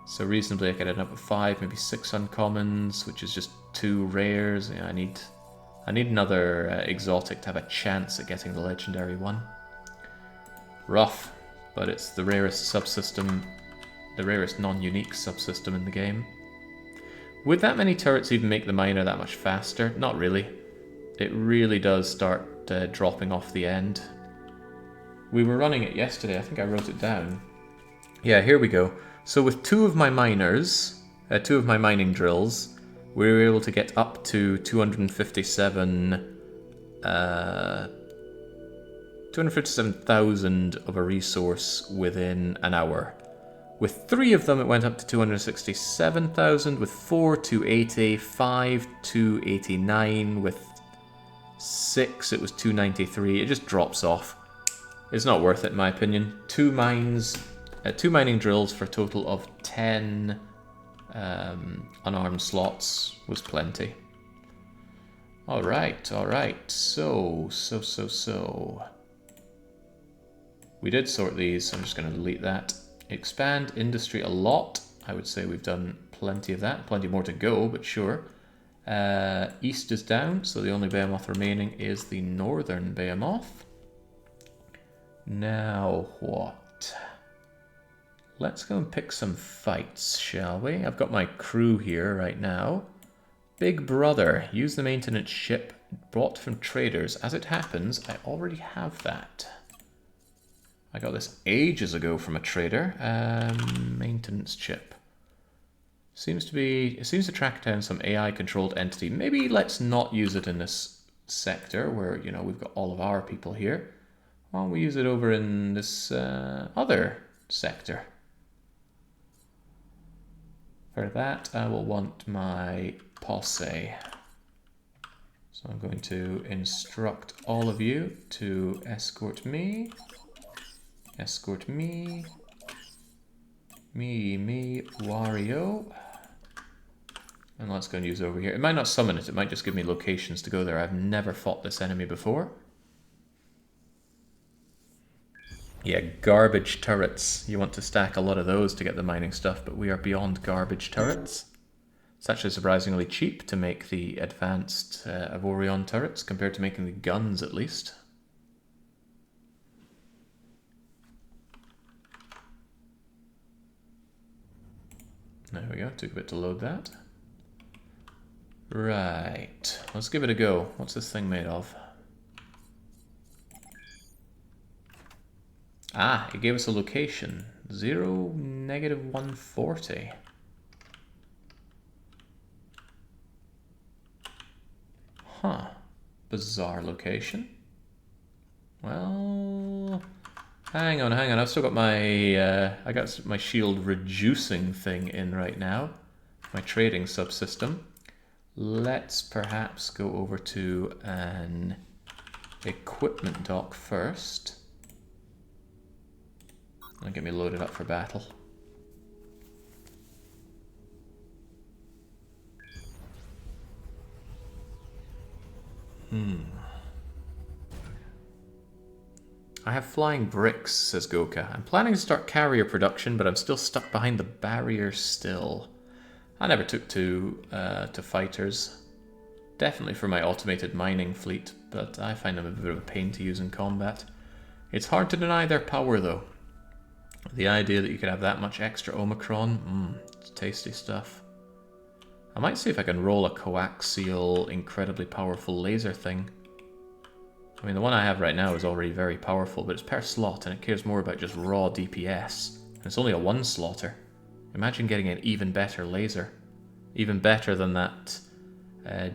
so reasonably I could end up with 5, maybe 6 uncommons, which is just 2 rares. Yeah, I need another exotic to have a chance at getting the legendary one. Rough, but it's the rarest subsystem. The rarest non-unique subsystem in the game. Would that many turrets even make the miner that much faster? Not really. It really does start dropping off the end. We were running it yesterday, I think I wrote it down. Yeah, here we go. So with 2 of my miners, 2 of my mining drills, we were able to get up to 257,000 of a resource within an hour. With 3 of them, it went up to 267,000. With 4, 280. 5, 289. With 6, it was 293. It just drops off. It's not worth it, in my opinion. 2 mining drills for a total of 10 unarmed slots was plenty. Alright, alright. So. We did sort these, so I'm just going to delete that. Expand industry a lot. I would say we've done plenty of that. Plenty more to go, but sure. East is down, so the only B-moth remaining is the northern B-moth. Now what? Let's go and pick some fights, shall we? I've got my crew here right now. Big brother, use the maintenance ship brought from traders. As it happens, I already have that. I got this ages ago from a trader. Maintenance chip. It seems to track down some AI-controlled entity. Maybe let's not use it in this sector where, you know, we've got all of our people here. Why don't we use it over in this other sector? For that, I will want my posse. So I'm going to instruct all of you to escort me. Escort me. Me, Wario. And let's go and use it over here. It might not summon it, it might just give me locations to go there. I've never fought this enemy before. Yeah, garbage turrets. You want to stack a lot of those to get the mining stuff, but we are beyond garbage turrets. It's actually surprisingly cheap to make the advanced Avorion turrets compared to making the guns, at least. There we go, took a bit to load that. Right, let's give it a go. What's this thing made of? Ah, it gave us a location. 0, -140. Huh. Bizarre location. Well, hang on. I've still got my I got my shield reducing thing in right now. My trading subsystem. Let's perhaps go over to an equipment dock first. And get me loaded up for battle. I have flying bricks, says Goka. I'm planning to start carrier production, but I'm still stuck behind the barrier still. I never took to fighters. Definitely for my automated mining fleet, but I find them a bit of a pain to use in combat. It's hard to deny their power, though. The idea that you could have that much extra Omicron, it's tasty stuff. I might see if I can roll a coaxial, incredibly powerful laser thing. I mean, the one I have right now is already very powerful, but it's per slot, and it cares more about just raw DPS. And it's only a one slotter. Imagine getting an even better laser. Even better than that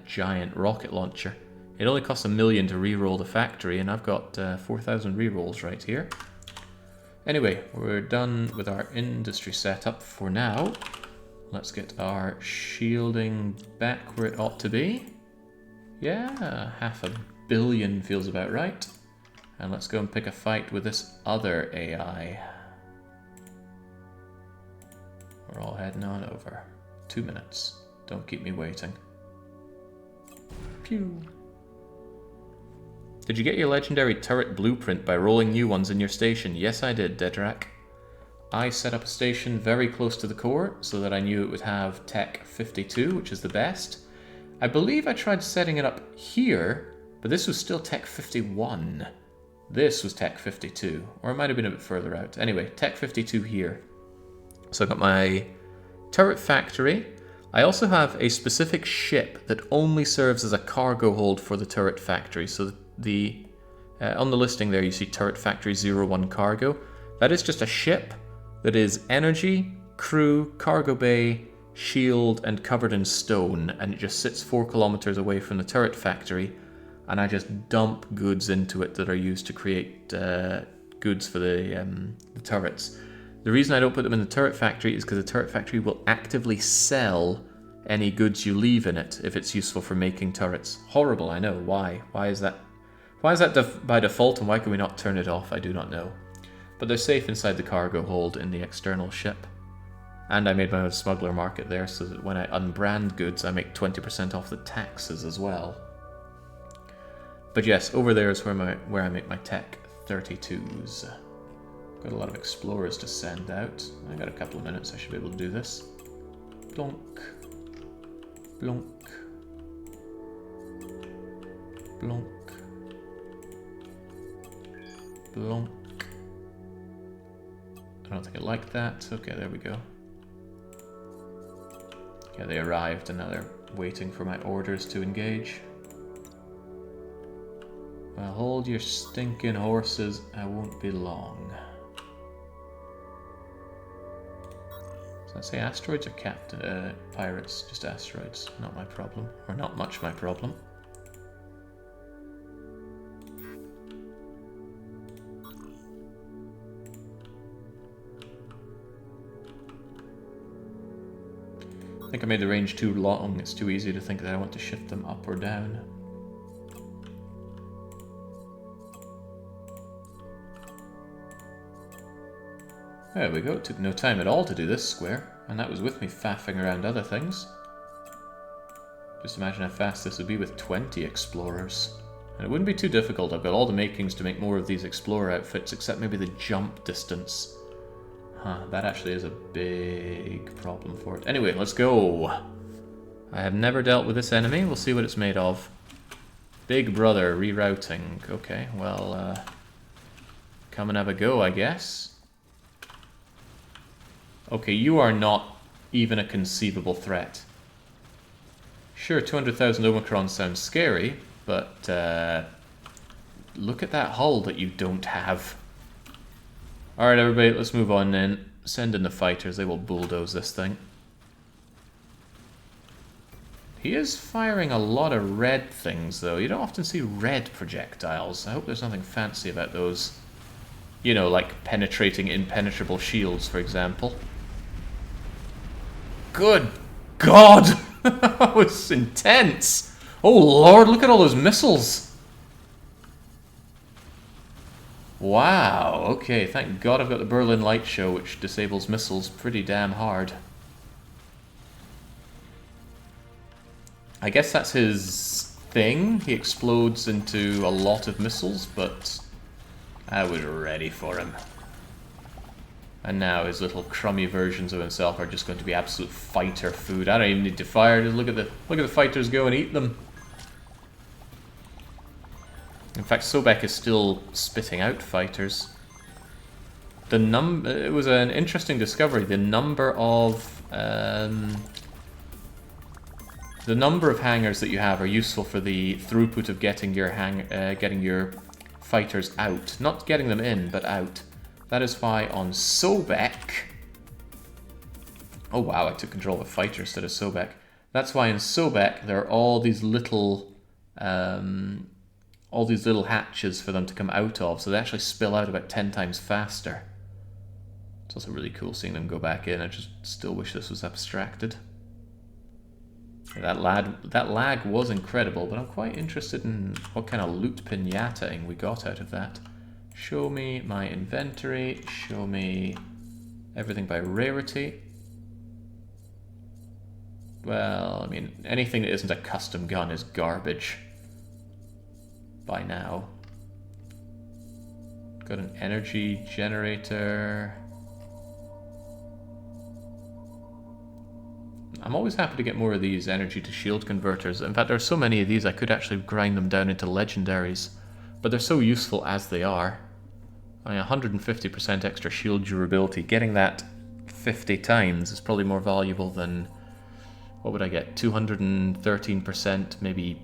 giant rocket launcher. It only costs $1 million to re-roll the factory, and I've got 4,000 re-rolls right here. Anyway, we're done with our industry setup for now. Let's get our shielding back where it ought to be. Yeah, 500 million feels about right. And let's go and pick a fight with this other AI. We're all heading on over. 2 minutes. Don't keep me waiting. Pew. Did you get your legendary turret blueprint by rolling new ones in your station? Yes, I did, Dedrak. I set up a station very close to the core so that I knew it would have Tech 52, which is the best. I believe I tried setting it up here, but this was still Tech 51. This was Tech 52, or it might have been a bit further out. Anyway, Tech 52 here. So I've got my turret factory. I also have a specific ship that only serves as a cargo hold for the turret factory. So on the listing there you see Turret Factory 01 Cargo. That is just a ship that is energy, crew, cargo bay, shield, and covered in stone, and it just sits 4 kilometers away from the turret factory, and I just dump goods into it that are used to create goods for the turrets. The reason I don't put them in the turret factory is because the turret factory will actively sell any goods you leave in it if it's useful for making turrets. Horrible, I know. Why? Why is that? Why is that by default, and why can we not turn it off? I do not know. But they're safe inside the cargo hold in the external ship. And I made my own smuggler market there, so that when I unbrand goods, I make 20% off the taxes as well. But yes, over there is where I make my Tech 32s. Got a lot of explorers to send out. I got a couple of minutes, I should be able to do this. Blonk. Blonk. Blonk. Blonk. I don't think I like that. Okay, there we go. Yeah, they arrived and now they're waiting for my orders to engage. Well, hold your stinking horses, I won't be long. Does that say asteroids or pirates? Just asteroids, not my problem. Or not much my problem. I think I made the range too long. It's too easy to think that I want to shift them up or down. There we go. It took no time at all to do this square, and that was with me faffing around other things. Just imagine how fast this would be with 20 explorers. And it wouldn't be too difficult. I've got all the makings to make more of these explorer outfits, except maybe the jump distance. Huh, that actually is a big problem for it. Anyway, let's go. I have never dealt with this enemy. We'll see what it's made of. Big brother rerouting. Okay, well, come and have a go, I guess. Okay, you are not even a conceivable threat. Sure, 200,000 Omicron sounds scary, but look at that hull that you don't have. Alright everybody, let's move on then. Send in the fighters, they will bulldoze this thing. He is firing a lot of red things though. You don't often see red projectiles. I hope there's nothing fancy about those. You know, like penetrating impenetrable shields, for example. Good God! That was intense! Oh Lord, look at all those missiles! Wow, okay, thank God I've got the Berlin Light Show, which disables missiles pretty damn hard. I guess that's his thing. He explodes into a lot of missiles, but I was ready for him. And now his little crummy versions of himself are just going to be absolute fighter food. I don't even need to fire, just look at the fighters go and eat them. In fact, Sobek is still spitting out fighters. It was an interesting discovery. The number of hangars that you have are useful for the throughput of getting your fighters out. Not getting them in, but out. That is why on Sobek... Oh wow, I took control of a fighter instead of Sobek. That's why in Sobek there are all these little hatches for them to come out of, so they actually spill out about 10 times faster. It's also really cool seeing them go back in. I just still wish this was abstracted. That lag was incredible, but I'm quite interested in what kind of loot pinataing we got out of that. Show me my inventory, show me everything by rarity. Well, I mean, anything that isn't a custom gun is garbage. By now. Got an energy generator. I'm always happy to get more of these energy to shield converters. In fact, there are so many of these I could actually grind them down into legendaries. But they're so useful as they are. I mean, 150% extra shield durability. Getting that 50 times is probably more valuable than... What would I get? 213%, maybe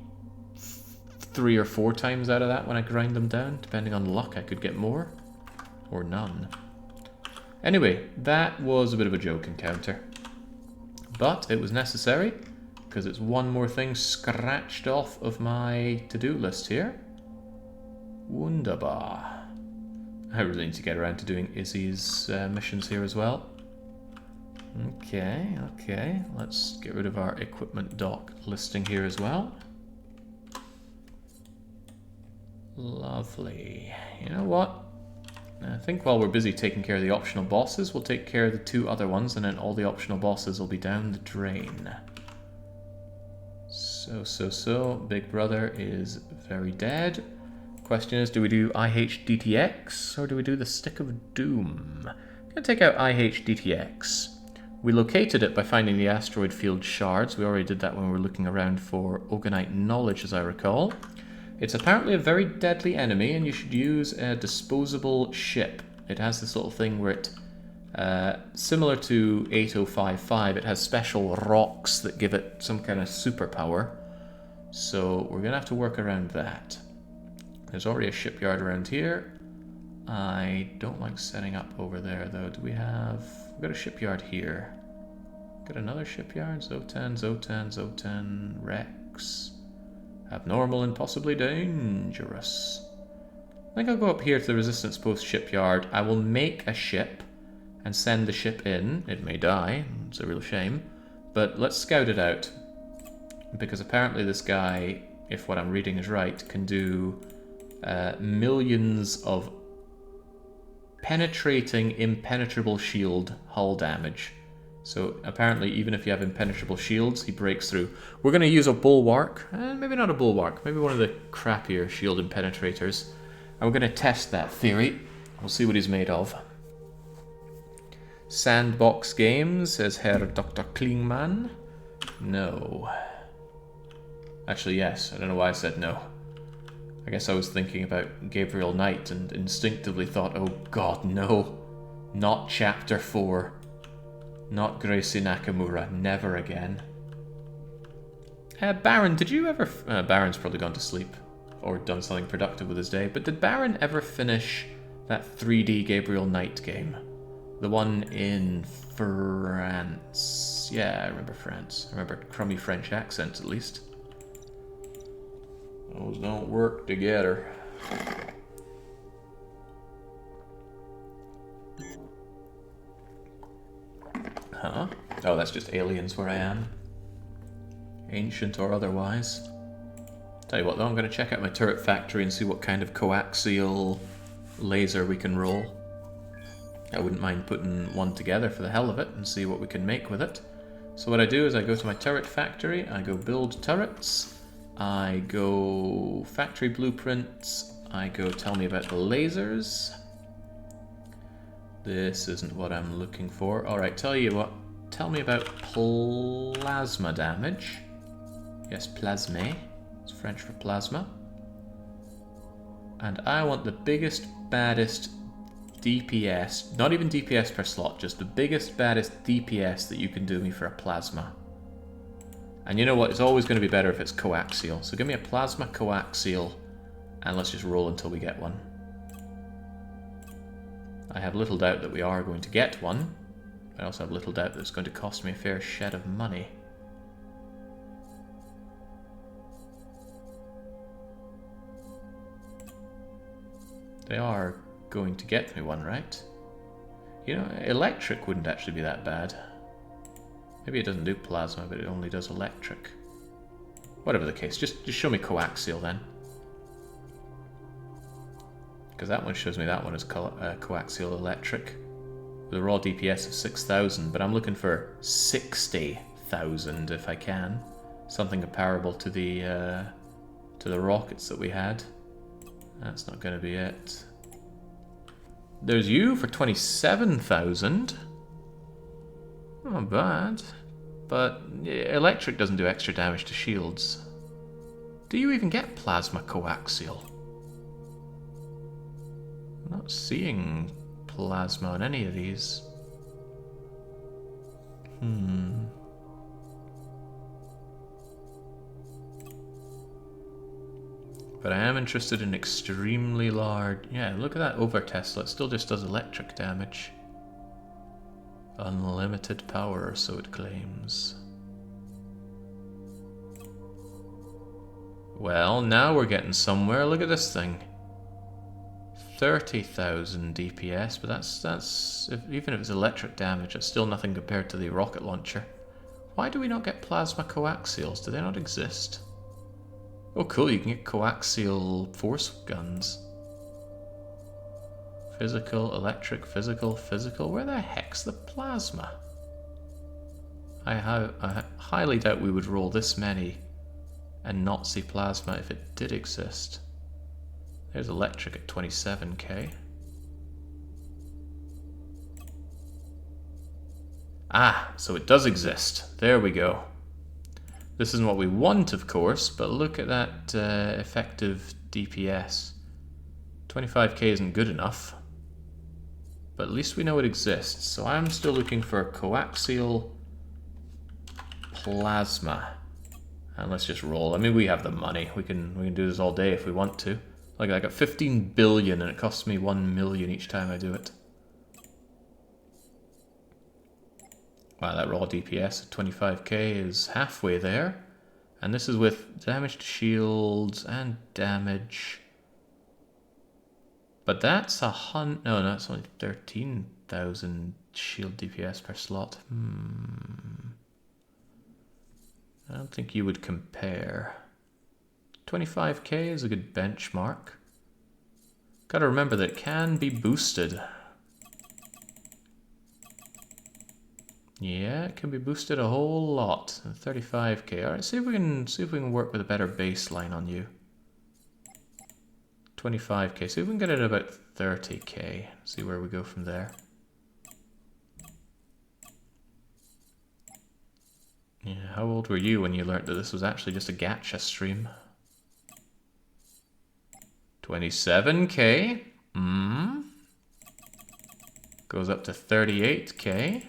3 or 4 times out of that when I grind them down. Depending on luck, I could get more. Or none. Anyway, that was a bit of a joke encounter. But it was necessary, because it's one more thing scratched off of my to-do list here. Wunderbar. I really need to get around to doing Izzy's missions here as well. Okay, let's get rid of our equipment dock listing here as well. Lovely. You know what? I think while we're busy taking care of the optional bosses, we'll take care of the 2 other ones, and then all the optional bosses will be down the drain. So, Big Brother is very dead. Question is, do we do IHDTX, or do we do the Stick of Doom? I'm going to take out IHDTX. We located it by finding the asteroid field shards. We already did that when we were looking around for Ogonite knowledge, as I recall. It's apparently a very deadly enemy, and you should use a disposable ship. It has this little thing where it, similar to 8055, it has special rocks that give it some kind of superpower. So we're going to have to work around that. There's already a shipyard around here. I don't like setting up over there, though. Do we have... We've got a shipyard here. Got another shipyard? Zotan, Rex... Abnormal and possibly dangerous. I think I'll go up here to the Resistance Post shipyard. I will make a ship and send the ship in. It may die. It's a real shame. But let's scout it out. Because apparently this guy, if what I'm reading is right, can do millions of penetrating impenetrable shield hull damage. So apparently, even if you have impenetrable shields, he breaks through. We're going to use a bulwark, maybe not a bulwark, maybe one of the crappier shield impenetrators. And we're going to test that theory. We'll see what he's made of. Sandbox Games, says Herr Dr. Klingman. No. Actually, yes. I don't know why I said no. I guess I was thinking about Gabriel Knight and instinctively thought, oh god, no. Not Chapter 4. Not Gracie Nakamura, never again. Baron, did you ever... Baron's probably gone to sleep or done something productive with his day, but did Baron ever finish that 3D Gabriel Knight game? The one in France. Yeah, I remember France. I remember crummy French accents, at least. Those don't work together. Huh? Oh, that's just aliens where I am. Ancient or otherwise. Tell you what though, I'm going to check out my turret factory and see what kind of coaxial laser we can roll. I wouldn't mind putting one together for the hell of it and see what we can make with it. So what I do is I go to my turret factory, I go build turrets, I go factory blueprints, I go tell me about the lasers. This isn't what I'm looking for. Alright, tell you what, tell me about plasma damage. Yes, plasme. It's French for plasma. And I want the biggest, baddest DPS, not even DPS per slot, just the biggest, baddest DPS that you can do me for a plasma. And you know what, it's always going to be better if it's coaxial. So give me a plasma coaxial, and let's just roll until we get one. I have little doubt that we are going to get one. I also have little doubt that it's going to cost me a fair shed of money. They are going to get me one, right? You know, electric wouldn't actually be that bad. Maybe it doesn't do plasma, but it only does electric. Whatever the case, just show me coaxial then. Because that one shows me that one is coaxial electric. With a raw DPS of 6,000, but I'm looking for 60,000 if I can. Something comparable to the rockets that we had. That's not going to be it. There's you for 27,000. Not bad. But electric doesn't do extra damage to shields. Do you even get plasma coaxial? I'm not seeing plasma on any of these. But I am interested in extremely large... Yeah, look at that over Tesla. It still just does electric damage. Unlimited power, so it claims. Well, now we're getting somewhere. Look at this thing. 30,000 DPS, but that's even if it's electric damage, it's still nothing compared to the rocket launcher. Why do we not get plasma coaxials? Do they not exist? Oh cool, you can get coaxial force guns. Physical, electric, physical, physical. Where the heck's the plasma? I highly doubt we would roll this many and not see plasma if it did exist. There's electric at 27k. Ah, so it does exist. There we go. This isn't what we want, of course, but look at that effective DPS. 25k isn't good enough, but at least we know it exists. So I'm still looking for coaxial plasma. And let's just roll. I mean, we have the money. We can do this all day if we want to. Like, I got 15 billion and it costs me 1 million each time I do it. Wow, that raw DPS at 25k is halfway there. And this is with damage to shields and damage. But that's no, that's only 13,000 shield DPS per slot. I don't think you would compare. 25k is a good benchmark. Gotta remember that it can be boosted. Yeah, it can be boosted a whole lot. 35k. Alright, see if we can work with a better baseline on you. 25k. See if we can get it about 30k. See where we go from there. Yeah, how old were you when you learnt that this was actually just a gacha stream? 27k. Goes up to 38k.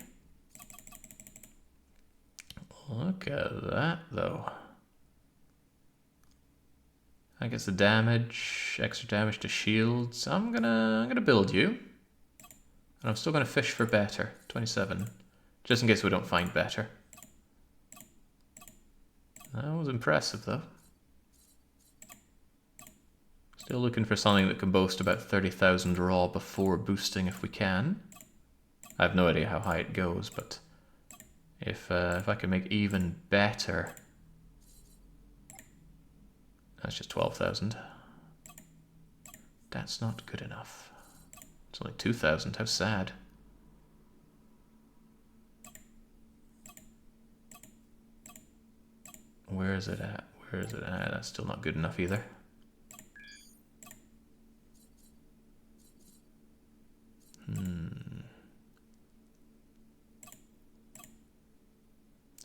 Look at that, though. That gets the damage, extra damage to shields. I'm gonna build you. And I'm still gonna fish for better. 27. Just in case we don't find better. That was impressive though. Still looking for something that can boast about 30,000 raw before boosting if we can. I have no idea how high it goes, but if I can make even better... That's just 12,000. That's not good enough. It's only 2,000, how sad. Where is it at? Where is it at? That's still not good enough either.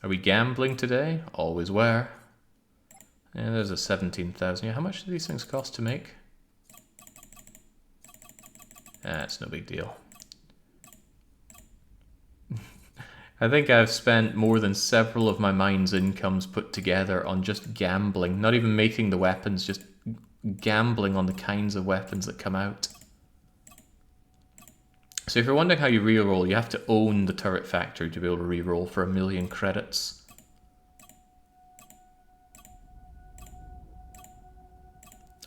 Are we gambling today? Always were. Yeah, there's a 17,000. Yeah, how much do these things cost to make? It's no big deal. I think I've spent more than several of my mine's incomes put together on just gambling. Not even making the weapons, just gambling on the kinds of weapons that come out. So if you're wondering how you reroll, you have to own the turret factory to be able to reroll for 1,000,000 credits.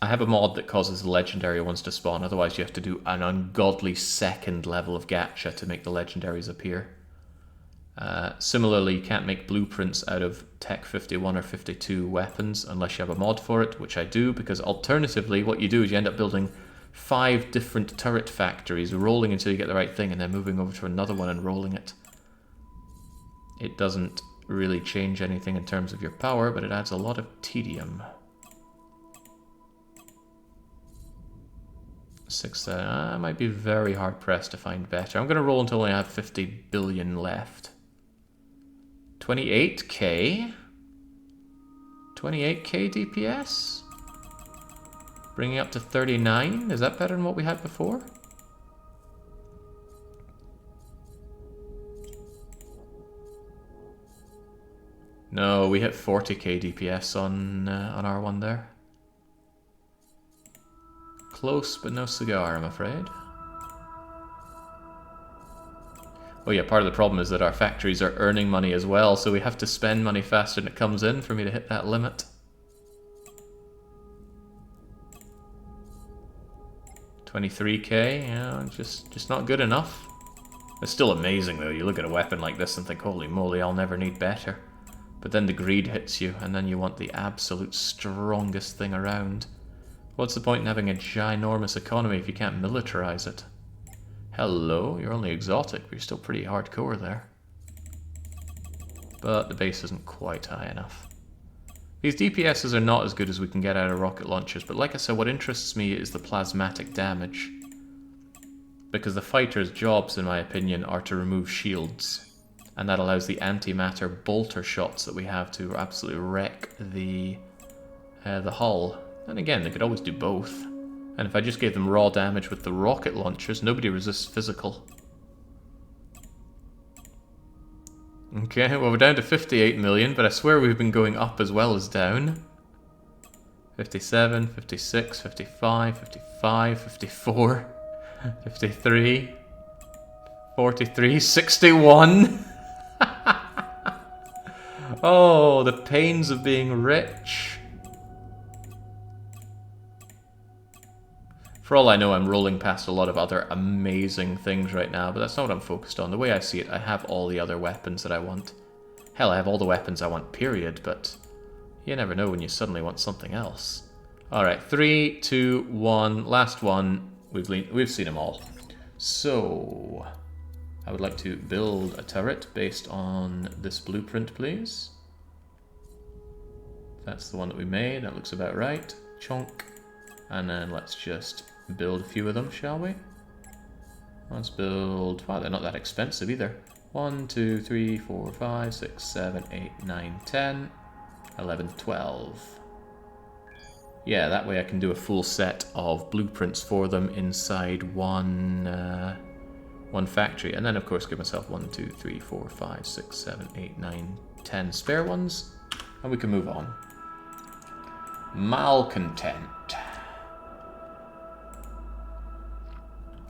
I have a mod that causes the legendary ones to spawn, otherwise you have to do an ungodly second level of gacha to make the legendaries appear. Similarly, you can't make blueprints out of Tech 51 or 52 weapons unless you have a mod for it, which I do, because alternatively what you do is you end up building 5 different turret factories, rolling until you get the right thing, and then moving over to another one and rolling it. It doesn't really change anything in terms of your power, but it adds a lot of tedium. 6, I might be very hard pressed to find better. I'm going to roll until I have 50 billion left. 28k? 28k DPS? Bringing up to 39? Is that better than what we had before? No, we hit 40k DPS on our one there. Close, but no cigar, I'm afraid. Oh yeah, part of the problem is that our factories are earning money as well, so we have to spend money faster than it comes in for me to hit that limit. 23k, yeah, just not good enough. It's still amazing though, you look at a weapon like this and think, holy moly, I'll never need better. But then the greed hits you, and then you want the absolute strongest thing around. What's the point in having a ginormous economy if you can't militarize it? Hello, you're only exotic, but you're still pretty hardcore there. But the base isn't quite high enough. These DPSs are not as good as we can get out of rocket launchers, but like I said, what interests me is the plasmatic damage. Because the fighters' jobs, in my opinion, are to remove shields. And that allows the antimatter bolter shots that we have to absolutely wreck the hull. And again, they could always do both. And if I just gave them raw damage with the rocket launchers, nobody resists physical. Okay, well we're down to 58 million, but I swear we've been going up as well as down. 57, 56, 55, 55, 54, 53, 43, 61. Oh, the pains of being rich. For all I know, I'm rolling past a lot of other amazing things right now, but that's not what I'm focused on. The way I see it, I have all the other weapons that I want. Hell, I have all the weapons I want, period, but you never know when you suddenly want something else. Alright, 3, 2, 1, last one. We've seen them all. So, I would like to build a turret based on this blueprint, please. That's the one that we made, that looks about right. Chunk. And then let's just build a few of them, shall we? Let's build... Wow, they're not that expensive either. 1, 2, 3, 4, 5, 6, 7, 8, 9, 10, 11, 12. Yeah, that way I can do a full set of blueprints for them inside one factory. And then, of course, give myself 1, 2, 3, 4, 5, 6, 7, 8, 9, 10 spare ones. And we can move on. Malcontent.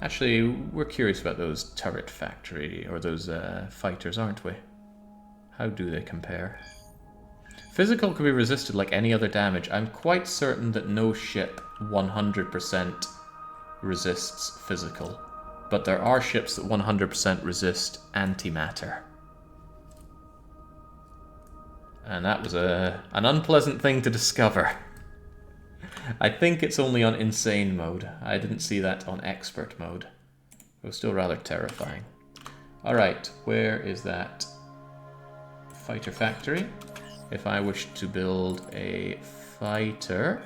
Actually, we're curious about those turret factory, or those fighters, aren't we? How do they compare? Physical can be resisted like any other damage. I'm quite certain that no ship 100% resists physical. But there are ships that 100% resist antimatter. And that was an unpleasant thing to discover. I think it's only on insane mode. I didn't see that on expert mode. It was still rather terrifying. Alright, where is that fighter factory? If I wish to build a fighter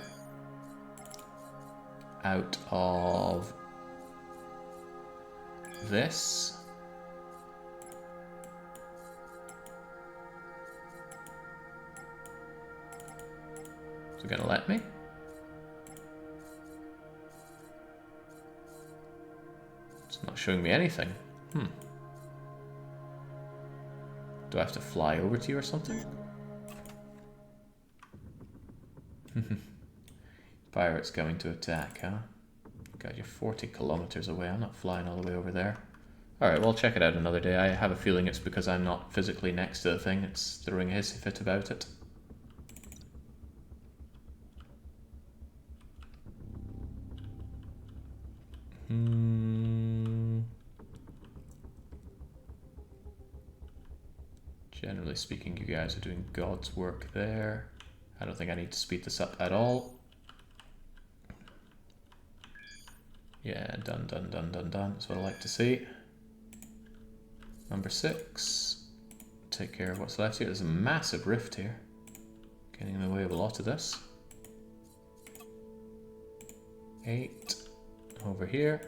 out of this. Is it gonna let me? It's not showing me anything. Do I have to fly over to you or something? Pirates coming to attack, huh? God, you're 40 kilometers away. I'm not flying all the way over there. Alright, well, check it out another day. I have a feeling it's because I'm not physically next to the thing. It's throwing a hissy fit about it. Generally speaking, you guys are doing God's work there. I don't think I need to speed this up at all. Yeah, done, done, done, done, done. That's what I like to see. Number 6. Take care of what's left here. There's a massive rift here. Getting in the way of a lot of this. 8 over here.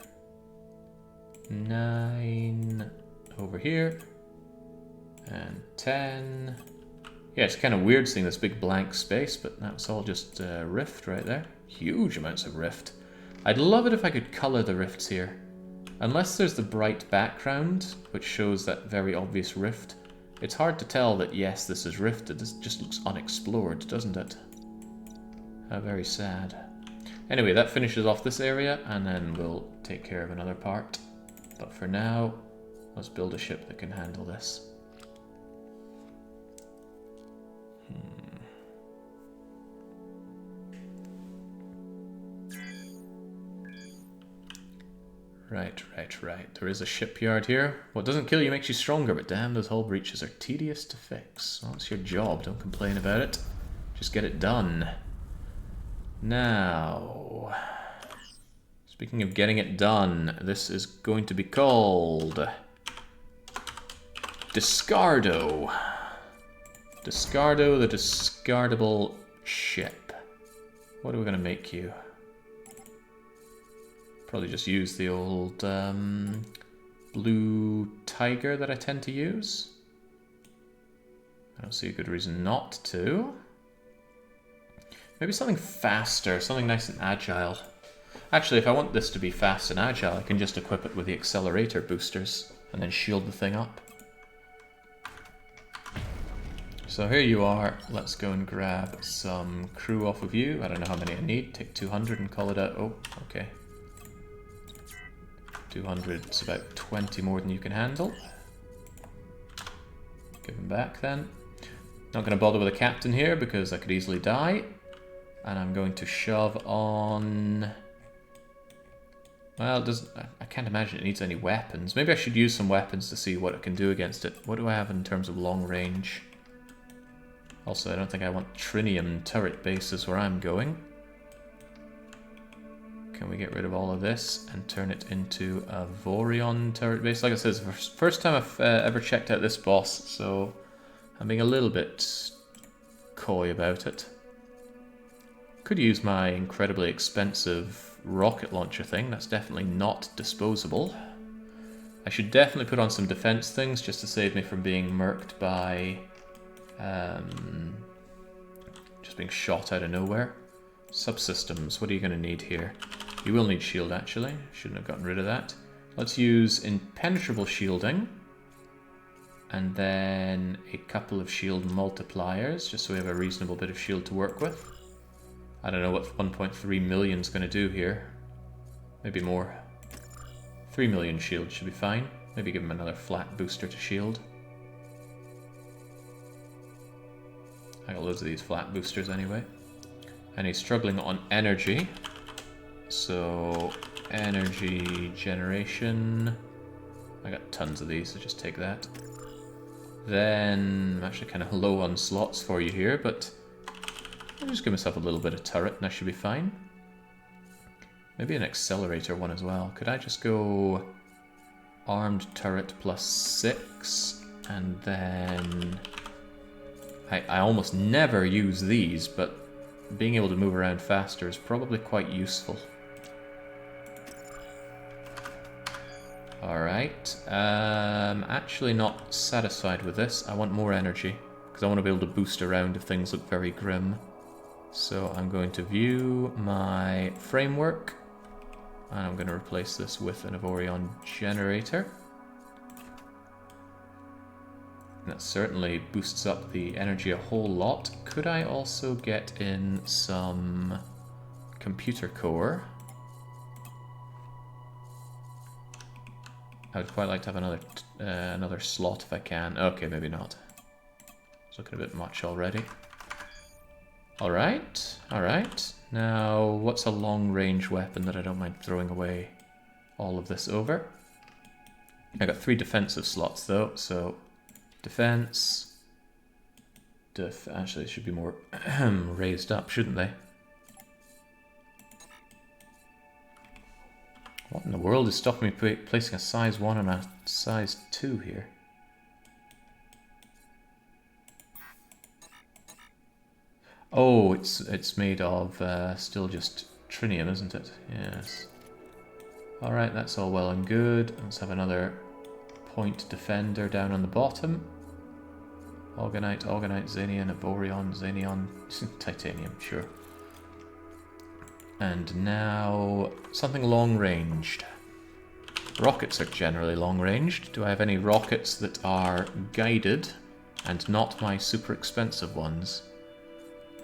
9 over here. And 10. Yeah, it's kind of weird seeing this big blank space, but that's all just rift right there. Huge amounts of rift. I'd love it if I could color the rifts here. Unless there's the bright background, which shows that very obvious rift, it's hard to tell that, yes, this is rifted. This just looks unexplored, doesn't it? How very sad. Anyway, that finishes off this area, and then we'll take care of another part. But for now, let's build a ship that can handle this. Right. There is a shipyard here. What doesn't kill you makes you stronger, but damn, those hull breaches are tedious to fix. Well, it's your job, don't complain about it. Just get it done. Now, speaking of getting it done, this is going to be called Discardo. Discardo, the discardable ship. What are we going to make you? Probably just use the old blue tiger that I tend to use. I don't see a good reason not to. Maybe something faster, something nice and agile. Actually, if I want this to be fast and agile, I can just equip it with the Accelerator boosters and then shield the thing up. So here you are. Let's go and grab some crew off of you. I don't know how many I need. Take 200 and call it out. Oh, okay. 200 is about 20 more than you can handle. Give him back then. Not going to bother with a captain here because I could easily die. And I'm going to shove on... Well, I can't imagine it needs any weapons. Maybe I should use some weapons to see what it can do against it. What do I have in terms of long range? Also, I don't think I want Trinium turret bases where I'm going. Can we get rid of all of this and turn it into a Avorion turret base? Like I said, it's the first time I've ever checked out this boss, so I'm being a little bit coy about it. Could use my incredibly expensive rocket launcher thing. That's definitely not disposable. I should definitely put on some defense things just to save me from being murked by just being shot out of nowhere. Subsystems, what are you going to need here? You will need shield, actually. Shouldn't have gotten rid of that. Let's use impenetrable shielding. And then a couple of shield multipliers, just so we have a reasonable bit of shield to work with. I don't know what 1.3 million is going to do here. Maybe more. 3 million shield should be fine. Maybe give him another flat booster to shield. I got loads of these flat boosters anyway. And he's struggling on energy. So, energy generation. I got tons of these, so just take that. Then, I'm actually kind of low on slots for you here, but I'll just give myself a little bit of turret and I should be fine. Maybe an accelerator one as well. Could I just go armed turret plus 6 and then... I almost never use these, but being able to move around faster is probably quite useful. Alright, actually not satisfied with this. I want more energy, because I want to be able to boost around if things look very grim. So I'm going to view my framework, and I'm going to replace this with an Avorion generator. That certainly boosts up the energy a whole lot. Could I also get in some computer core? I would quite like to have another slot if I can. Okay, maybe not. It's looking a bit much already. Alright, alright. Now, what's a long-range weapon that I don't mind throwing away all of this over? I got 3 defensive slots though, so defense. Actually, it should be more raised up, shouldn't they? What in the world is stopping me placing a size 1 and a size 2 here? Oh, it's made of still just Trinium, isn't it? Yes. Alright, that's all well and good. Let's have another point defender down on the bottom. Orgonite, Xanian, Avorion, Xanion, Titanium, sure. And now something long-ranged. Rockets are generally long-ranged. Do I have any rockets that are guided and not my super expensive ones?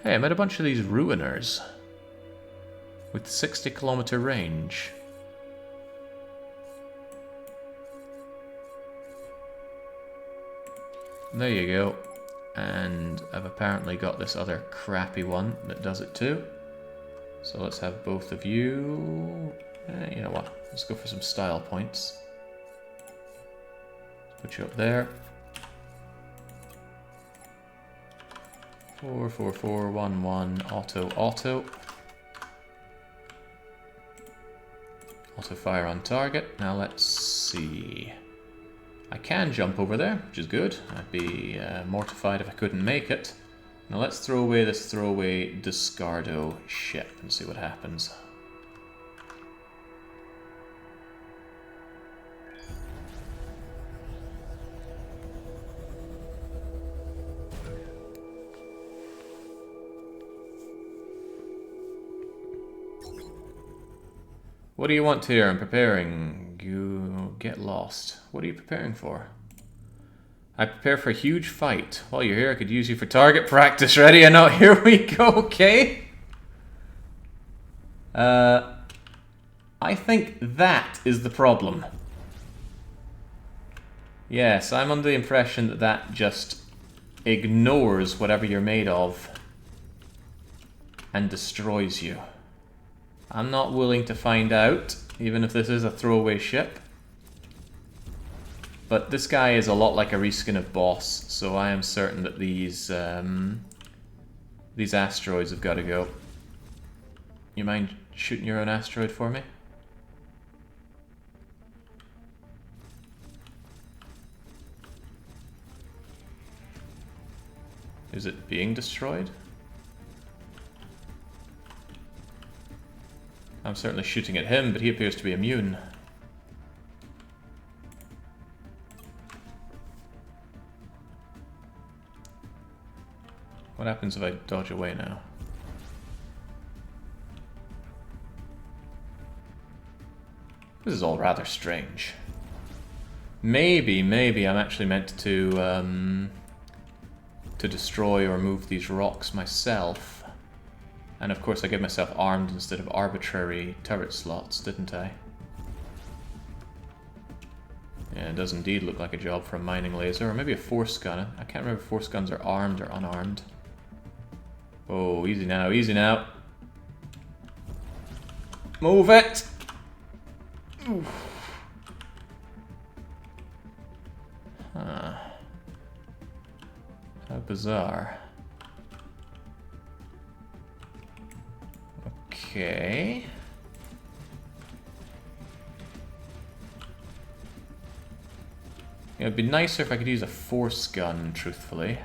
Hey, I met a bunch of these Ruiners with 60-kilometer range. There you go. And I've apparently got this other crappy one that does it too. So let's have both of you. You know what? Let's go for some style points. Let's put you up there. 4, 4, 4, 1, 1, auto, auto. Auto fire on target. Now let's see. I can jump over there, which is good. I'd be mortified if I couldn't make it. Now let's throw away this throwaway Discardo ship and see what happens. What do you want here? I'm preparing. You get lost. What are you preparing for? I prepare for a huge fight. While you're here, I could use you for target practice. Ready or not? Here we go, okay? I think that is the problem. Yes, I'm under the impression that that just ignores whatever you're made of and destroys you. I'm not willing to find out, even if this is a throwaway ship. But this guy is a lot like a reskin of Boss, so I am certain that these asteroids have got to go. You mind shooting your own asteroid for me? Is it being destroyed? I'm certainly shooting at him, but he appears to be immune. What happens if I dodge away now? This is all rather strange. Maybe I'm actually meant to destroy or move these rocks myself And of course I gave myself armed instead of arbitrary turret slots, didn't I? Yeah, it does indeed look like a job for a mining laser, or maybe a force gun. I can't remember if force guns are armed or unarmed. Oh, easy now, easy now. Move it! Oof. Huh. How bizarre. Okay. It'd be nicer if I could use a force gun, truthfully.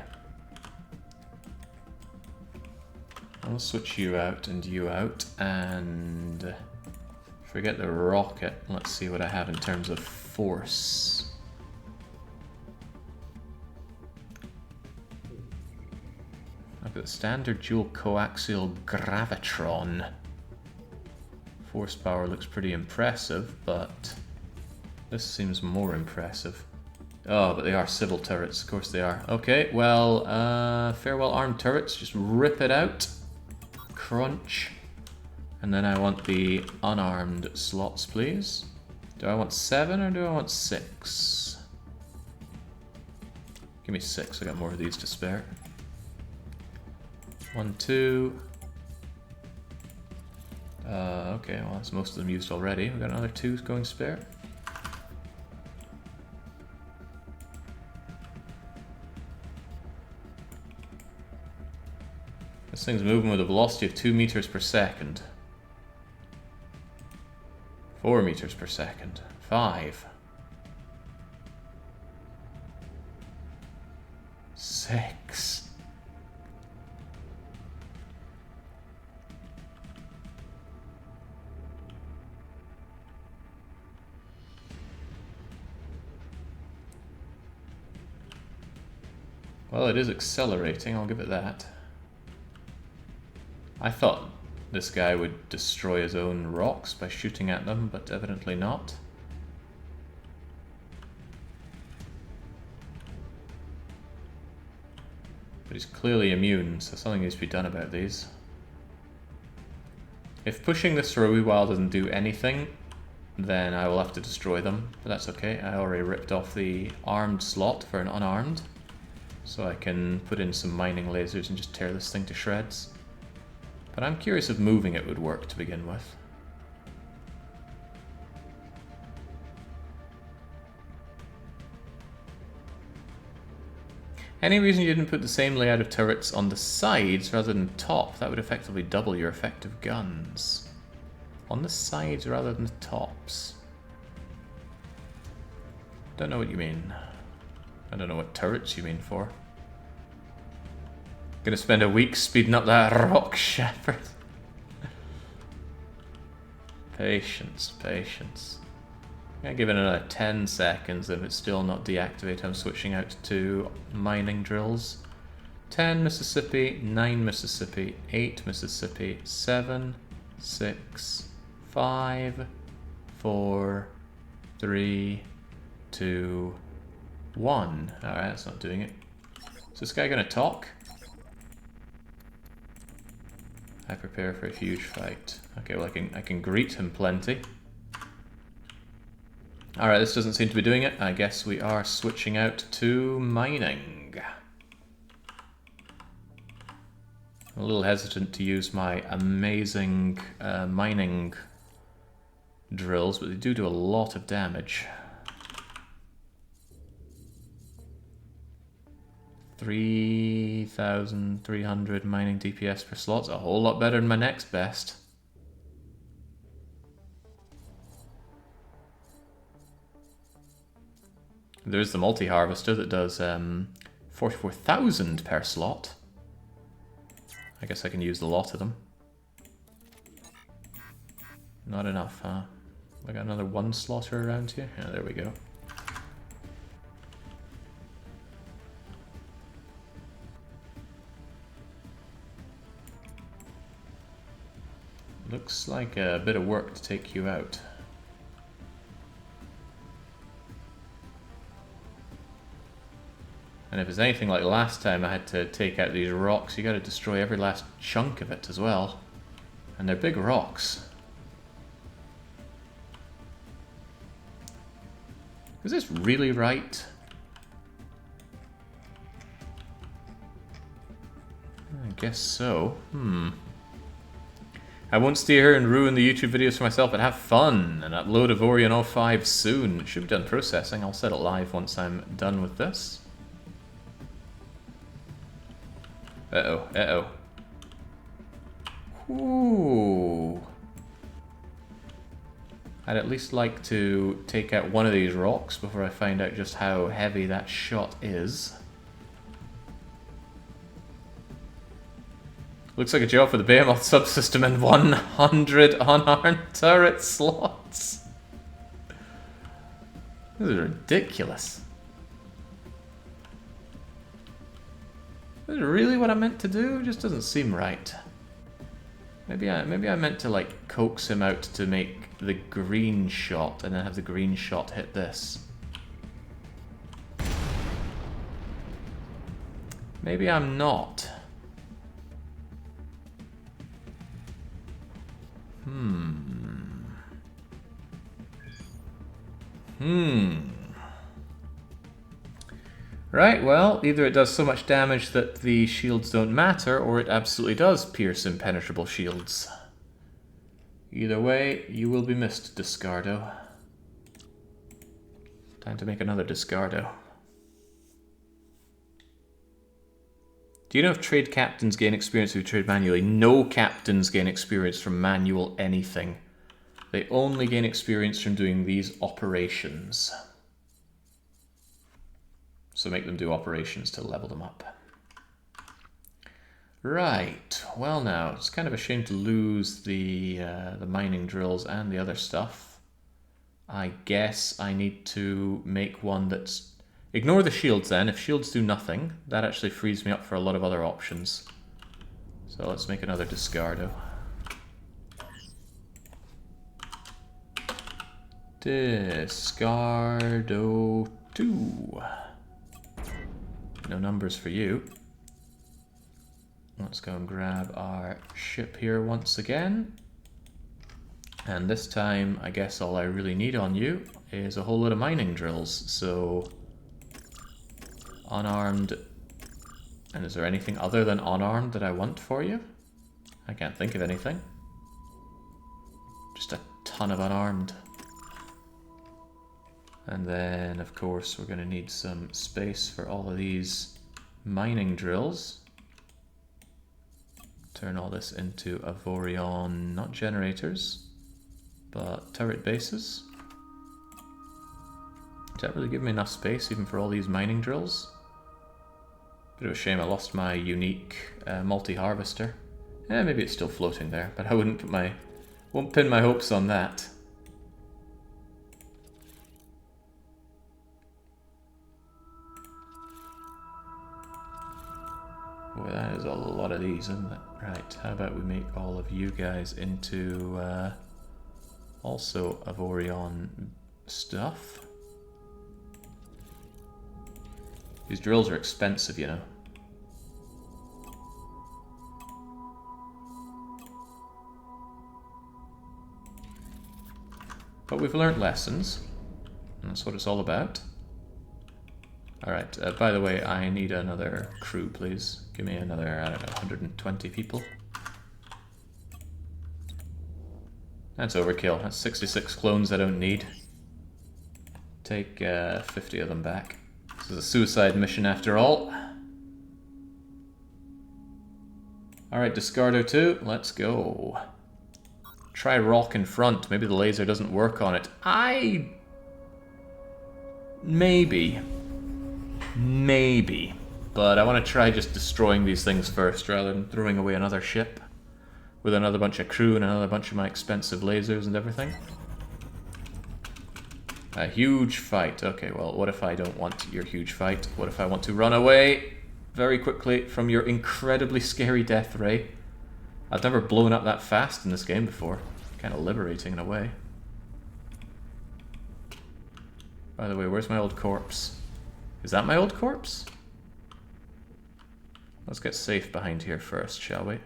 I'll switch you out and you out, and forget the rocket. Let's see what I have in terms of force. I've got the standard dual coaxial gravitron. Force power looks pretty impressive, but this seems more impressive. Oh, but they are civil turrets, of course they are. Okay, well, farewell armed turrets, just rip it out. Crunch. And then I want the unarmed slots, please. Do I want 7 or do I want 6? Give me 6, I got more of these to spare. 1, 2. Okay, well that's most of them used already. We've got another 2 going spare. This thing's moving with a velocity of 2 meters per second. 4 meters per second. 5. 6. Well, it is accelerating, I'll give it that. I thought this guy would destroy his own rocks by shooting at them, but evidently not. But he's clearly immune, so something needs to be done about these. If pushing this for a wee while doesn't do anything, then I will have to destroy them, but that's okay. I already ripped off the armed slot for an unarmed, so I can put in some mining lasers and just tear this thing to shreds. But I'm curious if moving it would work to begin with. Any reason you didn't put the same layout of turrets on the sides rather than top? That would effectively double your effective guns. On the sides rather than the tops. Don't know what you mean. I don't know what turrets you mean for. Gonna spend a week speeding up that rock shepherd. Patience, patience. I'm gonna give it another 10 seconds. If it's still not deactivated, I'm switching out to mining drills. 10 Mississippi, 9 Mississippi, 8 Mississippi, 7, 6, 5, 4, 3, 2, 1. Alright, that's not doing it. Is this guy gonna talk? I prepare for a huge fight. Okay, well I can greet him plenty. Alright, this doesn't seem to be doing it. I guess we are switching out to mining. I'm a little hesitant to use my amazing mining drills, but they do a lot of damage. 3,300 mining DPS per slot's a whole lot better than my next best. There's the multi-harvester that does 44,000 per slot. I guess I can use a lot of them. Not enough, huh? I got another 1 slotter around here? Yeah, there we go. Looks like a bit of work to take you out. And if it's anything like last time I had to take out these rocks, you gotta destroy every last chunk of it as well. And they're big rocks. Is this really right? I guess so. I won't stay here and ruin the YouTube videos for myself, but have fun and upload Avorion 05 soon. It should be done processing. I'll set it live once I'm done with this. Uh-oh, uh-oh. Ooh. I'd at least like to take out one of these rocks before I find out just how heavy that shot is. Looks like a job for the B-moth subsystem and 100 unarmed turret slots. This is ridiculous. Is it really what I meant to do? It just doesn't seem right. Maybe I meant to like coax him out to make the green shot and then have the green shot hit this. Maybe I'm not. Right, well, either it does so much damage that the shields don't matter, or it absolutely does pierce impenetrable shields. Either way, you will be missed, Discardo. Time to make another Discardo. Do you know if trade captains gain experience if you trade manually? No captains gain experience from manual anything. They only gain experience from doing these operations. So make them do operations to level them up. Right, well now, it's kind of a shame to lose the mining drills and the other stuff. I guess I need to make one that's... Ignore the shields then. If shields do nothing, that actually frees me up for a lot of other options. So let's make another Discardo. Discardo 2. No numbers for you. Let's go and grab our ship here once again. And this time, I guess all I really need on you is a whole lot of mining drills. So, unarmed. And is there anything other than unarmed that I want for you? I can't think of anything. Just a ton of unarmed. And then, of course, we're going to need some space for all of these mining drills. Turn all this into Avorion, not generators, but turret bases. Does that really give me enough space even for all these mining drills? Bit of a shame I lost my unique multi-harvester. Maybe it's still floating there, but I won't pin my hopes on that. Boy, that is a lot of these, isn't it? Right, how about we make all of you guys into also Avorion stuff. These drills are expensive, you know. But we've learnt lessons. And that's what it's all about. Alright, by the way, I need another crew, please. Give me another, I don't know, 120 people. That's overkill. That's 66 clones I don't need. Take 50 of them back. This is a suicide mission after all. Alright, Discardo 2, let's go. Try rock in front. Maybe the laser doesn't work on it. Maybe. But I want to try just destroying these things first rather than throwing away another ship with another bunch of crew and another bunch of my expensive lasers and everything. A huge fight. Okay, well, what if I don't want your huge fight? What if I want to run away very quickly from your incredibly scary death ray? I've never blown up that fast in this game before. Kind of liberating in a way. By the way, where's my old corpse? Is that my old corpse? Let's get safe behind here first, shall we?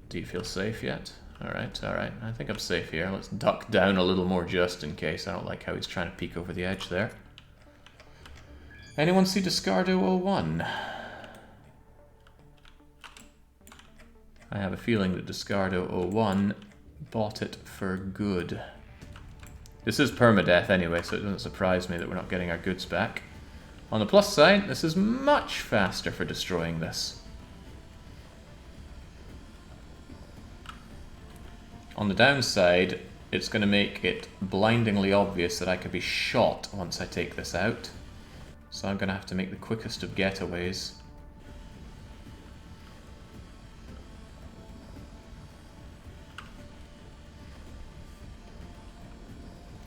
Do you feel safe yet? Alright, alright. I think I'm safe here. Let's duck down a little more just in case. I don't like how he's trying to peek over the edge there. Anyone see Discardo 01? I have a feeling that Discardo 01 bought it for good. This is permadeath anyway, so it doesn't surprise me that we're not getting our goods back. On the plus side, this is much faster for destroying this. On the downside, it's going to make it blindingly obvious that I could be shot once I take this out. So I'm going to have to make the quickest of getaways.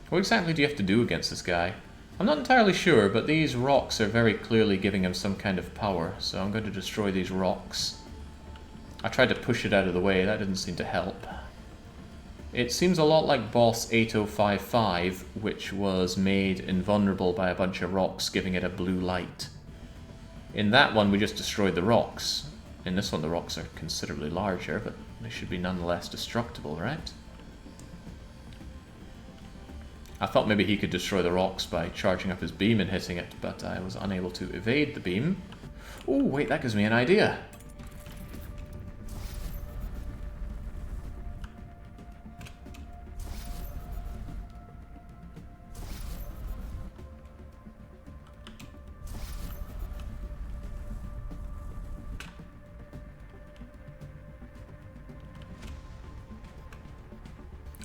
What exactly do you have to do against this guy? I'm not entirely sure, but these rocks are very clearly giving him some kind of power, so I'm going to destroy these rocks. I tried to push it out of the way, that didn't seem to help. It seems a lot like boss 8055, which was made invulnerable by a bunch of rocks giving it a blue light. In that one we just destroyed the rocks. In this one the rocks are considerably larger, but they should be nonetheless destructible, right? I thought maybe he could destroy the rocks by charging up his beam and hitting it, but I was unable to evade the beam. Oh, wait, that gives me an idea.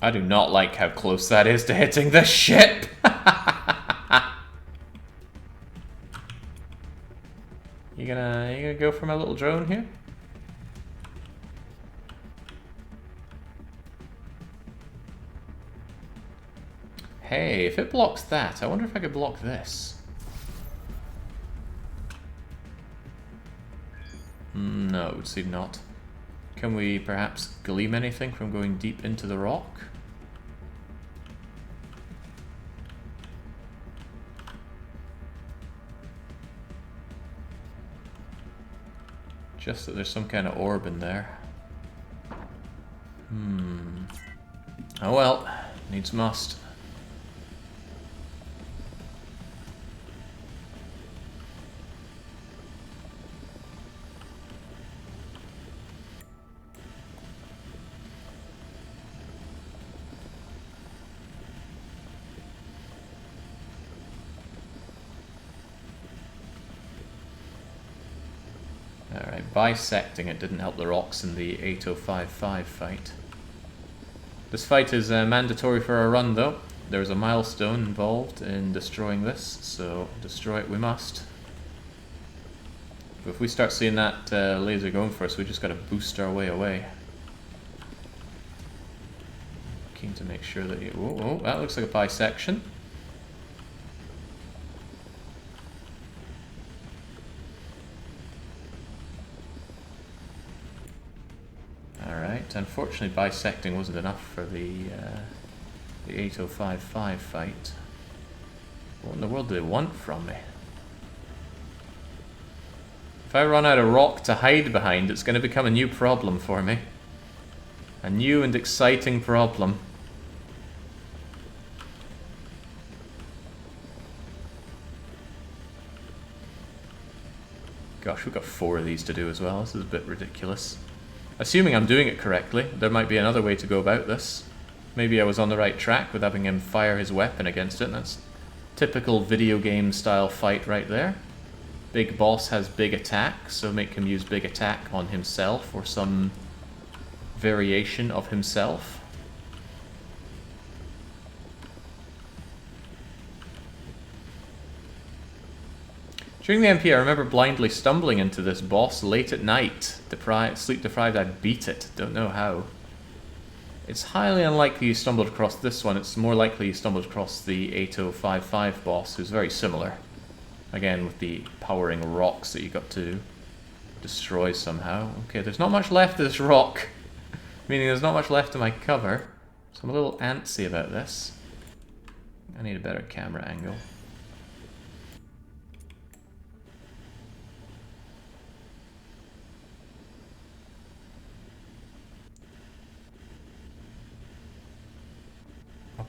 I do not like how close that is to hitting the ship! You gonna go for my little drone here? Hey, if it blocks that, I wonder if I could block this. No, it would seem not. Can we perhaps gleam anything from going deep into the rock? Just that there's some kind of orb in there. Oh well, needs must. Alright, bisecting it didn't help the rocks in the 8055 fight. This fight is mandatory for a run though. There's a milestone involved in destroying this, so destroy it we must. But if we start seeing that laser going for us, we just gotta boost our way away. Keen to make sure that you... Oh, that looks like a bisection. Unfortunately, bisecting wasn't enough for the 8055 fight. What in the world do they want from me? If I run out of rock to hide behind, it's going to become a new problem for me. A new and exciting problem. Gosh, we've got 4 of these to do as well. This is a bit ridiculous. Assuming I'm doing it correctly, there might be another way to go about this. Maybe I was on the right track with having him fire his weapon against it. That's typical video game style fight right there. Big boss has big attack, so make him use big attack on himself or some variation of himself. During the MP, I remember blindly stumbling into this boss late at night. Sleep deprived, I beat it. Don't know how. It's highly unlikely you stumbled across this one. It's more likely you stumbled across the 8055 boss, who's very similar. Again, with the powering rocks that you got to destroy somehow. Okay, there's not much left of this rock. Meaning there's not much left of my cover. So I'm a little antsy about this. I need a better camera angle.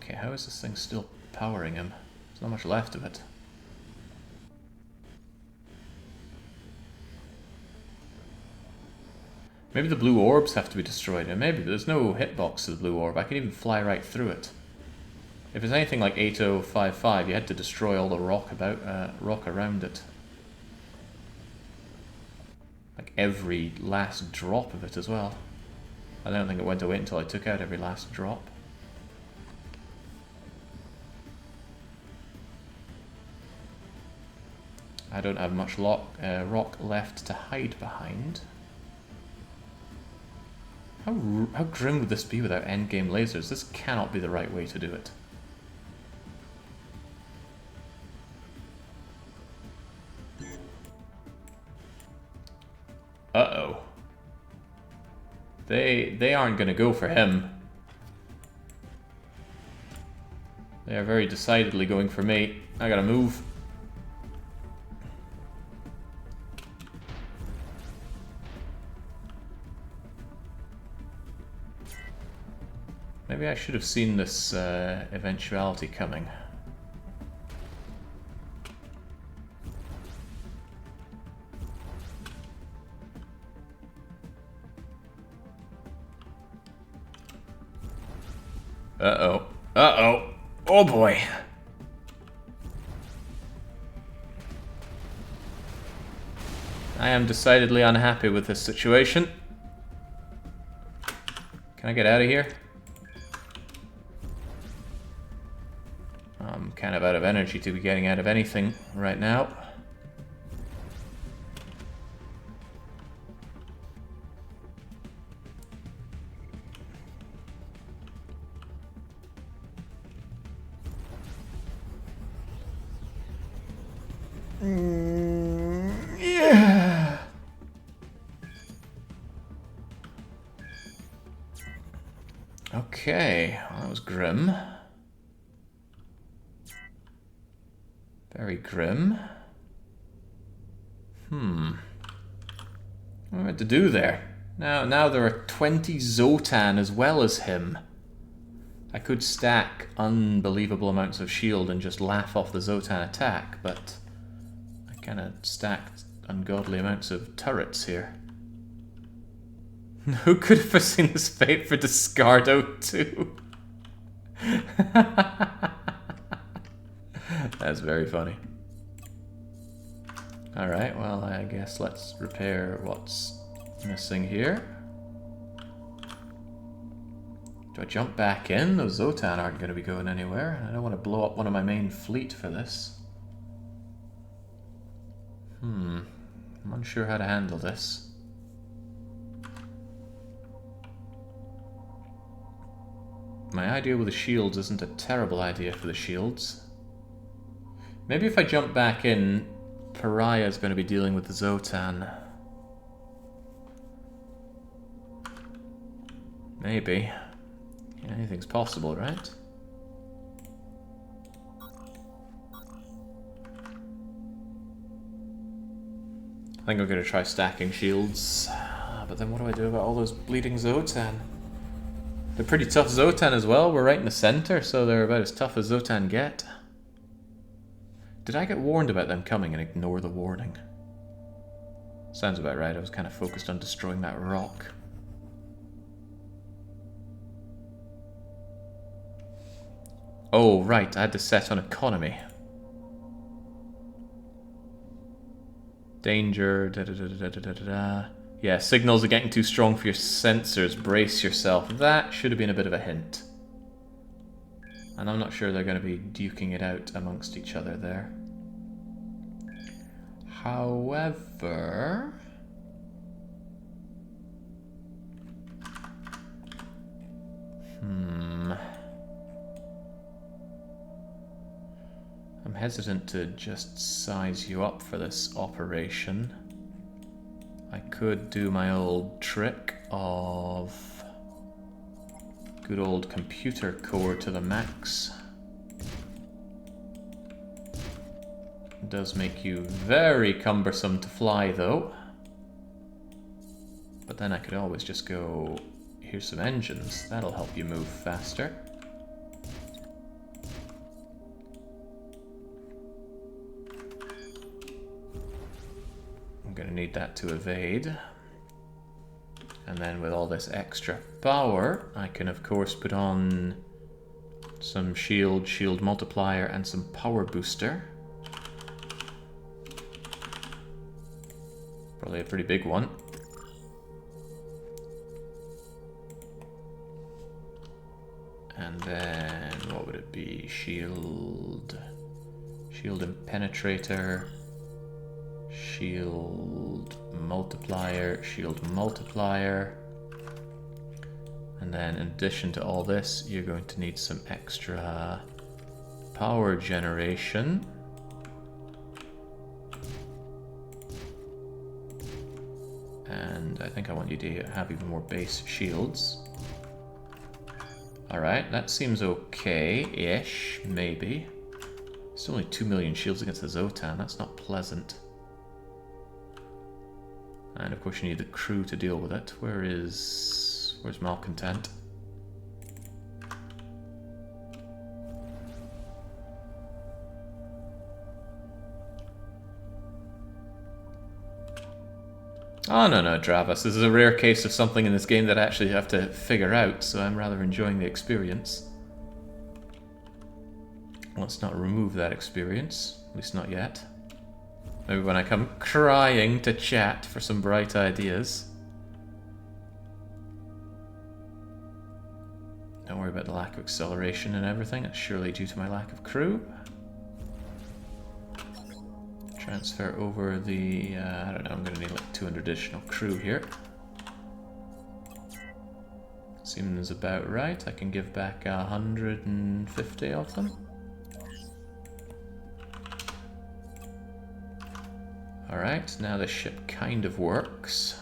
Okay, how is this thing still powering him? There's not much left of it. Maybe the blue orbs have to be destroyed, and maybe there's no hitbox to the blue orb. I can even fly right through it. If it's anything like 8055, you had to destroy all the rock around it. Like every last drop of it as well. I don't think it went away until I took out every last drop. I don't have much rock left to hide behind. How grim would this be without endgame lasers? This cannot be the right way to do it. Uh-oh. They aren't going to go for him. They are very decidedly going for me. I gotta move. Maybe I should have seen this eventuality coming. Uh-oh. Uh-oh. Oh boy. I am decidedly unhappy with this situation. Can I get out of here? I'm kind of out of energy to be getting out of anything right now. Yeah. Okay, well, that was grim. Very grim. What am I meant to do there? Now there are 20 Zotan as well as him. I could stack unbelievable amounts of shield and just laugh off the Zotan attack, but I kind of stacked ungodly amounts of turrets here. Who could have foreseen this fate for Discardo too? That's very funny. Alright, well, I guess let's repair what's missing here. Do I jump back in? Those Zotan aren't going to be going anywhere. I don't want to blow up one of my main fleet for this. I'm unsure how to handle this. My idea with the shields isn't a terrible idea for the shields. Maybe if I jump back in, Pariah's going to be dealing with the Zotan. Maybe. Anything's possible, right? I think I'm going to try stacking shields. But then what do I do about all those bleeding Zotan? They're pretty tough Zotan as well. We're right in the center, so they're about as tough as Zotan get. Did I get warned about them coming and ignore the warning? Sounds about right. I was kind of focused on destroying that rock. Oh, right. I had to set on economy. Danger. Yeah, signals are getting too strong for your sensors. Brace yourself. That should have been a bit of a hint. And I'm not sure they're going to be duking it out amongst each other there. However... I'm hesitant to just size you up for this operation. I could do my old trick of good old computer core to the max. It does make you very cumbersome to fly though. But then I could always just go, here's some engines, that'll help you move faster. need that to evade. And then with all this extra power, I can of course put on some shield multiplier, and some power booster. Probably a pretty big one. And then what would it be? Shield and penetrator. Shield multiplier. And then in addition to all this, you're going to need some extra power generation. And I think I want you to have even more base shields. Alright, that seems okay-ish, maybe. It's only 2 million shields against the Zotan, that's not pleasant. And of course you need the crew to deal with it. Where's Malcontent? Oh, no, Dravas. This is a rare case of something in this game that I actually have to figure out, so I'm rather enjoying the experience. Let's not remove that experience, at least not yet. Maybe when I come crying to chat for some bright ideas. Don't worry about the lack of acceleration and everything, it's surely due to my lack of crew. Transfer over the, I don't know, I'm going to need like 200 additional crew here. Seems about right. I can give back 150 of them. Alright, now this ship kind of works.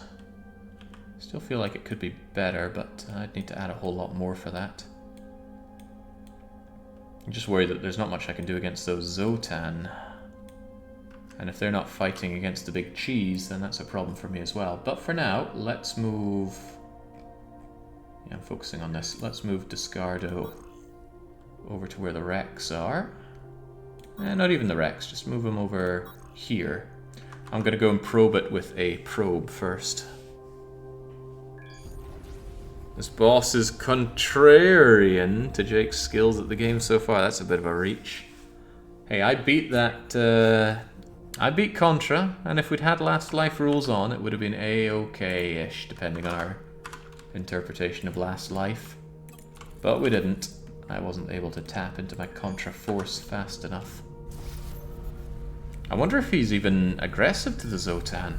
Still feel like it could be better, but I'd need to add a whole lot more for that. I'm just worried that there's not much I can do against those Zotan. And if they're not fighting against the big cheese, then that's a problem for me as well. But for now, let's move... Yeah, I'm focusing on this. Let's move Discardo over to where the wrecks are. Not even the wrecks, just move them over here. I'm going to go and probe it with a probe first. This boss is contrarian to Jake's skills at the game so far. That's a bit of a reach. Hey, I beat that... I beat Contra, and if we'd had Last Life rules on, it would have been A-okay-ish, depending on our interpretation of Last Life. But we didn't. I wasn't able to tap into my Contra force fast enough. I wonder if he's even aggressive to the Zotan.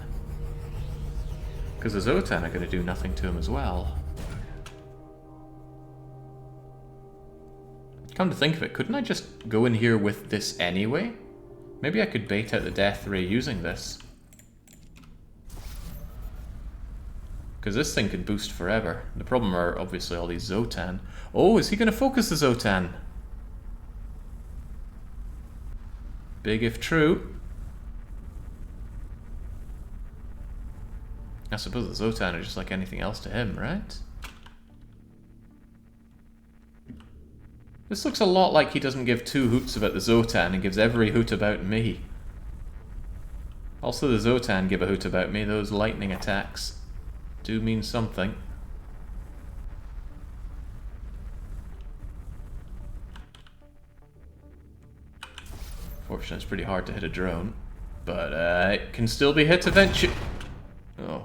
Because the Zotan are going to do nothing to him as well. Come to think of it, couldn't I just go in here with this anyway? Maybe I could bait out the death ray using this. Because this thing could boost forever. The problem are obviously all these Zotan. Oh, is he going to focus the Zotan? Big if true. I suppose the Zotan are just like anything else to him, right? This looks a lot like he doesn't give two hoots about the Zotan and gives every hoot about me. Also, the Zotan give a hoot about me. Those lightning attacks do mean something. Fortunately, it's pretty hard to hit a drone, but it can still be hit eventually. Oh.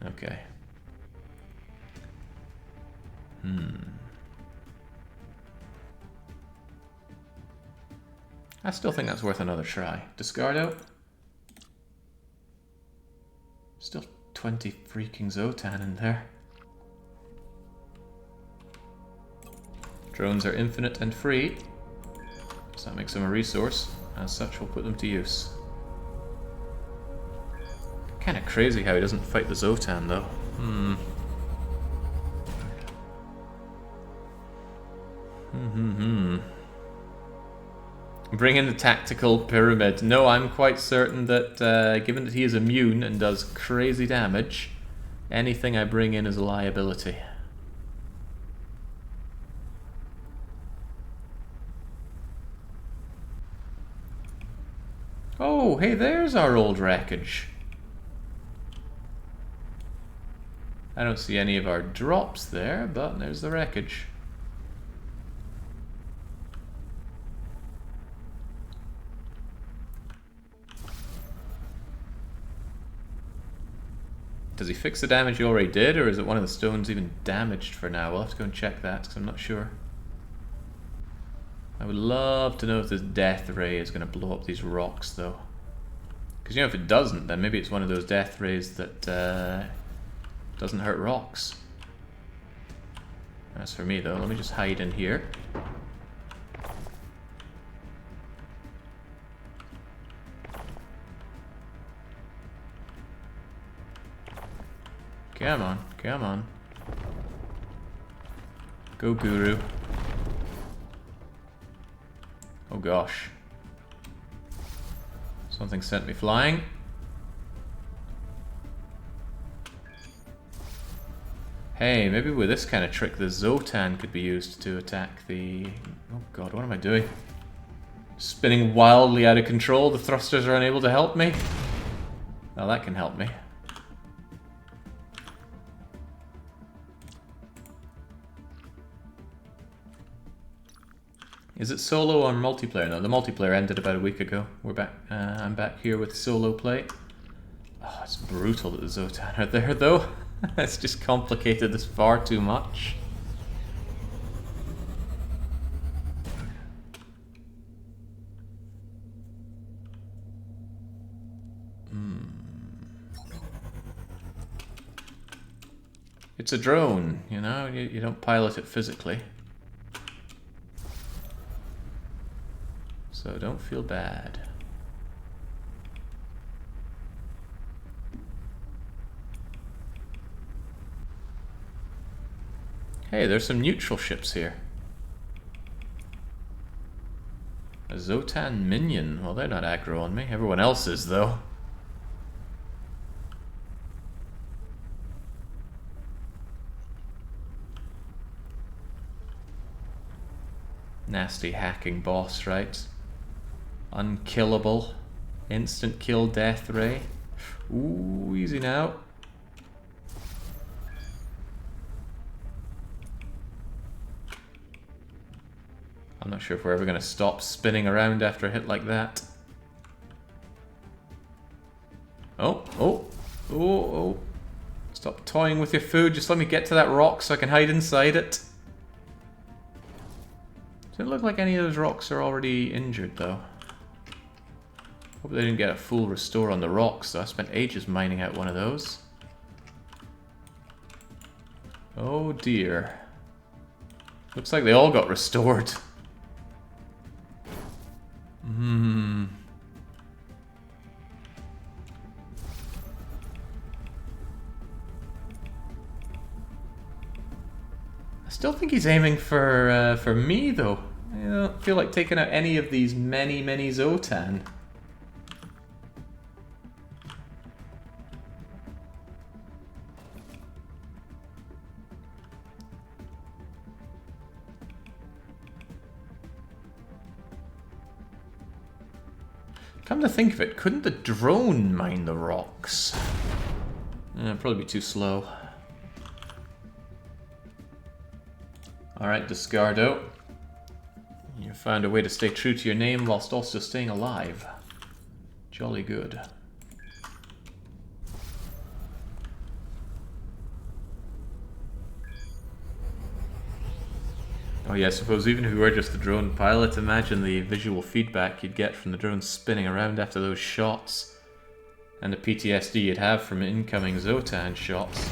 Okay. I still think that's worth another try. Discardo. Still 20 freaking Zotan in there. Drones are infinite and free, so that makes them a resource. As such, we'll put them to use. Kinda crazy how he doesn't fight the Zotan, though. Bring in the tactical pyramid. No, I'm quite certain that given that he is immune and does crazy damage, anything I bring in is a liability. Oh, Oh, hey, there's our old wreckage. I don't see any of our drops there, but there's the wreckage. Does he fix the damage he already did, or is it one of the stones even damaged for now? We'll have to go and check that, because I'm not sure. I would love to know if this death ray is going to blow up these rocks, though. Because, you know, if it doesn't, then maybe it's one of those death rays that doesn't hurt rocks. As for me, though, let me just hide in here. Come on, come on. Go, Guru. Oh gosh. Something sent me flying. Hey, maybe with this kind of trick the Zotan could be used to attack the... Oh god, what am I doing? Spinning wildly out of control, the thrusters are unable to help me. Well, that can help me. Is it solo or multiplayer? No, the multiplayer ended about a week ago. We're back. I'm back here with solo play. Oh, it's brutal that the Zotan are there, though. It's just complicated this far too much. It's a drone, you know? You don't pilot it physically. So don't feel bad. Hey, there's some neutral ships here. A Zotan minion. Well, they're not aggro on me. Everyone else is, though. Nasty hacking boss, right? Unkillable. Instant kill death ray. Ooh, easy now. I'm not sure if we're ever going to stop spinning around after a hit like that. Oh, oh, oh, oh. Stop toying with your food. Just let me get to that rock so I can hide inside it. Doesn't look like any of those rocks are already injured, though. Hope they didn't get a full restore on the rocks, though. I spent ages mining out one of those. Oh dear. Looks like they all got restored. I still think he's aiming for me, though. I don't feel like taking out any of these many Zotan. Come to think of it, couldn't the drone mine the rocks? It'd probably be too slow. Alright, Discardo. You found a way to stay true to your name whilst also staying alive. Jolly good. Oh yeah, I suppose even if you were just the drone pilot, imagine the visual feedback you'd get from the drone spinning around after those shots. And the PTSD you'd have from incoming Zotan shots.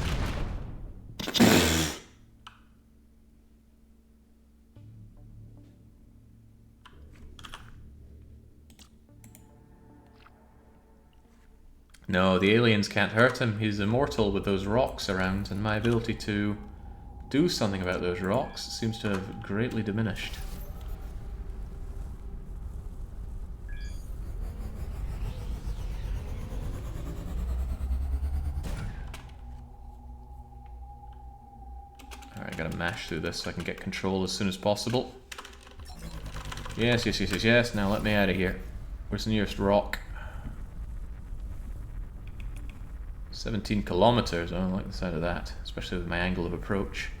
No, the aliens can't hurt him. He's immortal with those rocks around, and my ability to do something about those rocks seems to have greatly diminished. Alright, I gotta mash through this so I can get control as soon as possible. Yes, yes, yes, yes, yes. Now let me out of here. Where's the nearest rock? 17 kilometers, I don't like the sound of that, especially with my angle of approach.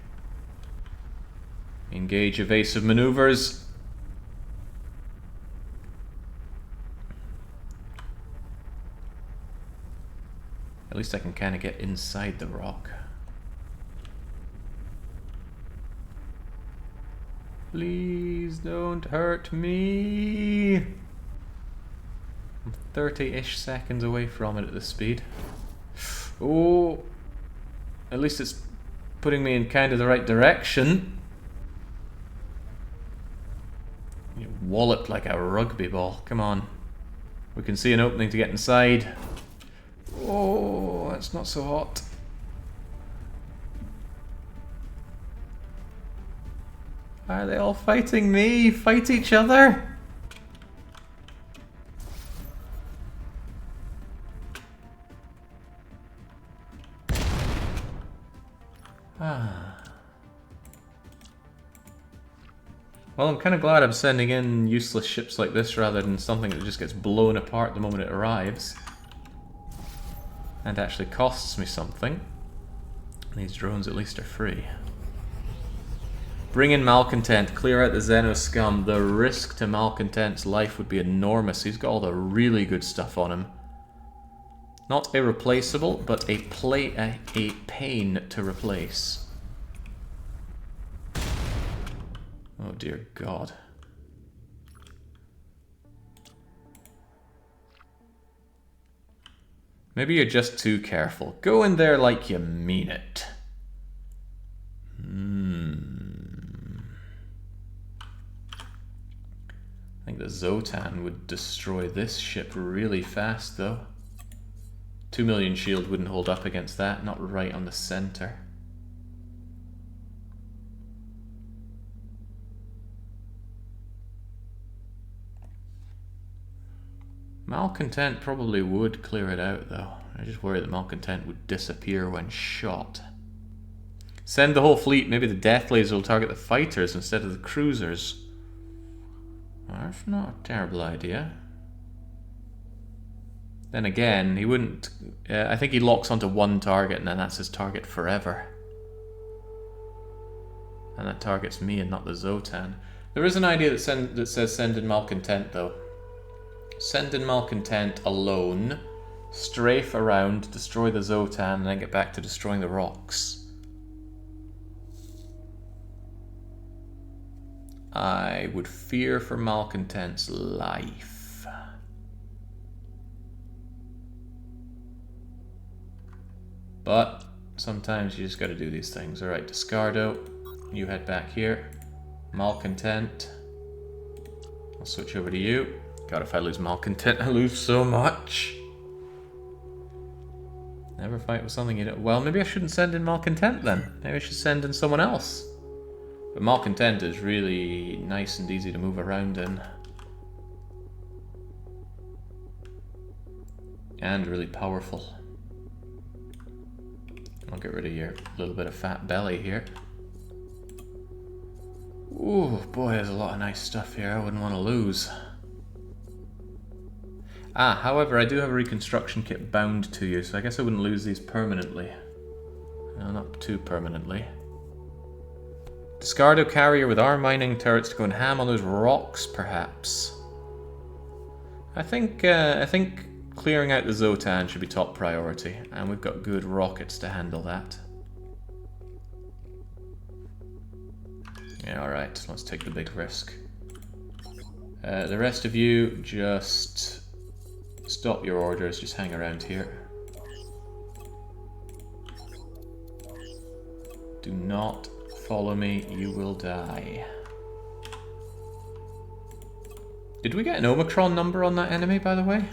Engage evasive maneuvers. At least I can kind of get inside the rock. Please don't hurt me. I'm 30-ish seconds away from it at this speed. Oh, at least it's putting me in kind of the right direction. You walloped like a rugby ball. Come on. We can see an opening to get inside. Oh, that's not so hot. Are they all fighting me? Fight each other! Well, I'm kind of glad I'm sending in useless ships like this rather than something that just gets blown apart the moment it arrives. And actually costs me something. These drones at least are free. Bring in Malcontent, clear out the Xeno scum. The risk to Malcontent's life would be enormous. He's got all the really good stuff on him. Not irreplaceable, but a pain to replace. Oh dear God. Maybe you're just too careful. Go in there like you mean it. I think the Zotan would destroy this ship really fast though. 2 million shield wouldn't hold up against that, not right on the center. Malcontent probably would clear it out though. I just worry that Malcontent would disappear when shot. Send the whole fleet, maybe the death laser will target the fighters instead of the cruisers. That's not a terrible idea. Then again, he wouldn't... I think he locks onto one target and then that's his target forever. And that targets me and not the Zotan. There is an idea that says send in Malcontent though. Send in Malcontent alone, strafe around, destroy the Zotan, and then get back to destroying the rocks. I would fear for Malcontent's life. But sometimes you just gotta do these things. Alright, Discardo, you head back here. Malcontent, I'll switch over to you. God, if I lose Malcontent, I lose so much. Never fight with something you don't... Well, maybe I shouldn't send in Malcontent then. Maybe I should send in someone else. But Malcontent is really nice and easy to move around in. And really powerful. I'll get rid of your little bit of fat belly here. Ooh, boy, there's a lot of nice stuff here I wouldn't want to lose. Ah, however, I do have a reconstruction kit bound to you, so I guess I wouldn't lose these permanently. No, not too permanently. Discardo carrier with arm mining turrets to go and ham on those rocks, perhaps. I think clearing out the Zotan should be top priority, and we've got good rockets to handle that. Yeah, alright, let's take the big risk. The rest of you, just stop your orders, just hang around here. Do not follow me, you will die. Did we get an Omicron number on that enemy, by the way?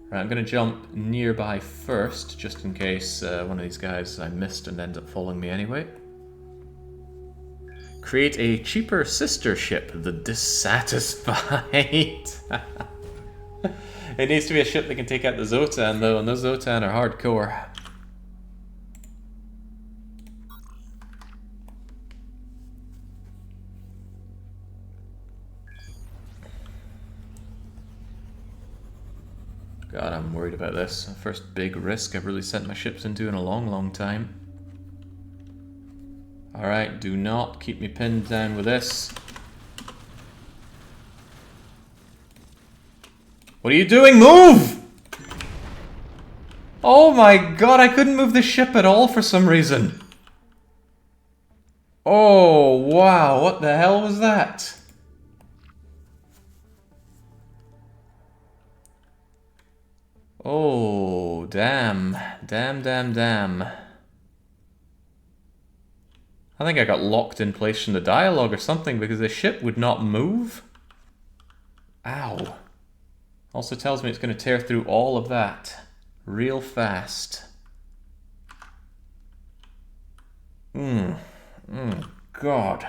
Right, I'm going to jump nearby first, just in case one of these guys I missed and ends up following me anyway. Create a cheaper sister ship, the Dissatisfied. It needs to be a ship that can take out the Zotan, though, and those Zotan are hardcore. God, I'm worried about this. First big risk I've really sent my ships into in a long, long time. Alright, do not keep me pinned down with this. What are you doing? Move! Oh my god, I couldn't move the ship at all for some reason. Oh, wow, what the hell was that? Oh, damn. Damn, damn, damn. I think I got locked in place from the dialogue or something because the ship would not move. Ow. Also tells me it's going to tear through all of that real fast. God.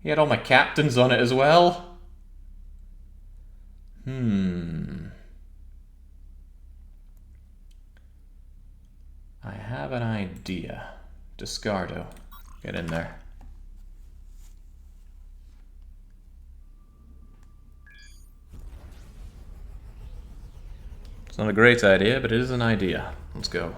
He had all my captains on it as well. I have an idea. Discardo. Get in there. It's not a great idea, but it is an idea. Let's go.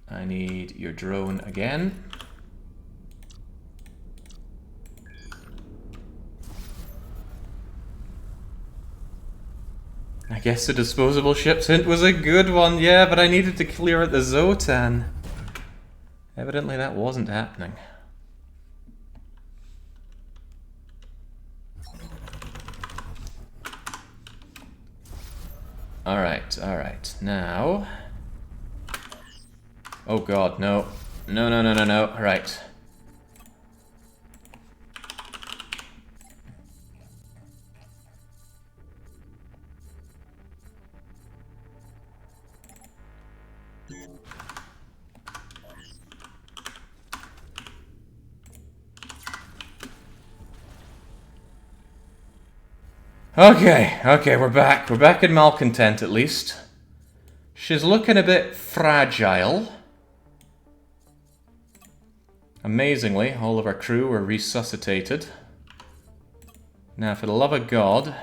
I need your drone again. I guess the disposable ships hint was a good one, yeah, but I needed to clear out the Zotan. Evidently that wasn't happening. Alright, now... Oh god, no. No. Right. Okay, we're back. We're back in Malcontent at least. She's looking a bit fragile. Amazingly, all of our crew were resuscitated. Now, for the love of God,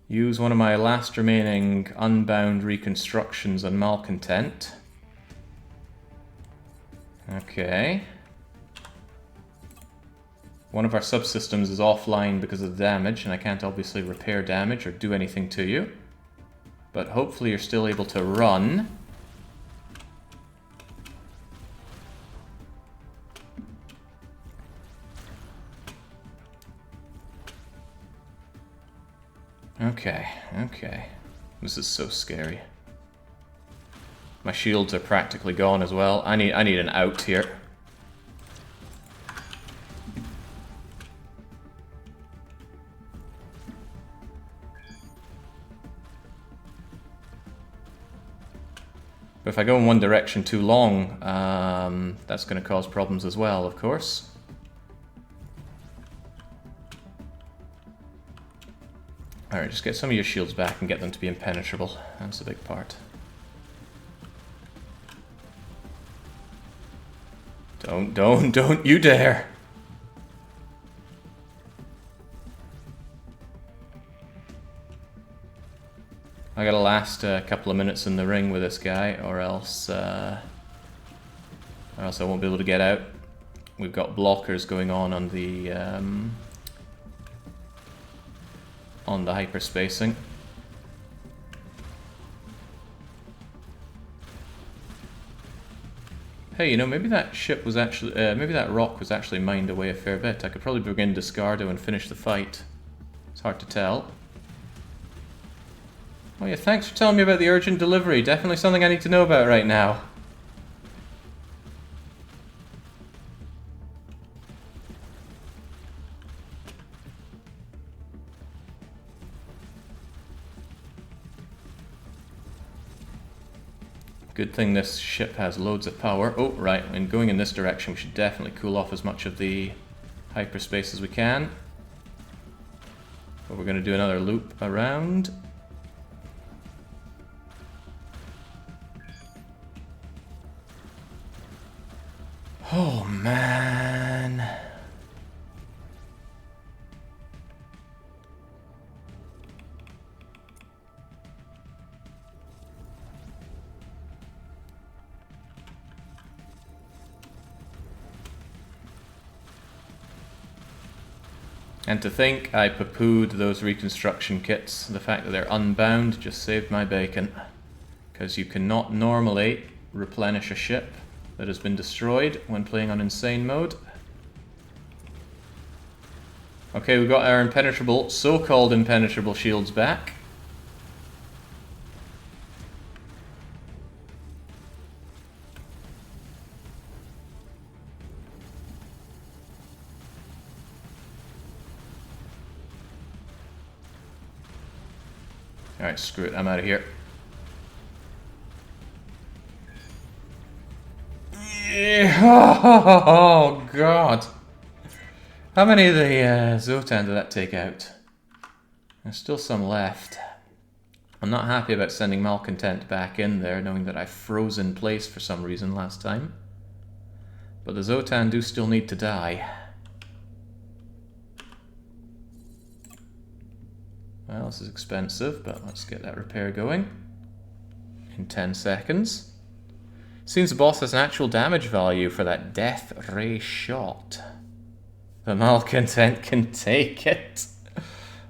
use one of my last remaining unbound reconstructions on Malcontent. Okay. One of our subsystems is offline because of the damage, and I can't obviously repair damage or do anything to you. But hopefully you're still able to run. Okay. This is so scary. My shields are practically gone as well. I need an out here. But if I go in one direction too long, that's going to cause problems as well, of course. Alright, just get some of your shields back and get them to be impenetrable. That's the big part. Don't you dare! I gotta last a couple of minutes in the ring with this guy, or else I won't be able to get out. We've got blockers going on the hyperspacing. Hey, you know, maybe that ship was actually, maybe that rock was actually mined away a fair bit. I could probably begin Discardo and finish the fight. It's hard to tell. Oh yeah, thanks for telling me about the urgent delivery. Definitely something I need to know about right now. Good thing this ship has loads of power. Oh, right, and going in this direction we should definitely cool off as much of the hyperspace as we can. But we're going to do another loop around. Oh, man. And to think I poo-pooed those reconstruction kits. The fact that they're unbound just saved my bacon. Because you cannot normally replenish a ship that has been destroyed when playing on insane mode. Okay, we've got our impenetrable, so-called impenetrable shields back. Alright, screw it, I'm out of here. Oh, God. How many of the Zotan did that take out? There's still some left. I'm not happy about sending Malcontent back in there, knowing that I froze in place for some reason last time. But the Zotan do still need to die. Well, this is expensive, but let's get that repair going in 10 seconds. Seems the boss has an actual damage value for that death ray shot. The Malcontent can take it.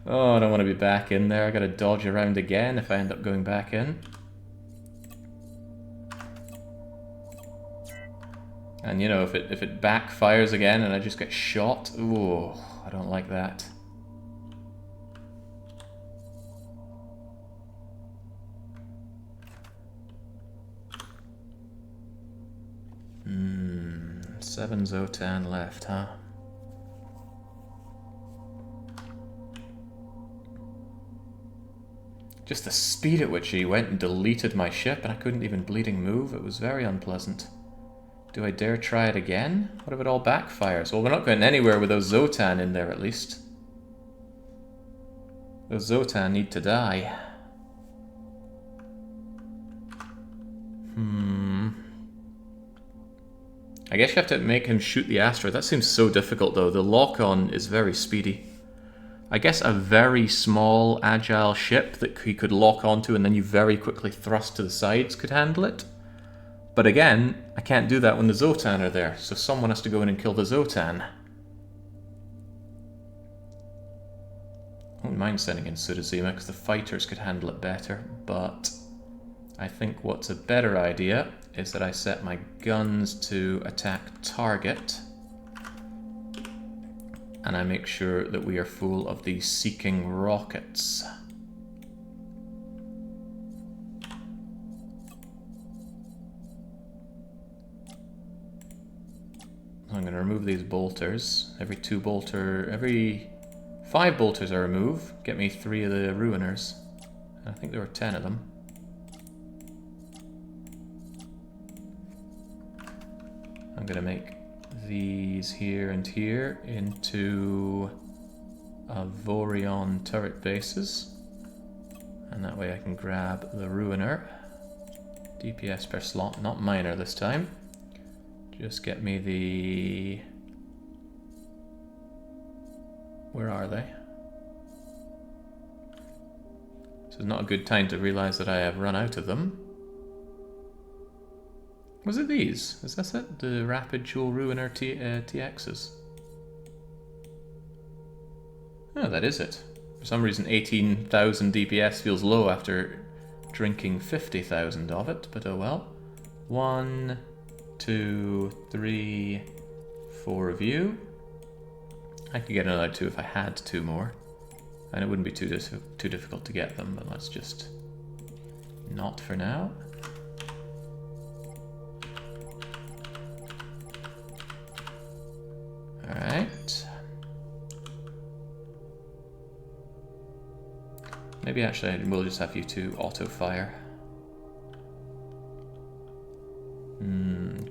Oh, I don't want to be back in there. I gotta dodge around again if I end up going back in. And you know, if it backfires again and I just get shot, ooh, I don't like that. Seven Zotan left, huh? Just the speed at which he went and deleted my ship and I couldn't even bleeding move, it was very unpleasant. Do I dare try it again? What if it all backfires? Well, we're not going anywhere with those Zotan in there at least. Those Zotan need to die. I guess you have to make him shoot the asteroid. That seems so difficult though. The lock-on is very speedy. I guess a very small, agile ship that he could lock onto and then you very quickly thrust to the sides could handle it. But again, I can't do that when the Zotan are there, so someone has to go in and kill the Zotan. I wouldn't mind sending in Sudazima because the fighters could handle it better, but I think what's a better idea is that I set my guns to attack target and I make sure that we are full of these seeking rockets. I'm going to remove these bolters. Every 5 bolters I remove get me 3 of the ruiners. I think there were 10 of them. I'm going to make these here and here into Avorion turret bases. And that way I can grab the ruiner. DPS per slot, not minor this time. Just get me the... Where are they? This is not a good time to realize that I have run out of them. Was it these? Is that it? The Rapid Jewel Ruiner TXs? Oh, that is it. For some reason 18,000 DPS feels low after drinking 50,000 of it, but oh well. 1, 2, 3, 4 of you. I could get another 2 if I had 2 more. And it wouldn't be too difficult to get them, but let's just not for now. Alright. Maybe actually we'll just have you 2 auto-fire.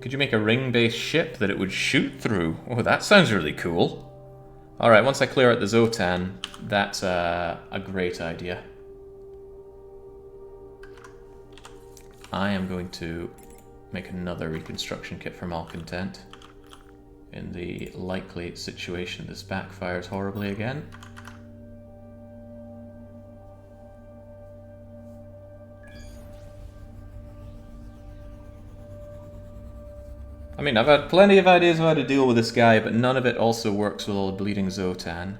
Could you make a ring-based ship that it would shoot through? Oh, that sounds really cool. Alright, once I clear out the Zotan, that's a great idea. I am going to make another reconstruction kit for Malcontent. In the likely situation this backfires horribly again. I mean, I've had plenty of ideas of how to deal with this guy, but none of it also works with all the bleeding Zotan.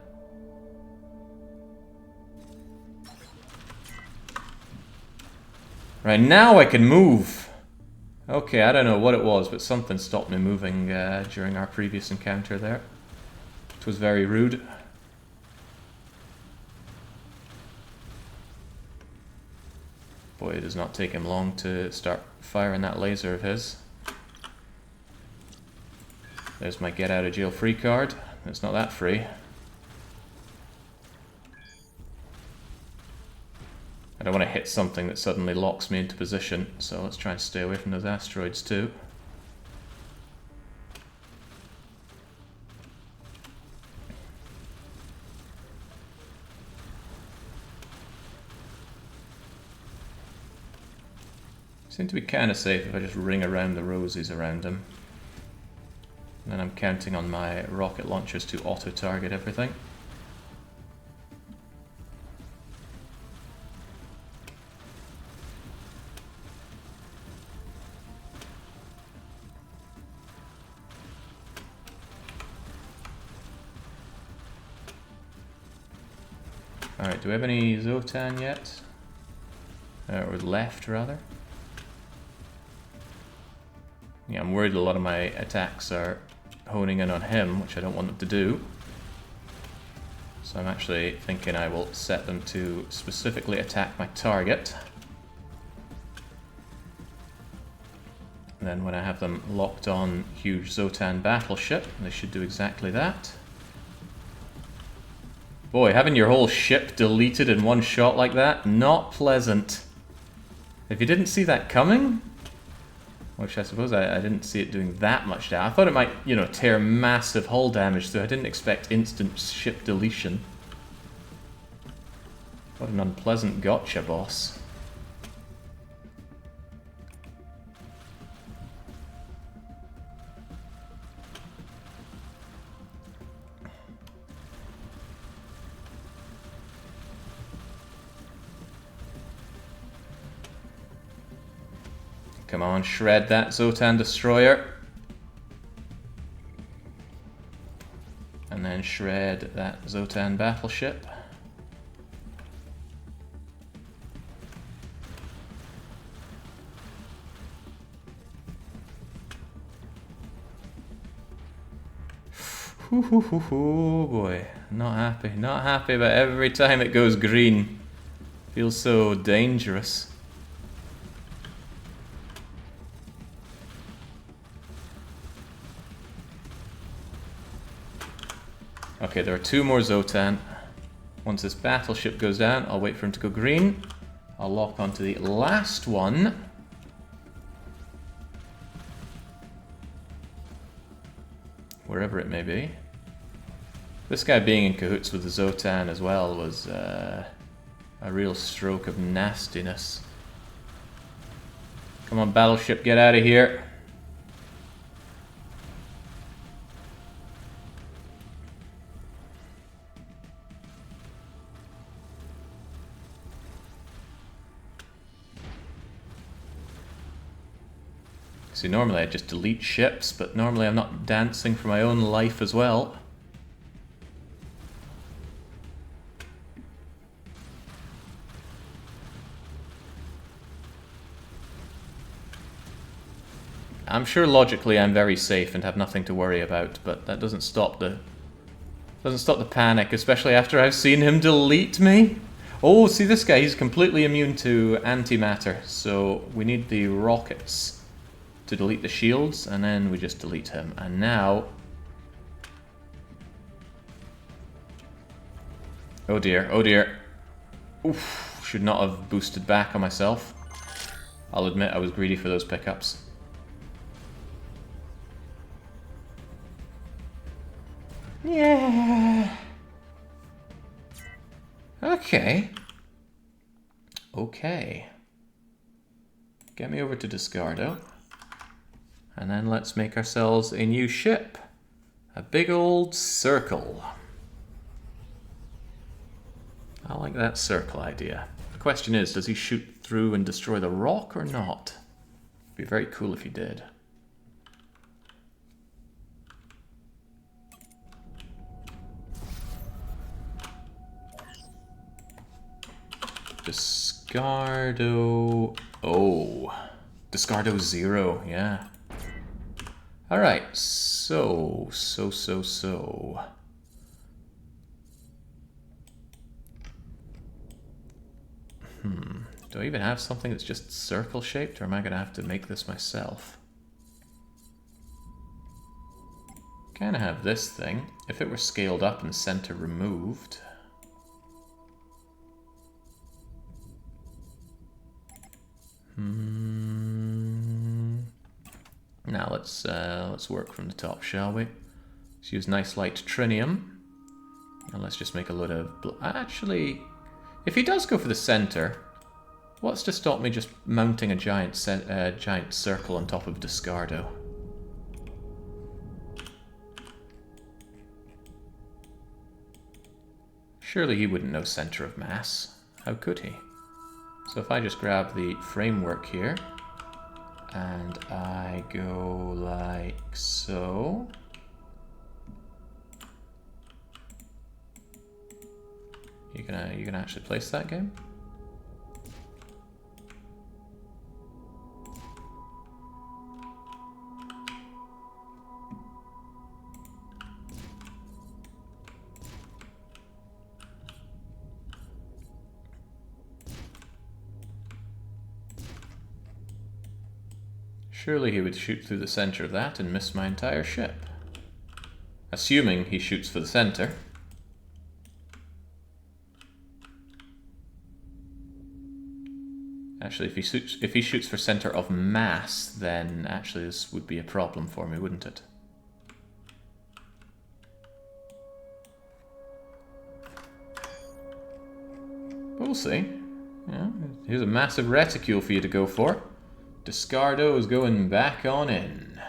Right, now I can move. Okay, I don't know what it was, but something stopped me moving during our previous encounter there. It was very rude. Boy, it does not take him long to start firing that laser of his. There's my get out of jail free card. It's not that free. I don't want to hit something that suddenly locks me into position, so let's try and stay away from those asteroids too. Seem to be kind of safe if I just ring around the roses around him. And then I'm counting on my rocket launchers to auto-target everything. Alright, do we have any Zotan yet? Or left, rather? Yeah, I'm worried a lot of my attacks are honing in on him, which I don't want them to do. So I'm actually thinking I will set them to specifically attack my target. And then when I have them locked on huge Zotan battleship, they should do exactly that. Boy, having your whole ship deleted in one shot like that, not pleasant. If you didn't see that coming, which I suppose I didn't see it doing that much damage. I thought it might, you know, tear massive hull damage through. I didn't expect instant ship deletion. What an unpleasant gotcha, boss. Come on, shred that Zotan destroyer. And then shred that Zotan battleship. Oh boy, not happy but every time it goes green. Feels so dangerous. Okay, there are two more Zotan. Once this battleship goes down, I'll wait for him to go green. I'll lock onto the last one. Wherever it may be. This guy being in cahoots with the Zotan as well was a real stroke of nastiness. Come on, battleship, get out of here. See, normally I just delete ships, but normally I'm not dancing for my own life as well. I'm sure logically I'm very safe and have nothing to worry about, but that doesn't stop the panic, especially after I've seen him delete me. Oh, see this guy, he's completely immune to antimatter, so we need the rockets to delete the shields, and then we just delete him. And now... oh dear, oh dear. Oof, should not have boosted back on myself. I'll admit I was greedy for those pickups. Yeah. Okay. Okay. Get me over to Discardo. And then let's make ourselves a new ship. A big old circle. I like that circle idea. The question is, does he shoot through and destroy the rock or not? It'd be very cool if he did. Discardo... Oh. Discardo 0, yeah. Alright, so... Do I even have something that's just circle-shaped, or am I going to have to make this myself? Kind of have this thing. If it were scaled up and center removed... Now let's work from the top, shall we? Let's use nice light trinium, and let's just make a load of. Actually, if he does go for the center, what's to stop me just mounting a giant circle on top of Discardo? Surely he wouldn't know center of mass. How could he? So if I just grab the framework here, and I go like so. You gonna actually place that game? Surely he would shoot through the center of that and miss my entire ship. Assuming he shoots for the center. Actually, if he shoots for center of mass, then actually this would be a problem for me, wouldn't it? But we'll see. Yeah, here's a massive reticule for you to go for. Discardo is going back on in.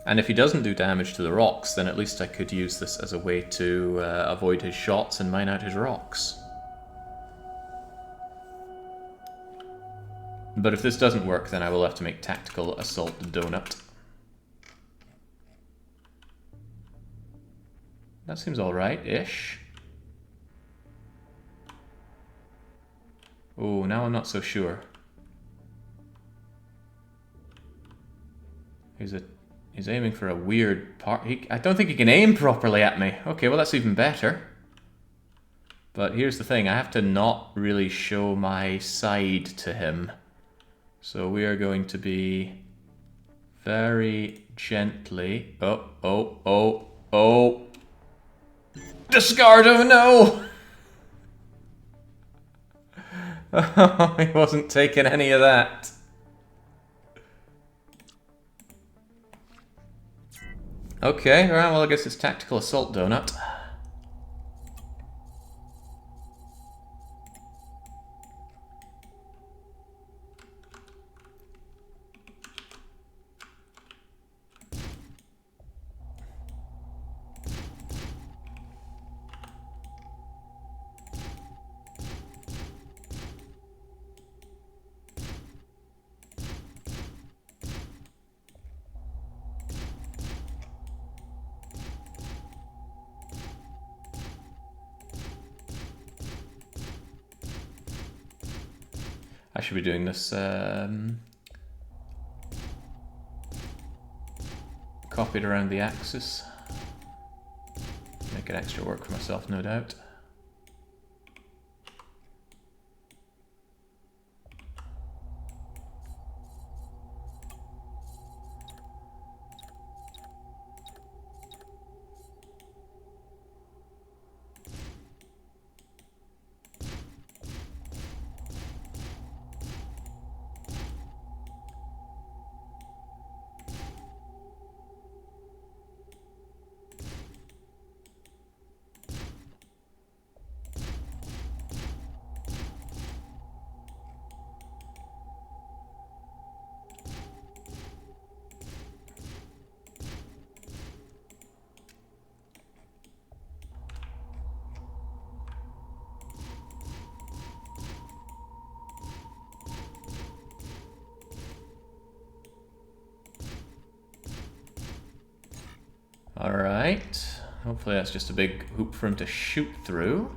And if he doesn't do damage to the rocks, then at least I could use this as a way to avoid his shots and mine out his rocks. But if this doesn't work, then I will have to make tactical assault donut. That seems alright-ish. Oh, now I'm not so sure. He's aiming for a weird part. I don't think he can aim properly at me. Okay, well that's even better. But here's the thing, I have to not really show my side to him. So we are going to be very gently... Oh. Discardo, no! Oh, he wasn't taking any of that. Okay, alright, well I guess it's tactical assault donut. I should be doing this copied around the axis. Make it extra work for myself, no doubt. Alright. Hopefully that's just a big hoop for him to shoot through.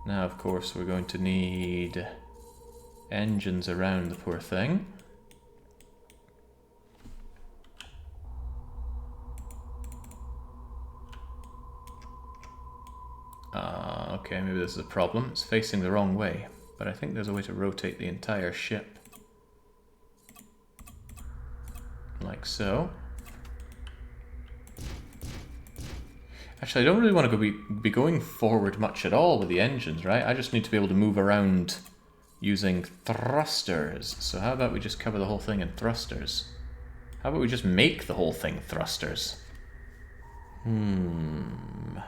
Now, of course, we're going to need engines around the poor thing. Okay, maybe this is a problem. It's facing the wrong way, but I think there's a way to rotate the entire ship. Like so. Actually, I don't really want to be going forward much at all with the engines, right? I just need to be able to move around using thrusters. So how about we just cover the whole thing in thrusters? How about we just make the whole thing thrusters? And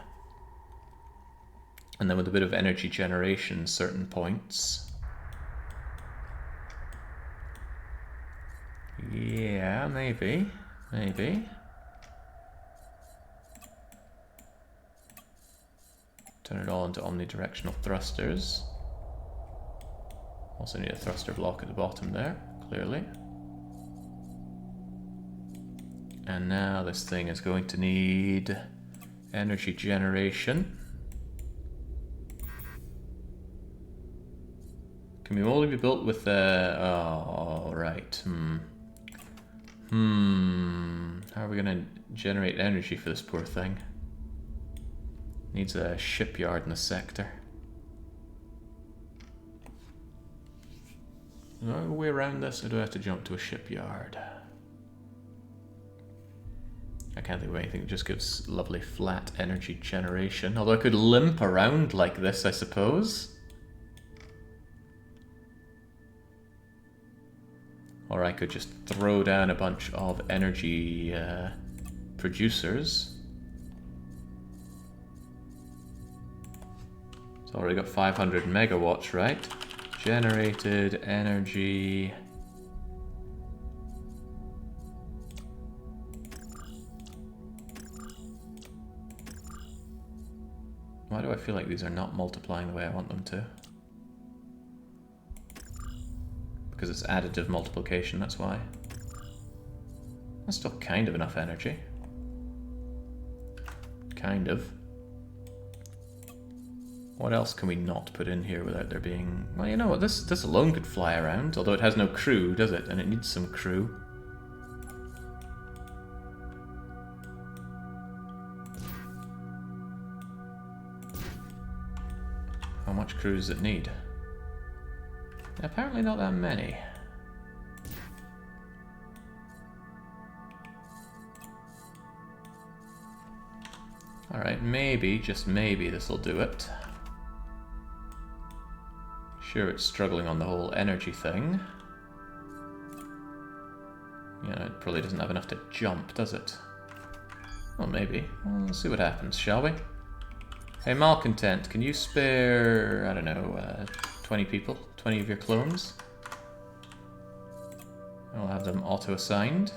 then with a bit of energy generation, certain points. Yeah, maybe. Maybe. Turn it all into omnidirectional thrusters. Also need a thruster block at the bottom there, clearly. And now this thing is going to need energy generation. Can we only be built with oh, right. How are we gonna generate energy for this poor thing? Needs a shipyard in the sector. Is there a way around this, or do I have to jump to a shipyard? I can't think of anything that just gives lovely flat energy generation. Although I could limp around like this, I suppose. Or I could just throw down a bunch of energy producers. It's already got 500 megawatts, right? Generated energy. Why do I feel like these are not multiplying the way I want them to? Because it's additive multiplication, that's why. That's still kind of enough energy. Kind of. What else can we not put in here without there being... Well, you know what, this alone could fly around, although it has no crew, does it? And it needs some crew. How much crew does it need? Apparently not that many. Alright, maybe, just maybe this'll do it. Sure, it's struggling on the whole energy thing. Yeah, it probably doesn't have enough to jump, does it? Well, maybe. Well, let's see what happens, shall we? Hey, Malcontent, can you spare, I don't know, 20 people? 20 of your clones? I'll have them auto-assigned.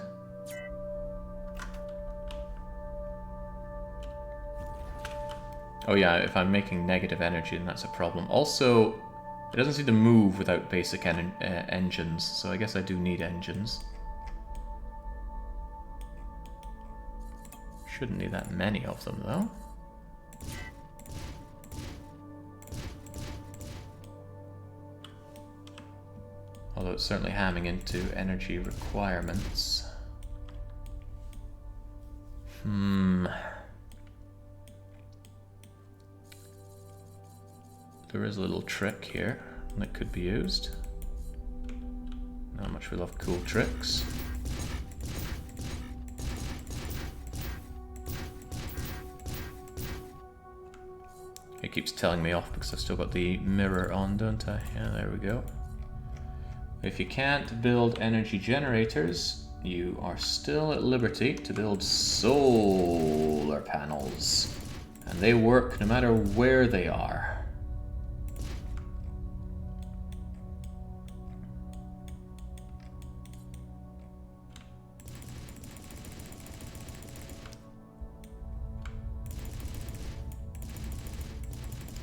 Oh yeah, if I'm making negative energy, then that's a problem. Also, it doesn't seem to move without basic engines, so I guess I do need engines. Shouldn't need that many of them, though. Although it's certainly hamming into energy requirements. There is a little trick here that could be used. Not much we love cool tricks. It keeps telling me off because I've still got the mirror on, don't I? Yeah, there we go. If you can't build energy generators, you are still at liberty to build solar panels. And they work no matter where they are.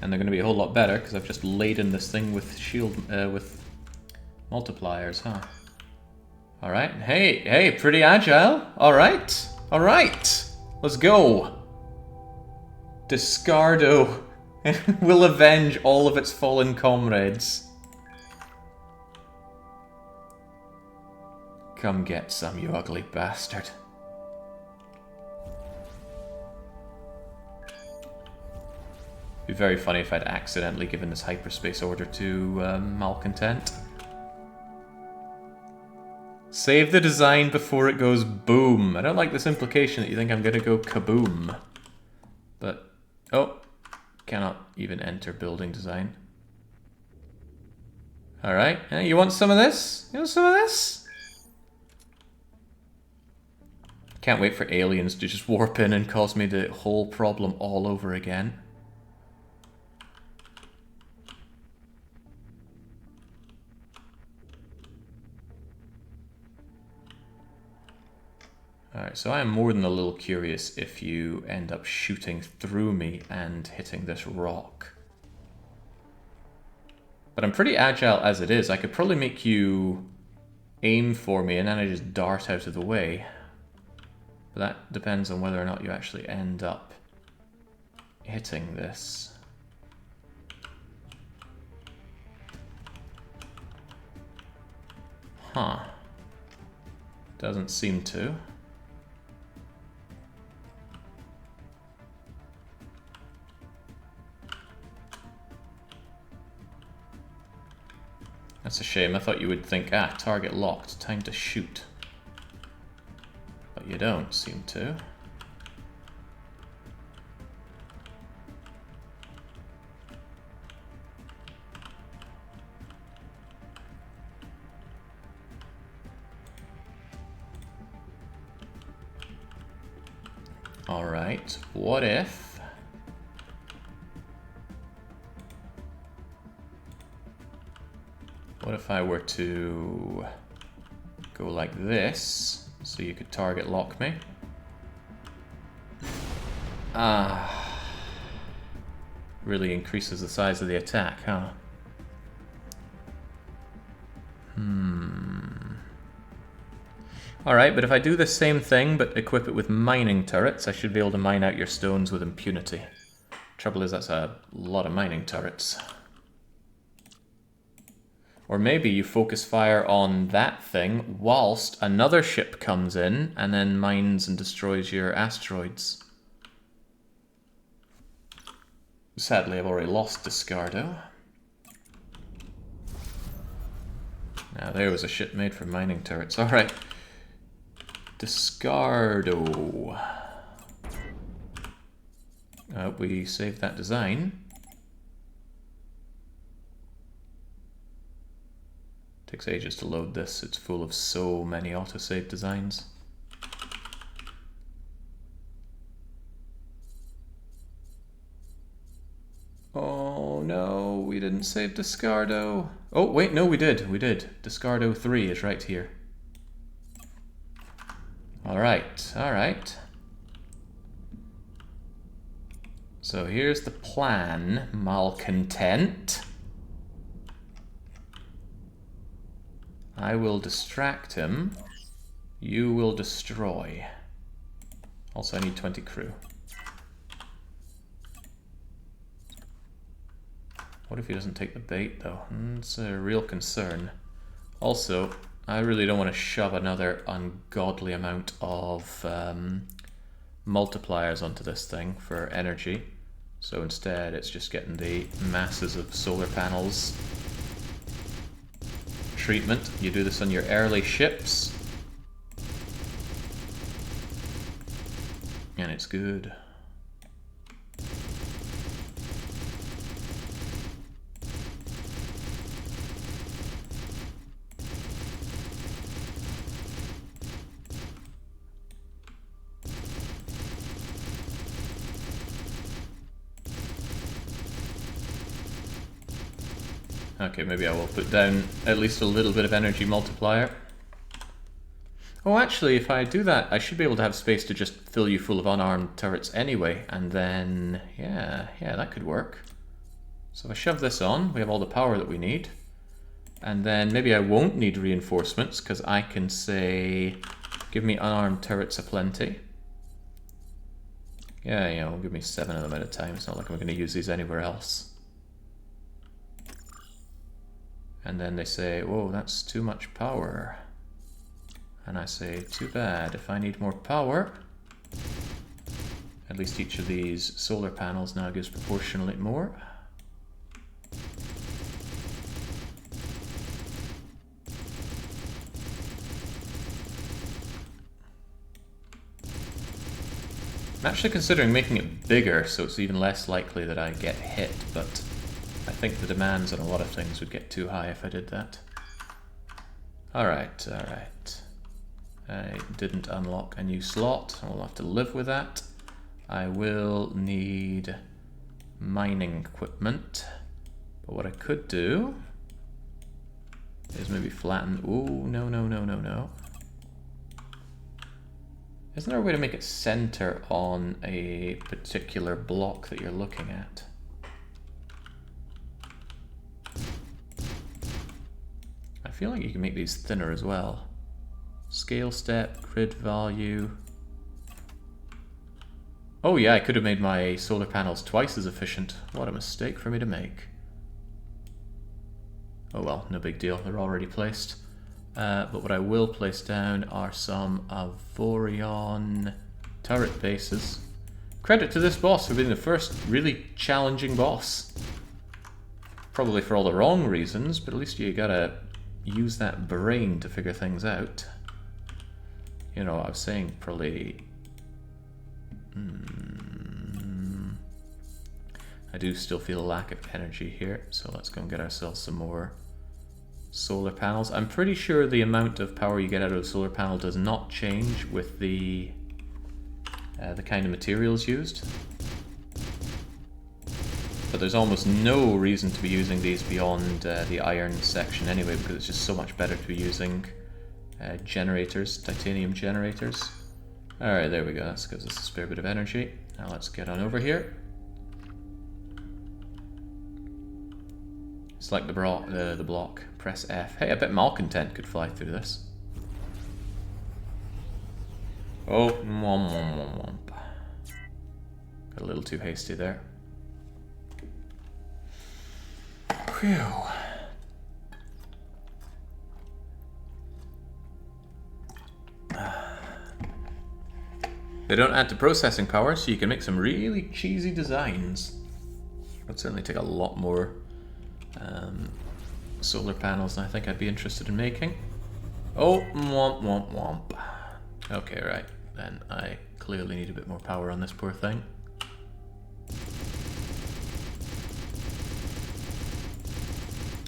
And they're going to be a whole lot better because I've just laden this thing with with multipliers, huh? All right. Hey, pretty agile. All right. Let's go! Discardo will avenge all of its fallen comrades. Come get some, you ugly bastard. It'd be very funny if I'd accidentally given this hyperspace order to Malcontent. Save the design before it goes boom. I don't like this implication that you think I'm gonna go kaboom. But, oh, cannot even enter building design. Alright, you want some of this? You want some of this? Can't wait for aliens to just warp in and cause me the whole problem all over again. Alright, so I am more than a little curious if you end up shooting through me and hitting this rock. But I'm pretty agile as it is. I could probably make you aim for me and then I just dart out of the way. But that depends on whether or not you actually end up hitting this. Huh. Doesn't seem to. That's a shame. I thought you would think, ah, target locked, time to shoot. But you don't seem to. Alright, what if... What if I were to go like this, so you could target lock me? Ah, really increases the size of the attack, huh? Alright, but if I do the same thing, but equip it with mining turrets, I should be able to mine out your stones with impunity. Trouble is, that's a lot of mining turrets. Or maybe you focus fire on that thing whilst another ship comes in and then mines and destroys your asteroids. Sadly, I've already lost Discardo. Now, there was a ship made for mining turrets. Alright. Discardo. We saved that design. Takes ages to load this, it's full of so many autosave designs. Oh no, we didn't save Discardo. Oh wait, no we did. Discardo 3 is right here. Alright, alright. So here's the plan, Malcontent. I will distract him. You will destroy. Also, I need 20 crew. What if he doesn't take the bait, though? It's a real concern. Also, I really don't want to shove another ungodly amount of multipliers onto this thing for energy. So instead, it's just getting the masses of solar panels treatment. You do this on your early ships. And it's good. Okay, maybe I will put down at least a little bit of energy multiplier. Oh, actually, if I do that, I should be able to have space to just fill you full of unarmed turrets anyway, and then, yeah, that could work. So if I shove this on, we have all the power that we need. And then maybe I won't need reinforcements, because I can say, give me unarmed turrets aplenty. Yeah, you know, give me 7 of them at a time. It's not like I'm going to use these anywhere else. And then they say, whoa, that's too much power. And I say, too bad. If I need more power, at least each of these solar panels now gives proportionally more. I'm actually considering making it bigger so it's even less likely that I get hit, but I think the demands on a lot of things would get too high if I did that. Alright, alright. I didn't unlock a new slot. I'll have to live with that. I will need mining equipment. But what I could do is maybe flatten... Ooh, no, no, no, no, no. Isn't there a way to make it center on a particular block that you're looking at? I feel like you can make these thinner as well. Scale step, grid value. Oh yeah, I could have made my solar panels twice as efficient. What a mistake for me to make. Oh well, no big deal, they're already placed. But what I will place down are some Avorion turret bases. Credit to this boss for being the first really challenging boss. Probably for all the wrong reasons, but at least you gotta use that brain to figure things out. You know, I was saying probably... I do still feel a lack of energy here, so let's go and get ourselves some more solar panels. I'm pretty sure the amount of power you get out of a solar panel does not change with the kind of materials used. But there's almost no reason to be using these beyond the iron section anyway, because it's just so much better to be using generators, titanium generators. Alright, there we go. That gives us a spare bit of energy. Now let's get on over here. Select the block, press F. Hey, I bet Malcontent could fly through this. Oh, womp, womp, womp, womp. Got a little too hasty there. Phew. They don't add to processing power, so you can make some really cheesy designs. It'd certainly take a lot more solar panels than I think I'd be interested in making. Oh, womp, womp, womp. Okay, right. Then I clearly need a bit more power on this poor thing.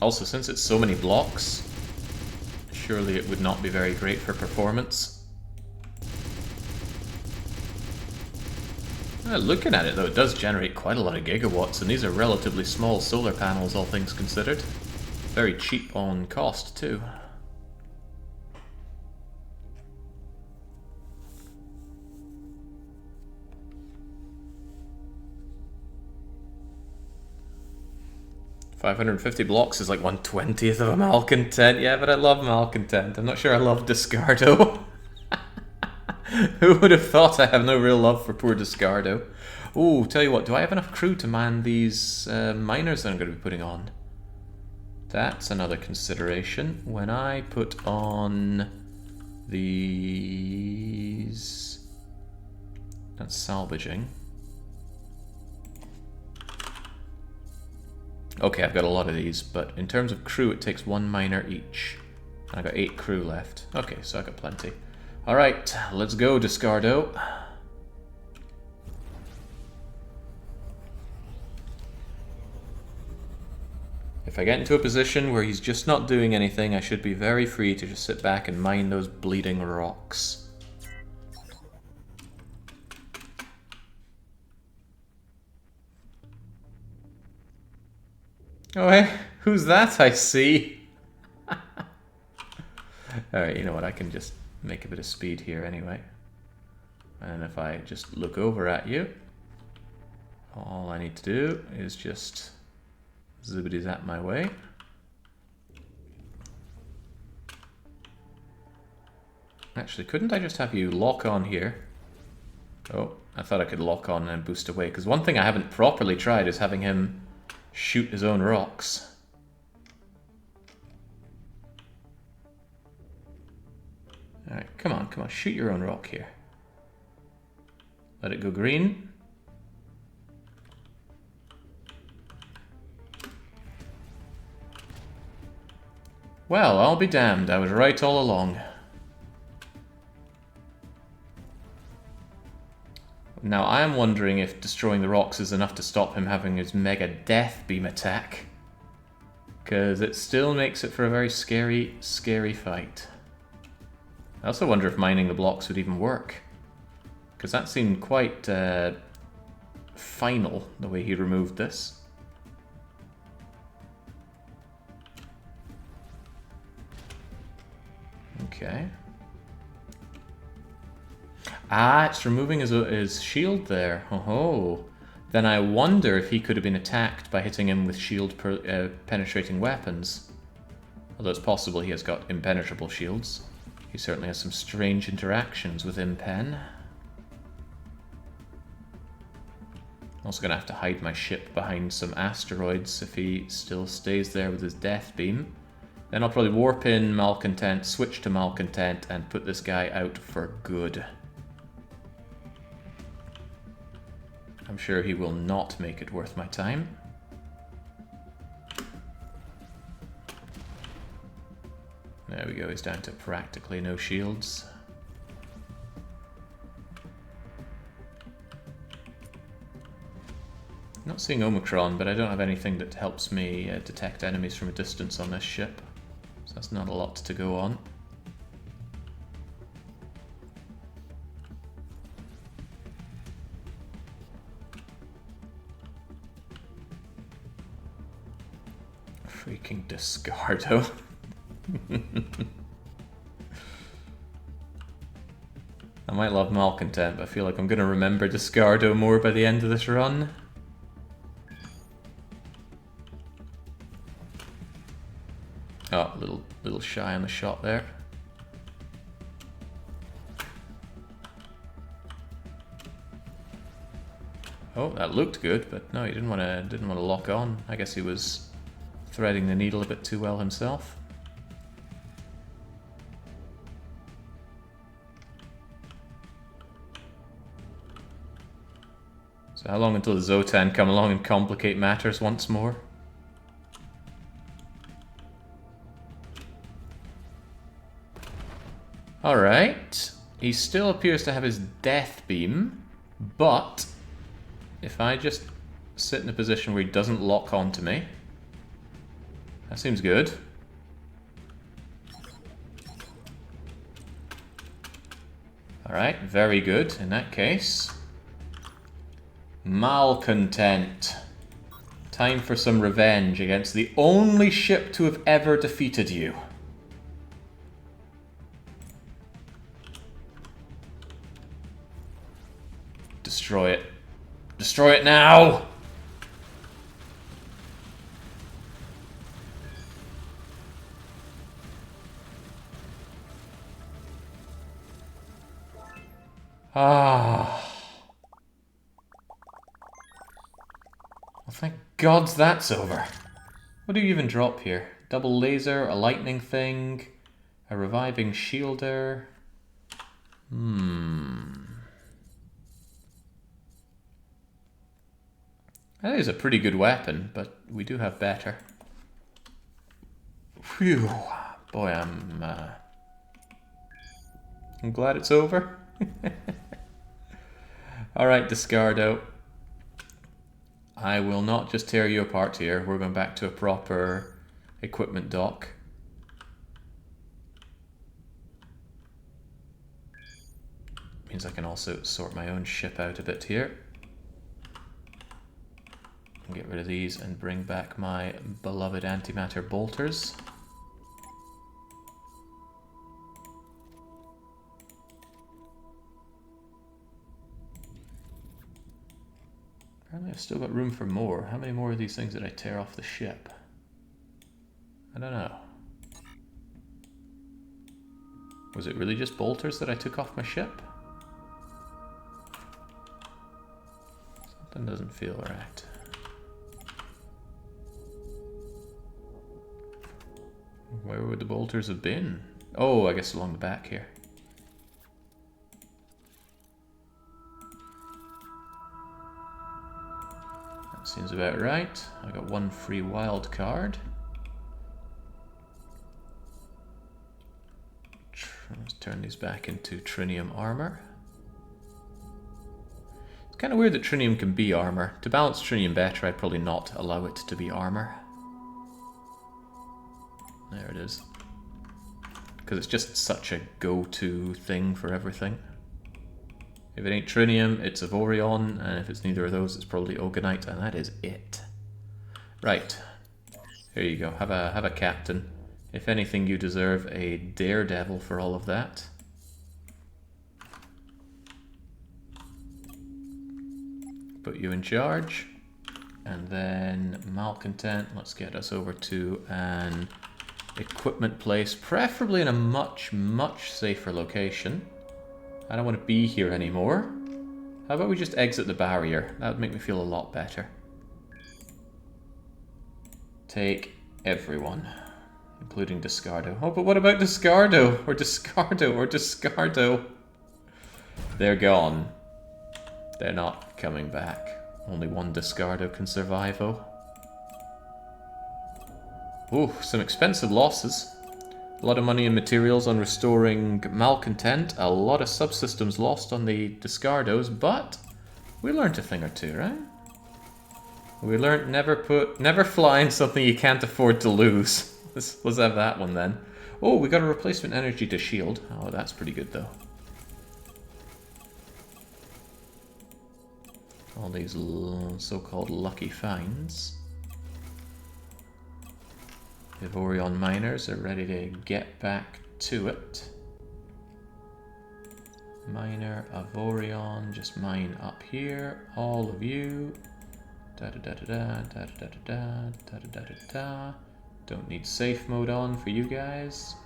Also, since it's so many blocks, surely it would not be very great for performance. Looking at it though, it does generate quite a lot of gigawatts, and these are relatively small solar panels, all things considered. Very cheap on cost too. $550 blocks is like 1/20th of a Malcontent. Yeah, but I love Malcontent. I'm not sure I love Discardo. Who would have thought I have no real love for poor Discardo? Ooh, tell you what, do I have enough crew to man these miners that I'm going to be putting on? That's another consideration. When I put on these... That's salvaging. Okay, I've got a lot of these, but in terms of crew, it takes 1 miner each. And I've got 8 crew left. Okay, so I've got plenty. Alright, let's go, Discardo. If I get into a position where he's just not doing anything, I should be very free to just sit back and mine those bleeding rocks. Oh, hey, who's that I see? Alright, you know what, I can just make a bit of speed here anyway. And if I just look over at you, all I need to do is just zibbity zap my way. Actually, couldn't I just have you lock on here? Oh, I thought I could lock on and boost away, because one thing I haven't properly tried is having him shoot his own rocks. Alright, come on, shoot your own rock here. Let it go green. Well, I'll be damned, I was right all along. Now, I am wondering if destroying the rocks is enough to stop him having his mega death beam attack. Because it still makes it for a very scary, scary fight. I also wonder if mining the blocks would even work. Because that seemed quite final, the way he removed this. Okay. Ah, it's removing his shield there. Oh, then I wonder if he could have been attacked by hitting him with shield penetrating weapons. Although it's possible he has got impenetrable shields. He certainly has some strange interactions with Impen. I'm also going to have to hide my ship behind some asteroids if he still stays there with his death beam. Then I'll probably warp in Malcontent, switch to Malcontent, and put this guy out for good. I'm sure he will not make it worth my time. There we go, he's down to practically no shields. Not seeing Omicron, but I don't have anything that helps me detect enemies from a distance on this ship. So that's not a lot to go on. Freaking Discardo. I might love Malcontent, but I feel like I'm going to remember Discardo more by the end of this run. Oh, a little shy on the shot there. Oh, that looked good, but no, he didn't want to lock on. I guess he was threading the needle a bit too well himself. So how long until the Zotan come along and complicate matters once more? Alright, he still appears to have his death beam, but if I just sit in a position where he doesn't lock onto me, that seems good. Alright, very good in that case. Malcontent. Time for some revenge against the only ship to have ever defeated you. Destroy it. Destroy it now! Ah. Well, thank God that's over. What do you even drop here? Double laser, a lightning thing, a reviving shielder. That is a pretty good weapon, but we do have better. Phew. Boy, I'm glad it's over. Alright, Discardo. I will not just tear you apart here. We're going back to a proper equipment dock. Means I can also sort my own ship out a bit here. Get rid of these and bring back my beloved antimatter bolters. Apparently I've still got room for more. How many more of these things did I tear off the ship? I don't know. Was it really just bolters that I took off my ship? That doesn't feel right. Where would the bolters have been? Oh, I guess along the back here. That seems about right. I got one free wild card. Let's turn these back into Trinium armor. It's kind of weird that Trinium can be armor. To balance Trinium better, I'd probably not allow it to be armor. There it is. Because it's just such a go-to thing for everything. If it ain't Trinium, it's Avorion, and if it's neither of those, it's probably Ogonite, and that is it. Right. Here you go. Have a captain. If anything, you deserve a daredevil for all of that. Put you in charge. And then Malcontent, let's get us over to an equipment place, preferably in a much, much safer location. I don't want to be here anymore. How about we just exit the barrier? That would make me feel a lot better. Take everyone, including Discardo. Oh, but what about Discardo? Or Discardo? Or Discardo? They're gone. They're not coming back. Only one Discardo can survive, oh. Ooh, some expensive losses. A lot of money and materials on restoring Malcontent. A lot of subsystems lost on the Discardos, but we learned a thing or two, right? We learned never fly in something you can't afford to lose. Let's have that one then. Oh, we got a replacement energy to shield. Oh, that's pretty good though. All these so-called lucky finds. The Avorion miners are ready to get back to it. Miner, Avorion, just mine up here. All of you. Da da da da da da da da da da da da da. Don't need safe mode on for you guys.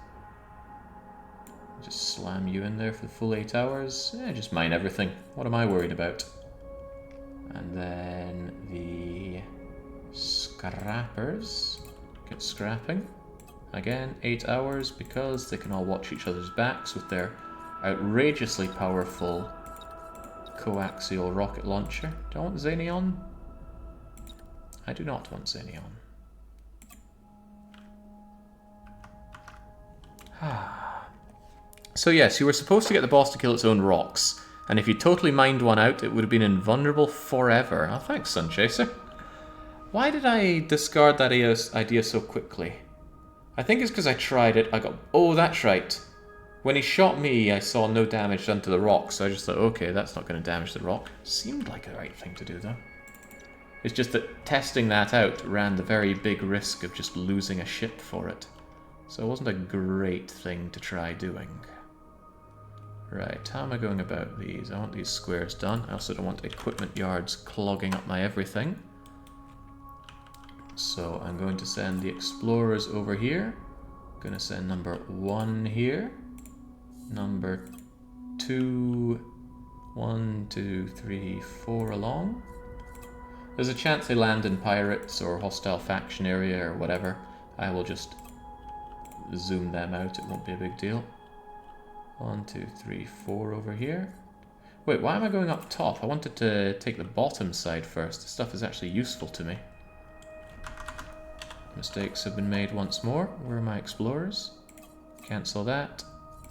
Just slam you in there for the full 8 hours. Yeah, just mine everything. What am I worried about? And then the scrappers get scrapping. Again, 8 hours because they can all watch each other's backs with their outrageously powerful coaxial rocket launcher. Do I want Xenion? I do not want Xenion. So yes, you were supposed to get the boss to kill its own rocks. And if you totally mined one out, it would have been invulnerable forever. Oh, thanks, Sunchaser. Why did I discard that idea so quickly? I think it's because I tried it. I got... Oh, that's right. When he shot me, I saw no damage done to the rock, so I just thought, okay, that's not going to damage the rock. Seemed like the right thing to do, though. It's just that testing that out ran the very big risk of just losing a ship for it. So it wasn't a great thing to try doing. Right, how am I going about these? I want these squares done. I also don't want equipment yards clogging up my everything. So I'm going to send the explorers over here. I'm going to send number 1 here. Number 2, 1, 2, 3, 4 along. There's a chance they land in pirates or hostile faction area or whatever. I will just zoom them out, it won't be a big deal. 1, 2, 3, 4 over here. Wait, why am I going up top? I wanted to take the bottom side first. This stuff is actually useful to me. Mistakes have been made once more. Where are my explorers? Cancel that.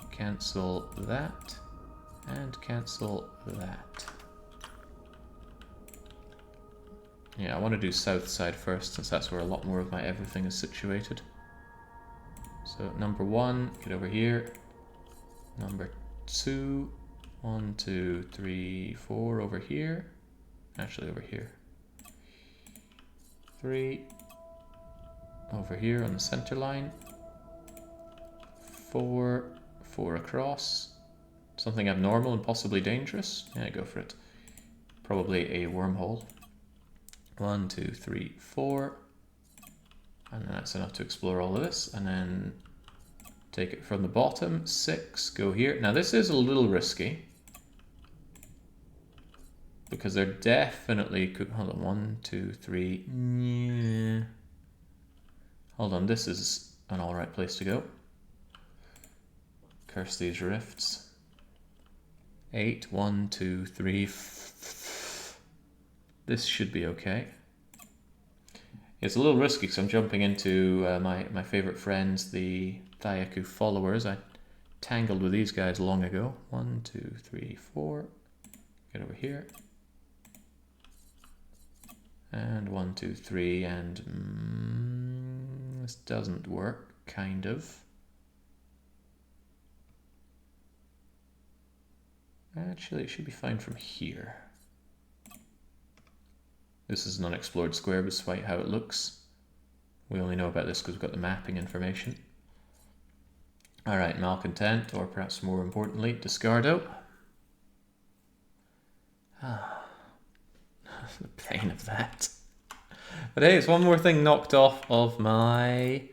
Cancel that. And cancel that. Yeah, I want to do south side first, since that's where a lot more of my everything is situated. So number 1, get over here. Number 2, 1, 2, 3, 4 over here. Actually over here. 3 over here on the center line. 4 across. Something abnormal and possibly dangerous. Yeah, go for it. Probably a wormhole. 1, 2, 3, 4. And that's enough to explore all of this. And then take it from the bottom. 6, go here. Now this is a little risky. Because they're definitely... Hold on, 1, 2, 3... Yeah. Hold on, this is an alright place to go. Curse these rifts. 8, 1, 2, 3... This should be okay. It's a little risky because I'm jumping into my favourite friends, the Thayaku followers. I tangled with these guys long ago. 1, 2, 3, 4. Get over here. And 1, 2, 3, and this doesn't work, kind of. Actually, it should be fine from here. This is an unexplored square despite how it looks. We only know about this because we've got the mapping information. Alright, Malcontent, or perhaps more importantly, Discardo. Ah, the pain of that. But hey, it's one more thing knocked off of my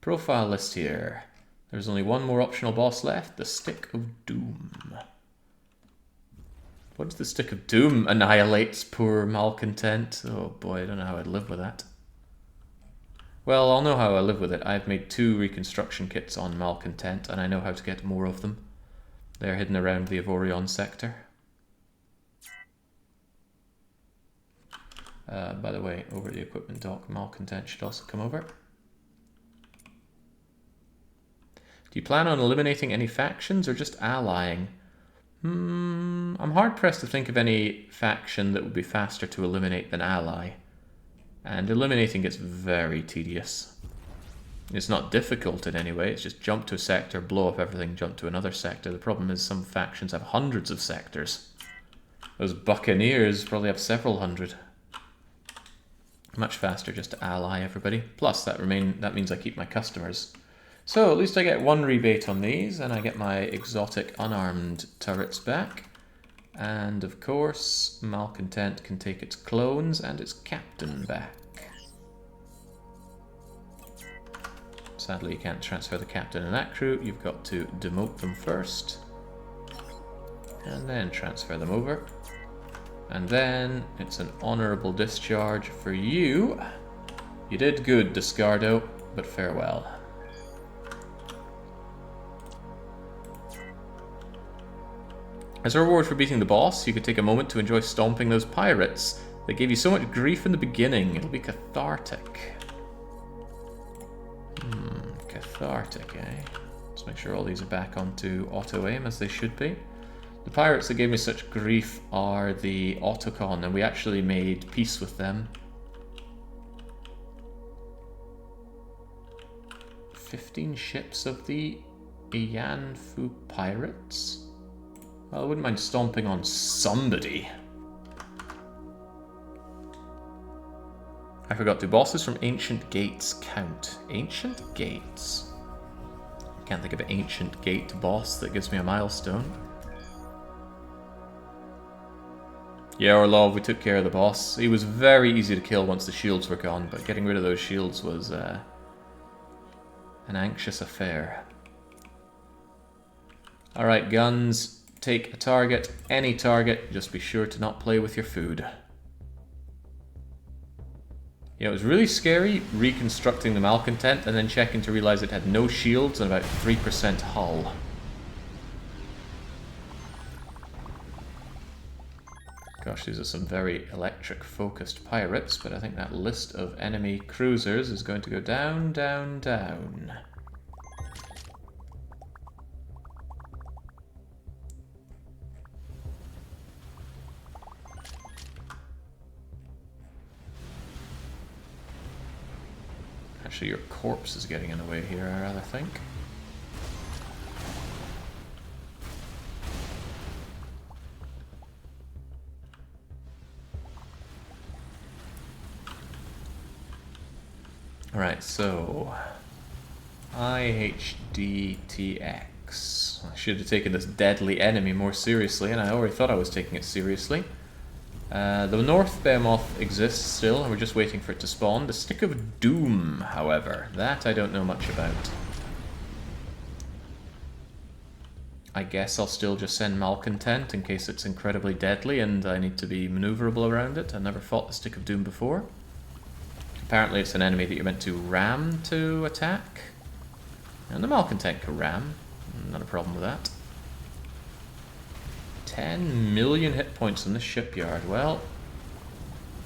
profile list here. There's only one more optional boss left, the Stick of Doom. What does the Stick of Doom annihilates poor Malcontent? Oh boy, I don't know how I'd live with that. Well, I'll know how I live with it. I've made 2 reconstruction kits on Malcontent, and I know how to get more of them. They're hidden around the Avorion sector. By the way, over the equipment dock, Malcontent should also come over. Do you plan on eliminating any factions or just allying? I'm hard-pressed to think of any faction that would be faster to eliminate than ally. And eliminating gets very tedious. It's not difficult in any way, it's just jump to a sector, blow up everything, jump to another sector. The problem is some factions have hundreds of sectors. Those Buccaneers probably have several hundred. Much faster just to ally everybody. Plus, that means I keep my customers. So, at least I get 1 rebate on these, and I get my exotic unarmed turrets back. And, of course, Malcontent can take its clones and its captain back. Sadly, you can't transfer the captain and that crew. You've got to demote them first. And then transfer them over. And then it's an honourable discharge for you. You did good, Discardo, but farewell. As a reward for beating the boss, you could take a moment to enjoy stomping those pirates. They gave you so much grief in the beginning, it'll be cathartic. Cathartic, eh? Let's make sure all these are back onto auto-aim as they should be. The pirates that gave me such grief are the Autocon, and we actually made peace with them. 15 ships of the Ianfu pirates? Well, I wouldn't mind stomping on somebody. I forgot, do bosses from Ancient Gates count? Ancient Gates? I can't think of an Ancient Gate boss that gives me a milestone. Yeah, Orlov, we took care of the boss. He was very easy to kill once the shields were gone, but getting rid of those shields was an anxious affair. Alright, guns. Take a target, any target, just be sure to not play with your food. Yeah, it was really scary reconstructing the Malcontent and then checking to realize it had no shields and about 3% hull. Gosh, these are some very electric-focused pirates, but I think that list of enemy cruisers is going to go down, down, down. Actually, your corpse is getting in the way here, I rather think. Alright, so... IHDTX. I should have taken this deadly enemy more seriously, and I already thought I was taking it seriously. The North B-moth exists still, and we're just waiting for it to spawn. The Stick of Doom, however, that I don't know much about. I guess I'll still just send Malcontent in case it's incredibly deadly and I need to be maneuverable around it. I've never fought the Stick of Doom before. Apparently it's an enemy that you're meant to ram to attack. And the Malcontent can ram. Not a problem with that. 10 million hit points in this shipyard. Well,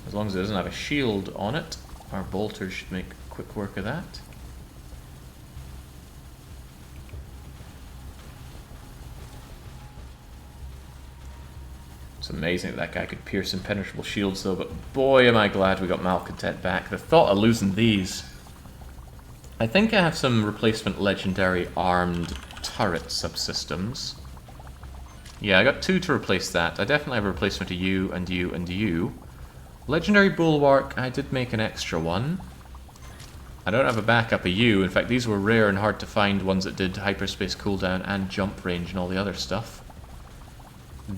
as long as it doesn't have a shield on it, our bolters should make quick work of that. It's amazing that that guy could pierce impenetrable shields though, but boy am I glad we got Malcontent back. The thought of losing these. I think I have some replacement legendary armed turret subsystems. Yeah, I got 2 to replace that. I definitely have a replacement of you and you and you. Legendary Bulwark, I did make an extra one. I don't have a backup of you. In fact, these were rare and hard to find ones that did hyperspace cooldown and jump range and all the other stuff.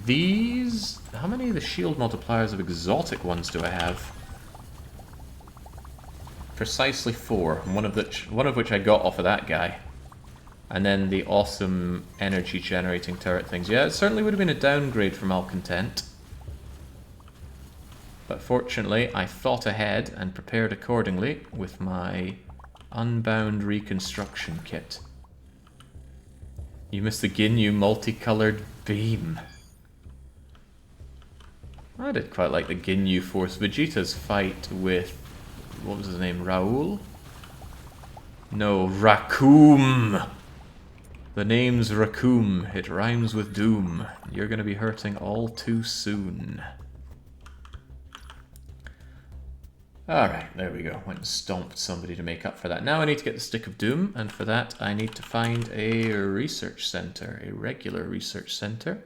These... how many of the shield multipliers of exotic ones do I have? Precisely 4, one of which I got off of that guy. And then the awesome energy generating turret things. Yeah, it certainly would have been a downgrade for Malcontent. But fortunately, I thought ahead and prepared accordingly with my Unbound Reconstruction Kit. You missed the Ginyu multicolored beam. I did quite like the Ginyu Force. Vegeta's fight with... what was his name? Raoul? No, Raccoon! The name's Raccoon. It rhymes with doom. You're gonna be hurting all too soon. Alright, there we go. Went and stomped somebody to make up for that. Now I need to get the Stick of Doom, and for that I need to find a research center. A regular research center.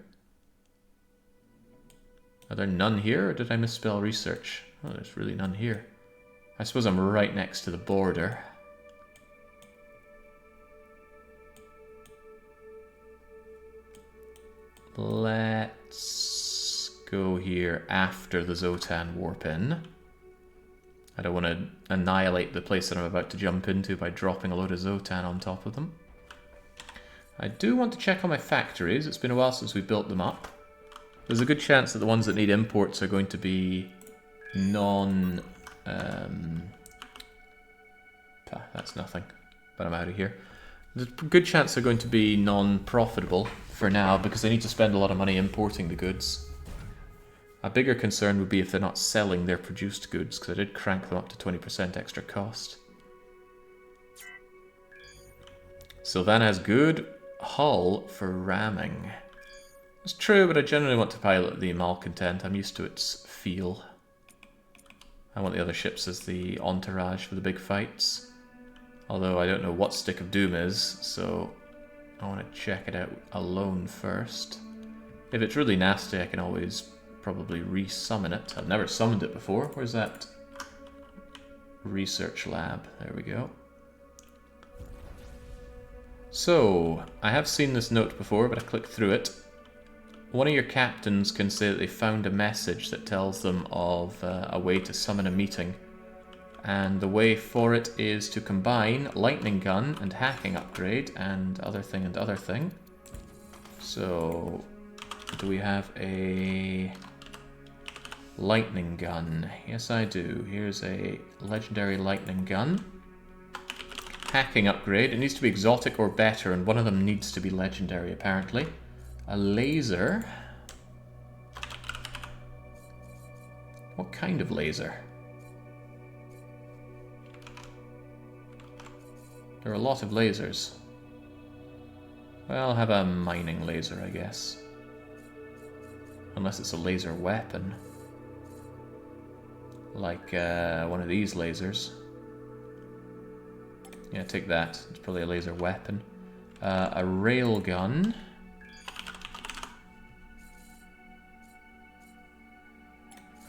Are there none here, or did I misspell research? Oh, there's really none here. I suppose I'm right next to the border. Let's go here after the Zotan warp in. I don't want to annihilate the place that I'm about to jump into by dropping a load of Zotan on top of them. I do want to check on my factories. It's been a while since we built them up. There's a good chance that the ones that need imports are going to be that's nothing, but I'm out of here. There's a good chance they're going to be non-profitable for now because they need to spend a lot of money importing the goods. A bigger concern would be if they're not selling their produced goods, because I did crank them up to 20% extra cost. Sylvana has good hull for ramming. It's true, but I generally want to pilot the Malcontent. I'm used to its feel. I want the other ships as the entourage for the big fights. Although I don't know what Stick of Doom is, so I want to check it out alone first. If it's really nasty, I can always probably re-summon it. I've never summoned it before. Where's that research lab? There we go. So, I have seen this note before, but I clicked through it. One of your captains can say that they found a message that tells them of a way to summon a meeting. And the way for it is to combine lightning gun and hacking upgrade and other thing and other thing. So, do we have a lightning gun? Yes, I do. Here's a legendary lightning gun. Hacking upgrade. It needs to be exotic or better, and one of them needs to be legendary, apparently. A laser. What kind of laser? There are a lot of lasers. Well, I'll have a mining laser, I guess. Unless it's a laser weapon. Like one of these lasers. Yeah, take that. It's probably a laser weapon. A railgun.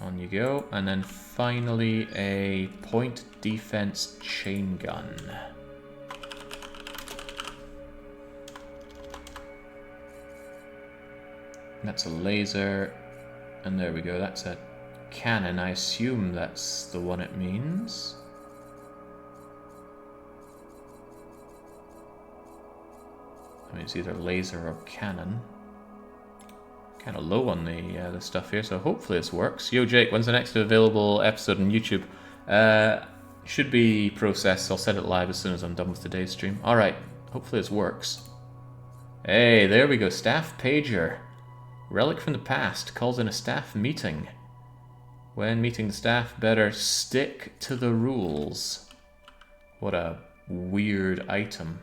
On you go. And then finally a point defense chain gun. That's a laser. And there we go. That's a cannon. I assume that's the one it means. I mean, it's either laser or cannon. Kind of low on the stuff here, so hopefully this works. Yo, Jake, when's the next available episode on YouTube? Should be processed. I'll set it live as soon as I'm done with today's stream. Alright, hopefully this works. Hey, there we go. Staff pager. Relic from the past. Calls in a staff meeting. When meeting the staff, better stick to the rules. What a weird item.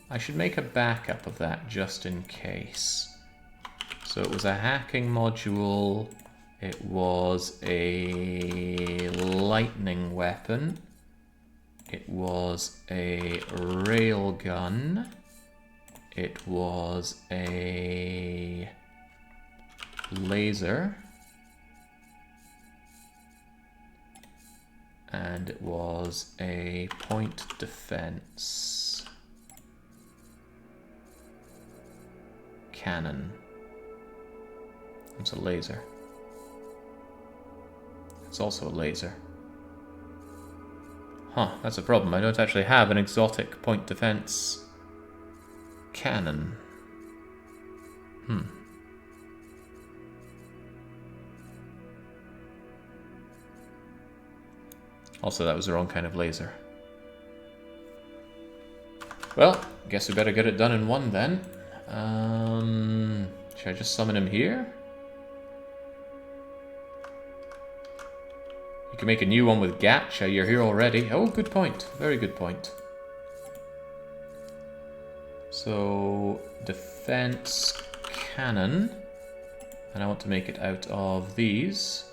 I should make a backup of that just in case. So it was a hacking module. It was a lightning weapon. It was a railgun. It was a laser. And it was a point defense cannon. It's a laser. It's also a laser. Huh, that's a problem. I don't actually have an exotic point defense cannon. Also, that was the wrong kind of laser. Well, guess we better get it done in one then. Should I just summon him here? You can make a new one with Gacha. You're here already. Oh, good point. Very good point. So, defense cannon. And I want to make it out of these.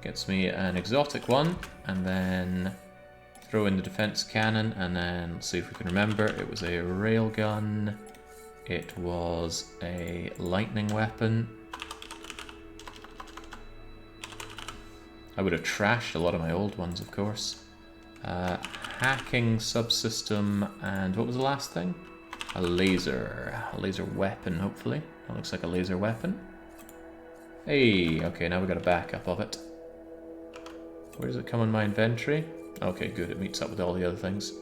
Gets me an exotic one, and then throw in the defense cannon, and then let's see if we can remember. It was a railgun. It was a lightning weapon. I would have trashed a lot of my old ones, of course. Hacking subsystem, and what was the last thing? A laser weapon, hopefully. That looks like a laser weapon. Hey, okay, now we got a backup of it. Where does it come in my inventory? Okay, good, it meets up with all the other things.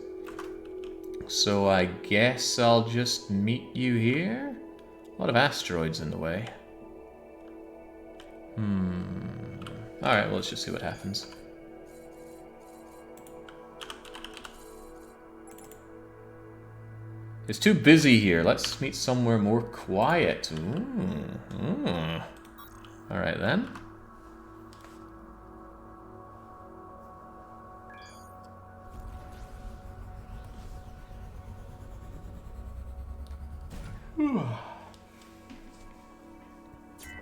So I guess I'll just meet you here? A lot of asteroids in the way. Alright, well, let's just see what happens. It's too busy here. Let's meet somewhere more quiet. Alright then.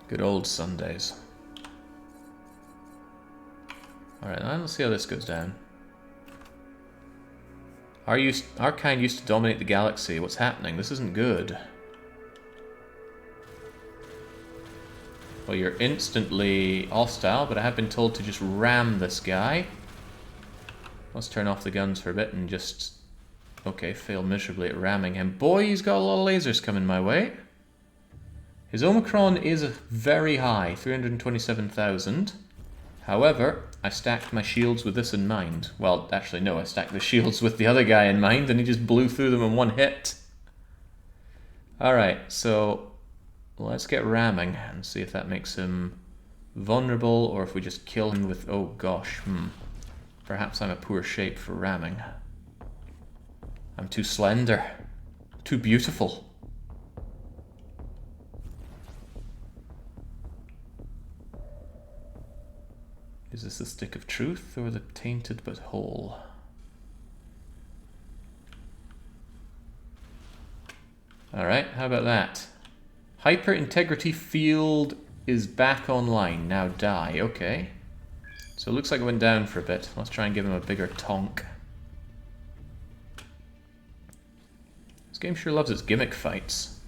Good old Sundays. Alright, now let's see how this goes down. Our kind used to dominate the galaxy. What's happening? This isn't good. Well, you're instantly hostile, but I have been told to just ram this guy. Let's turn off the guns for a bit and just... Okay, fail miserably at ramming him. Boy, he's got a lot of lasers coming my way. His Omicron is very high, 327,000. However, I stacked my shields with this in mind. Well, actually no, I stacked the shields with the other guy in mind, and he just blew through them in one hit. Alright, so let's get ramming and see if that makes him vulnerable, or if we just kill him with... Oh gosh, Perhaps I'm a poor shape for ramming. I'm too slender. Too beautiful. Is this the stick of truth or the tainted but whole? Alright, how about that? Hyper integrity field is back online. Now die. Okay. So it looks like it went down for a bit. Let's try and give him a bigger tonk. This game sure loves its gimmick fights.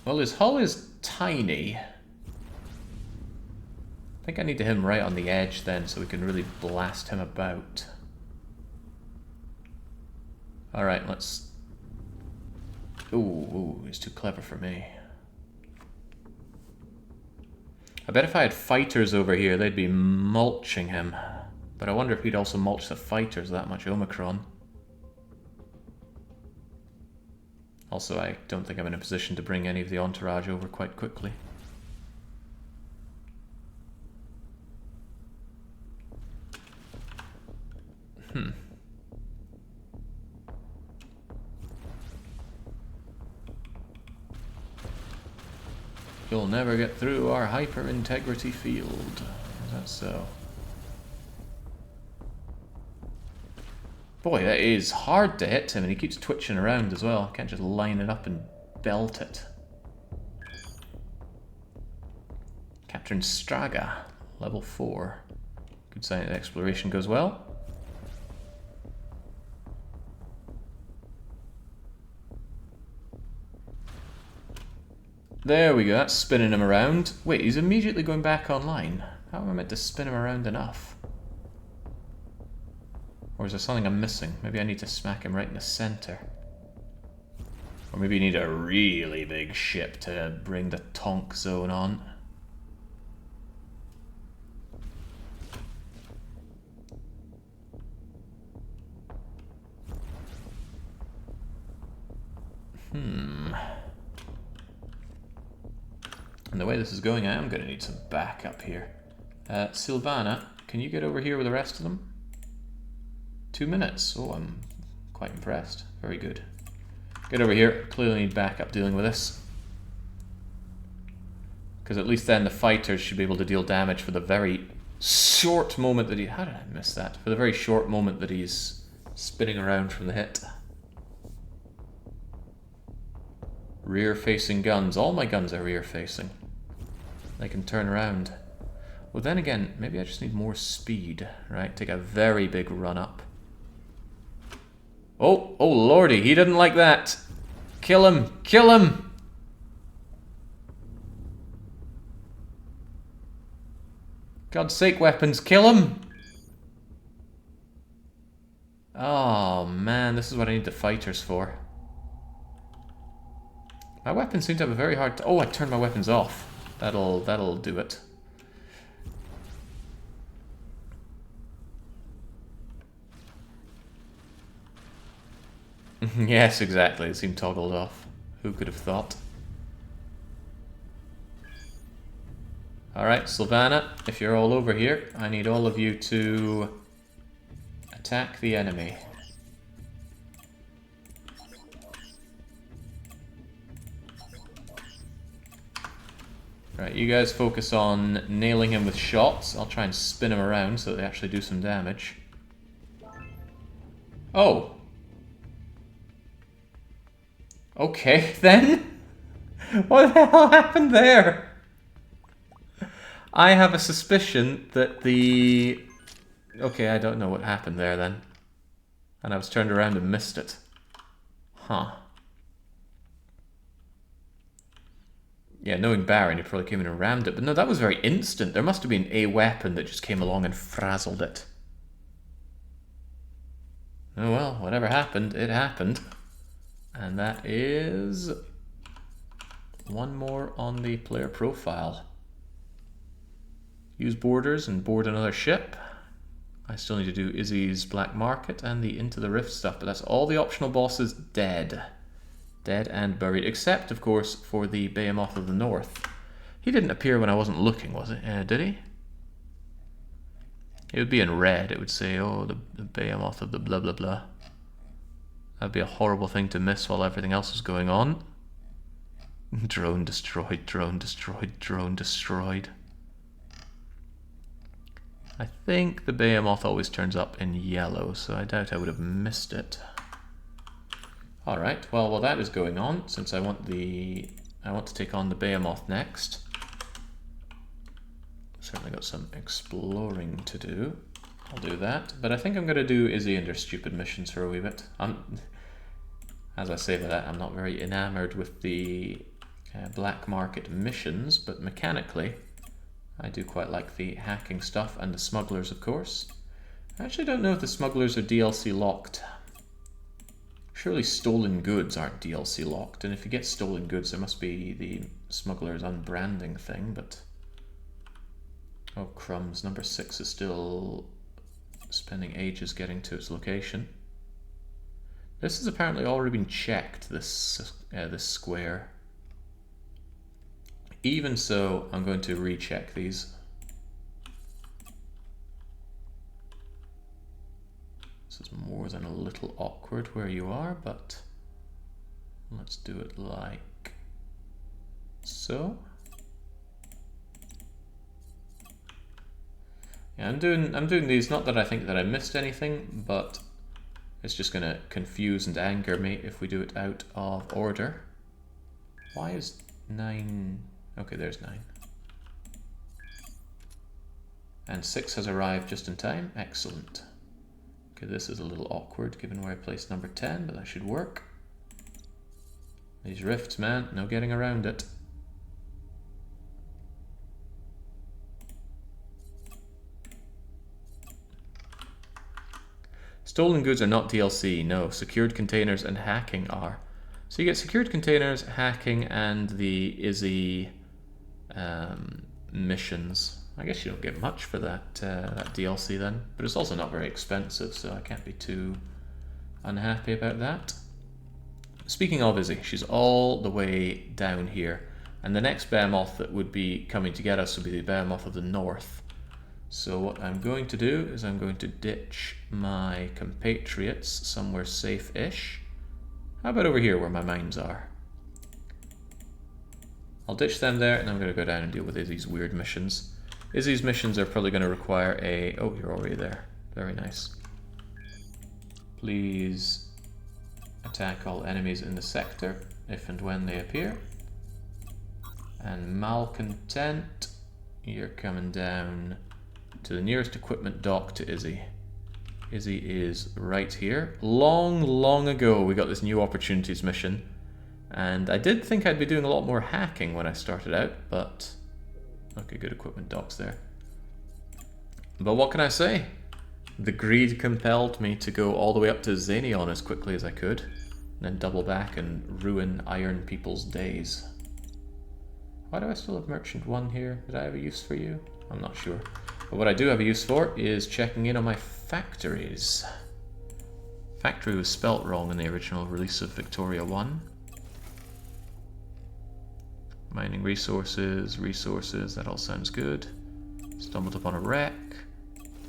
Well, his hull is tiny. I think I need to hit him right on the edge then, so we can really blast him about. Alright, let's... Ooh, he's too clever for me. I bet if I had fighters over here, they'd be mulching him. But I wonder if he'd also mulch the fighters that much Omicron. Also, I don't think I'm in a position to bring any of the entourage over quite quickly. You'll never get through our hyper-integrity field. Is that so? Boy, that is hard to hit him, and he keeps twitching around as well. Can't just line it up and belt it. Captain Straga, level 4. Good sign that the exploration goes well. There we go, that's spinning him around. Wait, he's immediately going back online. How am I meant to spin him around enough? Or is there something I'm missing? Maybe I need to smack him right in the center. Or maybe you need a really big ship to bring the Tonk zone on. And the way this is going, I am going to need some backup here. Silvana, can you get over here with the rest of them? 2 minutes. Oh, I'm quite impressed. Very good. Get over here. Clearly need backup dealing with this. Because at least then the fighters should be able to deal damage for the very short moment that he... How did I miss that? For the very short moment that he's spinning around from the hit. Rear-facing guns. All my guns are rear-facing. They can turn around. Well, then again, maybe I just need more speed, right? Take a very big run up. Oh, oh lordy, he didn't like that. Kill him, kill him! God's sake, weapons, kill him! Oh man, this is what I need the fighters for. My weapons seem to have a very hard... Oh, I turned my weapons off. That'll do it. Yes, exactly. It seemed toggled off. Who could have thought? Alright, Silvana, if you're all over here, I need all of you to attack the enemy. Right, you guys focus on nailing him with shots. I'll try and spin him around so that they actually do some damage. Oh! Okay, then? What the hell happened there? I have a suspicion that the... Okay, I don't know what happened there then. And I was turned around and missed it. Huh. Yeah, knowing Baron, he probably came in and rammed it. But no, that was very instant. There must have been a weapon that just came along and frazzled it. Oh well, whatever happened, it happened. And that is... one more on the player profile. Use borders and board another ship. I still need to do Izzy's Black Market and the Into the Rift stuff, but that's all the optional bosses dead. Dead and buried, except, of course, for the B-moth of the North. He didn't appear when I wasn't looking, was it? Did he? It would be in red. It would say, oh, the B-moth of the blah blah blah. That'd be a horrible thing to miss while everything else is going on. Drone destroyed, drone destroyed, drone destroyed. I think the B-moth always turns up in yellow, so I doubt I would have missed it. Alright, well while that is going on, since I want to take on the B-moth next. Certainly got some exploring to do. I'll do that, but I think I'm going to do Izzy and her stupid missions for a wee bit. As I say that, I'm not very enamored with the black market missions, but mechanically I do quite like the hacking stuff and the smugglers, of course. I actually don't know if the smugglers are DLC locked. Surely stolen goods aren't DLC locked, and if you get stolen goods there must be the smugglers unbranding thing, but Oh, crumbs. Number 6 is still spending ages getting to its location. This has apparently already been checked, this square. Even so, I'm going to recheck these. This is more than a little awkward where you are, but let's do it like so. Yeah, I'm doing these, not that I think that I missed anything, but it's just going to confuse and anger me if we do it out of order. Why is 9... Okay, there's 9. And 6 has arrived just in time. Excellent. Okay, this is a little awkward given where I placed number 10, but that should work. These rifts, man, no getting around it. Stolen goods are not DLC, no. Secured containers and hacking are. So you get secured containers, hacking, and the Izzy missions. I guess you don't get much for that, that DLC then, but it's also not very expensive, so I can't be too unhappy about that. Speaking of Izzy, she's all the way down here, and the next B-moth that would be coming to get us would be the B-moth of the north. So what I'm going to do is I'm going to ditch my compatriots somewhere safe-ish. How about over here where my mines are? I'll ditch them there, and I'm going to go down and deal with Izzy's weird missions. Izzy's missions are probably going to require a... Oh, you're already there. Very nice. Please attack all enemies in the sector, if and when they appear. And Malcontent, you're coming down to the nearest equipment dock to Izzy. Izzy is right here. Long ago we got this new opportunities mission, and I did think I'd be doing a lot more hacking when I started out, but okay, good equipment docks there. But what can I say? The greed compelled me to go all the way up to Xenion as quickly as I could, and then double back and ruin Iron people's days. Why do I still have Merchant 1 here? Did I have a use for you? I'm not sure. But what I do have a use for is checking in on my factories. Factory was spelt wrong in the original release of Victoria 1. Mining resources, that all sounds good. Stumbled upon a wreck.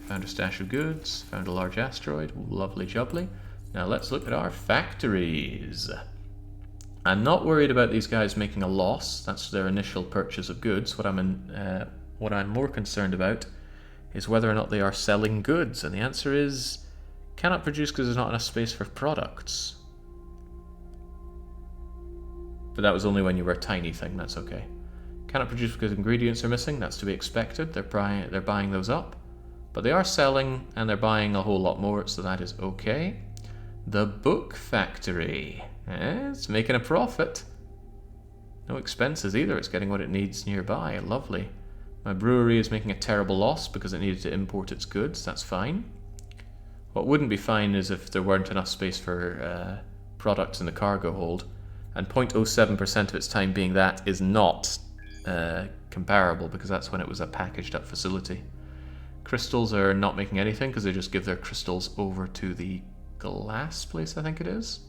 Found a stash of goods. Found a large asteroid. Lovely jubbly. Now let's look at our factories. I'm not worried about these guys making a loss. That's their initial purchase of goods. What I'm more concerned about is whether or not they are selling goods, and the answer is cannot produce because there's not enough space for products. But that was only when you were a tiny thing, that's okay. Cannot produce because ingredients are missing, that's to be expected. They're buying those up. But they are selling, and they're buying a whole lot more, so that is okay. The book factory. It's making a profit. No expenses either, it's getting what it needs nearby. Lovely. My brewery is making a terrible loss because it needed to import its goods. That's fine. What wouldn't be fine is if there weren't enough space for products in the cargo hold. And 0.07% of its time being that is not comparable, because that's when it was a packaged up facility. Crystals are not making anything because they just give their crystals over to the glass place, I think it is.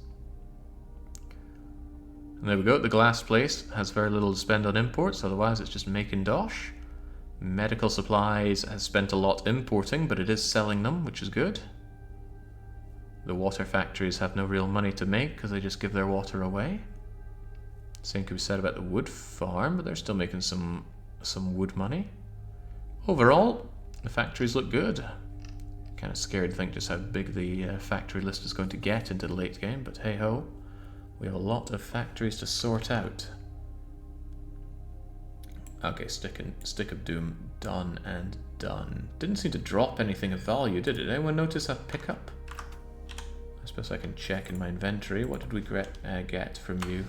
And there we go, the glass place has very little to spend on imports, otherwise it's just making dosh. Medical supplies has spent a lot importing, but it is selling them, which is good. The water factories have no real money to make because they just give their water away. Same could be said about the wood farm, but they're still making some wood money. Overall, the factories look good. Kind of scared to think just how big the factory list is going to get into the late game, but hey ho, we have a lot of factories to sort out. Okay, Stick of Doom, done and done. Didn't seem to drop anything of value, did it? Anyone notice a pickup? I suppose I can check in my inventory. What did we get from you?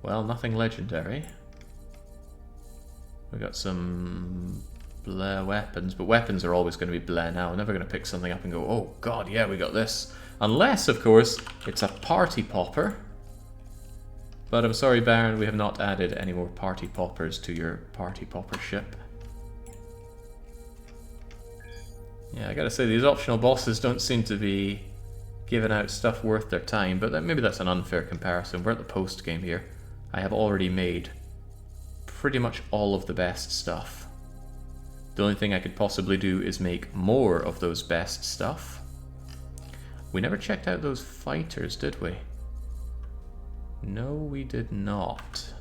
Well, nothing legendary. We got some bleh weapons, but weapons are always going to be bleh now. I'm never going to pick something up and go, oh god, yeah, we got this. Unless, of course, it's a party popper. But I'm sorry, Baron, we have not added any more party poppers to your party popper ship. Yeah, I gotta say, these optional bosses don't seem to be giving out stuff worth their time, but maybe that's an unfair comparison. We're at the post game here. I have already made pretty much all of the best stuff. The only thing I could possibly do is make more of those best stuff. We never checked out those fighters, did we? No, we did not.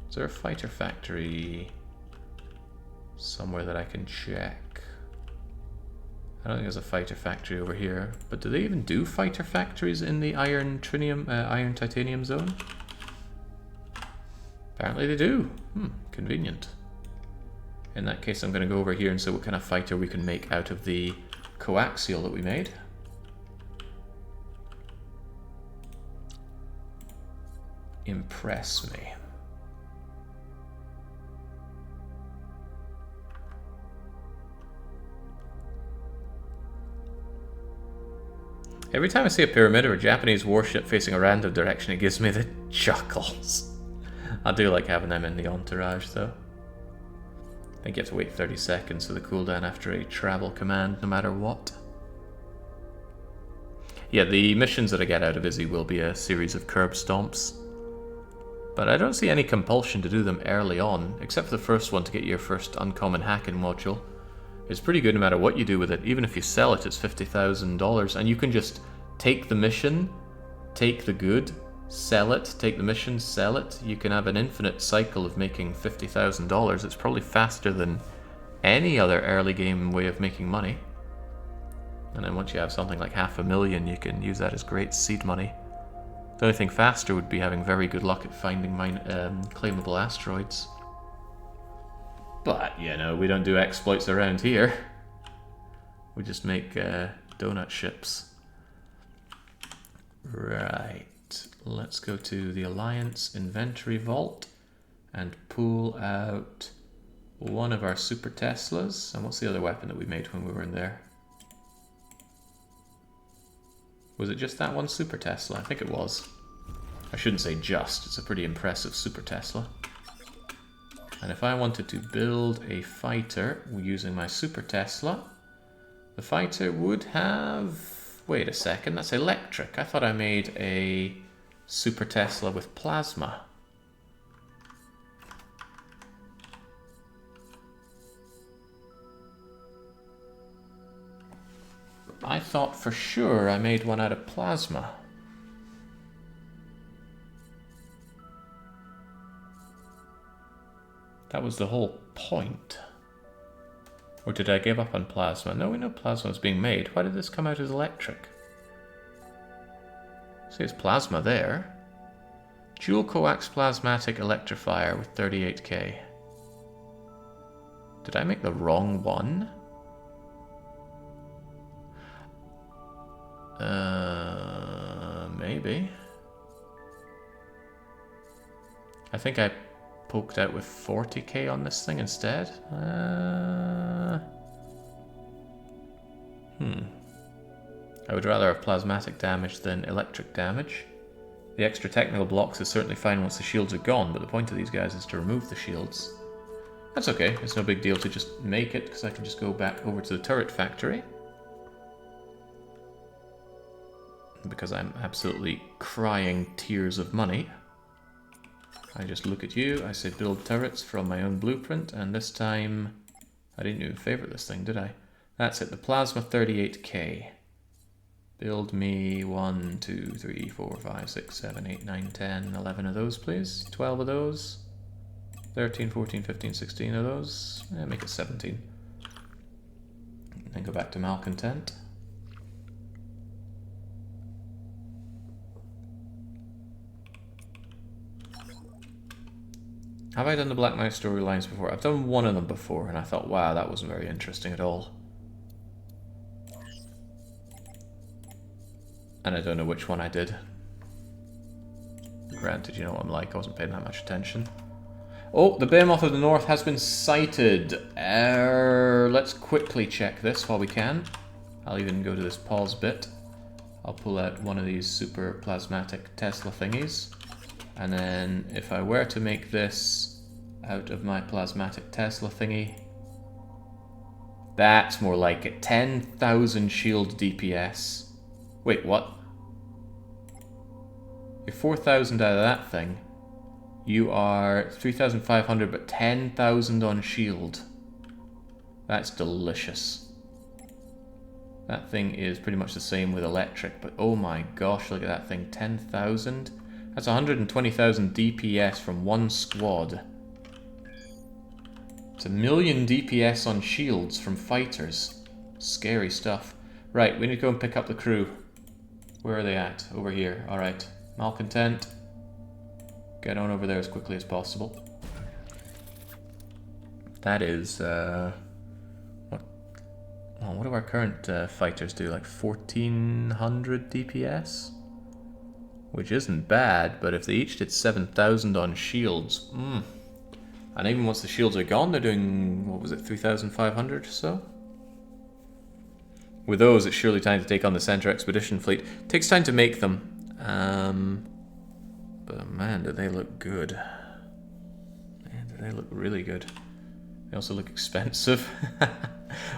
Is there a fighter factory somewhere that I can check? I don't think there's a fighter factory over here, but do they even do fighter factories in the iron titanium zone? Apparently they do. Convenient. In that case, I'm going to go over here and see what kind of fighter we can make out of the coaxial that we made. Impress me. Every time I see a pyramid or a Japanese warship facing a random direction, it gives me the chuckles. I do like having them in the entourage, though. I think you have to wait 30 seconds for the cooldown after a travel command, no matter what. Yeah, the missions that I get out of Izzy will be a series of curb stomps. But I don't see any compulsion to do them early on, except for the first one to get your first uncommon hacking module. It's pretty good no matter what you do with it. Even if you sell it, it's $50,000, and you can just take the mission, take the good, sell it, take the mission, sell it. You can have an infinite cycle of making $50,000. It's probably faster than any other early game way of making money. And then once you have something like $500,000, you can use that as great seed money. The only thing faster would be having very good luck at finding claimable asteroids. But, you know, we don't do exploits around here. We just make donut ships. Right. Let's go to the Alliance inventory vault and pull out one of our Super Teslas. And what's the other weapon that we made when we were in there? Was it just that one Super Tesla? I think it was. I shouldn't say just, it's a pretty impressive Super Tesla. And if I wanted to build a fighter using my Super Tesla, the fighter would have... Wait a second, that's electric. I thought I made a Super Tesla with plasma. I thought for sure I made one out of plasma. That was the whole point. Or did I give up on plasma? No, we know plasma was being made. Why did this come out as electric? See, it's plasma there. Dual coax plasmatic electrifier with 38k. Did I make the wrong one? Maybe. I think I poked out with 40k on this thing instead. I would rather have plasmatic damage than electric damage. The extra technical blocks is certainly fine once the shields are gone, but the point of these guys is to remove the shields. That's okay, it's no big deal to just make it, because I can just go back over to the turret factory. Because I'm absolutely crying tears of money. I just look at you, I say build turrets from my own blueprint, and this time I didn't even favorite this thing, did I? That's it, the plasma 38k. Build me 1, 2, 3, 4, 5, 6, 7, 8, 9, 10, 11 of those, please. 12 of those. 13, 14, 15, 16 of those. Make it 17. Then go back to Malcontent. Have I done the Black Knight storylines before? I've done one of them before, and I thought, wow, that wasn't very interesting at all. And I don't know which one I did. Granted, you know what I'm like, I wasn't paying that much attention. Oh, the B-moth of the North has been sighted. Let's quickly check this while we can. I'll even go to this pause bit. I'll pull out one of these super plasmatic Tesla thingies. And then if I were to make this out of my plasmatic Tesla thingy, That's more like it. 10,000 shield DPS. Wait, what? You're 4,000 out of that thing. You are 3,500, but 10,000 on shield. That's delicious. That thing is pretty much the same with electric, but oh my gosh, look at that thing. 10,000? That's 120,000 DPS from one squad. It's 1,000,000 DPS on shields from fighters. Scary stuff. Right, we need to go and pick up the crew. Where are they at? Over here. Alright. Malcontent. Get on over there as quickly as possible. That is, what do our current fighters do? Like 1,400 DPS? Which isn't bad, but if they each did 7,000 on shields, and even once the shields are gone, they're doing, what was it, 3,500 or so? With those, it's surely time to take on the Center Expedition Fleet. Takes time to make them. But man, do they look good. Man, do they look really good. They also look expensive.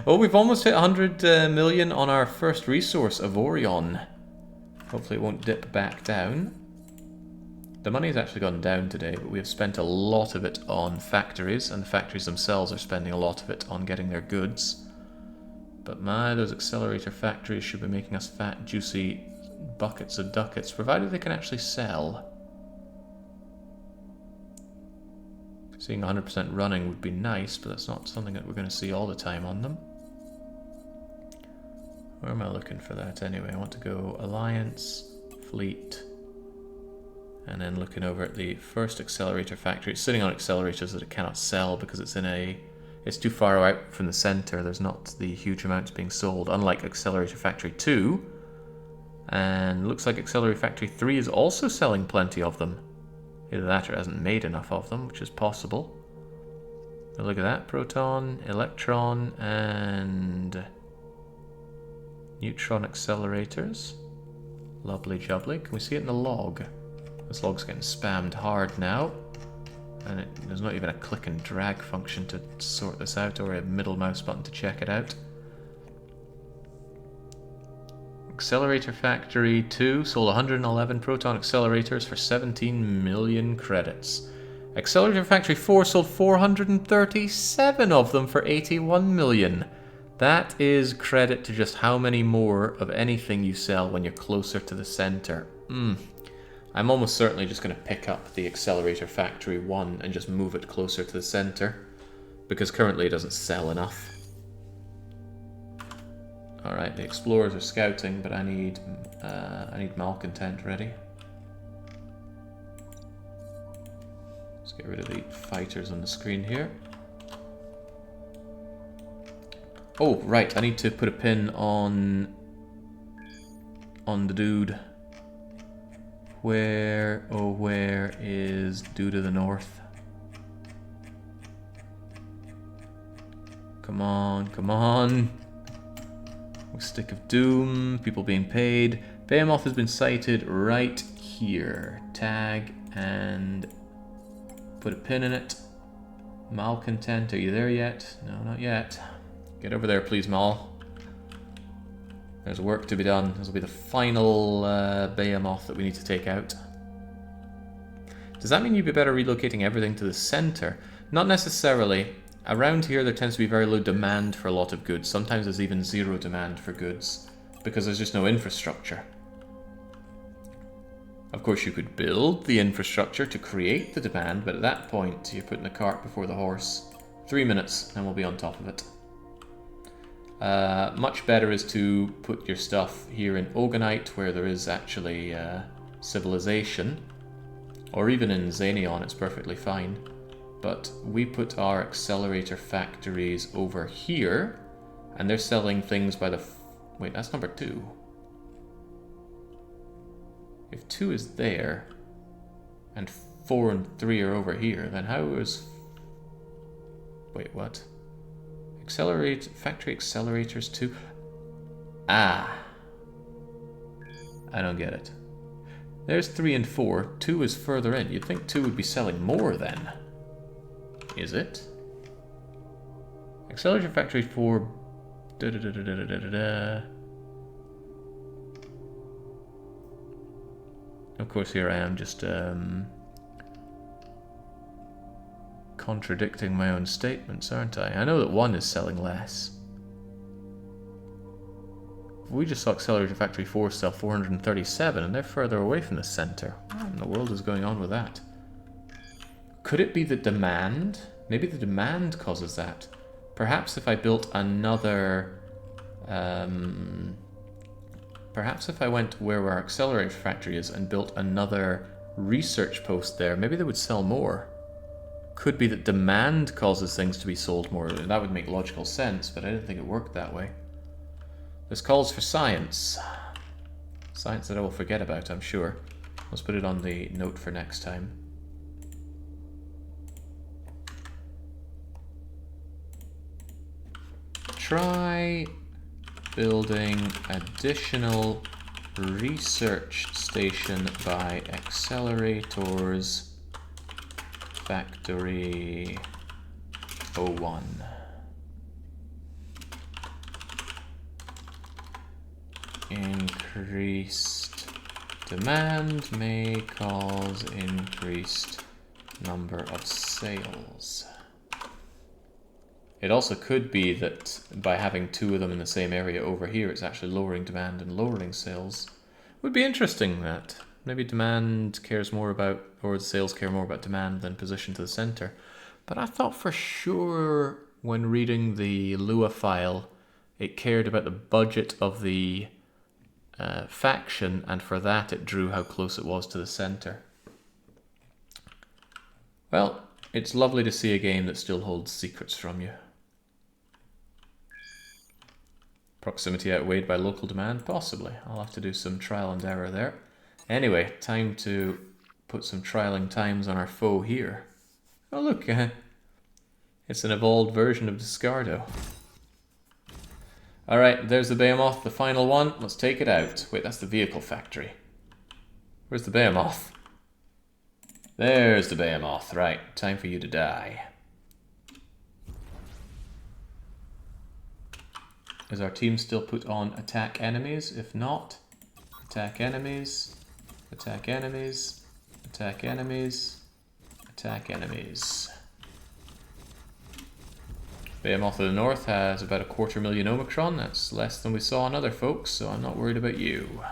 Oh, we've almost hit 100 million on our first resource, Avorion. Hopefully it won't dip back down. The money's actually gone down today, but we have spent a lot of it on factories, and the factories themselves are spending a lot of it on getting their goods. But my, those accelerator factories should be making us fat, juicy buckets of ducats, provided they can actually sell. Seeing 100% running would be nice, but that's not something that we're going to see all the time on them. Where am I looking for that anyway? I want to go Alliance, Fleet, and then looking over at the first accelerator factory. It's sitting on accelerators that it cannot sell because it's in a... It's too far out from the center. There's not the huge amounts being sold, unlike Accelerator Factory 2. And looks like Accelerator Factory 3 is also selling plenty of them. Either that or it hasn't made enough of them, which is possible. But look at that. Proton, electron, and neutron accelerators. Lovely jubbly. Can we see it in the log? This log's getting spammed hard now. And there's not even a click and drag function to sort this out, or a middle mouse button to check it out. Accelerator Factory 2 sold 111 proton accelerators for 17 million credits. Accelerator Factory 4 sold 437 of them for 81 million. That is credit to just how many more of anything you sell when you're closer to the center. I'm almost certainly just going to pick up the Accelerator Factory 1 and just move it closer to the center, because currently it doesn't sell enough. Alright, the explorers are scouting, but I need Malcontent ready. Let's get rid of the fighters on the screen here. Oh, right, I need to put a pin on the dude. Where, oh where is dude to the north? Come on, come on. Stick of Doom, people being paid. B-moth has been sighted right here. Tag and put a pin in it. Malcontent, are you there yet? No, not yet. Get over there, please, Mal. There's work to be done. This will be the final B-moth that we need to take out. Does that mean you'd be better relocating everything to the center? Not necessarily. Around here there tends to be very low demand for a lot of goods. Sometimes there's even zero demand for goods, because there's just no infrastructure. Of course you could build the infrastructure to create the demand, but at that point you're putting the cart before the horse. 3 minutes and we'll be on top of it. Much better is to put your stuff here in Ogonite, where there is actually civilization, or even in Xenion, it's perfectly fine. But we put our accelerator factories over here, and they're selling things by the... Wait, that's number 2. If 2 is there, and 4 and 3 are over here, then how is... Wait, what? Accelerate... Factory accelerators 2? Ah. I don't get it. There's 3 and 4. 2 is further in. You'd think 2 would be selling more then. Is it? Accelerator Factory 4 Da -da -da -da -da -da -da -da. Of course, here I am just contradicting my own statements, aren't I? I know that one is selling less. We just saw Accelerator Factory 4 sell 437, and they're further away from the center. What in the world is going on with that? Could it be the demand? Maybe the demand causes that. Perhaps if I built another... perhaps if I went where our Accelerator Factory is and built another research post there, maybe they would sell more. Could be that demand causes things to be sold more. That would make logical sense, but I didn't think it worked that way. This calls for science. Science that I will forget about, I'm sure. Let's put it on the note for next time. Try building additional research station by Accelerators Factory 01. Increased demand may cause increased number of sales. It also could be that by having two of them in the same area over here, it's actually lowering demand and lowering sales. Would be interesting that. Maybe demand cares more about, or the sales care more about demand than position to the center. But I thought for sure when reading the Lua file, it cared about the budget of the faction, and for that it drew how close it was to the center. Well, it's lovely to see a game that still holds secrets from you. Proximity outweighed by local demand? Possibly. I'll have to do some trial and error there. Anyway, time to put some trialing times on our foe here. Oh look, it's an evolved version of Discardo. Alright, there's the B-moth, the final one. Let's take it out. Wait, that's the vehicle factory. Where's the B-moth? There's the B-moth. Right, time for you to die. Is our team still put on attack enemies? If not, attack enemies, attack enemies, attack enemies, attack enemies. B-moth of the North has about 250,000 Omicron. That's less than we saw on other folks, so I'm not worried about you.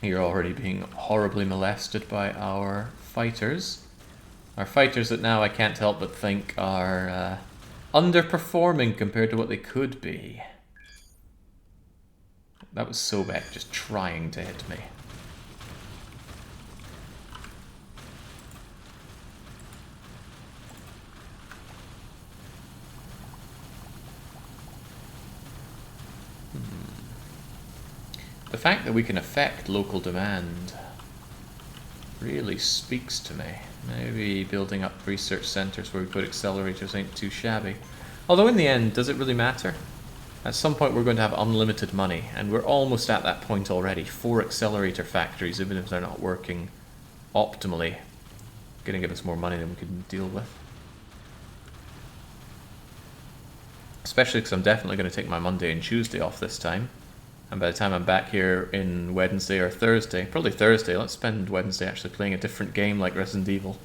You're already being horribly molested by our fighters. Our fighters that now I can't help but think are underperforming compared to what they could be. That was Sobek just trying to hit me. The fact that we can affect local demand really speaks to me. Maybe building up research centers where we put accelerators ain't too shabby. Although in the end, does it really matter? At some point we're going to have unlimited money, and we're almost at that point already. 4 accelerator factories, even if they're not working optimally, going to give us more money than we can deal with. Especially because I'm definitely going to take my Monday and Tuesday off this time. And by the time I'm back here in Wednesday or Thursday, probably Thursday, let's spend Wednesday actually playing a different game like Resident Evil.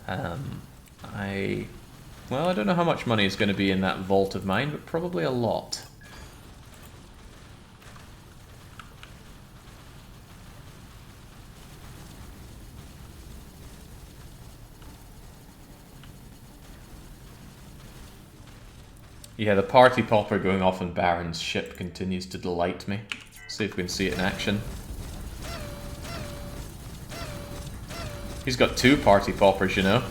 Well, I don't know how much money is going to be in that vault of mine, but probably a lot. Yeah, the party popper going off on Baron's ship continues to delight me. See if we can see it in action. He's got 2 party poppers, you know.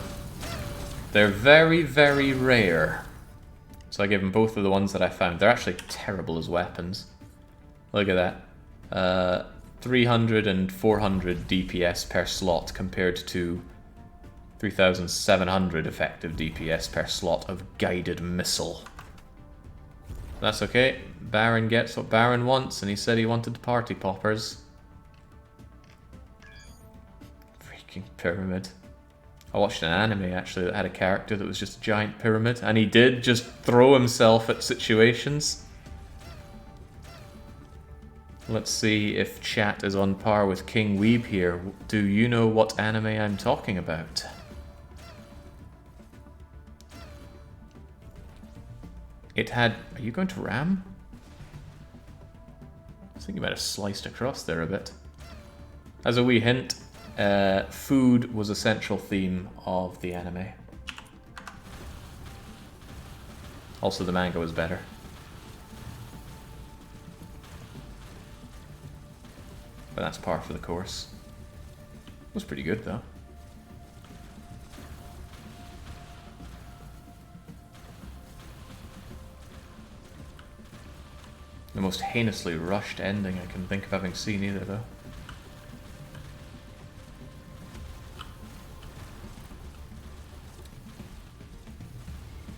They're very, very rare. So I gave him both of the ones that I found. They're actually terrible as weapons. Look at that. 300 and 400 DPS per slot compared to 3,700 effective DPS per slot of guided missile. That's okay. Baron gets what Baron wants, and he said he wanted party poppers. Freaking pyramid. I watched an anime actually that had a character that was just a giant pyramid, and he did just throw himself at situations. Let's see if chat is on par with King Weeb here. Do you know what anime I'm talking about? It had... Are you going to ram? I think you might have sliced across there a bit. As a wee hint, food was a central theme of the anime. Also, the manga was better. But that's par for the course. It was pretty good, though. The most heinously rushed ending I can think of having seen either, though.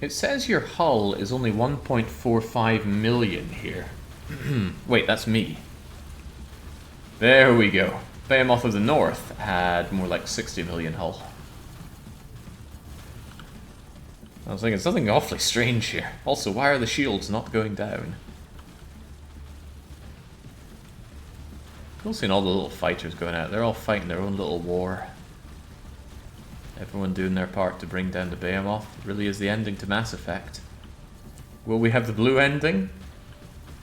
It says your hull is only 1.45 million here. Wait, that's me. There we go. B-moth of the North had more like 60 million hull. I was thinking something awfully strange here. Also, why are the shields not going down? Cool seeing all the little fighters going out. They're all fighting their own little war. Everyone doing their part to bring down the B-moth. It really is the ending to Mass Effect. Will we have the blue ending?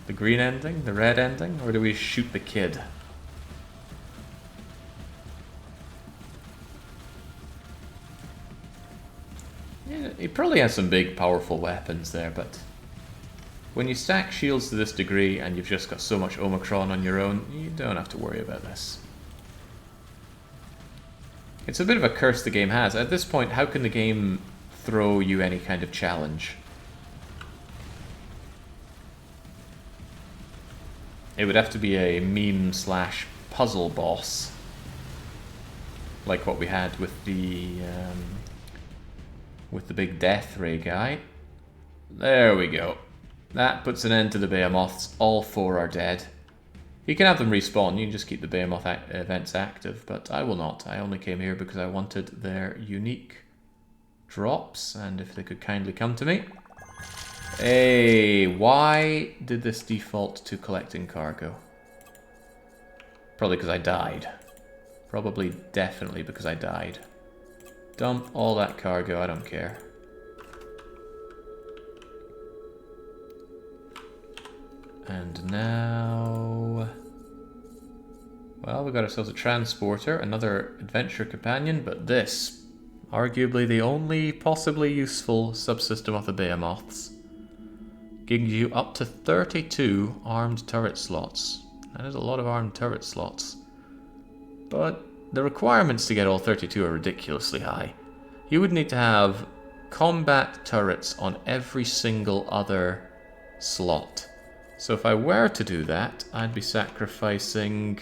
The green ending? The red ending? Or do we shoot the kid? Yeah, he probably has some big powerful weapons there, but when you stack shields to this degree and you've just got so much Omicron on your own, you don't have to worry about this. It's a bit of a curse the game has. At this point, how can the game throw you any kind of challenge? It would have to be a meme/puzzle boss, like what we had with the big death ray guy. There we go. That puts an end to the B-moths. All 4 are dead. You can have them respawn, you can just keep the B-moth events active, but I will not. I only came here because I wanted their unique drops, and if they could kindly come to me. Hey, why did this default to collecting cargo? Probably because I died. Probably, definitely because I died. Dump all that cargo, I don't care. And now... Well, we got ourselves a transporter, another adventure companion, but this, arguably the only possibly useful subsystem of the B-moths, gives you up to 32 armed turret slots. That is a lot of armed turret slots. But the requirements to get all 32 are ridiculously high. You would need to have combat turrets on every single other slot. So if I were to do that, I'd be sacrificing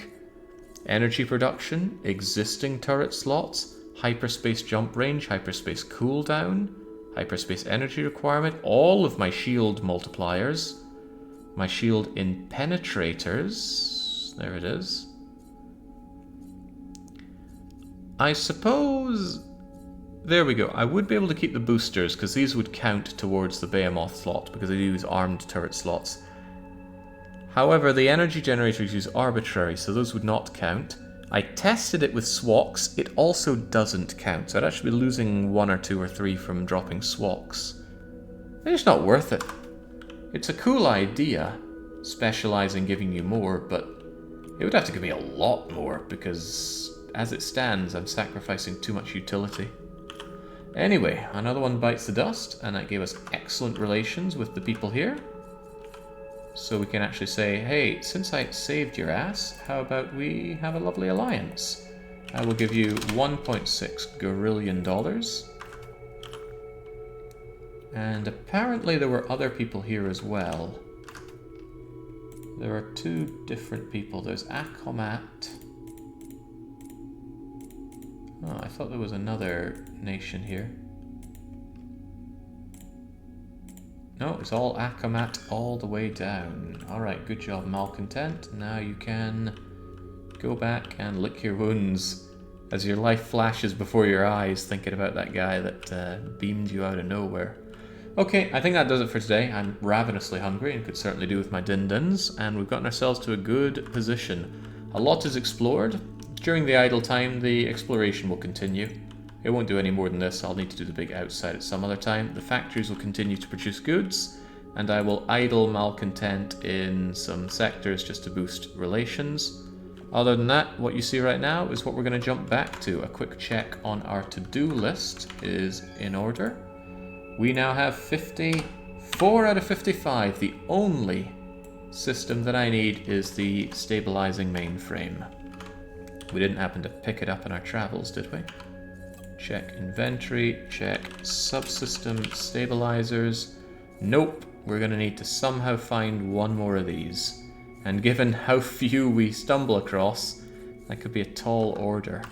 energy production, existing turret slots, hyperspace jump range, hyperspace cooldown, hyperspace energy requirement, all of my shield multipliers, my shield impenetrators, there it is. I suppose, there we go, I would be able to keep the boosters because these would count towards the B-moth slot because they use armed turret slots. However, the energy generators use arbitrary, so those would not count. I tested it with SWOCs, it also doesn't count, so I'd actually be losing 1 or 2 or 3 from dropping SWOCs. They're just not worth it. It's a cool idea, specializing giving you more, but it would have to give me a lot more, because as it stands, I'm sacrificing too much utility. Anyway, another one bites the dust, and that gave us excellent relations with the people here. So we can actually say, hey, since I saved your ass, how about we have a lovely alliance? I will give you $1.6 gorillion. And apparently there were other people here as well. There are 2 different people. There's Akomat. Oh, I thought there was another nation here. No, it's all Akomat all the way down. Alright, good job, Malcontent. Now you can go back and lick your wounds As your life flashes before your eyes, thinking about that guy that beamed you out of nowhere. Okay, I think that does it for today. I'm ravenously hungry and could certainly do with my din-dins, and we've gotten ourselves to a good position. A lot is explored. During the idle time, the exploration will continue. It won't do any more than this. I'll need to do the big outside at some other time. The factories will continue to produce goods, and I will idle malcontent in some sectors just to boost relations. Other than that, what you see right now is what we're going to jump back to. A quick check on our to-do list is in order. We now have 54 out of 55. The only system that I need is the stabilizing mainframe. We didn't happen to pick it up in our travels, did we? Check inventory, check subsystem stabilizers. Nope, we're going to need to somehow find one more of these. And given how few we stumble across, that could be a tall order.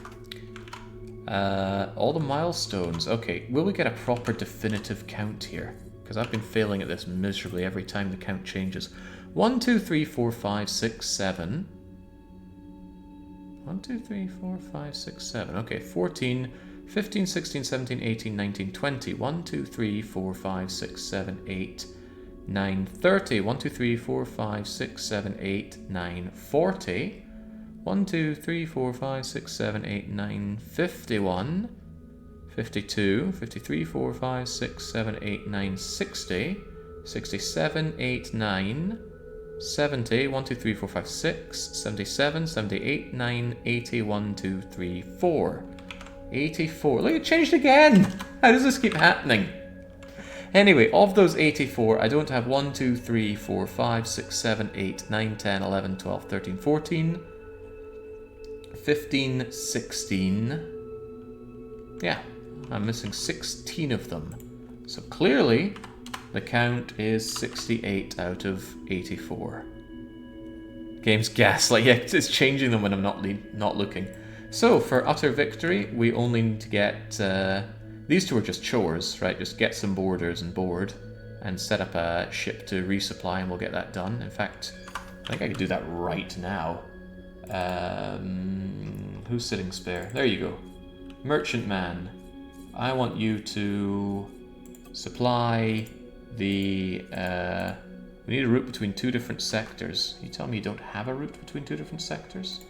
All the milestones. Okay, will we get a proper definitive count here? Because I've been failing at this miserably every time the count changes. 1, 2, 3, 4, 5, 6, 7. 1, 2, 3, 4, 5, 6, 7. Okay, 14, 15, 16, 17, 18, 19, 20. 1, 2, 3, 4, 5, 6, 7, 8, 9, 30. 1, 2, 3, 4, 5, 6, 7, 8, 9, 40. 1, 2, 3, 4, 5, 6, 7, 8, 9, 51. 52, 53, 4, 5, 6, 7, 8, 9, 60. 67, 8, 9. 70, 1, 2, 3, 4, 5, 6. 77, 78, 9, 80, 1, 2, 3, 4. 84. Look, it changed again! How does this keep happening? Anyway, of those 84, I don't have 1, 2, 3, 4, 5, 6, 7, 8, 9, 10, 11, 12, 13, 14, 15, 16. Yeah, I'm missing 16 of them. So clearly, the count is 68 out of 84. Game's gaslight. Yeah, it's changing them when I'm not looking. So, for utter victory, we only need to get... these two are just chores, right? Just get some borders and board, and set up a ship to resupply, and we'll get that done. In fact, I think I could do that right now. Who's sitting spare? There you go. Merchant man. I want you to supply the... we need a route between two different sectors. You tell me you don't have a route between two different sectors?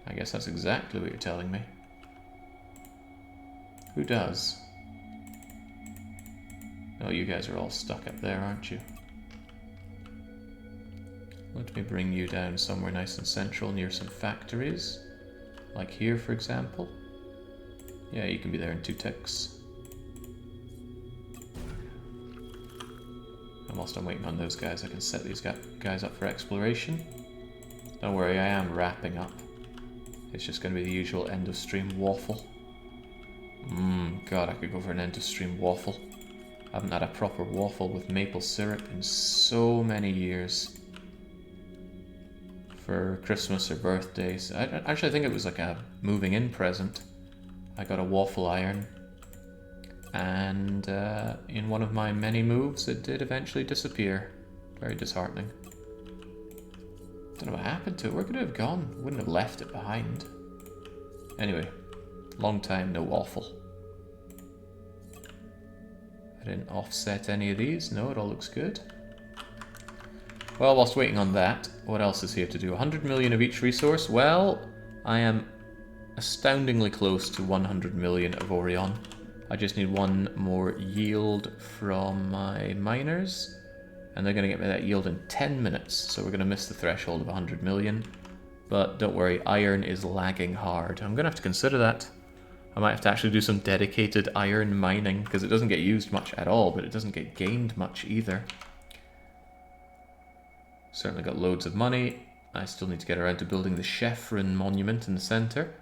I guess that's exactly what you're telling me. Who does? Oh, you guys are all stuck up there, aren't you? Let me bring you down somewhere nice and central near some factories. Like here, for example. Yeah, you can be there in 2 ticks. And whilst I'm waiting on those guys, I can set these guys up for exploration. Don't worry, I am wrapping up. It's just going to be the usual end of stream waffle. God, I could go for an end of stream waffle. I haven't had a proper waffle with maple syrup in so many years. For Christmas or birthdays. Actually, I think it was like a moving in present. I got a waffle iron. And in one of my many moves, it did eventually disappear. Very disheartening. Don't know what happened to it. Where could it have gone? Wouldn't have left it behind. Anyway, long time no waffle. I didn't offset any of these. No, it all looks good. Well, whilst waiting on that, what else is here to do? 100 million of each resource. Well, I am astoundingly close to 100 million Avorion. I just need one more yield from my miners. And they're going to get me that yield in 10 minutes, so we're going to miss the threshold of 100 million. But don't worry, iron is lagging hard. I'm going to have to consider that. I might have to actually do some dedicated iron mining, because it doesn't get used much at all, but it doesn't get gained much either. Certainly got loads of money. I still need to get around to building the Chefrin monument in the centre.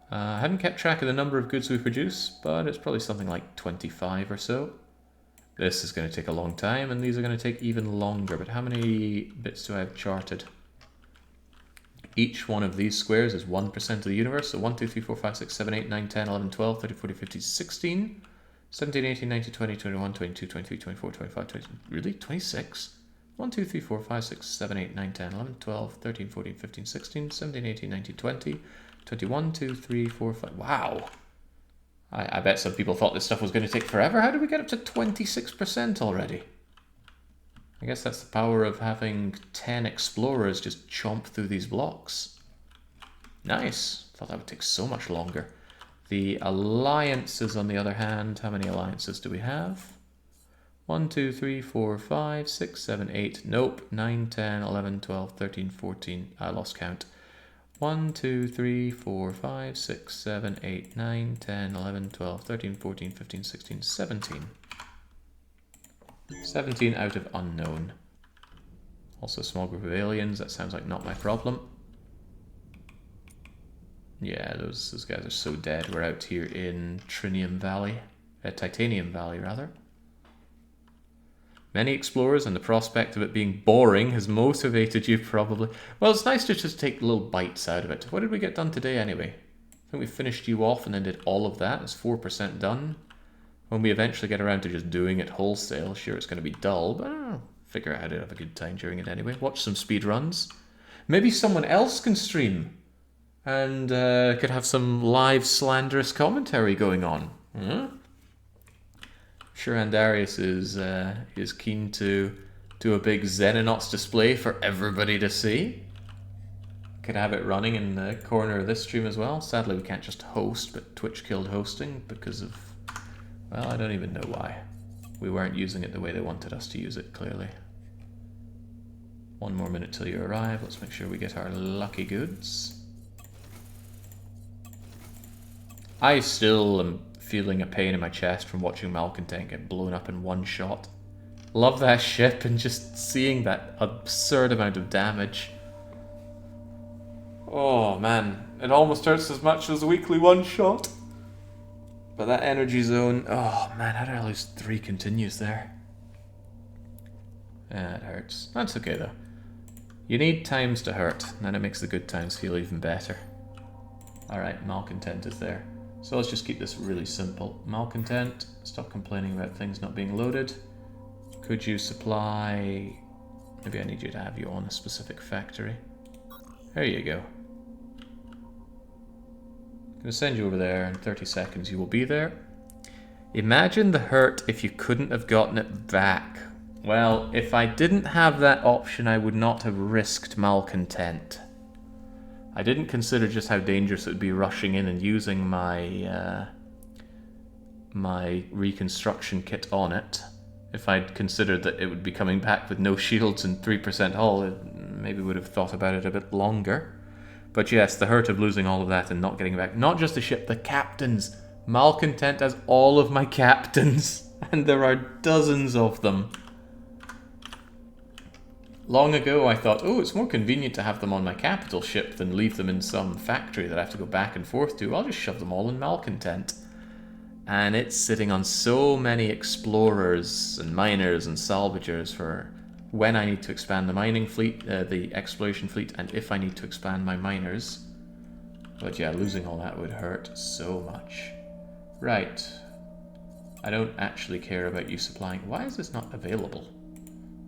I haven't kept track of the number of goods we produce, but it's probably something like 25 or so. This is going to take a long time, and these are going to take even longer. But how many bits do I have charted? Each one of these squares is 1% of the universe. So 1, 2, 3, 4, 5, 6, 7, 8, 9, 10, 11, 12, 13, 14, 15, 16, 17, 18, 19, 20, 21, 22, 23, 24, 25, 26. Really? 26? 1, 2, 3, 4, 5, 6, 7, 8, 9, 10, 11, 12, 13, 14, 15, 16, 17, 18, 19, 20, 21, 2, 3, 4, 5. Wow. I bet some people thought this stuff was going to take forever. How did we get up to 26% already? I guess that's the power of having 10 explorers just chomp through these blocks. Nice. Thought that would take so much longer. The alliances, on the other hand, how many alliances do we have? 1, 2, 3, 4, 5, 6, 7, 8. Nope. 9, 10, 11, 12, 13, 14. I lost count. 1, 2, 3, 4, 5, 6, 7, 8, 9, 10, 11, 12, 13, 14, 15, 16, 17. 17 out of unknown. Also a small group of aliens. That sounds like not my problem. Yeah, those guys are so dead. We're out here in Trinium Valley. Titanium Valley, rather. Many explorers, and the prospect of it being boring has motivated you, probably. Well, it's nice to just take little bites out of it. What did we get done today, anyway? I think we finished you off and then did all of that. It's 4% done. When we eventually get around to just doing it wholesale, sure, it's going to be dull, but I'll figure out how to have a good time during it anyway. Watch some speed runs. Maybe someone else can stream and could have some live slanderous commentary going on. Huh? Sure, Andarius is keen to do a big Xenonauts display for everybody to see. Could have it running in the corner of this stream as well. Sadly, we can't just host, but Twitch killed hosting because of, well, I don't even know why. We weren't using it the way they wanted us to use it, clearly. 1 more minute till you arrive. Let's make sure we get our lucky goods. I still am feeling a pain in my chest from watching Malcontent get blown up in one shot. Love that ship and just seeing that absurd amount of damage. Oh man, it almost hurts as much as a weekly one shot. But that energy zone, oh man, how did I lose 3 continues there? It hurts. That's okay though. You need times to hurt, and then it makes the good times feel even better. Alright, Malcontent is there. So let's just keep this really simple. Malcontent, stop complaining about things not being loaded. Could you supply... Maybe I need you to have you on a specific factory. There you go. I'm going to send you over there. In 30 seconds you will be there. Imagine the hurt if you couldn't have gotten it back. Well, if I didn't have that option, I would not have risked Malcontent. I didn't consider just how dangerous it would be rushing in and using my my reconstruction kit on it. If I'd considered that it would be coming back with no shields and 3% hull, I maybe would have thought about it a bit longer. But yes, the hurt of losing all of that and not getting it back. Not just the ship, the captains. Malcontent has all of my captains. And there are dozens of them. Long ago I thought, oh, it's more convenient to have them on my capital ship than leave them in some factory that I have to go back and forth to. I'll just shove them all in Malcontent. And it's sitting on so many explorers and miners and salvagers for when I need to expand the mining fleet, the exploration fleet, and if I need to expand my miners. But yeah, losing all that would hurt so much. Right. I don't actually care about you supplying... Why is this not available?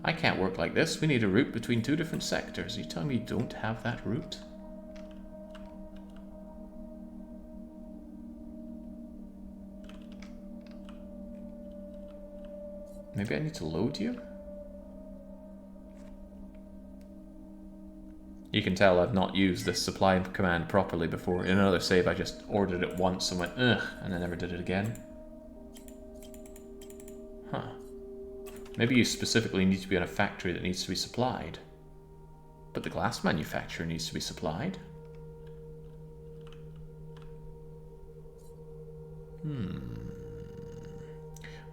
I can't work like this. We need a route between 2 different sectors. Are you telling me you don't have that route? Maybe I need to load you? You can tell I've not used this supply command properly before. In another save, I just ordered it once and went, ugh, and I never did it again. Huh. Maybe you specifically need to be on a factory that needs to be supplied. But the glass manufacturer needs to be supplied.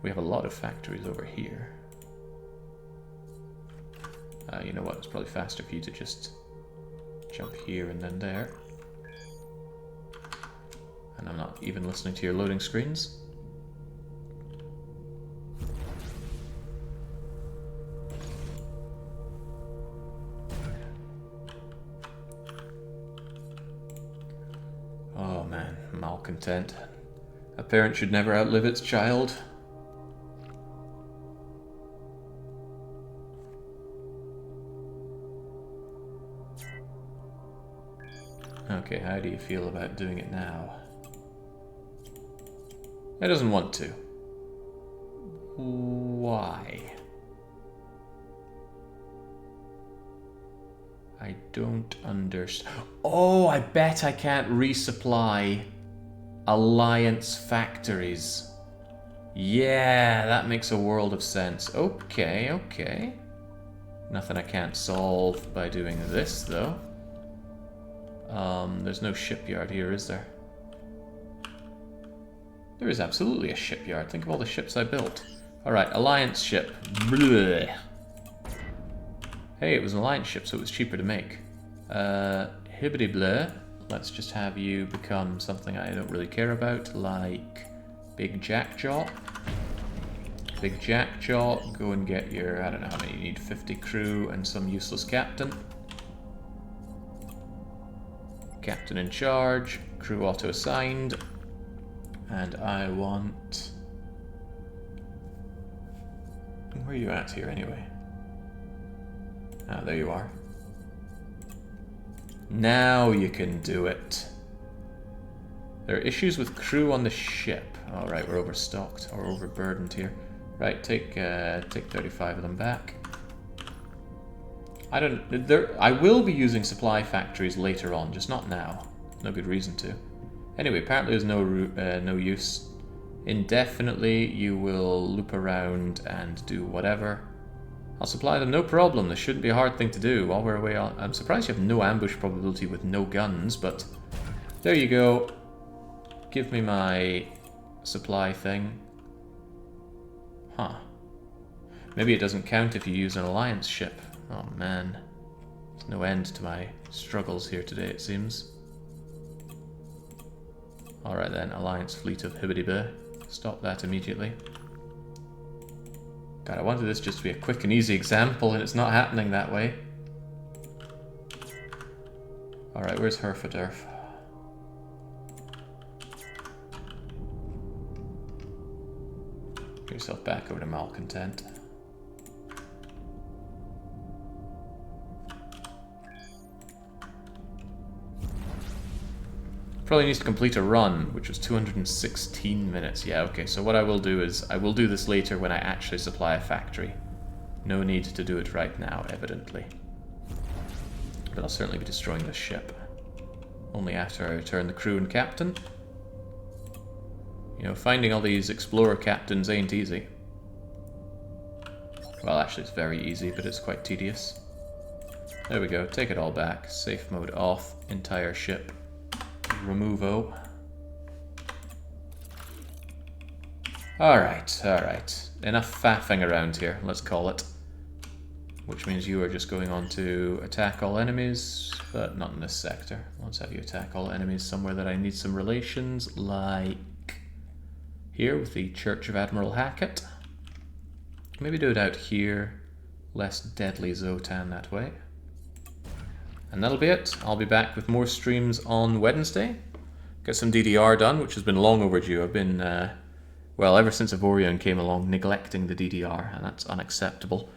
We have a lot of factories over here. You know what? It's probably faster for you to just jump here and then there. And I'm not even listening to your loading screens. Oh man, Malcontent. A parent should never outlive its child. Okay, how do you feel about doing it now? It doesn't want to. Why? I don't understand. Oh, I bet I can't resupply Alliance factories. Yeah, that makes a world of sense. Okay, okay. Nothing I can't solve by doing this, though. There's no shipyard here, is there? There is absolutely a shipyard. Think of all the ships I built. Alright, Alliance ship. Blech. Hey, it was an Alliance ship, so it was cheaper to make. Hibbity bleh. Let's just have you become something I don't really care about, like Big Jackjaw. Big Jackjaw, go and get your, I don't know how many you need, 50 crew and some useless captain. Captain in charge, crew auto-assigned. And I want... Where are you at here anyway? Ah, there you are. Now you can do it. There are issues with crew on the ship. Alright, we're overstocked or overburdened here. Right, take 35 of them back. I will be using supply factories later on, just not now. No good reason to. Anyway, apparently there's no use. Indefinitely, you will loop around and do whatever. I'll supply them, no problem. This shouldn't be a hard thing to do while we're away. I'm surprised you have no ambush probability with no guns, but there you go. Give me my supply thing. Huh. Maybe it doesn't count if you use an Alliance ship. Oh man. There's no end to my struggles here today, it seems. Alright then, Alliance fleet of Hibbity-Beh. Stop that immediately. God, I wanted this just to be a quick and easy example, and it's not happening that way. Alright, where's Herfadurf? Get yourself back over to Malcontent. Probably needs to complete a run, which was 216 minutes. Yeah, okay, so what I will do is, I will do this later when I actually supply a factory. No need to do it right now, evidently. But I'll certainly be destroying this ship. Only after I return the crew and captain. You know, finding all these explorer captains ain't easy. Well, actually it's very easy, but it's quite tedious. There we go, take it all back. Safe mode off, entire ship. Removo. Alright, alright. Enough faffing around here, let's call it. Which means you are just going on to attack all enemies, but not in this sector. Let's have you attack all enemies somewhere that I need some relations, like here with the Church of Admiral Hackett. Maybe do it out here. Less deadly Zotan that way. And that'll be it. I'll be back with more streams on Wednesday. Get some DDR done, which has been long overdue. I've been, well, ever since Avorion came along, neglecting the DDR, and that's unacceptable.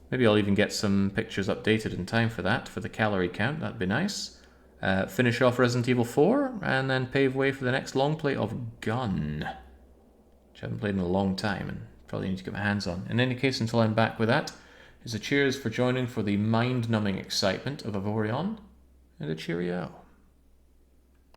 Maybe I'll even get some pictures updated in time for that, for the calorie count. That'd be nice. Finish off Resident Evil 4, and then pave way for the next long play of Gun, which I haven't played in a long time, and probably need to get my hands on. In any case, until I'm back with that, is a cheers for joining for the mind-numbing excitement of Avorion, and a cheerio.